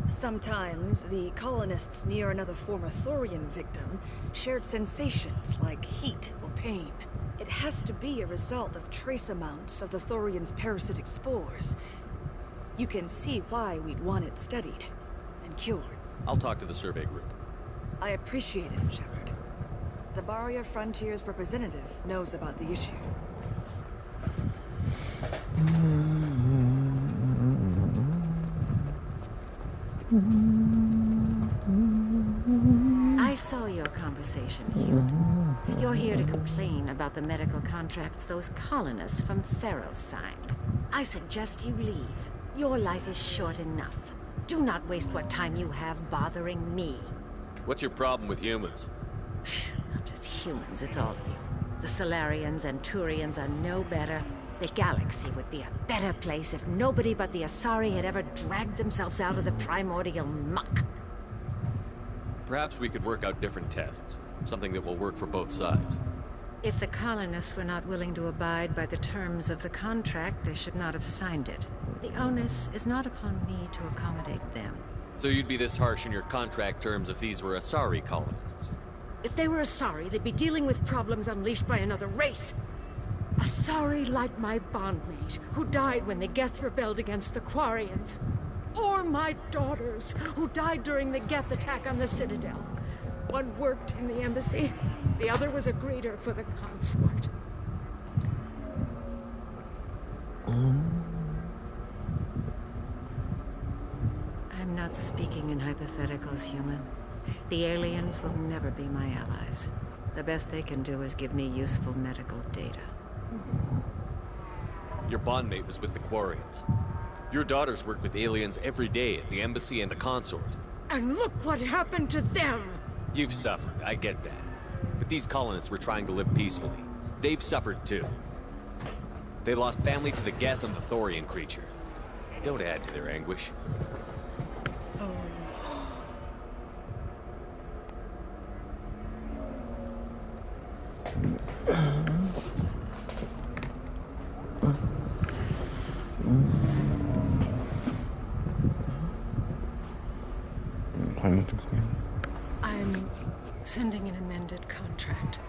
Sometimes, the colonists near another former Thorian victim shared sensations like heat or pain. It has to be a result of trace amounts of the Thorian's parasitic spores. You can see why we'd want it studied and cured. I'll talk to the survey group. I appreciate it, Shepard. The Barrier Frontiers representative knows about the issue. I saw your conversation, Hugh. You're here to complain about the medical contracts those colonists from Theros signed. I suggest you leave. Your life is short enough. Do not waste what time you have bothering me. What's your problem with humans? Not just humans, it's all of you. The Solarians and Turians are no better. The galaxy would be a better place if nobody but the Asari had ever dragged themselves out of the primordial muck. Perhaps we could work out different tests. Something that will work for both sides. If the colonists were not willing to abide by the terms of the contract, they should not have signed it. The onus is not upon me to accommodate them. So you'd be this harsh in your contract terms if these were Asari colonists? If they were Asari, they'd be dealing with problems unleashed by another race. Asari like my bondmate, who died when the Geth rebelled against the Quarians. Or my daughters, who died during the Geth attack on the Citadel. One worked in the embassy, the other was a greeter for the consort. I'm not speaking in hypotheticals, human. The aliens will never be my allies. The best they can do is give me useful medical data. Your bondmate was with the Quarians. Your daughters work with aliens every day at the embassy and the consort. And look what happened to them! You've suffered, I get that. But these colonists were trying to live peacefully. They've suffered too. They lost family to the Geth and the Thorian creature. Don't add to their anguish. I'm sending an amended contract.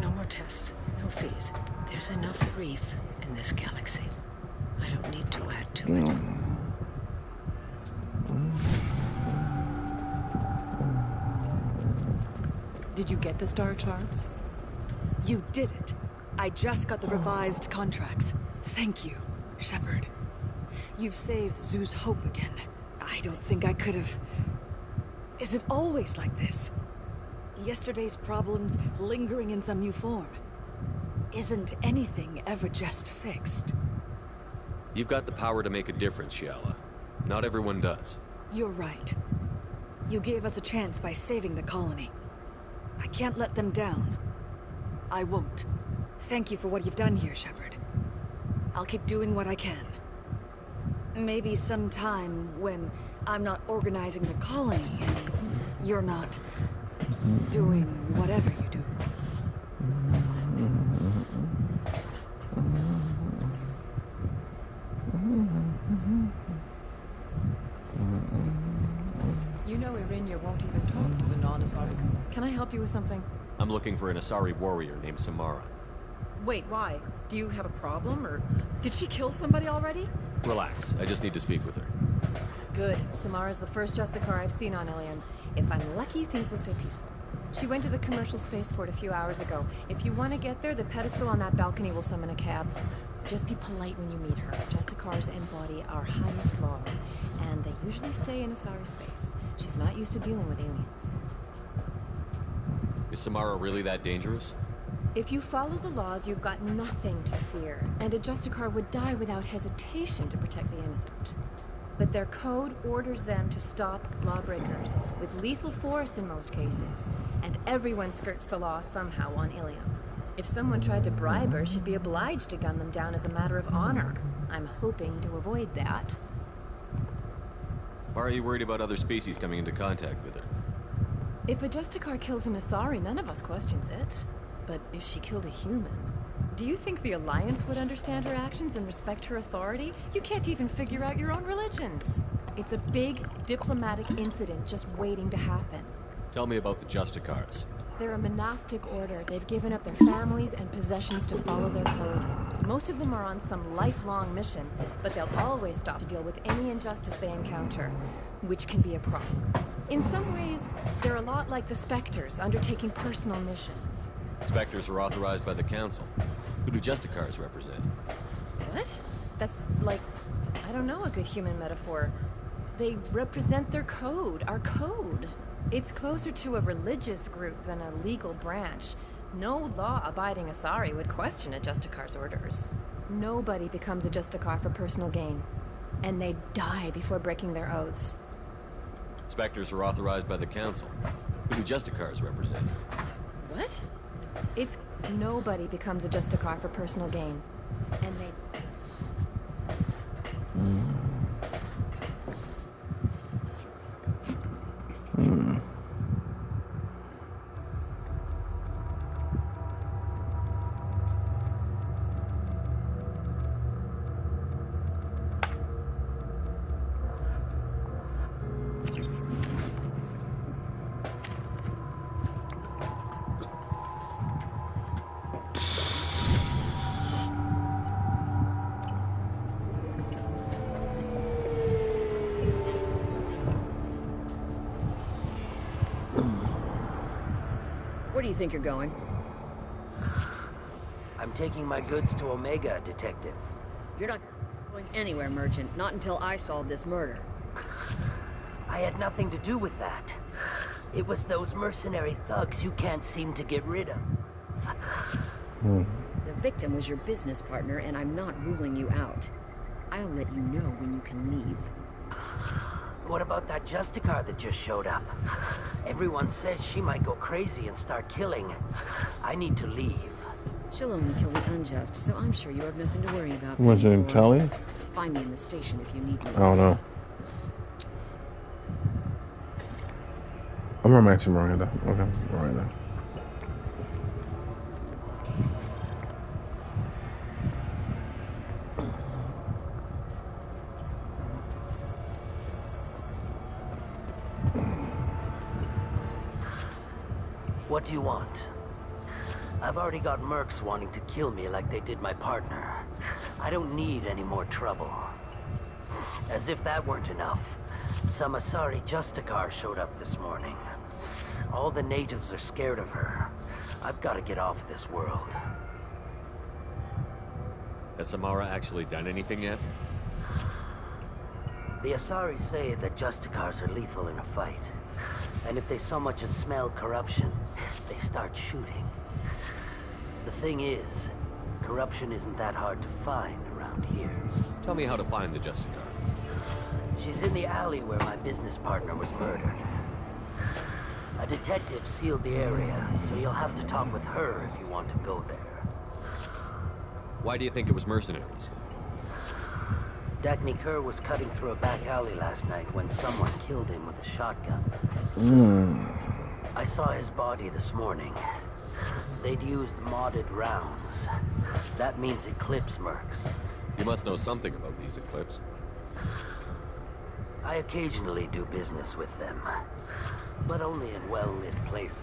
No more tests, no fees. There's enough grief in this galaxy. I don't need to add to it. Did you get the star charts? You did it. I just got the revised contracts. Thank you, Shepard. You've saved Zoo's hope again. I don't think I could have... Is it always like this? Yesterday's problems lingering in some new form. Isn't anything ever just fixed? You've got the power to make a difference, Shiala. Not everyone does. You're right. You gave us a chance by saving the colony. I can't let them down. I won't. Thank you for what you've done here, Shepard. I'll keep doing what I can. Maybe sometime when I'm not organizing the colony and you're not doing whatever you do. You know Irinia won't even talk to the non-Asari. Can I help you with something? I'm looking for an Asari warrior named Samara. Wait, why? Do you have a problem, or did she kill somebody already? Relax, I just need to speak with her. Good. Samara's the first Justicar I've seen on Ilion. If I'm lucky, things will stay peaceful. She went to the commercial spaceport a few hours ago. If you want to get there, the pedestal on that balcony will summon a cab. Just be polite when you meet her. Justicars embody our highest laws, and they usually stay in Asari space. She's not used to dealing with aliens. Is Samara really that dangerous? If you follow the laws, you've got nothing to fear, and a Justicar would die without hesitation to protect the innocent. But their code orders them to stop lawbreakers, with lethal force in most cases, and everyone skirts the law somehow on Ilium. If someone tried to bribe her, she'd be obliged to gun them down as a matter of honor. I'm hoping to avoid that. Why are you worried about other species coming into contact with her? If a Justicar kills an Asari, none of us questions it. But if she killed a human, do you think the Alliance would understand her actions and respect her authority? You can't even figure out your own religions. It's a big diplomatic incident just waiting to happen. Tell me about the Justicars. They're a monastic order. They've given up their families and possessions to follow their code. Most of them are on some lifelong mission, but they'll always stop to deal with any injustice they encounter, which can be a problem. In some ways, they're a lot like the Spectres, undertaking personal missions. Spectres are authorized by the Council. Who do Justicars represent? What? That's like, I don't know, a good human metaphor. They represent their code, our code. It's closer to a religious group than a legal branch. No law-abiding Asari would question a Justicar's orders. Nobody becomes a Justicar for personal gain. And they die before breaking their oaths. Spectres are authorized by the Council. Who do Justicars represent? What? It's nobody becomes a Justicar for personal gain. And they... Where do you think you're going? I'm taking my goods to Omega, Detective. You're not going anywhere, Merchant. Not until I solve this murder. I had nothing to do with that. It was those mercenary thugs you can't seem to get rid of. The victim was your business partner, and I'm not ruling you out. I'll let you know when you can leave. What about that Justicar that just showed up? Everyone says she might go crazy and start killing. I need to leave. She'll only kill the unjust, so I'm sure you have nothing to worry about. What's your name, Tally? Find me in the station if you need me. I don't know. I'm romancing Miranda. Okay, Miranda. What do you want? I've already got mercs wanting to kill me like they did my partner. I don't need any more trouble. As if that weren't enough, some Asari Justicar showed up this morning. All the natives are scared of her. I've got to get off this world. Has Samara actually done anything yet? The Asari say that Justicars are lethal in a fight. And if they so much as smell corruption, they start shooting. The thing is, corruption isn't that hard to find around here. Tell me how to find the Justicar. She's in the alley where my business partner was murdered. A detective sealed the area, so you'll have to talk with her if you want to go there. Why do you think it was mercenaries? Dagny Kerr was cutting through a back alley last night when someone killed him with a shotgun. I saw his body this morning. They'd used modded rounds. That means Eclipse mercs. You must know something about these Eclipse. I occasionally do business with them, but only in well-lit places,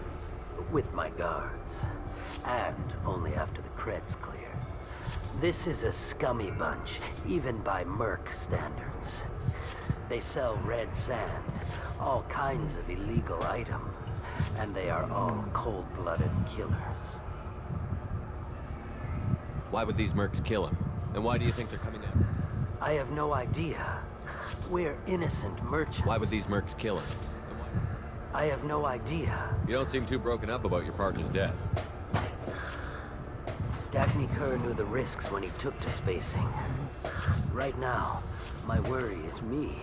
with my guards, and only after the cred's clear. This is a scummy bunch, even by merc standards. They sell red sand, all kinds of illegal items, and they are all cold-blooded killers. Why would these mercs kill him? And why do you think they're coming out? I have no idea. We're innocent merchants. Why would these mercs kill him? I have no idea. You don't seem too broken up about your partner's death. Dagny Kerr knew the risks when he took to spacing. Right now, my worry is me.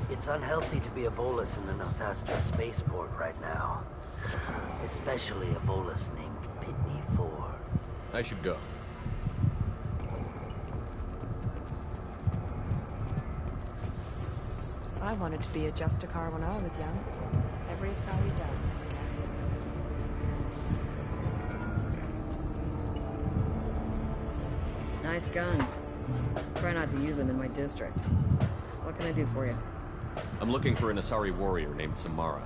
It's unhealthy to be a Volus in the Nosastra spaceport right now. Especially a Volus named Pitney 4. I should go. I wanted to be a Justicar when I was young. Every Asari does, I guess. Nice guns. Try not to use them in my district. What can I do for you? I'm looking for an Asari warrior named Samara.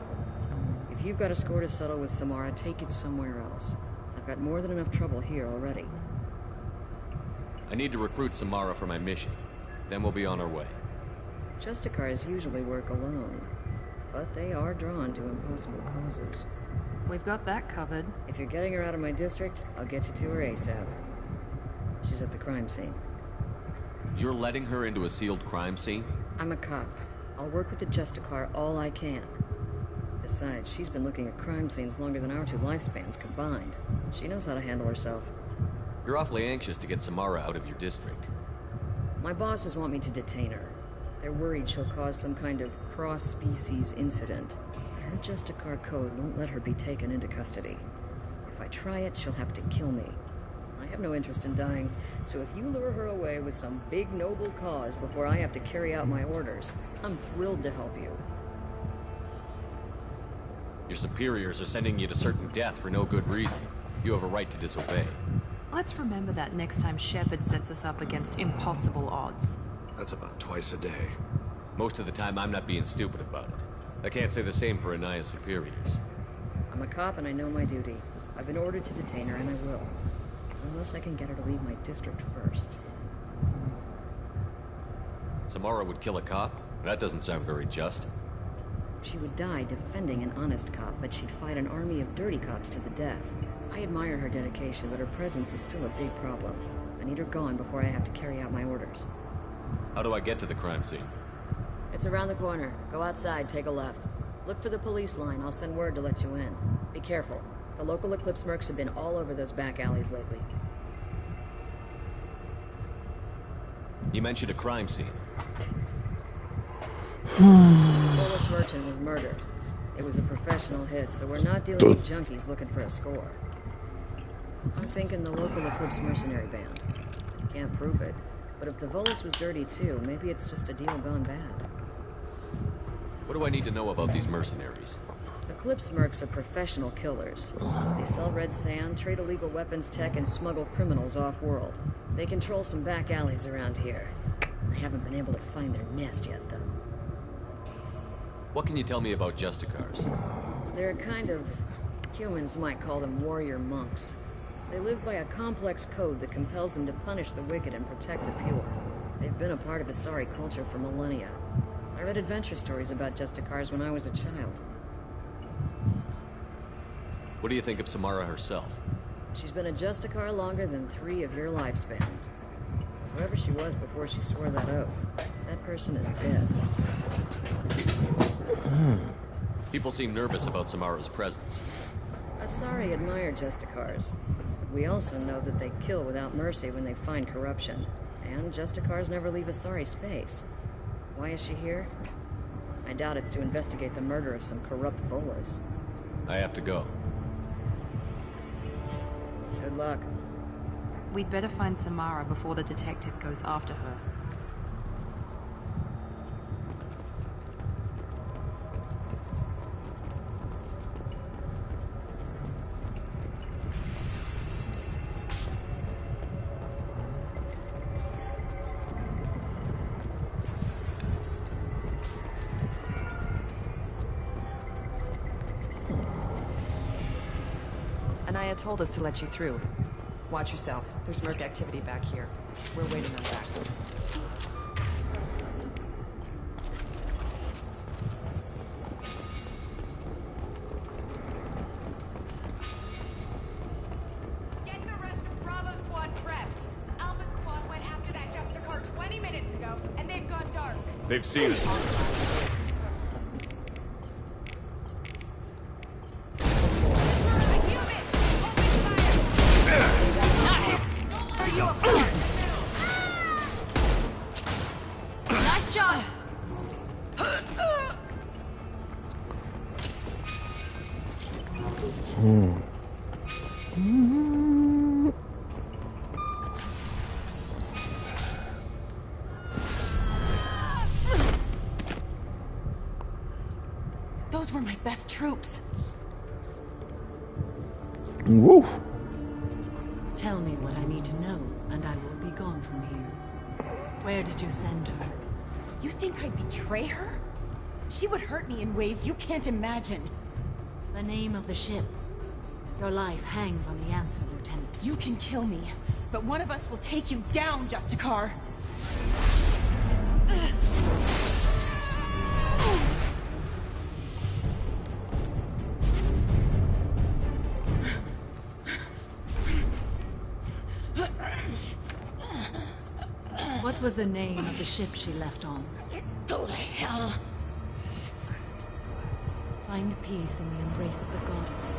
If you've got a score to settle with Samara, take it somewhere else. I've got more than enough trouble here already. I need to recruit Samara for my mission. Then we'll be on our way. Justicars usually work alone, but they are drawn to impossible causes. We've got that covered. If you're getting her out of my district, I'll get you to her ASAP. She's at the crime scene. You're letting her into a sealed crime scene? I'm a cop. I'll work with the Justicar all I can. Besides, she's been looking at crime scenes longer than our two lifespans combined. She knows how to handle herself. You're awfully anxious to get Samara out of your district. My bosses want me to detain her. They're worried she'll cause some kind of cross-species incident. Her Justicar code won't let her be taken into custody. If I try it, she'll have to kill me. I have no interest in dying, so if you lure her away with some big noble cause before I have to carry out my orders, I'm thrilled to help you. Your superiors are sending you to certain death for no good reason. You have a right to disobey. Let's remember that next time Shepard sets us up against impossible odds. That's about twice a day. Most of the time, I'm not being stupid about it. I can't say the same for Anaya's superiors. I'm a cop and I know my duty. I've been ordered to detain her and I will. Unless I can get her to leave my district first. Samara would kill a cop? That doesn't sound very just. She would die defending an honest cop, but she'd fight an army of dirty cops to the death. I admire her dedication, but her presence is still a big problem. I need her gone before I have to carry out my orders. How do I get to the crime scene? It's around the corner. Go outside, take a left. Look for the police line. I'll send word to let you in. Be careful. The local Eclipse mercs have been all over those back alleys lately. You mentioned a crime scene. Volus merchant was murdered. It was a professional hit, so we're not dealing with junkies looking for a score. I'm thinking the local Eclipse mercenary band. Can't prove it, but if the Volus was dirty too, maybe it's just a deal gone bad. What do I need to know about these mercenaries? Eclipse mercs are professional killers. They sell red sand, trade illegal weapons tech, and smuggle criminals off-world. They control some back alleys around here. I haven't been able to find their nest yet, though. What can you tell me about Justicars? They're a kind of... humans might call them warrior monks. They live by a complex code that compels them to punish the wicked and protect the pure. They've been a part of Asari culture for millennia. I read adventure stories about Justicars when I was a child. What do you think of Samara herself? She's been a Justicar longer than 3 of your lifespans. Whoever she was before she swore that oath, that person is dead. People seem nervous about Samara's presence. Asari admire Justicars. But we also know that they kill without mercy when they find corruption. And Justicars never leave Asari space. Why is she here? I doubt it's to investigate the murder of some corrupt Volus. I have to go. Good luck. We'd better find Samara before the detective goes after her. Anaya told us to let you through. Watch yourself. There's merc activity back here. We're waiting on that. They've seen us. Nice shot! Those were my best troops. Woo. Tell me what I need to know, and I will be gone from here. Where did you send her? You think I'd betray her? She would hurt me in ways you can't imagine. The name of the ship. Your life hangs on the answer, Lieutenant. You can kill me, but one of us will take you down, Justicar. What was the name of the ship she left on? Go to hell. Find peace in the embrace of the goddess.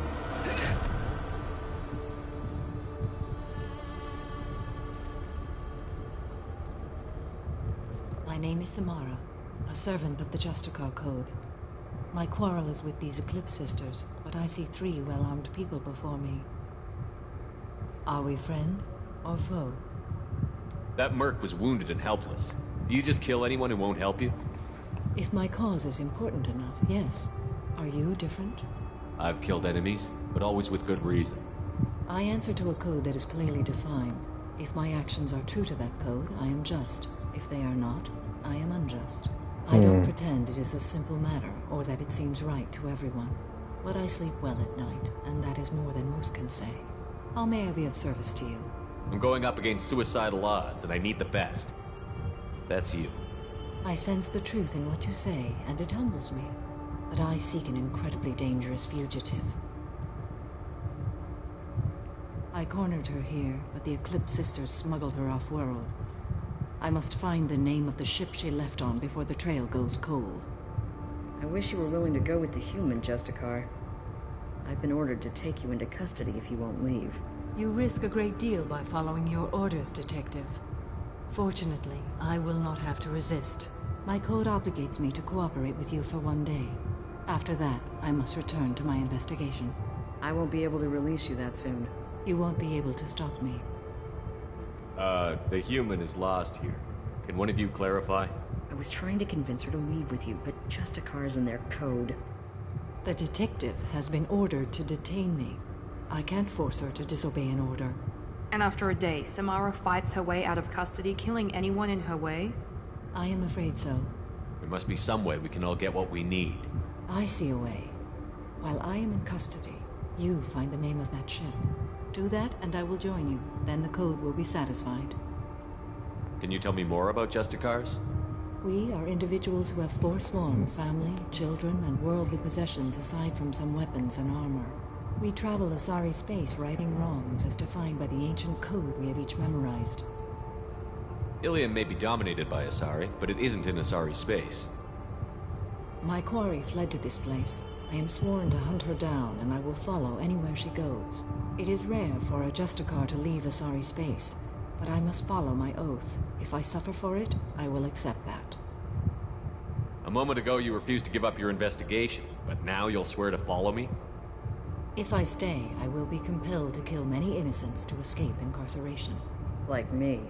My name is Samara, a servant of the Justicar Code. My quarrel is with these Eclipse Sisters, but I see 3 well-armed people before me. Are we friend or foe? That merc was wounded and helpless. Do you just kill anyone who won't help you? If my cause is important enough, yes. Are you different? I've killed enemies, but always with good reason. I answer to a code that is clearly defined. If my actions are true to that code, I am just. If they are not, I am unjust. I don't pretend it is a simple matter, or that it seems right to everyone. But I sleep well at night, and that is more than most can say. How may I be of service to you? I'm going up against suicidal odds, and I need the best. That's you. I sense the truth in what you say, and it humbles me. But I seek an incredibly dangerous fugitive. I cornered her here, but the Eclipse Sisters smuggled her off-world. I must find the name of the ship she left on before the trail goes cold. I wish you were willing to go with the human, Justicar. I've been ordered to take you into custody if you won't leave. You risk a great deal by following your orders, Detective. Fortunately, I will not have to resist. My code obligates me to cooperate with you for 1 day. After that, I must return to my investigation. I won't be able to release you that soon. You won't be able to stop me. The human is lost here. Can one of you clarify? I was trying to convince her to leave with you, but Justicar's in their code. The detective has been ordered to detain me. I can't force her to disobey an order. And after a day, Samara fights her way out of custody, killing anyone in her way? I am afraid so. There must be some way we can all get what we need. I see a way. While I am in custody, you find the name of that ship. Do that, and I will join you. Then the code will be satisfied. Can you tell me more about Justicars? We are individuals who have forsworn family, children, and worldly possessions aside from some weapons and armor. We travel Asari space righting wrongs as defined by the ancient code we have each memorized. Ilium may be dominated by Asari, but it isn't in Asari space. My quarry fled to this place. I am sworn to hunt her down, and I will follow anywhere she goes. It is rare for a Justicar to leave Asari space, but I must follow my oath. If I suffer for it, I will accept that. A moment ago you refused to give up your investigation, but now you'll swear to follow me? If I stay, I will be compelled to kill many innocents to escape incarceration. Like me.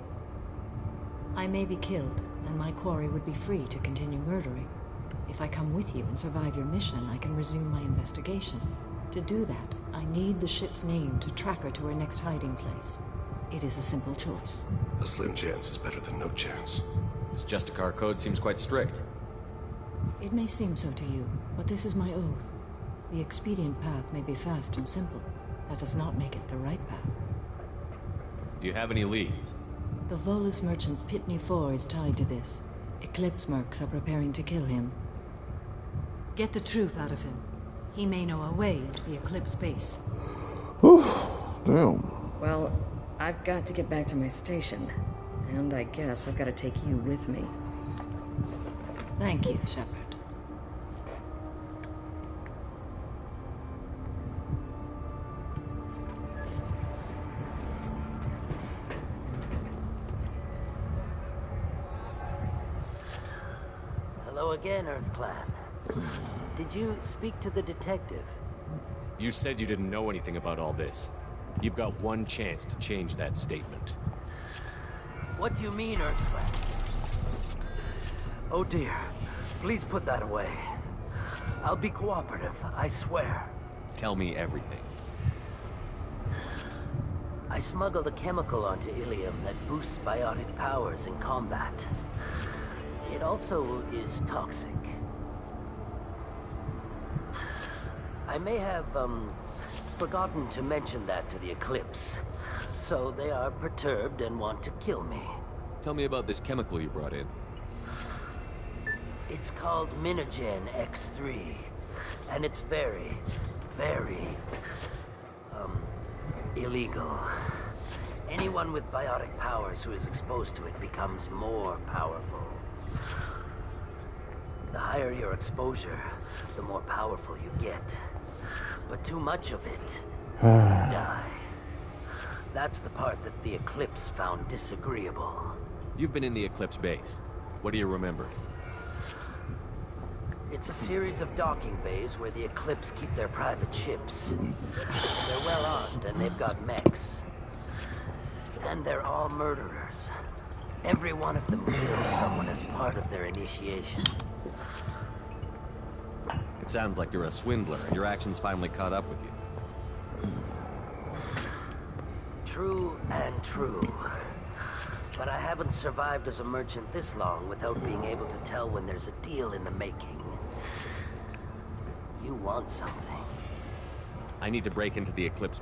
I may be killed, and my quarry would be free to continue murdering. If I come with you and survive your mission, I can resume my investigation. To do that, I need the ship's name to track her to her next hiding place. It is a simple choice. A slim chance is better than no chance. This Justicar code seems quite strict. It may seem so to you, but this is my oath. The expedient path may be fast and simple. That does not make it the right path. Do you have any leads? The Volus merchant Pitney 4 is tied to this. Eclipse mercs are preparing to kill him. Get the truth out of him. He may know a way into the Eclipse base. Damn. Well, I've got to get back to my station. And I guess I've got to take you with me. Thank you, Shepard. Hello again, Earth Clan. Did you speak to the detective? You said you didn't know anything about all this. You've got one chance to change that statement. What do you mean, Earth Clan? Oh dear. Please put that away. I'll be cooperative, I swear. Tell me everything. I smuggled a chemical onto Ilium that boosts biotic powers in combat. It also is toxic. I may have, forgotten to mention that to the Eclipse. So they are perturbed and want to kill me. Tell me about this chemical you brought in. It's called Minogen X3. And it's very, very, illegal. Anyone with biotic powers who is exposed to it becomes more powerful. The higher your exposure, the more powerful you get. But too much of it, you die. That's the part that the Eclipse found disagreeable. You've been in the Eclipse base. What do you remember? It's a series of docking bays where the Eclipse keep their private ships. They're well armed and they've got mechs. And they're all murderers. Every one of them kills someone as part of their initiation. It sounds like you're a swindler and your actions finally caught up with you. True and true. But I haven't survived as a merchant this long without being able to tell when there's a deal in the making. You want something. I need to break into the Eclipse